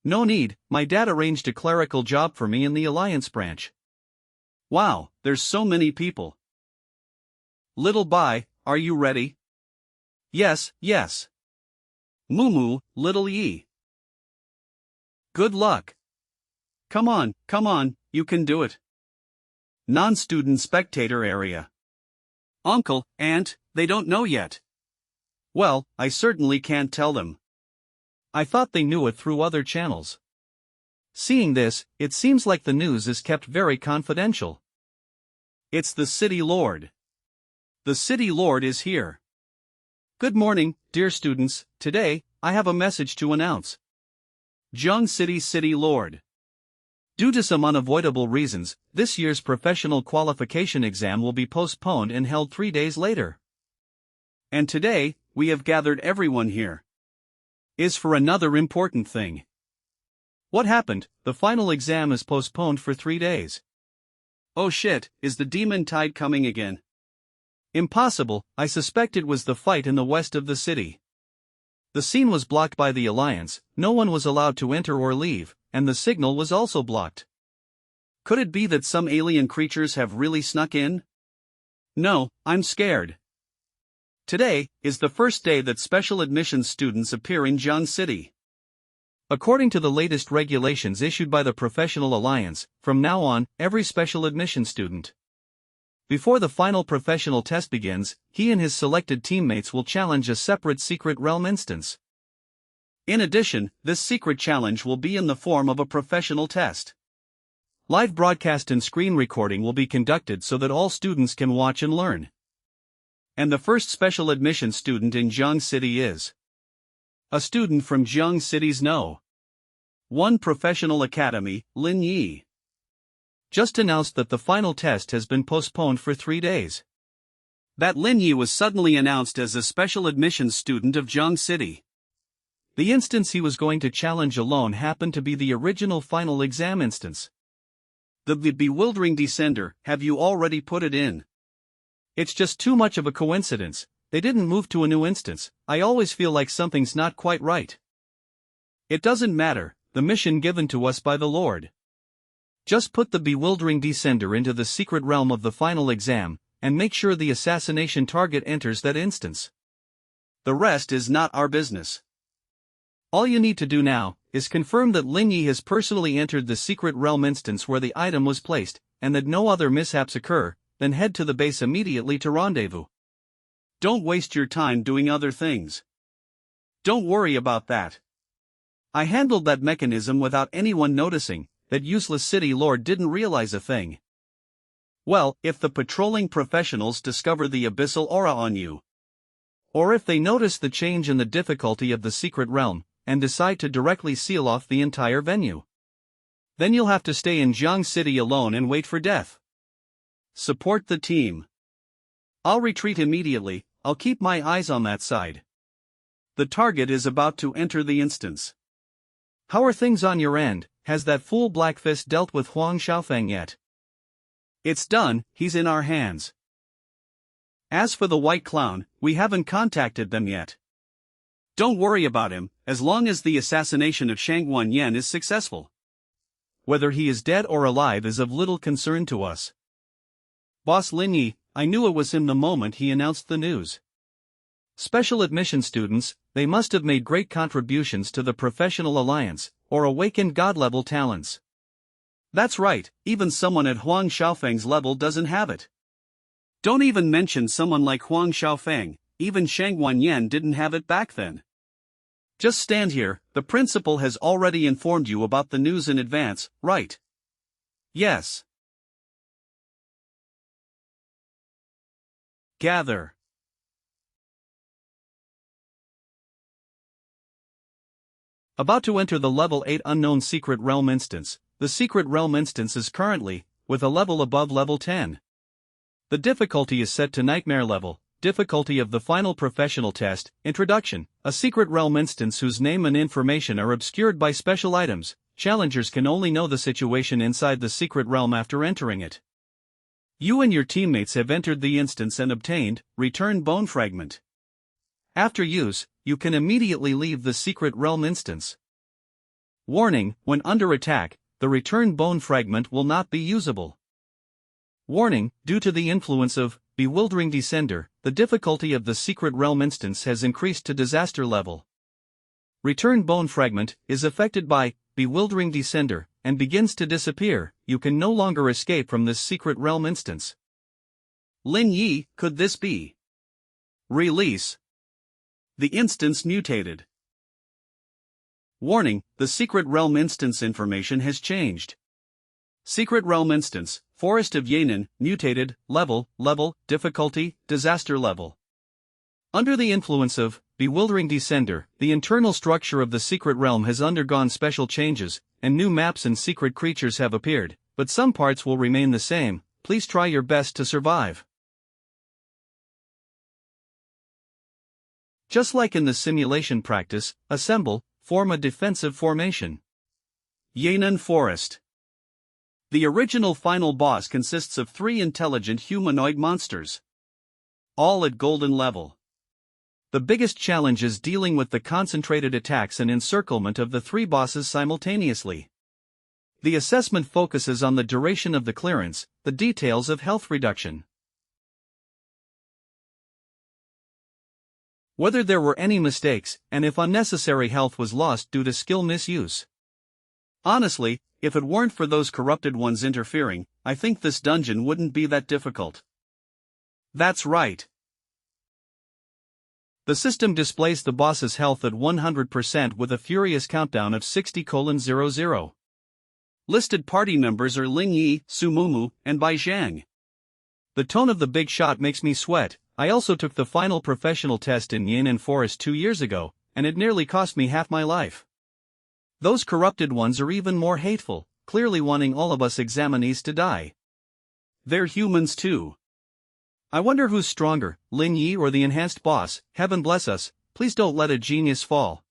No need, my dad arranged a clerical job for me in the Alliance branch. Wow, there's so many people. Little Bai, are you ready? Yes. Moo, little Yi. Good luck. Come on, you can do it. Non-student spectator area. Uncle, aunt, they don't know yet. Well, I certainly can't tell them. I thought they knew it through other channels. Seeing this, it seems like the news is kept very confidential. It's the City Lord. The City Lord is here. Good morning, dear students. Today, I have a message to announce. Xianxia City Lord. Due to some unavoidable reasons, this year's professional qualification exam will be postponed and held 3 days later. And today, we have gathered everyone here. Is for another important thing. What happened? The final exam is postponed for 3 days. Oh shit, is the demon tide coming again? Impossible, I suspect it was the fight in the west of the city. The scene was blocked by the Alliance, no one was allowed to enter or leave, and the signal was also blocked. Could it be that some alien creatures have really snuck in? No, I'm scared. Today is the first day that special admissions students appear in Jiang City. According to the latest regulations issued by the Professional Alliance, from now on, every special admission student, before the final professional test begins, he and his selected teammates will challenge a separate secret realm instance. In addition, this secret challenge will be in the form of a professional test. Live broadcast and screen recording will be conducted so that all students can watch and learn. And the first special admission student in Jiang City is a student from Jiang City's No. 1 Professional Academy, Lin Yi. Just announced that the final test has been postponed for 3 days. That Lin Yi was suddenly announced as a special admissions student of Jiang City. The instance he was going to challenge alone happened to be the original final exam instance. The bewildering descender, have you already put it in? It's just too much of a coincidence, they didn't move to a new instance. I always feel like something's not quite right. It doesn't matter, the mission given to us by the Lord. Just put the bewildering descender into the secret realm of the final exam, and make sure the assassination target enters that instance. The rest is not our business. All you need to do now is confirm that Lin Yi has personally entered the secret realm instance where the item was placed, and that no other mishaps occur, then head to the base immediately to rendezvous. Don't waste your time doing other things. Don't worry about that. I handled that mechanism without anyone noticing. That useless city lord didn't realize a thing. Well, if the patrolling professionals discover the abyssal aura on you, or if they notice the change in the difficulty of the secret realm, and decide to directly seal off the entire venue, then you'll have to stay in Jiang City alone and wait for death. Support the team. I'll retreat immediately. I'll keep my eyes on that side. The target is about to enter the instance. How are things on your end? Has that fool Black Fist dealt with Huang Xiaofeng yet? It's done, he's in our hands. As for the White Clown, we haven't contacted them yet. Don't worry about him, as long as the assassination of Shangguan Yan is successful. Whether he is dead or alive is of little concern to us. Boss Lin Yi, I knew it was him the moment he announced the news. Special admission students, they must have made great contributions to the professional alliance, or awakened god-level talents. That's right, even someone at Huang Xiaofeng's level doesn't have it. Don't even mention someone like Huang Xiaofeng, even Shangguan Yan didn't have it back then. Just stand here, the principal has already informed you about the news in advance, right? Yes. Gather. About to enter the level 8 unknown secret realm instance. The secret realm instance is currently, with a level above level 10. The difficulty is set to nightmare level, difficulty of the final professional test, introduction, a secret realm instance whose name and information are obscured by special items. Challengers can only know the situation inside the secret realm after entering it. You and your teammates have entered the instance and obtained, return bone fragment. After use, you can immediately leave the secret realm instance. Warning, when under attack, the return bone fragment will not be usable. Warning, due to the influence of bewildering descender, the difficulty of the secret realm instance has increased to disaster level. Return bone fragment is affected by bewildering descender and begins to disappear. You can no longer escape from this secret realm instance. Lin Yi, could this be? Release. The instance mutated. Warning, the secret realm instance information has changed. Secret realm instance, Forest of Yan'an, mutated, level, difficulty, disaster level. Under the influence of bewildering descender, the internal structure of the secret realm has undergone special changes, and new maps and secret creatures have appeared, but some parts will remain the same. Please try your best to survive. Just like in the simulation practice, assemble, form a defensive formation. Yan'an Forest. The original final boss consists of 3 intelligent humanoid monsters, all at golden level. The biggest challenge is dealing with the concentrated attacks and encirclement of the 3 bosses simultaneously. The assessment focuses on the duration of the clearance, the details of health reduction, whether there were any mistakes, and if unnecessary health was lost due to skill misuse. Honestly, if it weren't for those corrupted ones interfering, I think this dungeon wouldn't be that difficult. That's right. The system displays the boss's health at 100% with a furious countdown of 60:00. Listed party members are Ling Yi, Sumumu, and Bai Zhang. The tone of the big shot makes me sweat. I also took the final professional test in Yan'an Forest 2 years ago, and it nearly cost me half my life. Those corrupted ones are even more hateful, clearly wanting all of us examinees to die. They're humans too. I wonder who's stronger, Lin Yi or the enhanced boss. Heaven bless us, please don't let a genius fall.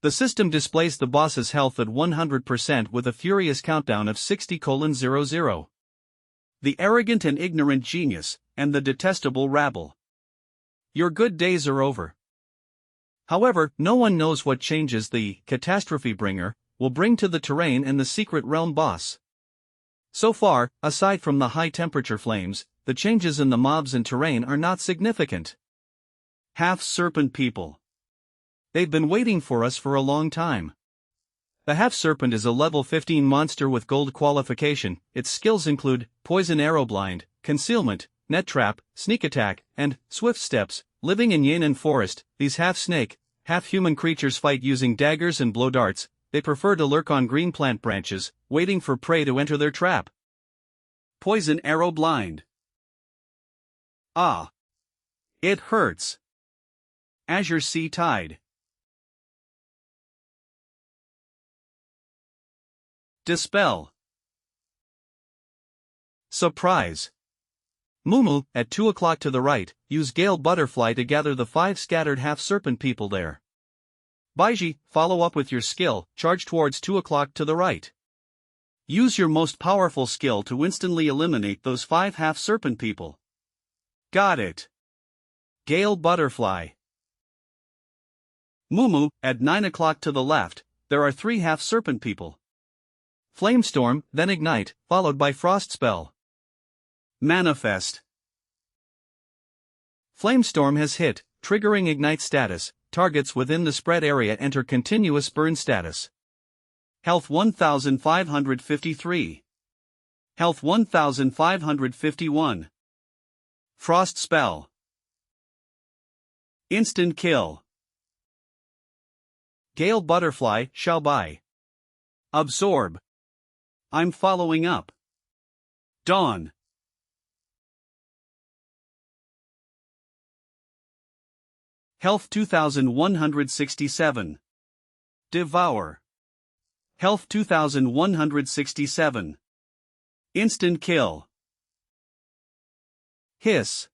The system displays the boss's health at 100% with a furious countdown of 60:00. The arrogant and ignorant genius, and the detestable rabble. Your good days are over. However, no one knows what changes the Catastrophe Bringer will bring to the terrain and the secret realm boss. So far, aside from the high temperature flames, the changes in the mobs and terrain are not significant. Half-serpent people. They've been waiting for us for a long time. The half-serpent is a level 15 monster with gold qualification. Its skills include poison arrow blind, concealment, net trap, sneak attack, and swift steps. Living in Yan'an Forest, these half-snake, half-human creatures fight using daggers and blow darts. They prefer to lurk on green plant branches, waiting for prey to enter their trap. Poison arrow blind. Ah. It hurts. Azure Sea Tide. Dispel. Surprise. Mumu, at 2 o'clock to the right, use Gale Butterfly to gather the 5 scattered half-serpent people there. Baiji, follow up with your skill, charge towards 2 o'clock to the right. Use your most powerful skill to instantly eliminate those 5 half-serpent people. Got it. Gale Butterfly. Mumu, at 9 o'clock to the left, there are 3 half-serpent people. Flamestorm, then Ignite, followed by Frost Spell. Manifest. Flamestorm has hit, triggering Ignite status. Targets within the spread area enter continuous burn status. Health 1553. Health 1551. Frost Spell. Instant kill. Gale Butterfly, Xiaobai. Absorb. I'm following up. Dawn. Health 2167. Devour. Health 2167. Instant kill. Hiss.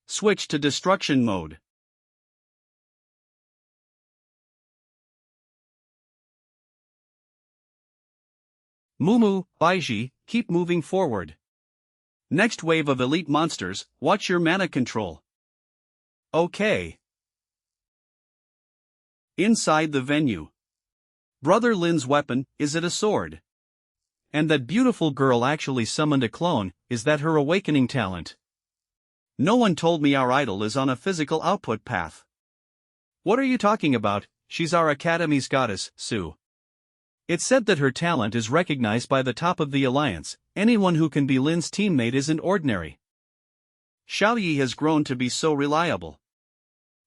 Switch to destruction mode. Mumu, Baiji, keep moving forward. Next wave of elite monsters, watch your mana control. Okay. Inside the venue. Brother Lin's weapon, is it a sword? And that beautiful girl actually summoned a clone, is that her awakening talent? No one told me our idol is on a physical output path. What are you talking about? She's our academy's goddess, Sue. It's said that her talent is recognized by the top of the alliance. Anyone who can be Lin's teammate isn't ordinary. Xiaoyi has grown to be so reliable.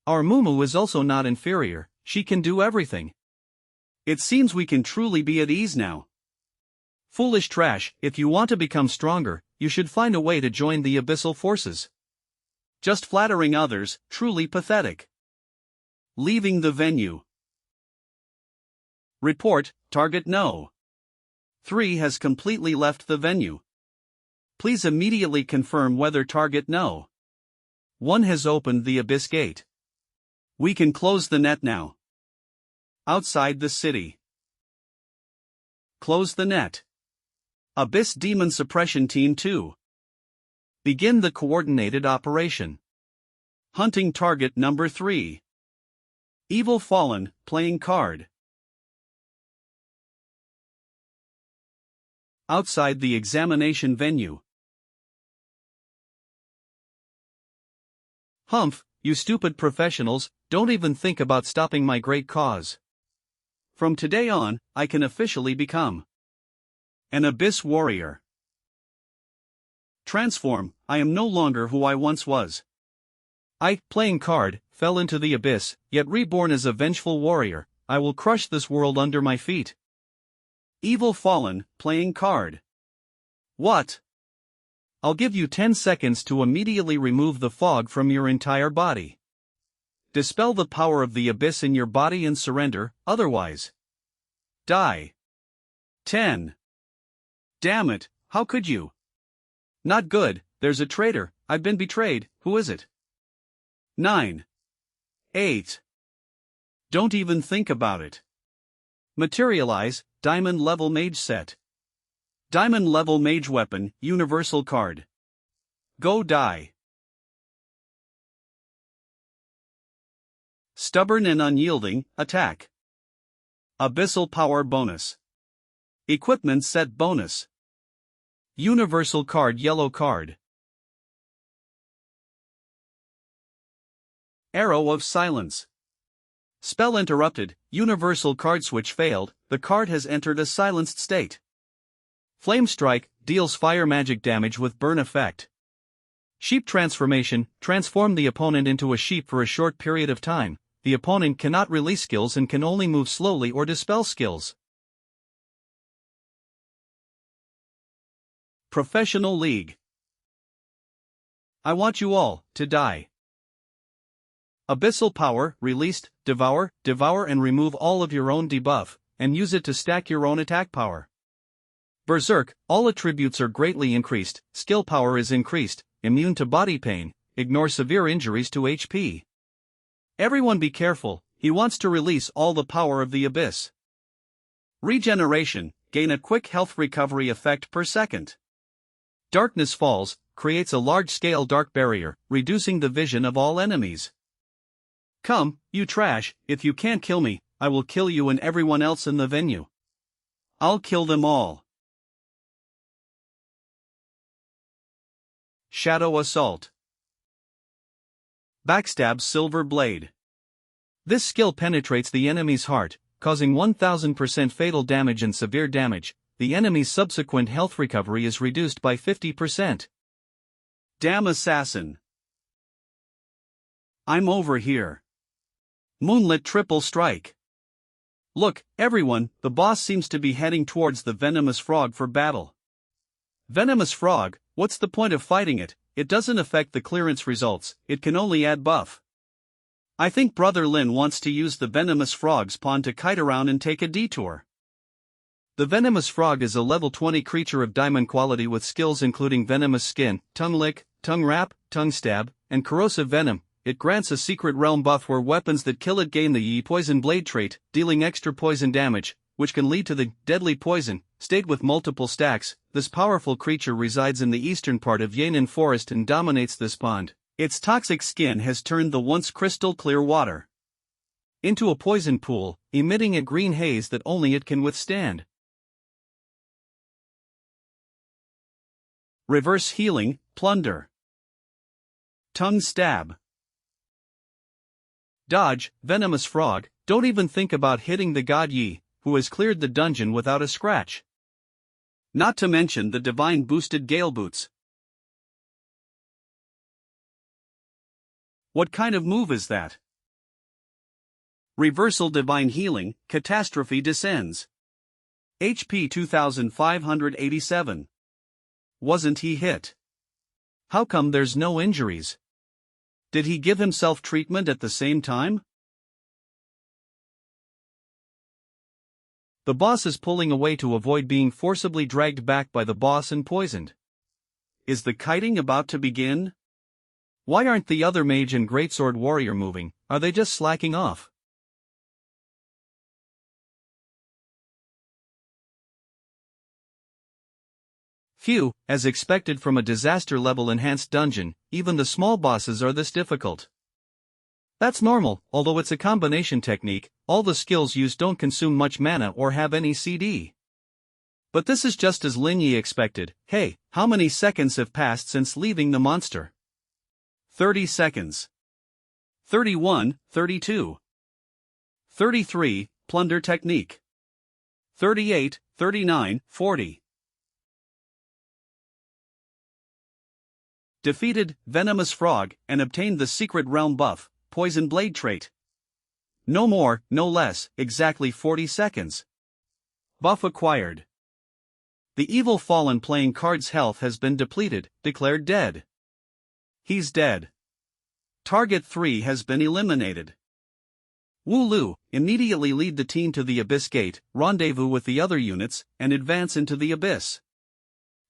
Our Mumu is also not inferior, she can do everything. It seems we can truly be at ease now. Foolish trash, if you want to become stronger, you should find a way to join the abyssal forces. Just flattering others, truly pathetic. Leaving the venue. Report, target no. 3 has completely left the venue. Please immediately confirm whether target no. 1 has opened the abyss gate. We can close the net now. Outside the city. Close the net. Abyss Demon Suppression Team 2. Begin the coordinated operation. Hunting target number 3. Evil Fallen, playing card. Outside the examination venue. Humph, you stupid professionals, don't even think about stopping my great cause. From today on, I can officially become an Abyss Warrior. Transform, I am no longer who I once was. I, playing card, fell into the abyss, yet reborn as a vengeful warrior. I will crush this world under my feet. Evil Fallen, playing card. What? I'll give you 10 seconds to immediately remove the fog from your entire body. Dispel the power of the abyss in your body and surrender, otherwise die. 10. Damn it, how could you? Not good, there's a traitor, I've been betrayed, who is it? 9. 8. Don't even think about it. Materialize, Diamond Level Mage Set. Diamond Level Mage Weapon, Universal Card. Go die. Stubborn and Unyielding, Attack. Abyssal Power Bonus. Equipment Set Bonus. Universal Card Yellow Card. Arrow of Silence. Spell interrupted, Universal Card Switch failed, the card has entered a silenced state. Flame Strike, deals fire magic damage with burn effect. Sheep transformation, transform the opponent into a sheep for a short period of time. The opponent cannot release skills and can only move slowly or dispel skills. Professional League. I want you all to die. Abyssal power, released, devour and remove all of your own debuff, and use it to stack your own attack power. Berserk, all attributes are greatly increased, skill power is increased, immune to body pain, ignore severe injuries to HP. Everyone be careful, he wants to release all the power of the abyss. Regeneration, gain a quick health recovery effect per second. Darkness Falls, creates a large-scale dark barrier, reducing the vision of all enemies. Come, you trash, if you can't kill me, I will kill you and everyone else in the venue. I'll kill them all. Shadow Assault. Backstab Silver Blade. This skill penetrates the enemy's heart, causing 1000% fatal damage and severe damage. The enemy's subsequent health recovery is reduced by 50%. Damn Assassin. I'm over here. Moonlit Triple Strike. Look, everyone, the boss seems to be heading towards the Venomous Frog for battle. Venomous Frog, what's the point of fighting it? It doesn't affect the clearance results, it can only add buff. I think Brother Lin wants to use the Venomous Frog's pawn to kite around and take a detour. The Venomous Frog is a level 20 creature of diamond quality with skills including Venomous Skin, Tongue Lick, Tongue Wrap, Tongue Stab, and Corrosive Venom. It grants a secret realm buff where weapons that kill it gain the Yi Poison Blade trait, dealing extra poison damage, which can lead to the Deadly Poison state with multiple stacks. This powerful creature resides in the eastern part of Yan'an Forest and dominates this pond. Its toxic skin has turned the once crystal clear water into a poison pool, emitting a green haze that only it can withstand. Reverse Healing, Plunder. Tongue Stab. Dodge, Venomous Frog, don't even think about hitting the God Yi, who has cleared the dungeon without a scratch. Not to mention the divine boosted Gale Boots. What kind of move is that? Reversal Divine Healing, Catastrophe Descends. HP 2587. Wasn't he hit? How come there's no injuries? Did he give himself treatment at the same time? The boss is pulling away to avoid being forcibly dragged back by the boss and poisoned. Is the kiting about to begin? Why aren't the other mage and greatsword warrior moving? Are they just slacking off? Phew, as expected from a disaster level enhanced dungeon, even the small bosses are this difficult. That's normal, although it's a combination technique, all the skills used don't consume much mana or have any CD. But this is just as Lin Yi expected. Hey, how many seconds have passed since leaving the monster? 30 seconds. 31, 32. 33, Plunder Technique. 38, 39, 40. Defeated Venomous Frog and obtained the secret realm buff, Poison Blade trait. No more, no less, exactly 40 seconds. Buff acquired. The evil fallen playing card's health has been depleted, declared dead. He's dead. Target 3 has been eliminated. Wu Lu, immediately lead the team to the Abyss Gate, rendezvous with the other units, and advance into the Abyss.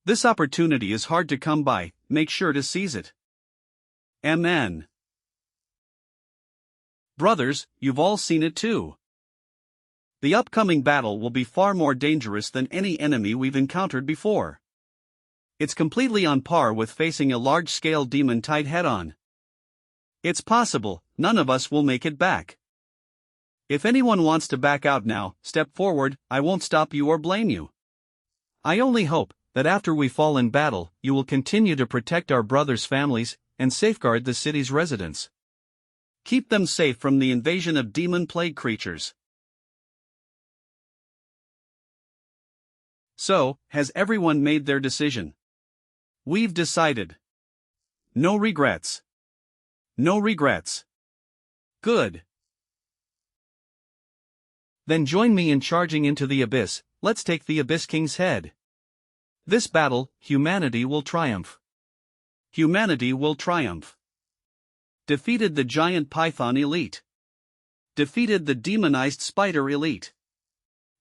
This opportunity is hard to come by, make sure to seize it. MN. Brothers, you've all seen it too. The upcoming battle will be far more dangerous than any enemy we've encountered before. It's completely on par with facing a large-scale demon tied head-on. It's possible, none of us will make it back. If anyone wants to back out now, step forward, I won't stop you or blame you. I only hope that after we fall in battle, you will continue to protect our brothers' families, and safeguard the city's residents. Keep them safe from the invasion of demon plague creatures. So, has everyone made their decision? We've decided. No regrets. No regrets. Good. Then join me in charging into the abyss. Let's take the Abyss King's head. This battle, humanity will triumph. Humanity will triumph. Defeated the giant python elite. Defeated the demonized spider elite.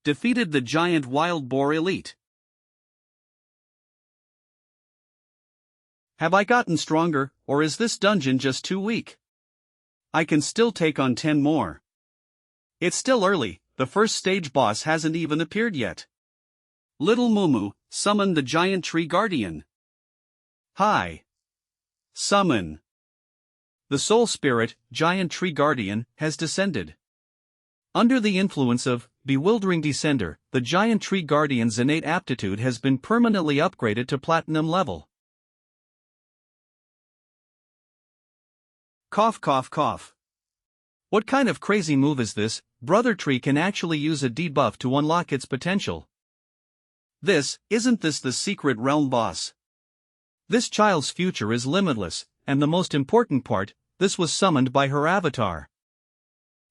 Defeated the giant wild boar elite. Have I gotten stronger, or is this dungeon just too weak? I can still take on 10 more. It's still early, the first stage boss hasn't even appeared yet. Little Mumu, summon the giant tree guardian. Hi. Summon. The soul spirit, giant tree guardian, has descended. Under the influence of bewildering descender, the giant tree guardian's innate aptitude has been permanently upgraded to platinum level. Cough cough cough. What kind of crazy move is this? Brother Tree can actually use a debuff to unlock its potential. Isn't this the secret realm boss? This child's future is limitless, and the most important part, this was summoned by her avatar.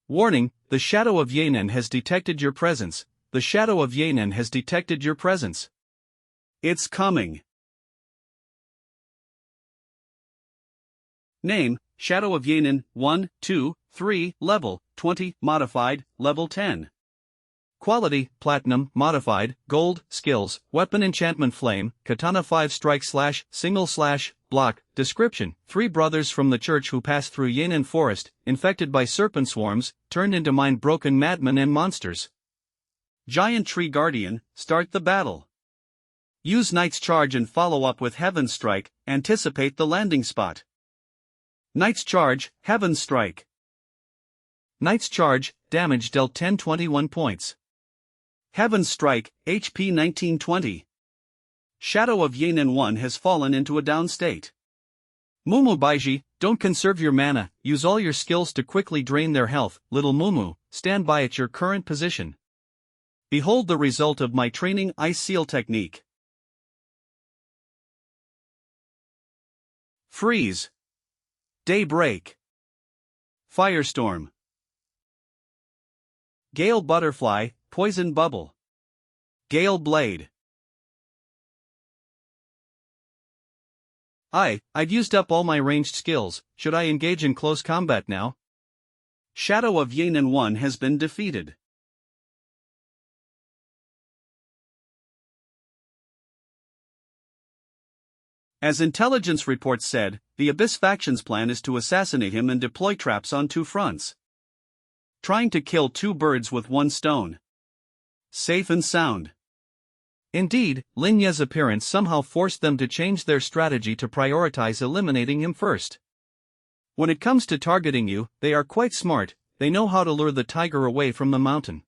Warning, the shadow of Yanen has detected your presence. The shadow of Yanen has detected your presence. It's coming. Name, Shadow of Yanen, 1, 2, 3, level, 20, modified, level 10. Quality, Platinum, modified, Gold, skills, Weapon Enchantment Flame, Katana 5 strike / block. Description, 3 brothers from the church who passed through Yanen forest, infected by serpent swarms, turned into mind-broken madmen and monsters. Giant Tree Guardian, start the battle. Use Knight's Charge and follow up with Heaven's Strike, anticipate the landing spot. Knight's Charge, Heaven's Strike. Knight's Charge, damage dealt 1021 points. Heaven's Strike, HP 1920. Shadow of Yanen 1 has fallen into a down state. Mumu Baiji, don't conserve your mana, use all your skills to quickly drain their health. Little Mumu, stand by at your current position. Behold the result of my training Ice Seal technique. Freeze. Daybreak. Firestorm. Gale Butterfly, Poison Bubble. Gale Blade. I've used up all my ranged skills, should I engage in close combat now? Shadow of Yanen 1 has been defeated. As intelligence reports said, the Abyss faction's plan is to assassinate him and deploy traps on 2 fronts. Trying to kill 2 birds with 1 stone. Safe and sound. Indeed, Lin Ye's appearance somehow forced them to change their strategy to prioritize eliminating him first. When it comes to targeting you, they are quite smart, they know how to lure the tiger away from the mountain.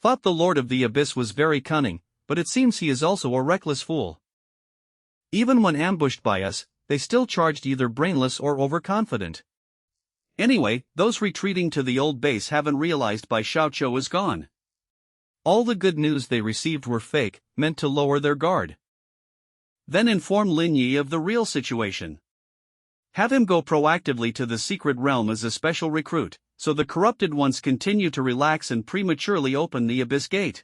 Thought the Lord of the Abyss was very cunning, but it seems he is also a reckless fool. Even when ambushed by us, they still charged either brainless or overconfident. Anyway, those retreating to the old base haven't realized Bai Xiaoqiu is gone. All the good news they received were fake, meant to lower their guard. Then inform Lin Yi of the real situation. Have him go proactively to the secret realm as a special recruit, so the corrupted ones continue to relax and prematurely open the Abyss Gate.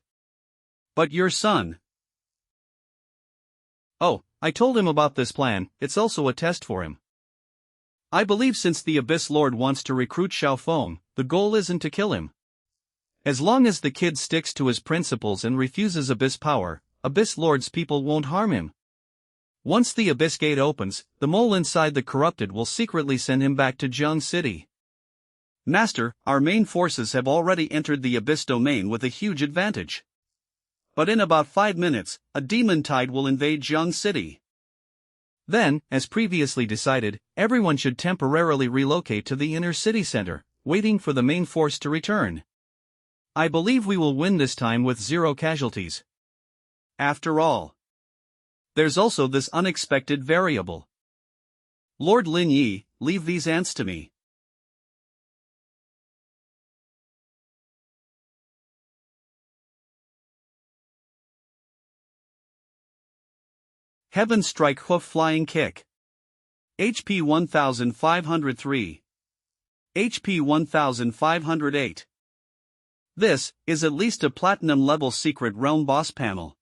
But your son. Oh, I told him about this plan, it's also a test for him. I believe since the Abyss Lord wants to recruit Xiaofeng, the goal isn't to kill him. As long as the kid sticks to his principles and refuses Abyss power, Abyss Lord's people won't harm him. Once the Abyss Gate opens, the mole inside the corrupted will secretly send him back to Jiang City. Master, our main forces have already entered the Abyss domain with a huge advantage. But in about 5 minutes, a demon tide will invade Jiang City. Then, as previously decided, everyone should temporarily relocate to the inner city center, waiting for the main force to return. I believe we will win this time with 0 casualties. After all, there's also this unexpected variable. Lord Lin Yi, leave these ants to me. Heaven Strike Hoof Flying Kick. HP 1503. HP 1508. This is at least a platinum level secret realm boss panel.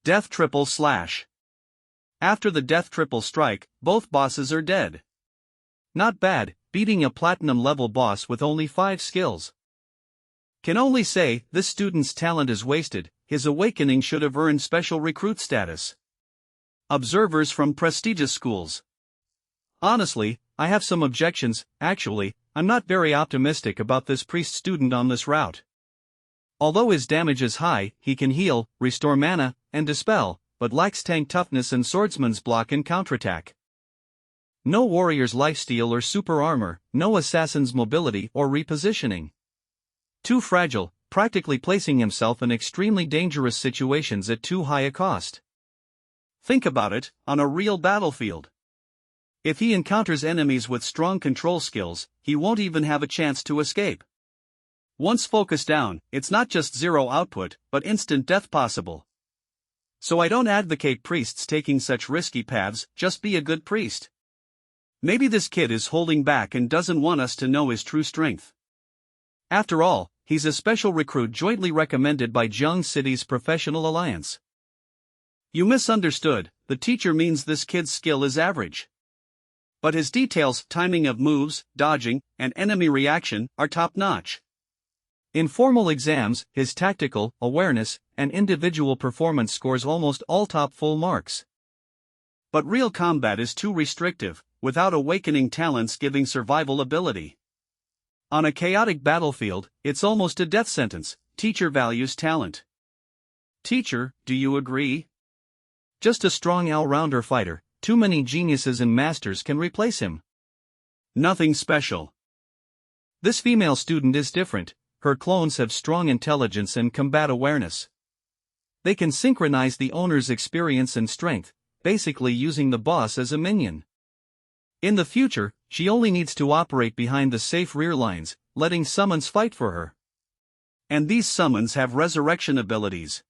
Death triple slash. After the death triple strike, both bosses are dead. Not bad, beating a platinum level boss with only 5 skills. Can only say, this student's talent is wasted, his awakening should have earned special recruit status. Observers from prestigious schools. Honestly, I have some objections. Actually, I'm not very optimistic about this priest student on this route. Although his damage is high, he can heal, restore mana, and dispel, but lacks tank toughness and swordsman's block and counterattack. No warrior's lifesteal or super armor, no assassin's mobility or repositioning. Too fragile, practically placing himself in extremely dangerous situations at too high a cost. Think about it, on a real battlefield. If he encounters enemies with strong control skills, he won't even have a chance to escape. Once focused down, it's not just zero output, but instant death possible. So I don't advocate priests taking such risky paths, just be a good priest. Maybe this kid is holding back and doesn't want us to know his true strength. After all, he's a special recruit jointly recommended by Jiang City's Professional Alliance. You misunderstood, the teacher means this kid's skill is average. But his details, timing of moves, dodging, and enemy reaction, are top-notch. In formal exams, his tactical, awareness, and individual performance scores almost all top full marks. But real combat is too restrictive, without awakening talents giving survival ability. On a chaotic battlefield, it's almost a death sentence. Teacher values talent. Teacher, do you agree? Just a strong all-rounder fighter, too many geniuses and masters can replace him. Nothing special. This female student is different, her clones have strong intelligence and combat awareness. They can synchronize the owner's experience and strength, basically using the boss as a minion. In the future, she only needs to operate behind the safe rear lines, letting summons fight for her. And these summons have resurrection abilities.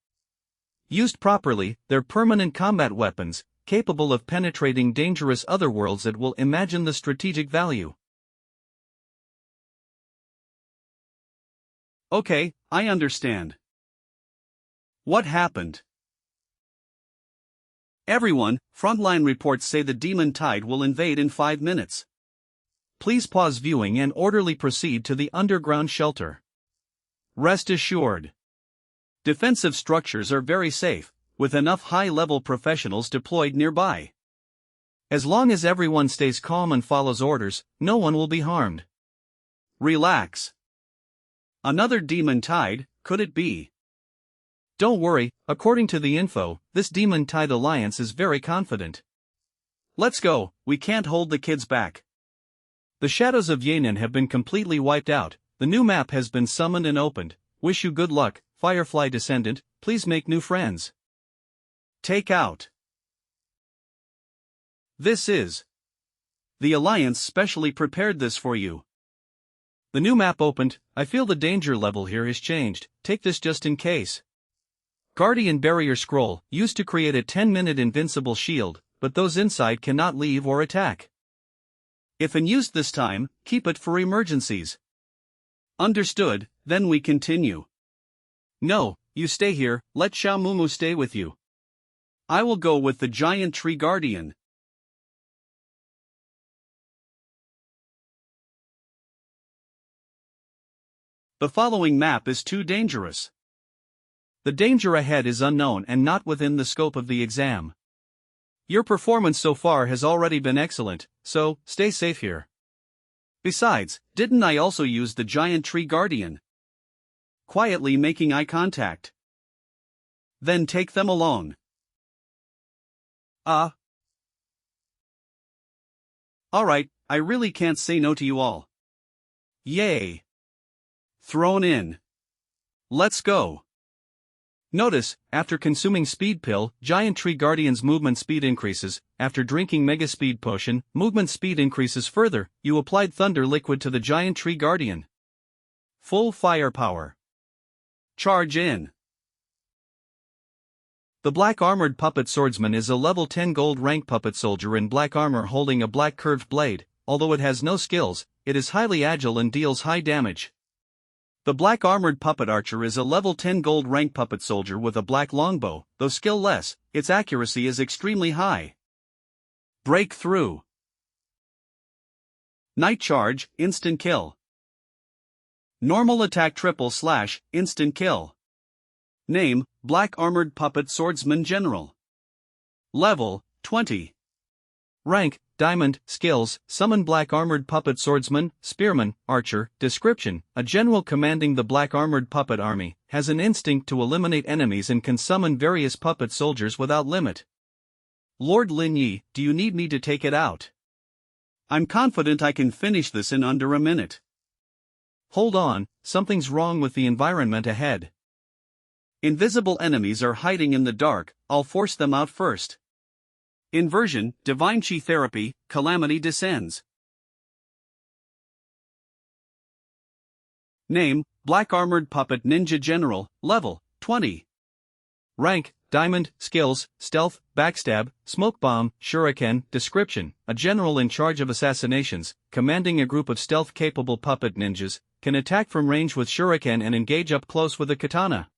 Used properly, they're permanent combat weapons, capable of penetrating dangerous otherworlds that will imagine the strategic value. Okay, I understand. What happened? Everyone, frontline reports say the demon tide will invade in 5 minutes. Please pause viewing and orderly proceed to the underground shelter. Rest assured. Defensive structures are very safe, with enough high-level professionals deployed nearby. As long as everyone stays calm and follows orders, no one will be harmed. Relax. Another demon tide, could it be? Don't worry, according to the info, this Demon Tide Alliance is very confident. Let's go, we can't hold the kids back. The shadows of Yan'an have been completely wiped out, the new map has been summoned and opened. Wish you good luck, Firefly Descendant, please make new friends. Take out. This is. The Alliance specially prepared this for you. The new map opened, I feel the danger level here has changed, take this just in case. Guardian Barrier Scroll, used to create a 10-minute invincible shield, but those inside cannot leave or attack. If unused this time, keep it for emergencies. Understood, then we continue. No, you stay here, let Xiaomumu stay with you. I will go with the Giant Tree Guardian. The following map is too dangerous. The danger ahead is unknown and not within the scope of the exam. Your performance so far has already been excellent, so stay safe here. Besides, didn't I also use the Giant Tree Guardian? Quietly making eye contact. Then take them along. Alright, I really can't say no to you all. Yay. Thrown in. Let's go. Notice, after consuming Speed Pill, Giant Tree Guardian's movement speed increases. After drinking Mega Speed Potion, movement speed increases further. You applied Thunder Liquid to the Giant Tree Guardian. Full firepower. Charge in. The black armored puppet swordsman is a level 10 gold rank puppet soldier in black armor holding a black curved blade. Although it has no skills, it is highly agile and deals high damage. The black armored puppet archer is a level 10 gold rank puppet soldier with a black longbow. Though skill less, its accuracy is extremely high. Breakthrough. Night charge, instant kill. Normal attack / instant kill. Name, Black Armored Puppet Swordsman General. Level, 20. Rank, Diamond. Skills, Summon Black Armored Puppet Swordsman, Spearman, Archer. Description, a general commanding the Black Armored Puppet Army, has an instinct to eliminate enemies and can summon various puppet soldiers without limit. Lord Lin Yi, do you need me to take it out? I'm confident I can finish this in under a minute. Hold on, something's wrong with the environment ahead. Invisible enemies are hiding in the dark, I'll force them out first. Inversion, Divine Chi Therapy, Calamity Descends. Name, Black Armored Puppet Ninja General, Level, 20. Rank, Diamond. Skills, Stealth, Backstab, Smoke Bomb, Shuriken. Description, a general in charge of assassinations, commanding a group of stealth-capable puppet ninjas, can attack from range with Shuriken and engage up close with a katana.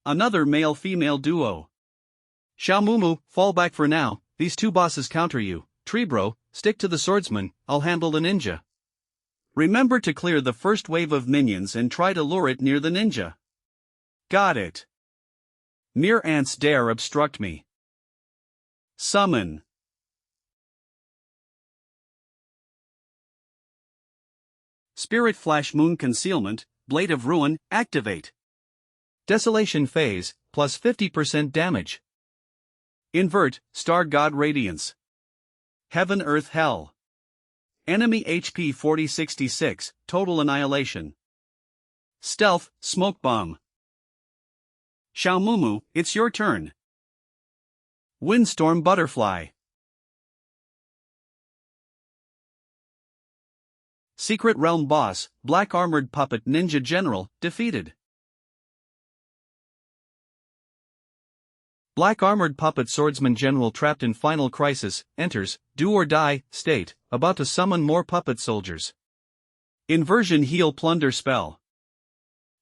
Another male-female duo. Xiaomumu, fall back for now, these two bosses counter you. Treebro, stick to the swordsman, I'll handle the ninja. Remember to clear the first wave of minions and try to lure it near the ninja. Got it. Mere ants dare obstruct me. Summon. Spirit Flash Moon Concealment, Blade of Ruin, activate. Desolation Phase, plus 50% damage. Invert, Star God Radiance. Heaven Earth Hell. Enemy HP 4066, Total Annihilation. Stealth, Smoke Bomb. Xiaomumu, it's your turn. Windstorm Butterfly. Secret Realm Boss, Black Armored Puppet Ninja General, defeated. Black Armored Puppet Swordsman General trapped in Final Crisis, enters, do or die, state, about to summon more puppet soldiers. Inversion Heal Plunder Spell.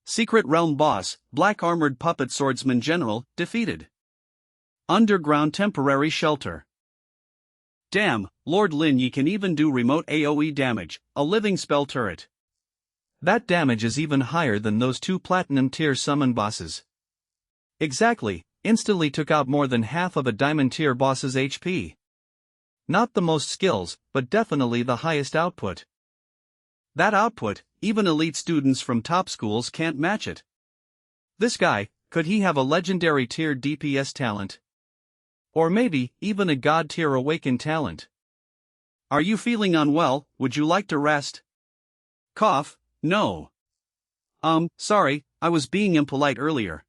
Secret Realm Boss, Black Armored Puppet Swordsman General, defeated. Underground Temporary Shelter. Damn, Lord Lin Yi can even do remote AoE damage, a living spell turret. That damage is even higher than those two Platinum tier summon bosses. Exactly, instantly took out more than half of a Diamond tier boss's HP. Not the most skills, but definitely the highest output. That output, even elite students from top schools can't match it. This guy, could he have a legendary tier DPS talent? Or maybe, even a god tier awakened talent? Are you feeling unwell? Would you like to rest? Cough, no. Sorry, I was being impolite earlier.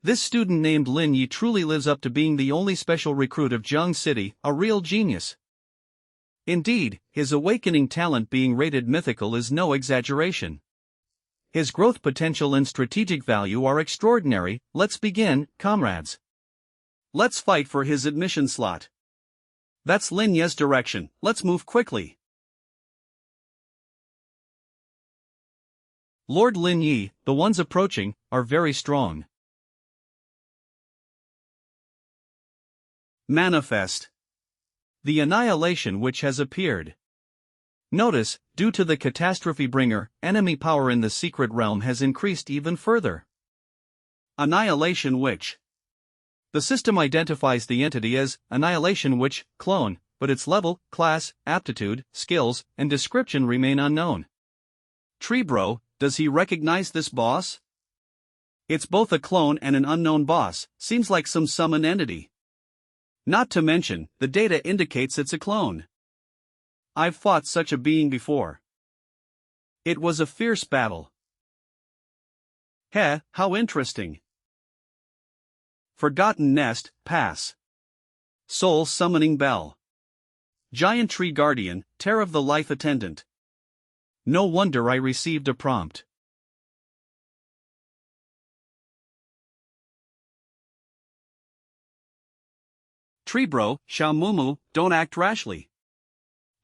This student named Lin Yi truly lives up to being the only special recruit of Jiang City, a real genius. Indeed, his awakening talent being rated mythical is no exaggeration. His growth potential and strategic value are extraordinary. Let's begin, comrades. Let's fight for his admission slot. That's Lin Yi's direction, let's move quickly. Lord Lin Yi, the ones approaching, are very strong. Manifest. The annihilation which has appeared. Notice, due to the catastrophe bringer, enemy power in the secret realm has increased even further. Annihilation Witch. The system identifies the entity as Annihilation Witch, clone, but its level, class, aptitude, skills, and description remain unknown. Treebro, does he recognize this boss? It's both a clone and an unknown boss, seems like some summoned entity. Not to mention, the data indicates it's a clone. I've fought such a being before. It was a fierce battle. Heh, how interesting. Forgotten Nest, pass. Soul Summoning Bell. Giant Tree Guardian, Tear of the Life Attendant. No wonder I received a prompt. Tree bro, Xiaomumu, don't act rashly.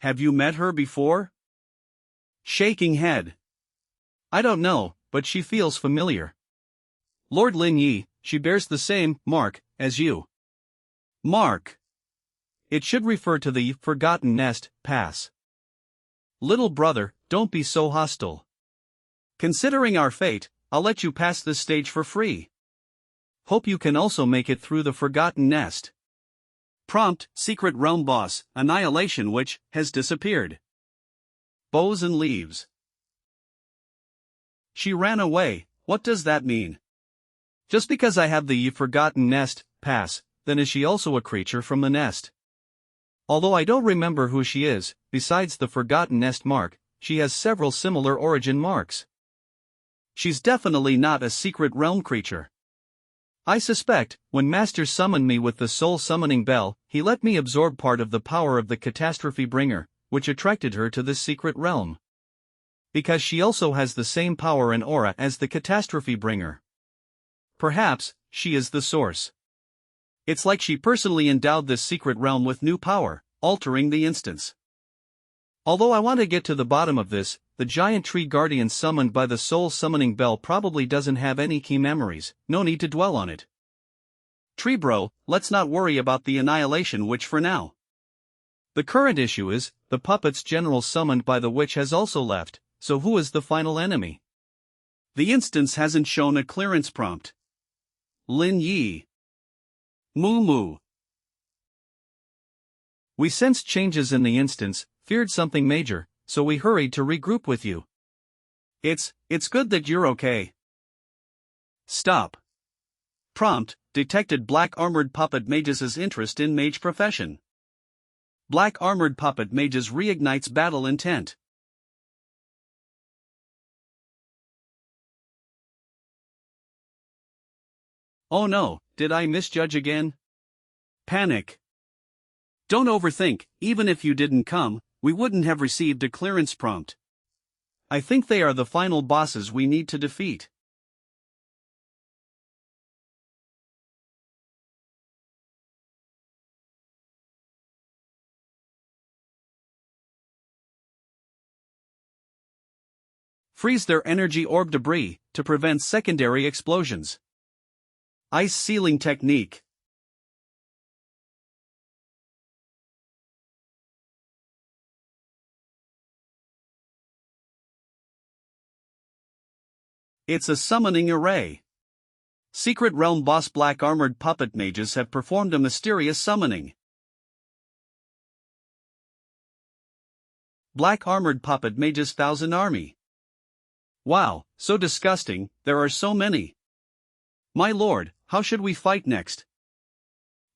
Have you met her before? Shaking head. I don't know, but she feels familiar. Lord Lin Yi, she bears the same mark as you. Mark. It should refer to the forgotten nest, pass. Little brother, don't be so hostile. Considering our fate, I'll let you pass this stage for free. Hope you can also make it through the forgotten nest. Prompt, Secret Realm Boss, Annihilation Witch, has disappeared. Bows and leaves. She ran away, what does that mean? Just because I have the forgotten nest, pass, then is she also a creature from the nest? Although I don't remember who she is, besides the forgotten nest mark, she has several similar origin marks. She's definitely not a secret realm creature. I suspect, when Master summoned me with the soul summoning bell, he let me absorb part of the power of the Catastrophe bringer, which attracted her to this secret realm. Because she also has the same power and aura as the Catastrophe bringer. Perhaps, she is the source. It's like she personally endowed this secret realm with new power, altering the instance. Although I want to get to the bottom of this, the giant tree guardian summoned by the soul summoning bell probably doesn't have any key memories, no need to dwell on it. Tree bro, let's not worry about the annihilation witch for now. The current issue is, the puppet's general summoned by the witch has also left, so who is the final enemy? The instance hasn't shown a clearance prompt. Lin Yi. Moo moo. We sensed changes in the instance, feared something major, so we hurried to regroup with you. It's good that you're okay. Stop. Prompt, detected black armored puppet mages' interest in mage profession. Black armored puppet mages reignites battle intent. Oh no, did I misjudge again? Panic. Don't overthink, even if you didn't come, we wouldn't have received a clearance prompt. I think they are the final bosses we need to defeat. Freeze their energy orb debris, to prevent secondary explosions. Ice sealing technique. It's a summoning array. Secret Realm boss black armored puppet mages have performed a mysterious summoning. Black armored puppet mages 1,000 army. Wow, so disgusting, there are so many. My lord, how should we fight next?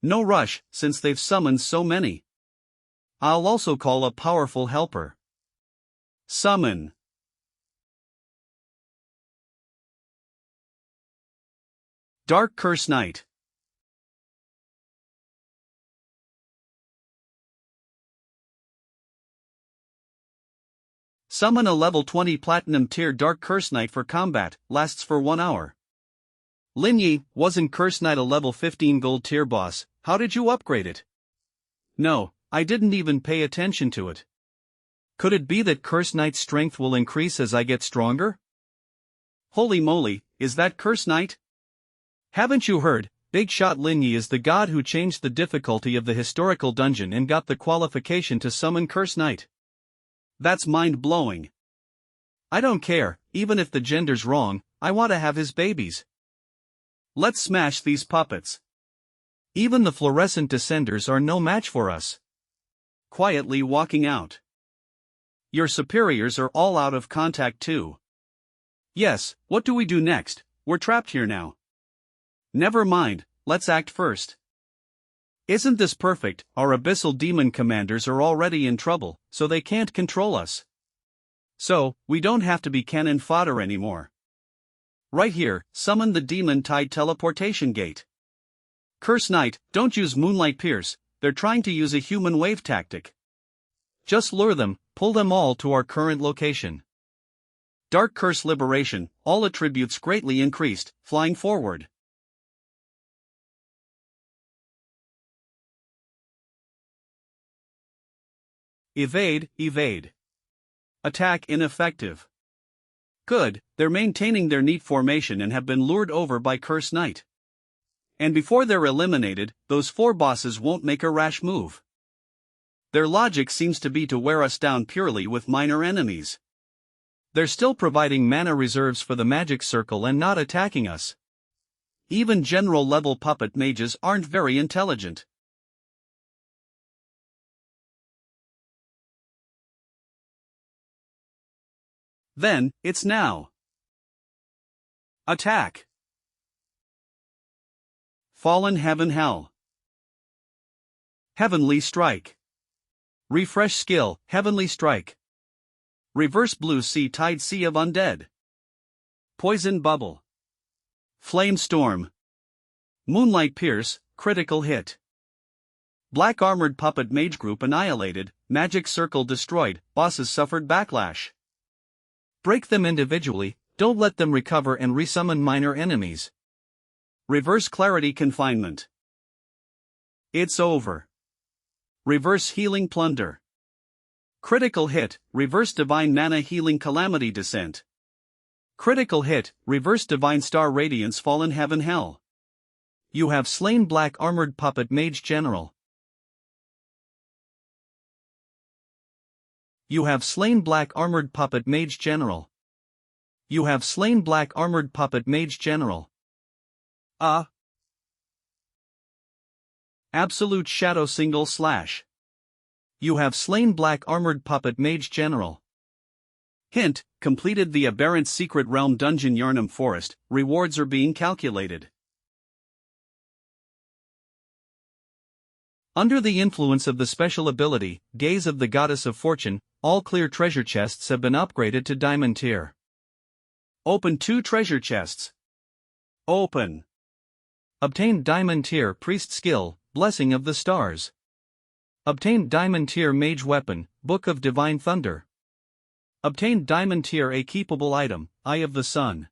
No rush, since they've summoned so many. I'll also call a powerful helper. Summon. Dark Curse Knight. Summon a level 20 platinum tier Dark Curse Knight for combat, lasts for 1 hour. Lin Yi, wasn't Curse Knight a level 15 gold tier boss, how did you upgrade it? No, I didn't even pay attention to it. Could it be that Curse Knight's strength will increase as I get stronger? Holy moly, is that Curse Knight? Haven't you heard, Big Shot Lin Yi is the god who changed the difficulty of the historical dungeon and got the qualification to summon Curse Knight. That's mind-blowing. I don't care, even if the gender's wrong, I want to have his babies. Let's smash these puppets. Even the fluorescent descenders are no match for us. Quietly walking out. Your superiors are all out of contact too. Yes, what do we do next? We're trapped here now. Never mind, let's act first. Isn't this perfect? Our abyssal demon commanders are already in trouble, so they can't control us. So, we don't have to be cannon fodder anymore. Right here, summon the demon tide teleportation gate. Curse Knight, don't use Moonlight Pierce, they're trying to use a human wave tactic. Just lure them, pull them all to our current location. Dark Curse Liberation, all attributes greatly increased, flying forward. Evade, evade. Attack ineffective. Good, they're maintaining their neat formation and have been lured over by Curse Knight. And before they're eliminated, those 4 bosses won't make a rash move. Their logic seems to be to wear us down purely with minor enemies. They're still providing mana reserves for the magic circle and not attacking us. Even general level puppet mages aren't very intelligent. Then, it's now. Attack. Fallen Heaven Hell. Heavenly Strike. Refresh skill, Heavenly Strike. Reverse Blue Sea Tide Sea of Undead. Poison Bubble. Flame Storm. Moonlight Pierce, critical hit. Black Armored Puppet Mage Group annihilated, Magic Circle destroyed, bosses suffered backlash. Break them individually, don't let them recover and resummon minor enemies. Reverse Clarity Confinement. It's over. Reverse Healing Plunder. Critical hit, Reverse Divine Mana Healing Calamity Descent. Critical hit, Reverse Divine Star Radiance Fallen Heaven Hell. You have slain Black Armored Puppet Mage General. You have slain Black Armored Puppet Mage General. You have slain Black Armored Puppet Mage General. Absolute Shadow Single Slash. You have slain Black Armored Puppet Mage General. Hint, completed the Aberrant Secret Realm Dungeon Yarnum Forest, rewards are being calculated. Under the influence of the special ability, Gaze of the Goddess of Fortune, all clear treasure chests have been upgraded to Diamond tier. Open 2 treasure chests. Open. Obtain Diamond tier Priest Skill, Blessing of the Stars. Obtain Diamond tier Mage Weapon, Book of Divine Thunder. Obtained Diamond tier A keepable item, Eye of the Sun.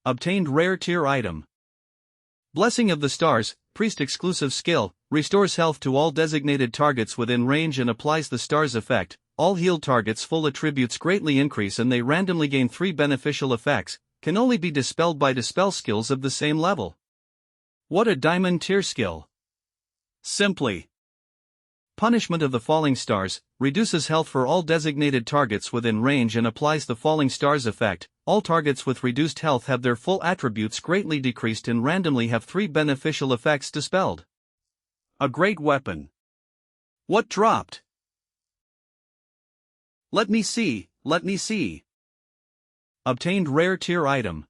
Obtained Rare tier item. Blessing of the Stars, Priest exclusive skill, restores health to all designated targets within range and applies the Stars effect. All healed targets' full attributes greatly increase and they randomly gain 3 beneficial effects, can only be dispelled by dispel skills of the same level. What a Diamond tier skill! Simply. Punishment of the Falling Stars, reduces health for all designated targets within range and applies the Falling Stars effect. All targets with reduced health have their full attributes greatly decreased and randomly have 3 beneficial effects dispelled. A great weapon. What dropped? Let me see, let me see. Obtained Rare tier item.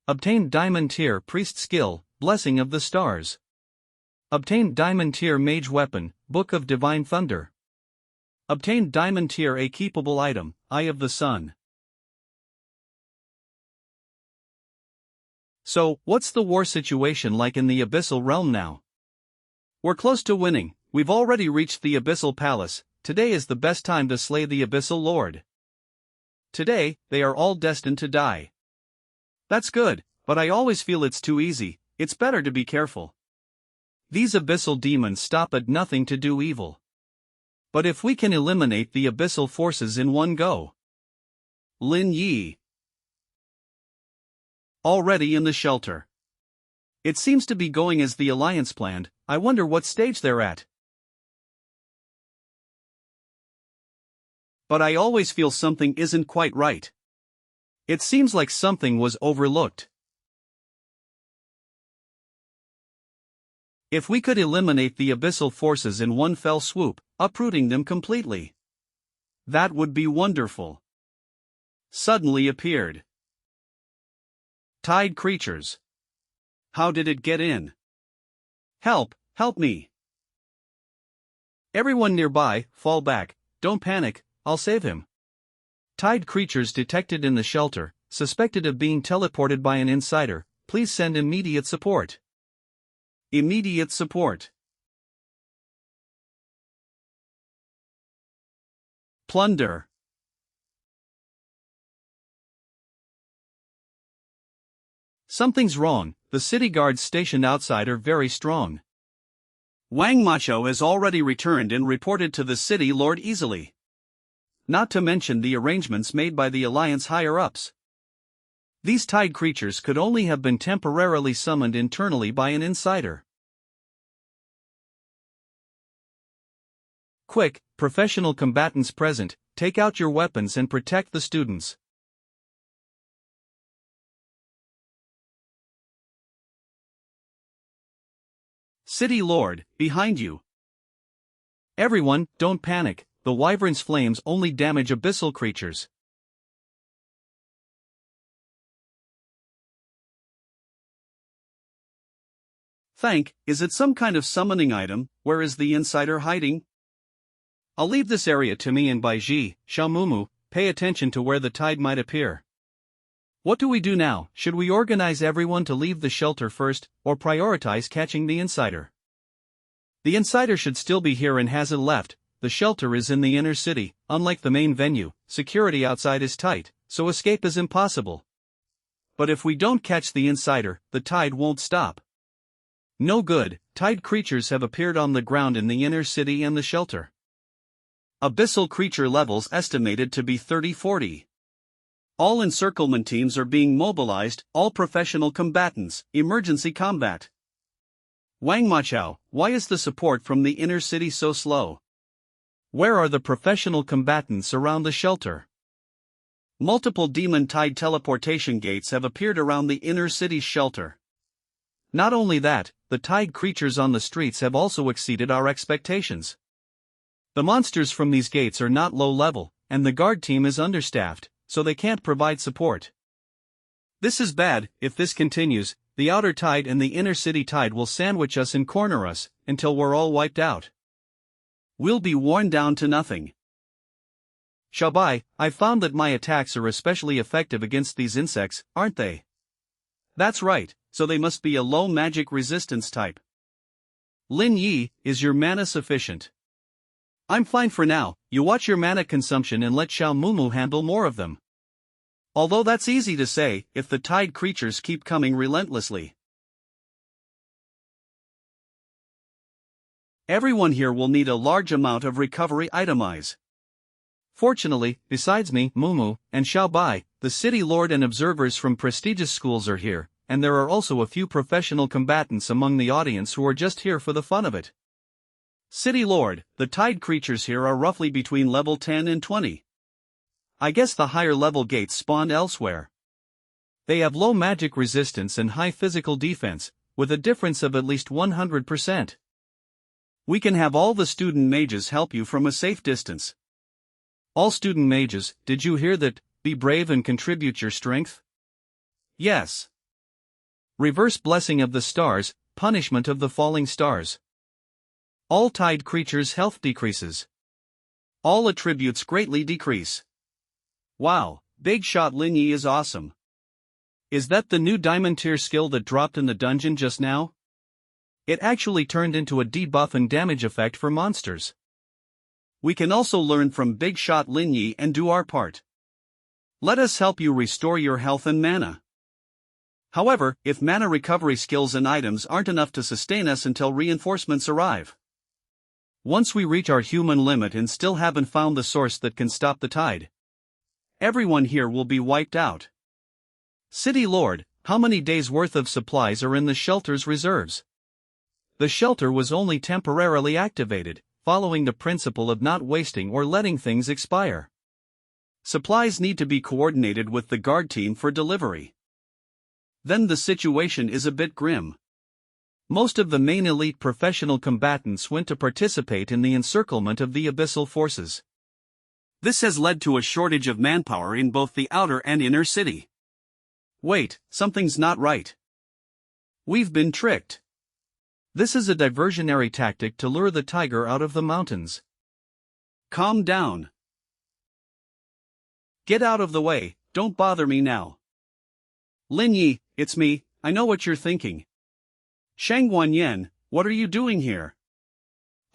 Obtained Diamond tier Priest Skill, Blessing of the Stars. Obtained Diamond tier Mage Weapon, Book of Divine Thunder. Obtained Diamond tier A keepable item, Eye of the Sun. So, what's the war situation like in the Abyssal Realm now? We're close to winning, we've already reached the Abyssal Palace. Today is the best time to slay the Abyssal Lord. Today, they are all destined to die. That's good, but I always feel it's too easy, it's better to be careful. These Abyssal demons stop at nothing to do evil. But if we can eliminate the Abyssal forces in one go. Lin Yi. Already in the shelter. It seems to be going as the Alliance planned, I wonder what stage they're at. But I always feel something isn't quite right. It seems like something was overlooked. If we could eliminate the Abyssal forces in one fell swoop, uprooting them completely. That would be wonderful. Suddenly appeared. Tide creatures. How did it get in? Help, help me. Everyone nearby, fall back, don't panic, I'll save him. Tide creatures detected in the shelter, suspected of being teleported by an insider, please send immediate support. Immediate support. Plunder. Something's wrong, the city guards stationed outside are very strong. Wang Macho has already returned and reported to the city lord easily. Not to mention the arrangements made by the Alliance higher-ups. These tide creatures could only have been temporarily summoned internally by an insider. Quick, professional combatants present, take out your weapons and protect the students. City Lord, behind you. Everyone, don't panic, the wyvern's flames only damage abyssal creatures. Is it some kind of summoning item? Where is the insider hiding? I'll leave this area to me and by Xiaomumu, pay attention to where the tide might appear. What do we do now? Should we organize everyone to leave the shelter first, or prioritize catching the insider? The insider should still be here and hasn't left. The shelter is in the inner city. Unlike the main venue, security outside is tight, so escape is impossible. But if we don't catch the insider, the tide won't stop. No good, tide creatures have appeared on the ground in the inner city and the shelter. Abyssal creature levels estimated to be 30-40. All encirclement teams are being mobilized, all professional combatants, emergency combat. Wang Machao, why is the support from the inner city so slow? Where are the professional combatants around the shelter? Multiple demon tide teleportation gates have appeared around the inner city's shelter. Not only that, the tide creatures on the streets have also exceeded our expectations. The monsters from these gates are not low level, and the guard team is understaffed, so they can't provide support. This is bad. If this continues, the outer tide and the inner city tide will sandwich us and corner us, until we're all wiped out. We'll be worn down to nothing. Xiaobai, I've found that my attacks are especially effective against these insects, aren't they? That's right, so they must be a low magic resistance type. Lin Yi, is your mana sufficient? I'm fine for now. You watch your mana consumption and let Xiaomumu handle more of them. Although that's easy to say, if the tide creatures keep coming relentlessly. Everyone here will need a large amount of recovery itemize. Fortunately, besides me, Mumu, and Xiaobai, the city lord and observers from prestigious schools are here, and there are also a few professional combatants among the audience who are just here for the fun of it. City Lord, the tide creatures here are roughly between level 10 and 20. I guess the higher level gates spawned elsewhere. They have low magic resistance and high physical defense, with a difference of at least 100%. We can have all the student mages help you from a safe distance. All student mages, did you hear that? Be brave and contribute your strength? Yes. Reverse blessing of the stars, punishment of the falling stars. All tide creatures' health decreases. All attributes greatly decrease. Wow, Big Shot Lin Yi is awesome. Is that the new diamond tier skill that dropped in the dungeon just now? It actually turned into a debuff and damage effect for monsters. We can also learn from Big Shot Lin Yi and do our part. Let us help you restore your health and mana. However, if mana recovery skills and items aren't enough to sustain us until reinforcements arrive. Once we reach our human limit and still haven't found the source that can stop the tide, everyone here will be wiped out. City Lord, how many days' worth of supplies are in the shelter's reserves? The shelter was only temporarily activated, following the principle of not wasting or letting things expire. Supplies need to be coordinated with the guard team for delivery. Then the situation is a bit grim. Most of the main elite professional combatants went to participate in the encirclement of the abyssal forces. This has led to a shortage of manpower in both the outer and inner city. Wait, something's not right. We've been tricked. This is a diversionary tactic to lure the tiger out of the mountains. Calm down. Get out of the way, don't bother me now. Lin Yi, it's me, I know what you're thinking. Shang Guanyan, what are you doing here?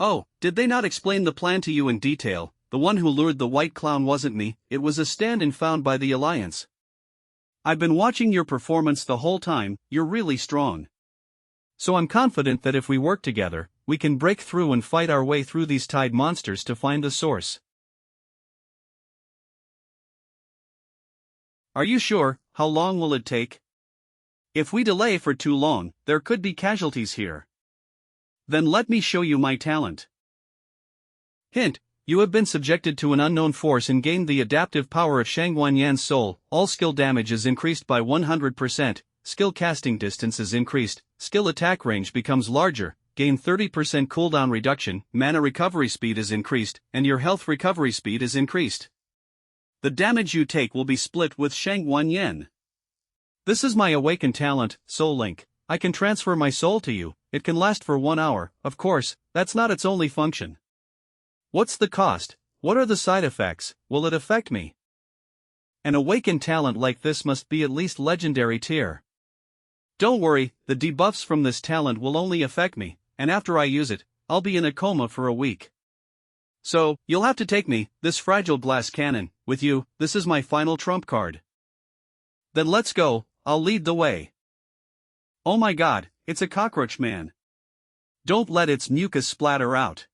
Oh, did they not explain the plan to you in detail? The one who lured the white clown wasn't me, it was a stand-in found by the Alliance. I've been watching your performance the whole time, you're really strong. So I'm confident that if we work together, we can break through and fight our way through these tide monsters to find the source. Are you sure? How long will it take? If we delay for too long, there could be casualties here. Then let me show you my talent. Hint: you have been subjected to an unknown force and gained the adaptive power of Shangguanyan's soul. All skill damage is increased by 100%, skill casting distance is increased, skill attack range becomes larger, gain 30% cooldown reduction, mana recovery speed is increased, and your health recovery speed is increased. The damage you take will be split with Shangguanyan. This is my awakened talent, Soul Link. I can transfer my soul to you. It can last for 1 hour. Of course, that's not its only function. What's the cost? What are the side effects? Will it affect me? An awakened talent like this must be at least legendary tier. Don't worry, the debuffs from this talent will only affect me, and after I use it, I'll be in a coma for a week. So, you'll have to take me, this fragile glass cannon, with you. This is my final trump card. Then let's go, I'll lead the way. Oh my god, it's a cockroach man. Don't let its mucus splatter out.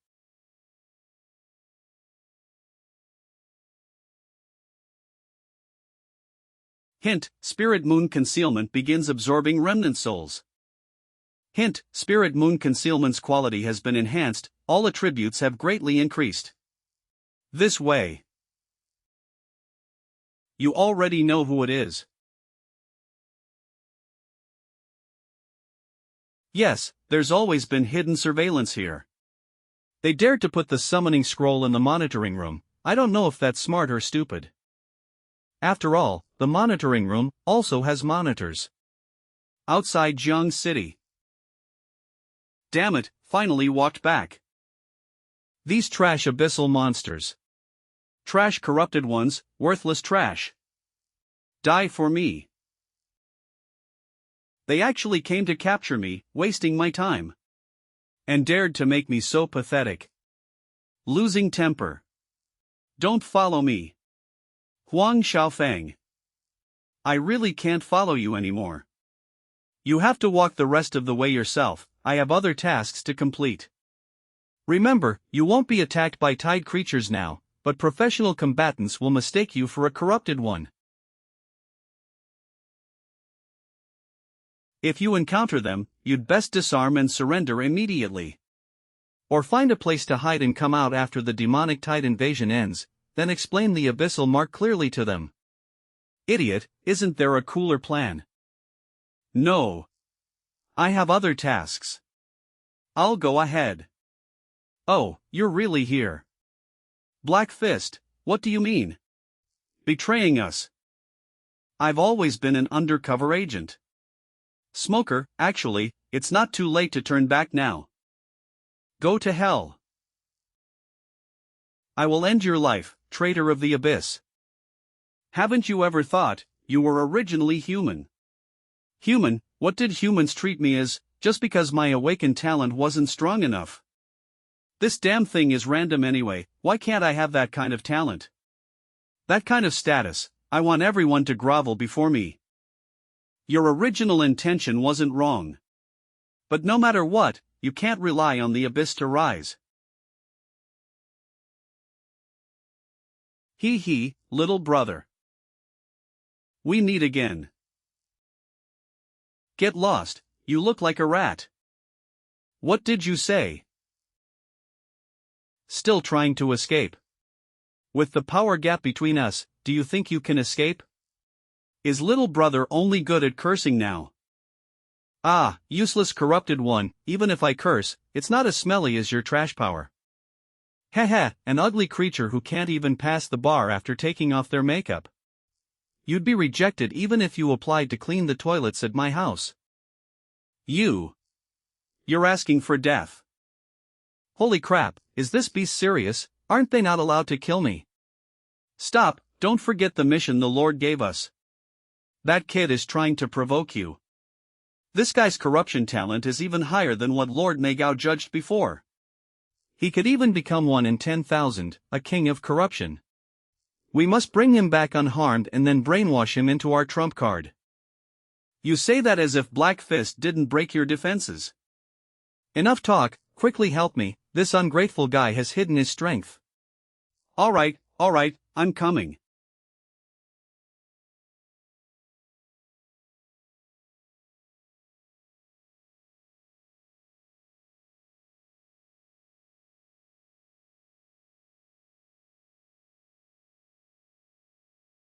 Hint: Spirit Moon Concealment begins absorbing remnant souls. Hint: Spirit Moon Concealment's quality has been enhanced, all attributes have greatly increased. This way. You already know who it is. Yes, there's always been hidden surveillance here. They dared to put the summoning scroll in the monitoring room. I don't know if that's smart or stupid. After all, the monitoring room also has monitors. Outside Jiang City. Damn it, finally walked back. These trash abyssal monsters. Trash corrupted ones, worthless trash. Die for me. They actually came to capture me, wasting my time. And dared to make me so pathetic. Losing temper. Don't follow me. Huang Xiaofeng. I really can't follow you anymore. You have to walk the rest of the way yourself. I have other tasks to complete. Remember, you won't be attacked by tide creatures now, but professional combatants will mistake you for a corrupted one. If you encounter them, you'd best disarm and surrender immediately. Or find a place to hide and come out after the demonic tide invasion ends, then explain the abyssal mark clearly to them. Idiot, isn't there a cooler plan? No. I have other tasks. I'll go ahead. Oh, you're really here. Black Fist, what do you mean? Betraying us. I've always been an undercover agent. Smoker, actually, it's not too late to turn back now. Go to hell. I will end your life, traitor of the abyss. Haven't you ever thought, you were originally human? Human, what did humans treat me as, just because my awakened talent wasn't strong enough? This damn thing is random anyway, why can't I have that kind of talent? That kind of status, I want everyone to grovel before me. Your original intention wasn't wrong. But no matter what, you can't rely on the abyss to rise. Hee hee, little brother. We meet again. Get lost, you look like a rat. What did you say? Still trying to escape. With the power gap between us, do you think you can escape? Is little brother only good at cursing now? Ah, useless corrupted one, even if I curse, it's not as smelly as your trash power. Heh, an ugly creature who can't even pass the bar after taking off their makeup. You'd be rejected even if you applied to clean the toilets at my house. You're asking for death. Holy crap, is this beast serious? Aren't they not allowed to kill me? Stop, don't forget the mission the Lord gave us. That kid is trying to provoke you. This guy's corruption talent is even higher than what Lord Magao judged before. He could even become 1 in 10,000, a king of corruption. We must bring him back unharmed and then brainwash him into our trump card. You say that as if Black Fist didn't break your defenses. Enough talk, quickly help me, this ungrateful guy has hidden his strength. Alright, I'm coming.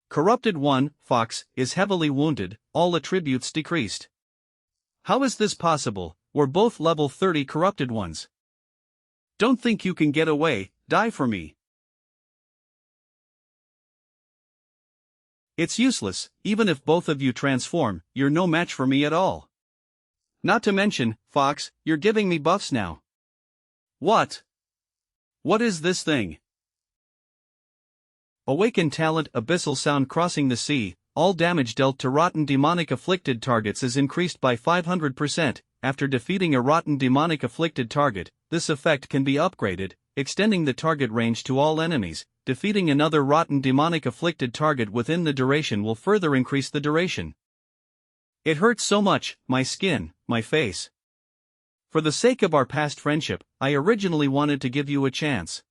Corrupted 1, Fox, is heavily wounded, all attributes decreased. How is this possible? We're both level 30 corrupted ones. Don't think you can get away, die for me. It's useless, even if both of you transform, you're no match for me at all. Not to mention, Fox, you're giving me buffs now. What? What is this thing? Awakened talent Abyssal Sound Crossing the Sea, all damage dealt to rotten demonic afflicted targets is increased by 500%. After defeating a rotten demonic afflicted target, this effect can be upgraded, extending the target range to all enemies. Defeating another rotten demonic afflicted target within the duration will further increase the duration. It hurts so much, my skin, my face. For the sake of our past friendship, I originally wanted to give you a chance.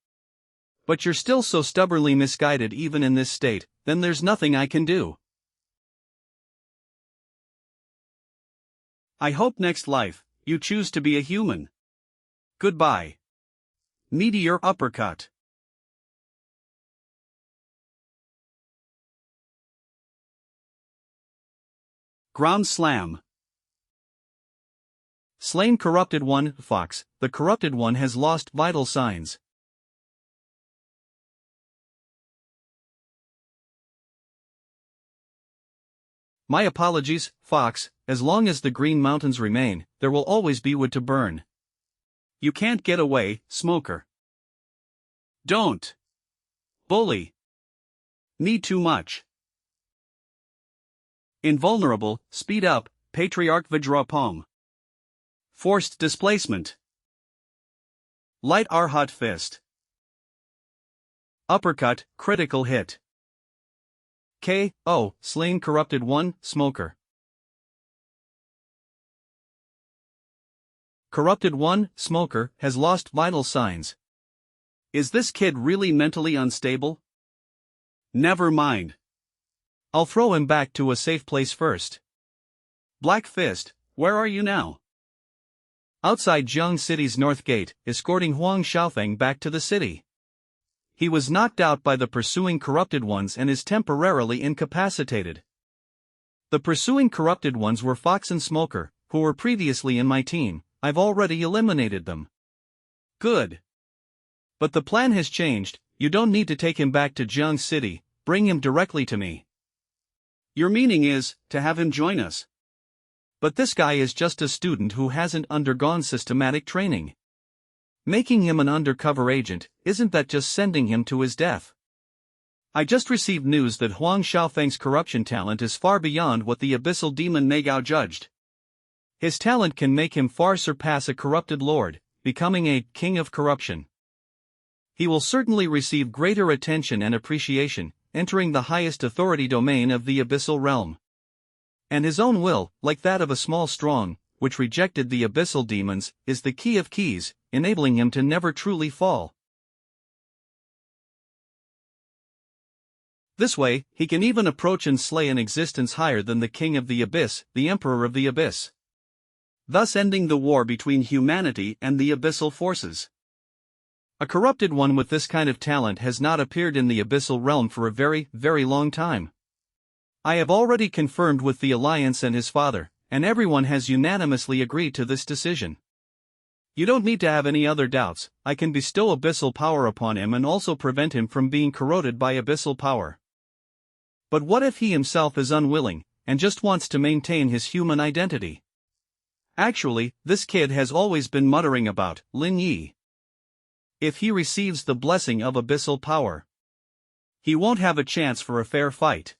But you're still so stubbornly misguided even in this state, then there's nothing I can do. I hope next life, you choose to be a human. Goodbye. Meteor Uppercut. Ground Slam. Slain Corrupted 1, Fox, the Corrupted One has lost vital signs. My apologies, Fox, as long as the Green Mountains remain, there will always be wood to burn. You can't get away, Smoker. Don't. Bully. Need too much. Invulnerable, speed up, Patriarch Vajrapalm. Forced displacement. Light Arhat Fist. Uppercut, critical hit. K.O. Slain Corrupted 1, Smoker. Corrupted 1, Smoker, has lost vital signs. Is this kid really mentally unstable? Never mind. I'll throw him back to a safe place first. Black Fist, where are you now? Outside Jiang City's north gate, escorting Huang Xiaofeng back to the city. He was knocked out by the pursuing corrupted ones and is temporarily incapacitated. The pursuing corrupted ones were Fox and Smoker, who were previously in my team. I've already eliminated them. Good. But the plan has changed. You don't need to take him back to Jiang City, bring him directly to me. Your meaning is, to have him join us. But this guy is just a student who hasn't undergone systematic training. Making him an undercover agent, isn't that just sending him to his death? I just received news that Huang Xiaofeng's corruption talent is far beyond what the abyssal demon Nagao judged. His talent can make him far surpass a corrupted lord, becoming a king of corruption. He will certainly receive greater attention and appreciation, entering the highest authority domain of the abyssal realm. And his own will, like that of a small strong, which rejected the abyssal demons, is the key of keys, enabling him to never truly fall. This way, he can even approach and slay an existence higher than the King of the Abyss, the Emperor of the Abyss. Thus ending the war between humanity and the abyssal forces. A corrupted one with this kind of talent has not appeared in the abyssal realm for a very, very long time. I have already confirmed with the Alliance and his father, and everyone has unanimously agreed to this decision. You don't need to have any other doubts. I can bestow abyssal power upon him and also prevent him from being corroded by abyssal power. But what if he himself is unwilling, and just wants to maintain his human identity? Actually, this kid has always been muttering about Lin Yi. If he receives the blessing of abyssal power, he won't have a chance for a fair fight.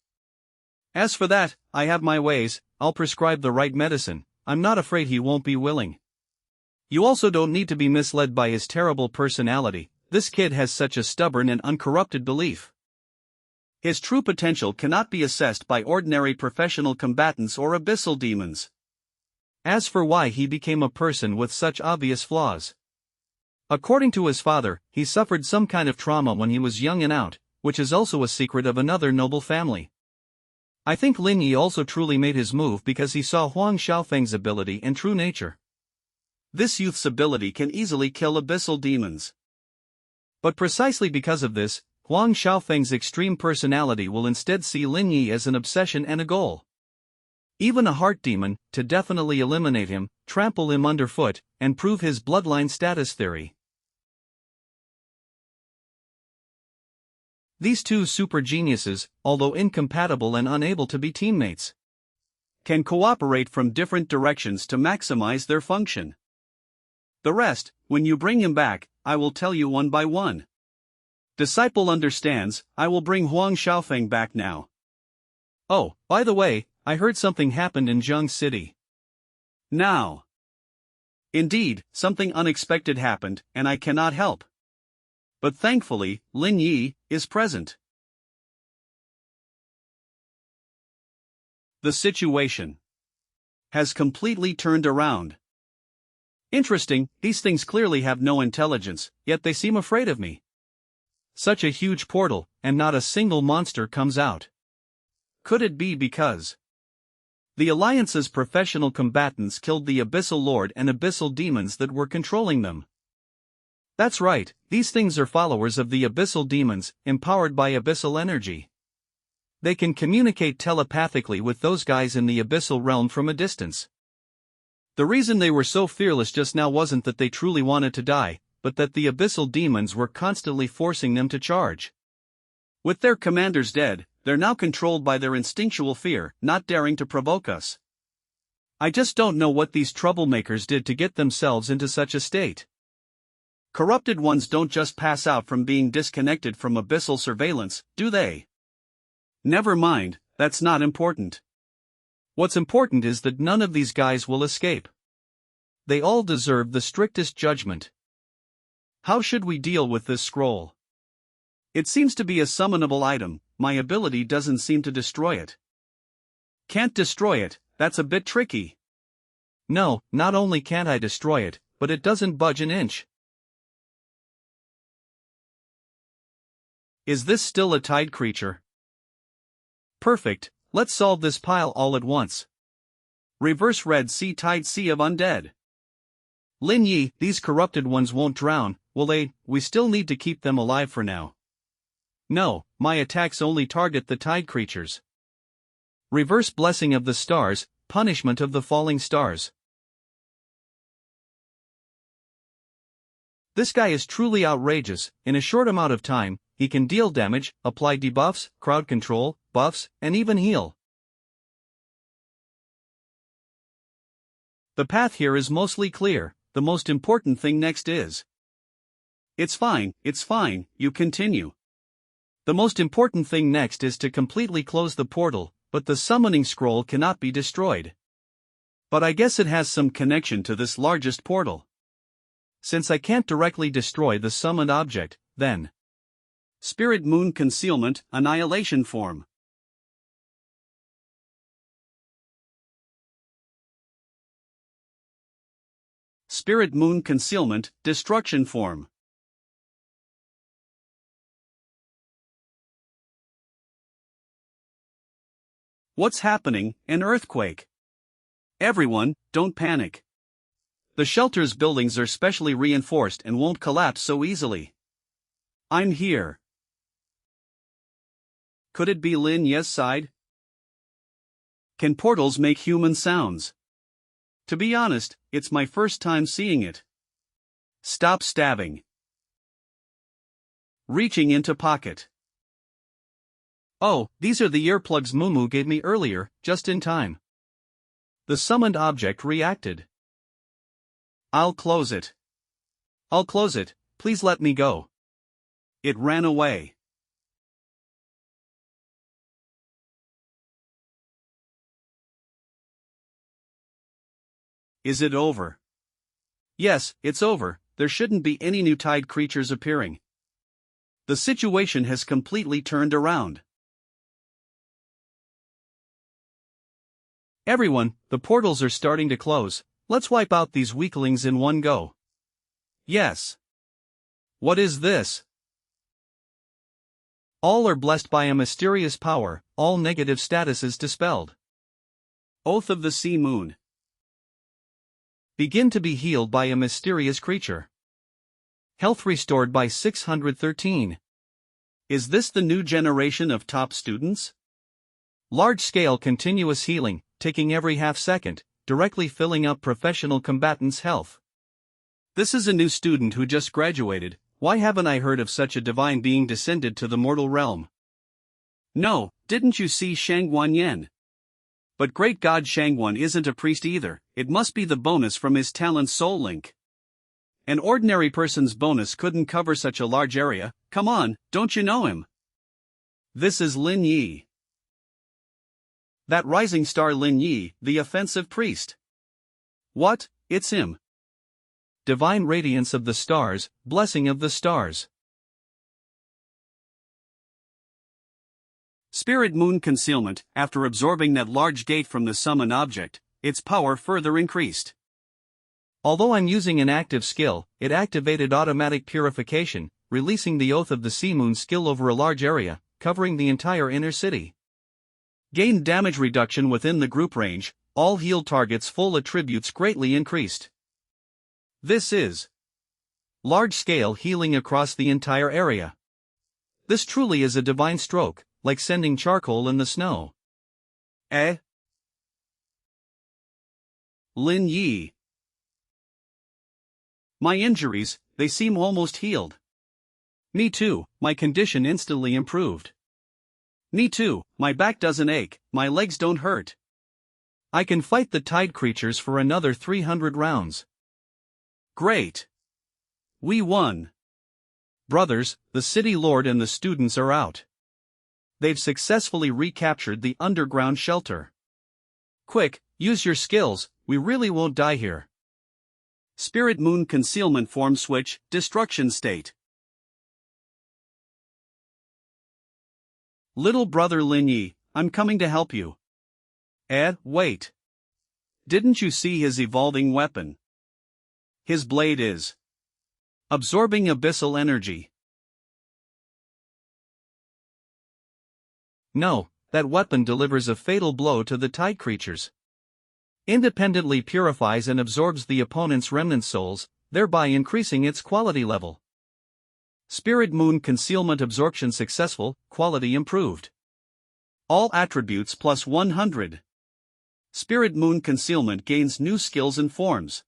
As for that, I have my ways. I'll prescribe the right medicine. I'm not afraid he won't be willing. You also don't need to be misled by his terrible personality. This kid has such a stubborn and uncorrupted belief. His true potential cannot be assessed by ordinary professional combatants or abyssal demons. As for why he became a person with such obvious flaws, According to his father, he suffered some kind of trauma when he was young and out, which is also a secret of another noble family. I think Lin Yi also truly made his move because he saw Huang Xiaofeng's ability and true nature. This youth's ability can easily kill abyssal demons. But precisely because of this, Huang Xiaofeng's extreme personality will instead see Lin Yi as an obsession and a goal. Even a heart demon, to definitely eliminate him, trample him underfoot, and prove his bloodline status theory. These two super geniuses, although incompatible and unable to be teammates, can cooperate from different directions to maximize their function. The rest, when you bring him back, I will tell you one by one. Disciple understands, I will bring Huang Xiaofeng back now. Oh, by the way, I heard something happened in Zheng City. Now. Indeed, something unexpected happened, and I cannot help. But thankfully, Lin Yi is present. The situation has completely turned around. Interesting, these things clearly have no intelligence, yet they seem afraid of me. Such a huge portal, and not a single monster comes out. Could it be because the Alliance's professional combatants killed the Abyssal Lord and Abyssal demons that were controlling them? That's right, these things are followers of the Abyssal demons, empowered by Abyssal energy. They can communicate telepathically with those guys in the Abyssal realm from a distance. The reason they were so fearless just now wasn't that they truly wanted to die, but that the Abyssal demons were constantly forcing them to charge. With their commanders dead, they're now controlled by their instinctual fear, not daring to provoke us. I just don't know what these troublemakers did to get themselves into such a state. Corrupted ones don't just pass out from being disconnected from abyssal surveillance, do they? Never mind, that's not important. What's important is that none of these guys will escape. They all deserve the strictest judgment. How should we deal with this scroll? It seems to be a summonable item, my ability doesn't seem to destroy it. Can't destroy it, that's a bit tricky. No, not only can't I destroy it, but it doesn't budge an inch. Is this still a tide creature? Perfect, let's solve this pile all at once. Reverse Red Sea Tide Sea of Undead. Lin Yi, these corrupted ones won't drown, will they? We still need to keep them alive for now. No, my attacks only target the tide creatures. Reverse Blessing of the Stars, Punishment of the Falling Stars. This guy is truly outrageous. In a short amount of time, he can deal damage, apply debuffs, crowd control, buffs, and even heal. The path here is mostly clear. The most important thing next is... It's fine, you continue. The most important thing next is to completely close the portal, but the summoning scroll cannot be destroyed. But I guess it has some connection to this largest portal. Since I can't directly destroy the summoned object, then... Spirit Moon Concealment, Annihilation Form. Spirit Moon Concealment, Destruction Form. What's happening? An earthquake. Everyone, don't panic. The shelter's buildings are specially reinforced and won't collapse so easily. I'm here. Could it be Lin Yi's side? Can portals make human sounds? To be honest, it's my first time seeing it. Stop stabbing. Reaching into pocket. Oh, these are the earplugs Mumu gave me earlier, just in time. The summoned object reacted. I'll close it. Please let me go. It ran away. Is it over? Yes, it's over. There shouldn't be any new tide creatures appearing. The situation has completely turned around. Everyone, the portals are starting to close. Let's wipe out these weaklings in one go. Yes. What is this? All are blessed by a mysterious power, all negative statuses dispelled. Oath of the Sea Moon. Begin to be healed by a mysterious creature. Health restored by 613. Is this the new generation of top students? Large-scale continuous healing, taking every half second, directly filling up professional combatants' health. This is a new student who just graduated. Why haven't I heard of such a divine being descended to the mortal realm? No, didn't you see Shangguan Yen? But great god Shangguan isn't a priest either, it must be the bonus from his talent Soul Link. An ordinary person's bonus couldn't cover such a large area, come on, don't you know him? This is Lin Yi. That rising star Lin Yi, the offensive priest. What, it's him. Divine radiance of the stars, blessing of the stars. Spirit Moon Concealment. After absorbing that large gate from the summon object, its power further increased. Although I'm using an active skill, it activated automatic purification, releasing the Oath of the Sea Moon skill over a large area, covering the entire inner city. Gained damage reduction within the group range, all healed targets' full attributes greatly increased. This is large-scale healing across the entire area. This truly is a divine stroke, like sending charcoal in the snow. Lin Yi. My injuries, they seem almost healed. Me too, my condition instantly improved. Me too, my back doesn't ache, my legs don't hurt. I can fight the tide creatures for another 300 rounds. Great. We won. Brothers, the city lord and the students are out. They've successfully recaptured the underground shelter. Quick, use your skills, we really won't die here. Spirit Moon Concealment Form Switch, Destruction State. Little brother Lin Yi, I'm coming to help you. Wait. Didn't you see his evolving weapon? His blade is absorbing abyssal energy. No, that weapon delivers a fatal blow to the tide creatures. Independently purifies and absorbs the opponent's remnant souls, thereby increasing its quality level. Spirit Moon Concealment Absorption successful, quality improved. All attributes plus 100. Spirit Moon Concealment gains new skills and forms.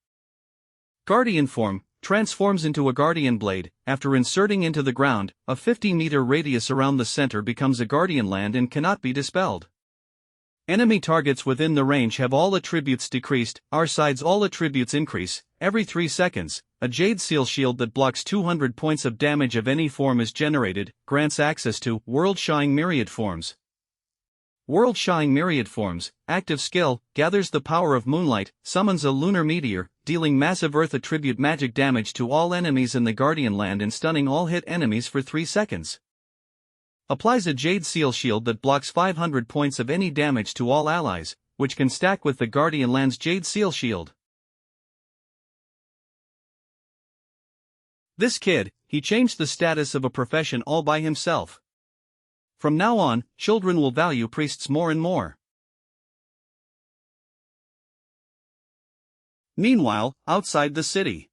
Guardian Form, transforms into a Guardian Blade. After inserting into the ground, a 50-meter radius around the center becomes a Guardian Land and cannot be dispelled. Enemy targets within the range have all attributes decreased, our side's all attributes increase. Every 3 seconds, a Jade Seal Shield that blocks 200 points of damage of any form is generated, grants access to World Shine Myriad Forms. World Shine Myriad Forms, active skill, gathers the power of moonlight, summons a lunar meteor, dealing massive earth attribute magic damage to all enemies in the Guardian Land and stunning all hit enemies for 3 seconds. Applies a Jade Seal Shield that blocks 500 points of any damage to all allies, which can stack with the Guardian Land's Jade Seal Shield. This kid, he changed the status of a profession all by himself. From now on, children will value priests more and more. Meanwhile, outside the city.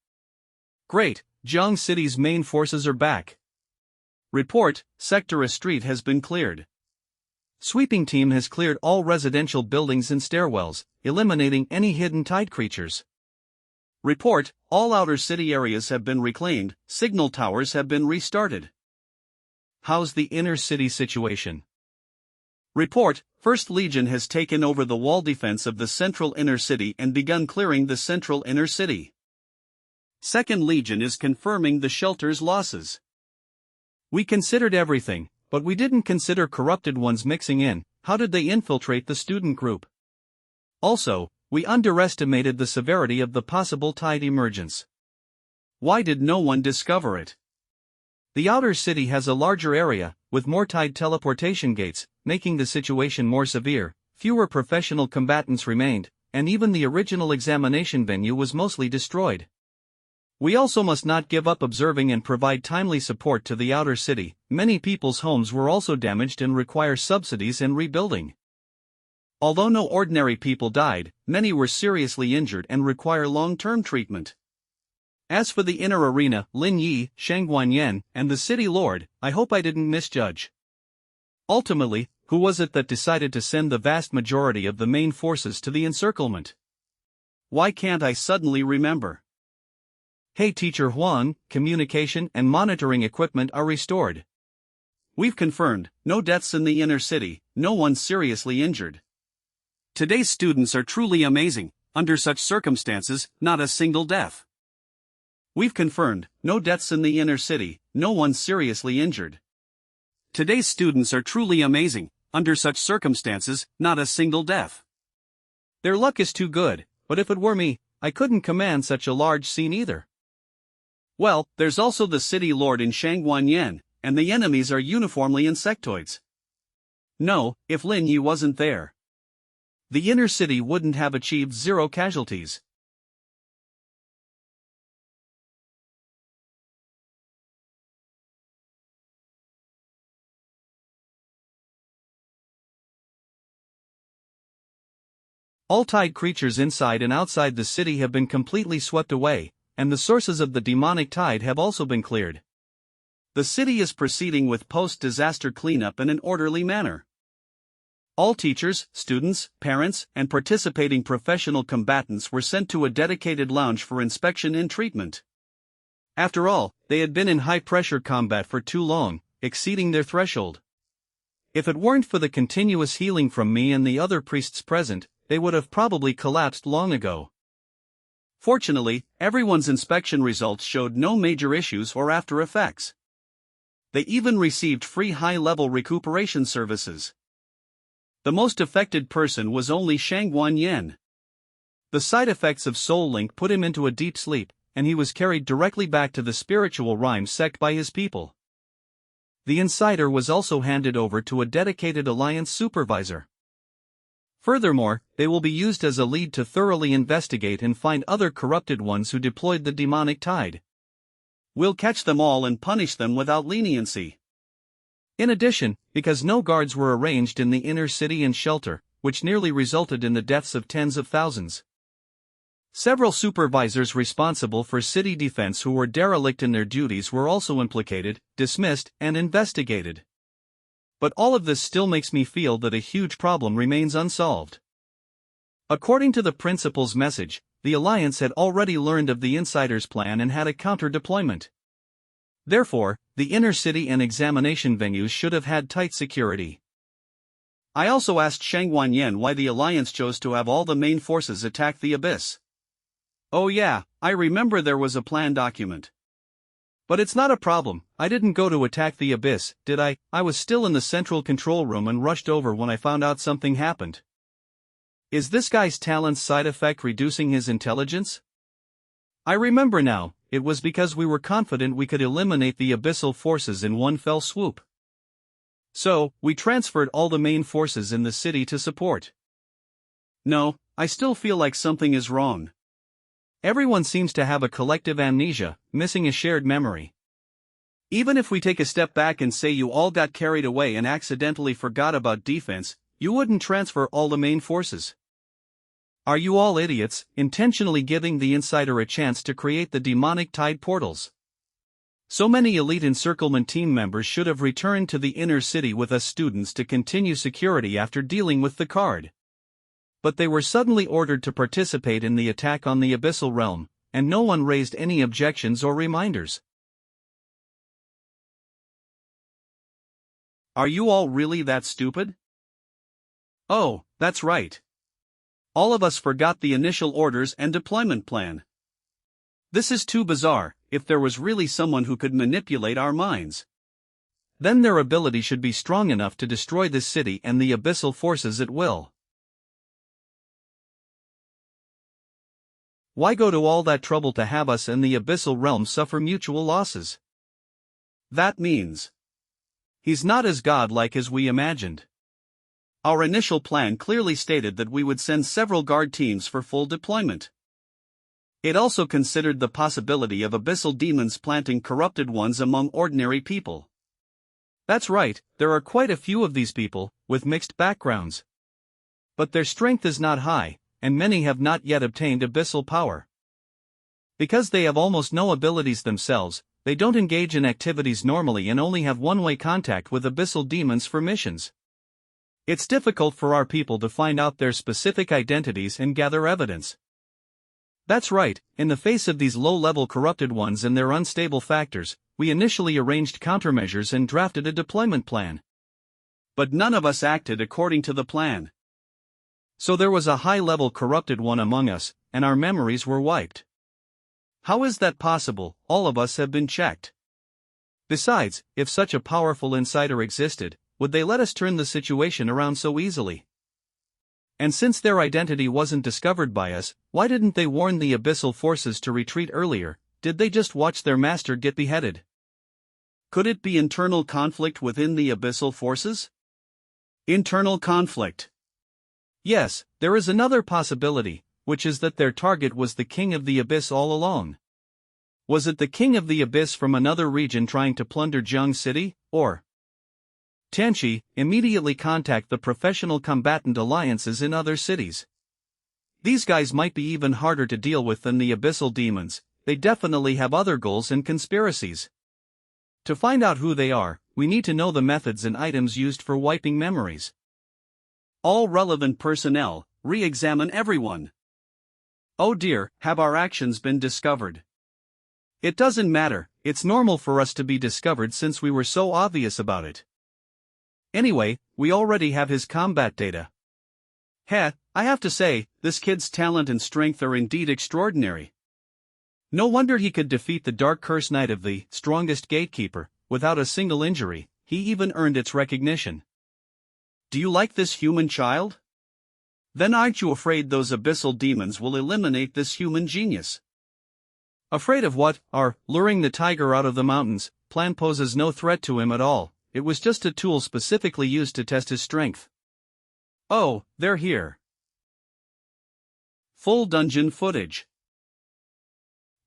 Great, Jiang City's main forces are back. Report, Sector A Street has been cleared. Sweeping team has cleared all residential buildings and stairwells, eliminating any hidden tide creatures. Report, all outer city areas have been reclaimed, signal towers have been restarted. How's the inner city situation? Report, 1st Legion has taken over the wall defense of the central inner city and begun clearing the central inner city. 2nd Legion is confirming the shelter's losses. We considered everything, but we didn't consider corrupted ones mixing in. How did they infiltrate the student group? Also, we underestimated the severity of the possible tide emergence. Why did no one discover it? The outer city has a larger area, with more tide teleportation gates, making the situation more severe. Fewer professional combatants remained, and even the original examination venue was mostly destroyed. We also must not give up observing and provide timely support to the outer city. Many people's homes were also damaged and require subsidies and rebuilding. Although no ordinary people died, many were seriously injured and require long-term treatment. As for the inner arena, Lin Yi, Shang Guanyan, and the city lord, I hope I didn't misjudge. Ultimately, who was it that decided to send the vast majority of the main forces to the encirclement? Why can't I suddenly remember? Hey Teacher Huang, communication and monitoring equipment are restored. We've confirmed, no deaths in the inner city, no one seriously injured. Today's students are truly amazing, under such circumstances, not a single death. We've confirmed, no deaths in the inner city, no one seriously injured. Today's students are truly amazing, under such circumstances, not a single death. Their luck is too good, but if it were me, I couldn't command such a large scene either. Well, there's also the city lord in Shangguanyan, and the enemies are uniformly insectoids. No, if Lin Yi wasn't there, the inner city wouldn't have achieved 0 casualties. All tide creatures inside and outside the city have been completely swept away, and the sources of the demonic tide have also been cleared. The city is proceeding with post-disaster cleanup in an orderly manner. All teachers, students, parents, and participating professional combatants were sent to a dedicated lounge for inspection and treatment. After all, they had been in high-pressure combat for too long, exceeding their threshold. If it weren't for the continuous healing from me and the other priests present, they would have probably collapsed long ago. Fortunately, everyone's inspection results showed no major issues or after effects. They even received free high-level recuperation services. The most affected person was only Shang Guanyan. The side effects of Soul Link put him into a deep sleep, and he was carried directly back to the spiritual rhyme sect by his people. The insider was also handed over to a dedicated alliance supervisor. Furthermore, they will be used as a lead to thoroughly investigate and find other corrupted ones who deployed the demonic tide. We'll catch them all and punish them without leniency. In addition, because no guards were arranged in the inner city and shelter, which nearly resulted in the deaths of tens of thousands. Several supervisors responsible for city defense who were derelict in their duties were also implicated, dismissed, and investigated. But all of this still makes me feel that a huge problem remains unsolved. According to the principal's message, the Alliance had already learned of the insider's plan and had a counter-deployment. Therefore, the inner city and examination venues should have had tight security. I also asked Shang Guanyan why the Alliance chose to have all the main forces attack the Abyss. Oh yeah, I remember there was a plan document. But it's not a problem, I didn't go to attack the Abyss, did I? I was still in the central control room and rushed over when I found out something happened. Is this guy's talent's side effect reducing his intelligence? I remember now, it was because we were confident we could eliminate the abyssal forces in one fell swoop. So, we transferred all the main forces in the city to support. No, I still feel like something is wrong. Everyone seems to have a collective amnesia, missing a shared memory. Even if we take a step back and say you all got carried away and accidentally forgot about defense, you wouldn't transfer all the main forces. Are you all idiots, intentionally giving the insider a chance to create the demonic tide portals? So many elite encirclement team members should have returned to the inner city with us students to continue security after dealing with the card. But they were suddenly ordered to participate in the attack on the abyssal realm, and no one raised any objections or reminders. Are you all really that stupid? Oh, that's right. All of us forgot the initial orders and deployment plan. This is too bizarre. If there was really someone who could manipulate our minds, then their ability should be strong enough to destroy this city and the abyssal forces at will. Why go to all that trouble to have us and the abyssal realm suffer mutual losses? That means he's not as godlike as we imagined. Our initial plan clearly stated that we would send several guard teams for full deployment. It also considered the possibility of abyssal demons planting corrupted ones among ordinary people. That's right, there are quite a few of these people, with mixed backgrounds. But their strength is not high, and many have not yet obtained abyssal power. Because they have almost no abilities themselves, they don't engage in activities normally and only have one-way contact with abyssal demons for missions. It's difficult for our people to find out their specific identities and gather evidence. That's right, in the face of these low-level corrupted ones and their unstable factors, we initially arranged countermeasures and drafted a deployment plan. But none of us acted according to the plan. So there was a high-level corrupted one among us, and our memories were wiped. How is that possible? All of us have been checked. Besides, if such a powerful insider existed, would they let us turn the situation around so easily? And since their identity wasn't discovered by us, why didn't they warn the abyssal forces to retreat earlier? Did they just watch their master get beheaded? Could it be internal conflict within the abyssal forces? Internal conflict. Yes, there is another possibility, which is that their target was the King of the Abyss all along. Was it the King of the Abyss from another region trying to plunder Jiang City, or? Tianxi, immediately contact the professional combatant alliances in other cities. These guys might be even harder to deal with than the abyssal demons, they definitely have other goals and conspiracies. To find out who they are, we need to know the methods and items used for wiping memories. All relevant personnel, re-examine everyone. Oh dear, have our actions been discovered? It doesn't matter, it's normal for us to be discovered since we were so obvious about it. Anyway, we already have his combat data. Heh, I have to say, this kid's talent and strength are indeed extraordinary. No wonder he could defeat the Dark Curse Knight of the strongest gatekeeper, without a single injury. He even earned its recognition. Do you like this human child? Then aren't you afraid those abyssal demons will eliminate this human genius? Afraid of what? Our luring the tiger out of the mountains plan poses no threat to him at all. It was just a tool specifically used to test his strength. Oh, they're here. Full dungeon footage.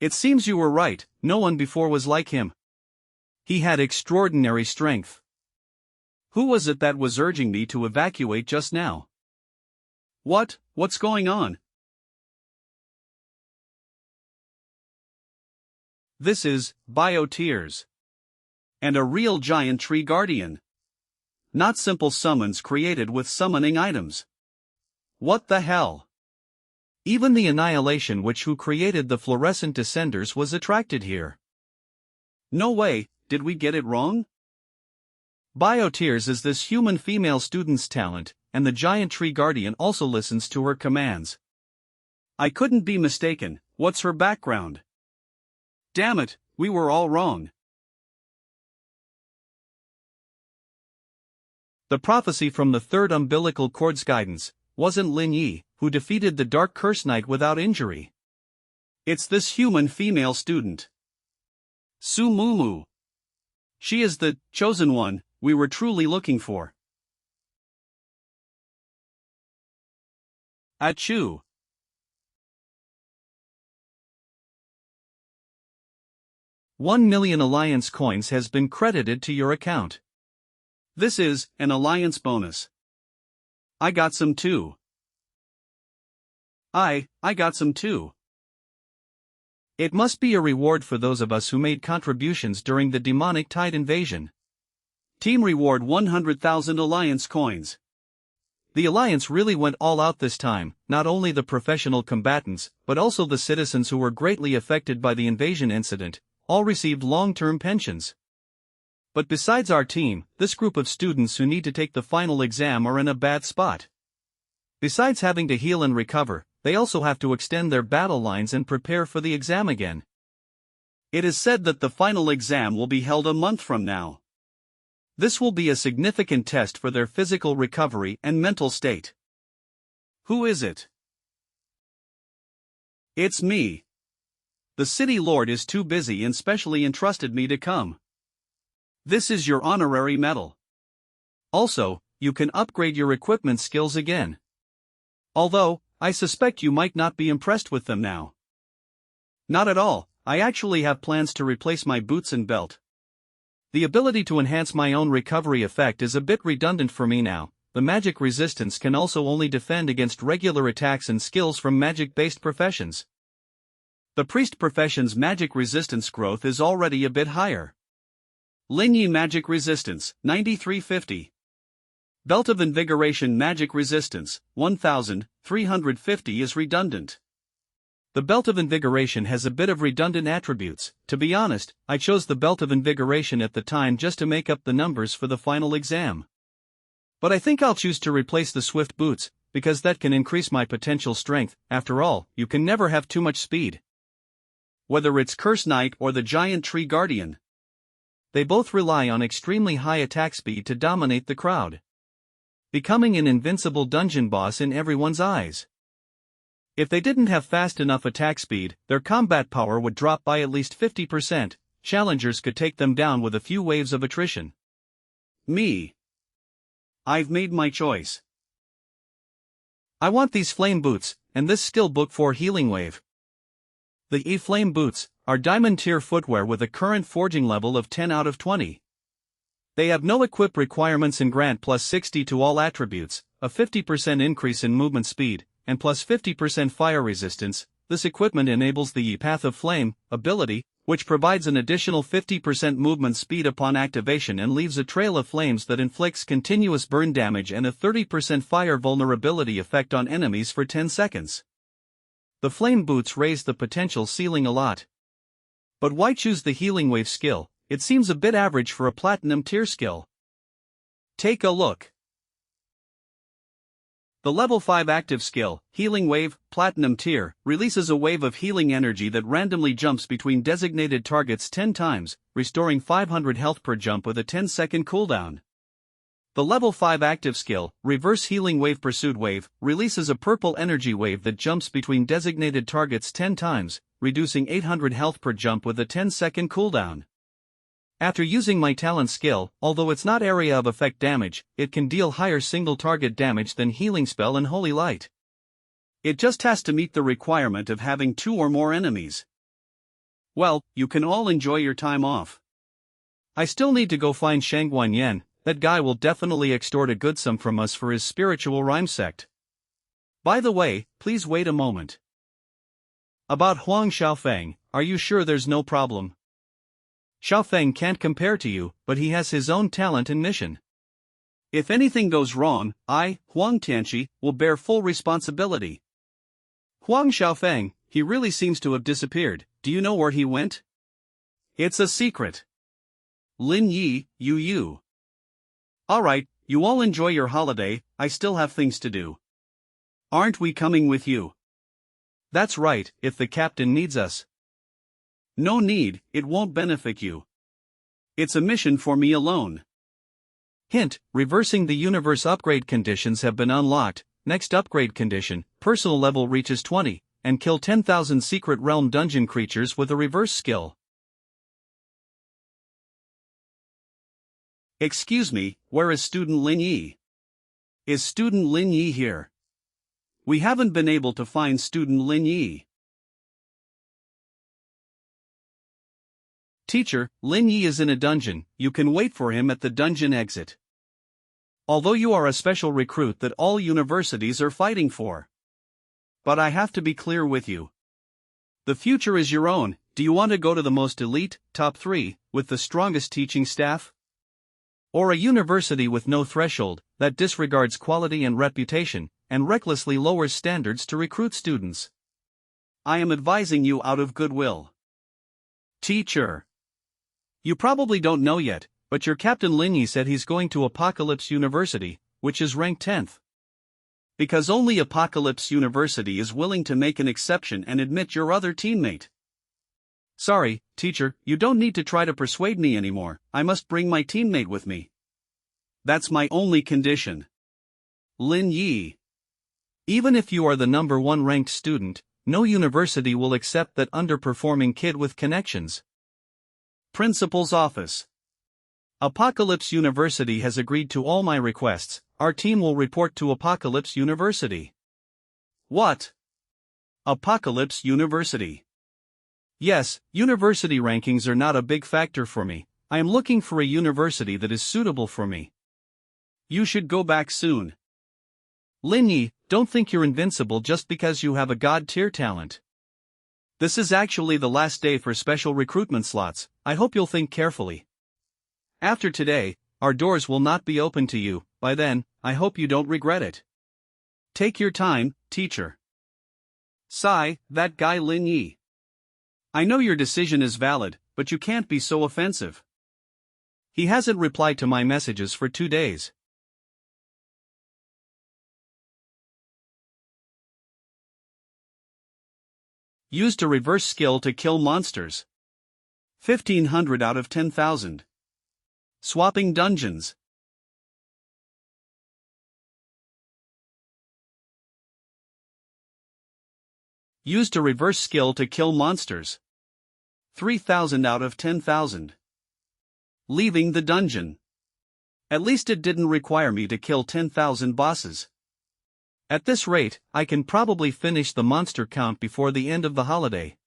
It seems you were right, no one before was like him. He had extraordinary strength. Who was it that was urging me to evacuate just now? What's going on? This is Biotears. And a real giant tree guardian. Not simple summons created with summoning items. What the hell? Even the Annihilation Witch who created the fluorescent descenders was attracted here. No way, did we get it wrong? Biotears is this human female student's talent, and the giant tree guardian also listens to her commands. I couldn't be mistaken. What's her background? Damn it, we were all wrong. The prophecy from the third umbilical cord's guidance wasn't Lin Yi, who defeated the Dark Curse Knight without injury. It's this human female student. Su Mumu. She is the chosen one we were truly looking for. Achoo. $1,000,000 Alliance coins has been credited to your account. This is an Alliance bonus. I got some too. I got some too. It must be a reward for those of us who made contributions during the demonic tide invasion. Team reward 100,000 Alliance coins. The Alliance really went all out this time, not only the professional combatants, but also the citizens who were greatly affected by the invasion incident, all received long-term pensions. But besides our team, this group of students who need to take the final exam are in a bad spot. Besides having to heal and recover, they also have to extend their battle lines and prepare for the exam again. It is said that the final exam will be held a month from now. This will be a significant test for their physical recovery and mental state. Who is it? It's me. The city lord is too busy and specially entrusted me to come. This is your honorary medal. Also, you can upgrade your equipment skills again. Although, I suspect you might not be impressed with them now. Not at all, I actually have plans to replace my boots and belt. The ability to enhance my own recovery effect is a bit redundant for me now. The magic resistance can also only defend against regular attacks and skills from magic-based professions. The priest profession's magic resistance growth is already a bit higher. Lin Yi magic resistance, 9350. Belt of invigoration magic resistance, 1350 is redundant. The belt of invigoration has a bit of redundant attributes. To be honest, I chose the belt of invigoration at the time just to make up the numbers for the final exam. But I think I'll choose to replace the swift boots, because that can increase my potential strength. After all, you can never have too much speed. Whether it's Curse Knight or the Giant Tree Guardian, they both rely on extremely high attack speed to dominate the crowd, becoming an invincible dungeon boss in everyone's eyes. If they didn't have fast enough attack speed, their combat power would drop by at least 50%. Challengers could take them down with a few waves of attrition. Me. I've made my choice. I want these flame boots, and this skill book for healing wave. The E-Flame boots are diamond tier footwear with a current forging level of 10 out of 20. They have no equip requirements and grant plus 60 to all attributes, a 50% increase in movement speed, and plus 50% fire resistance. This equipment enables the Path of Flame ability, which provides an additional 50% movement speed upon activation and leaves a trail of flames that inflicts continuous burn damage and a 30% fire vulnerability effect on enemies for 10 seconds. The flame boots raise the potential ceiling a lot. But why choose the healing wave skill? It seems a bit average for a platinum tier skill. Take a look. The level 5 active skill, Healing Wave, Platinum Tier, releases a wave of healing energy that randomly jumps between designated targets 10 times, restoring 500 health per jump with a 10-second cooldown. The level 5 active skill, Reverse Healing Wave Pursuit Wave, releases a purple energy wave that jumps between designated targets 10 times, reducing 800 health per jump with a 10-second cooldown. After using my talent skill, although it's not area of effect damage, it can deal higher single target damage than Healing Spell and Holy Light. It just has to meet the requirement of having 2 or more enemies. Well, you can all enjoy your time off. I still need to go find Shang Guanyan. That guy will definitely extort a good sum from us for his spiritual rhyme sect. By the way, please wait a moment. About Huang Xiaofeng, are you sure there's no problem? Xiaofeng can't compare to you, but he has his own talent and mission. If anything goes wrong, I, Huang Tianqi, will bear full responsibility. Huang Xiaofeng, he really seems to have disappeared. Do you know where he went? It's a secret. Lin Yi, you. Alright, you all enjoy your holiday, I still have things to do. Aren't we coming with you? That's right, if the captain needs us. No need, it won't benefit you. It's a mission for me alone. Hint, reversing the universe upgrade conditions have been unlocked. Next upgrade condition, personal level reaches 20, and kill 10,000 secret realm dungeon creatures with a reverse skill. Excuse me, where is student Lin Yi? Is student Lin Yi here? We haven't been able to find student Lin Yi. Teacher, Lin Yi is in a dungeon, you can wait for him at the dungeon exit. Although you are a special recruit that all universities are fighting for. But I have to be clear with you. The future is your own. Do you want to go to the most elite, top 3, with the strongest teaching staff? Or a university with no threshold, that disregards quality and reputation, and recklessly lowers standards to recruit students? I am advising you out of goodwill. Teacher. You probably don't know yet, but your Captain Lin Yi said he's going to Apocalypse University, which is ranked 10th. Because only Apocalypse University is willing to make an exception and admit your other teammate. Sorry, teacher, you don't need to try to persuade me anymore, I must bring my teammate with me. That's my only condition. Lin Yi. Even if you are the number 1 ranked student, no university will accept that underperforming kid with connections. Principal's office. Apocalypse University has agreed to all my requests. Our team will report to Apocalypse University. What? Apocalypse University. Yes, university rankings are not a big factor for me. I am looking for a university that is suitable for me. You should go back soon. Lin Yi, don't think you're invincible just because you have a god-tier talent. This is actually the last day for special recruitment slots. I hope you'll think carefully. After today, our doors will not be open to you. By then, I hope you don't regret it. Take your time, teacher. Sigh, that guy Lin Yi. I know your decision is valid, but you can't be so offensive. He hasn't replied to my messages for 2 days. Used a reverse skill to kill monsters. 1500 out of 10,000. Swapping dungeons. Used a reverse skill to kill monsters. 3,000 out of 10,000. Leaving the dungeon. At least it didn't require me to kill 10,000 bosses. At this rate, I can probably finish the monster count before the end of the holiday.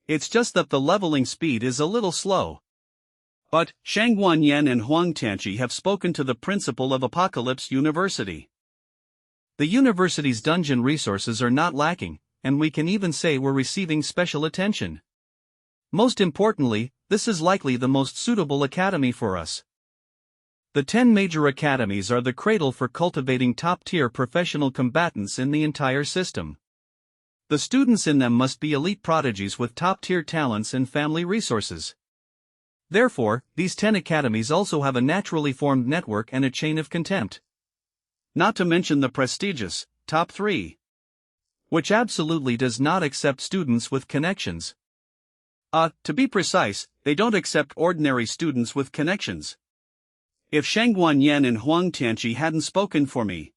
It's just that the leveling speed is a little slow. But, Shang Guanyan and Huang Tianqi have spoken to the principal of Apocalypse University. The university's dungeon resources are not lacking, and we can even say we're receiving special attention. Most importantly, this is likely the most suitable academy for us. The 10 major academies are the cradle for cultivating top-tier professional combatants in the entire system. The students in them must be elite prodigies with top-tier talents and family resources. Therefore, these 10 academies also have a naturally formed network and a chain of contempt. Not to mention the prestigious top 3, which absolutely does not accept students with connections. To be precise, they don't accept ordinary students with connections. If Shang Guanyan and Huang Tianqi hadn't spoken for me,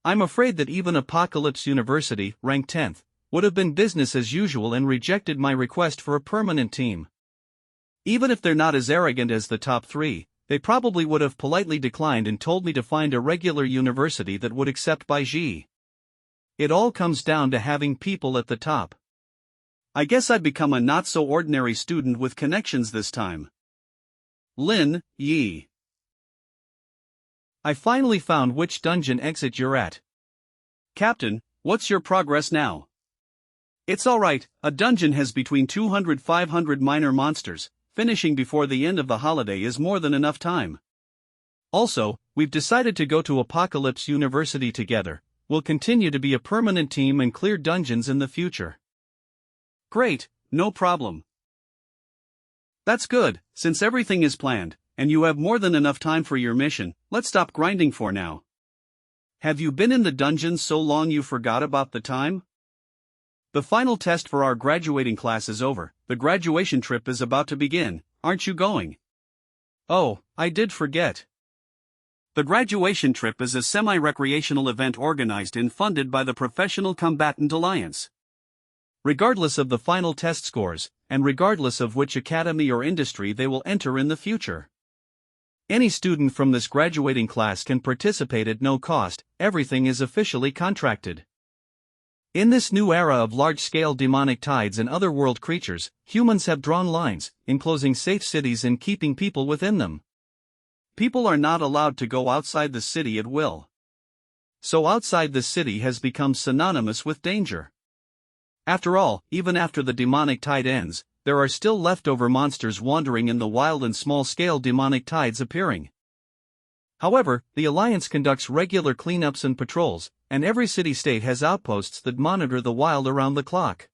I'm afraid that even Apocalypse University, ranked 10th, would have been business as usual and rejected my request for a permanent team. Even if they're not as arrogant as the top 3, they probably would have politely declined and told me to find a regular university that would accept Baiji. It all comes down to having people at the top. I guess I've become a not-so-ordinary student with connections this time. Lin Yi. I finally found which dungeon exit you're at. Captain, what's your progress now? It's alright, a dungeon has between 200–500 minor monsters. Finishing before the end of the holiday is more than enough time. Also, we've decided to go to Apocalypse University together. We'll continue to be a permanent team and clear dungeons in the future. Great, no problem. That's good, since everything is planned, and you have more than enough time for your mission. Let's stop grinding for now. Have you been in the dungeon so long you forgot about the time? The final test for our graduating class is over. The graduation trip is about to begin. Aren't you going? Oh, I did forget. The graduation trip is a semi-recreational event organized and funded by the Professional Combatant Alliance. Regardless of the final test scores, and regardless of which academy or industry they will enter in the future, any student from this graduating class can participate at no cost. Everything is officially contracted. In this new era of large-scale demonic tides and other world creatures, humans have drawn lines, enclosing safe cities and keeping people within them. People are not allowed to go outside the city at will. So outside the city has become synonymous with danger. After all, even after the demonic tide ends, there are still leftover monsters wandering in the wild and small-scale demonic tides appearing. However, the Alliance conducts regular cleanups and patrols, and every city-state has outposts that monitor the wild around the clock.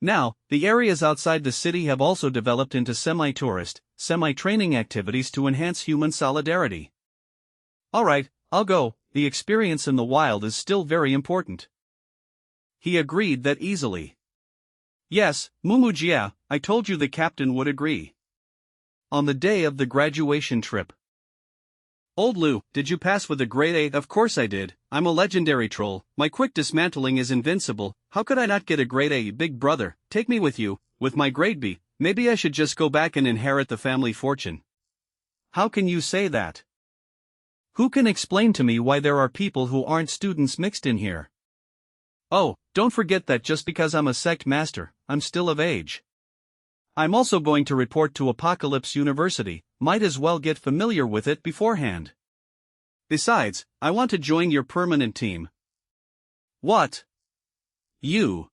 Now, the areas outside the city have also developed into semi-tourist, semi-training activities to enhance human solidarity. Alright, I'll go. The experience in the wild is still very important. He agreed that easily. Yes, Mumujia, I told you the captain would agree. On the day of the graduation trip. Old Lu, did you pass with a grade A? Of course I did. I'm a legendary troll. My quick dismantling is invincible. How could I not get a grade A? Big brother, take me with you. With my grade B, maybe I should just go back and inherit the family fortune. How can you say that? Who can explain to me why there are people who aren't students mixed in here? Oh, don't forget that just because I'm a sect master, I'm still of age. I'm also going to report to Apocalypse University, might as well get familiar with it beforehand. Besides, I want to join your permanent team. What? You?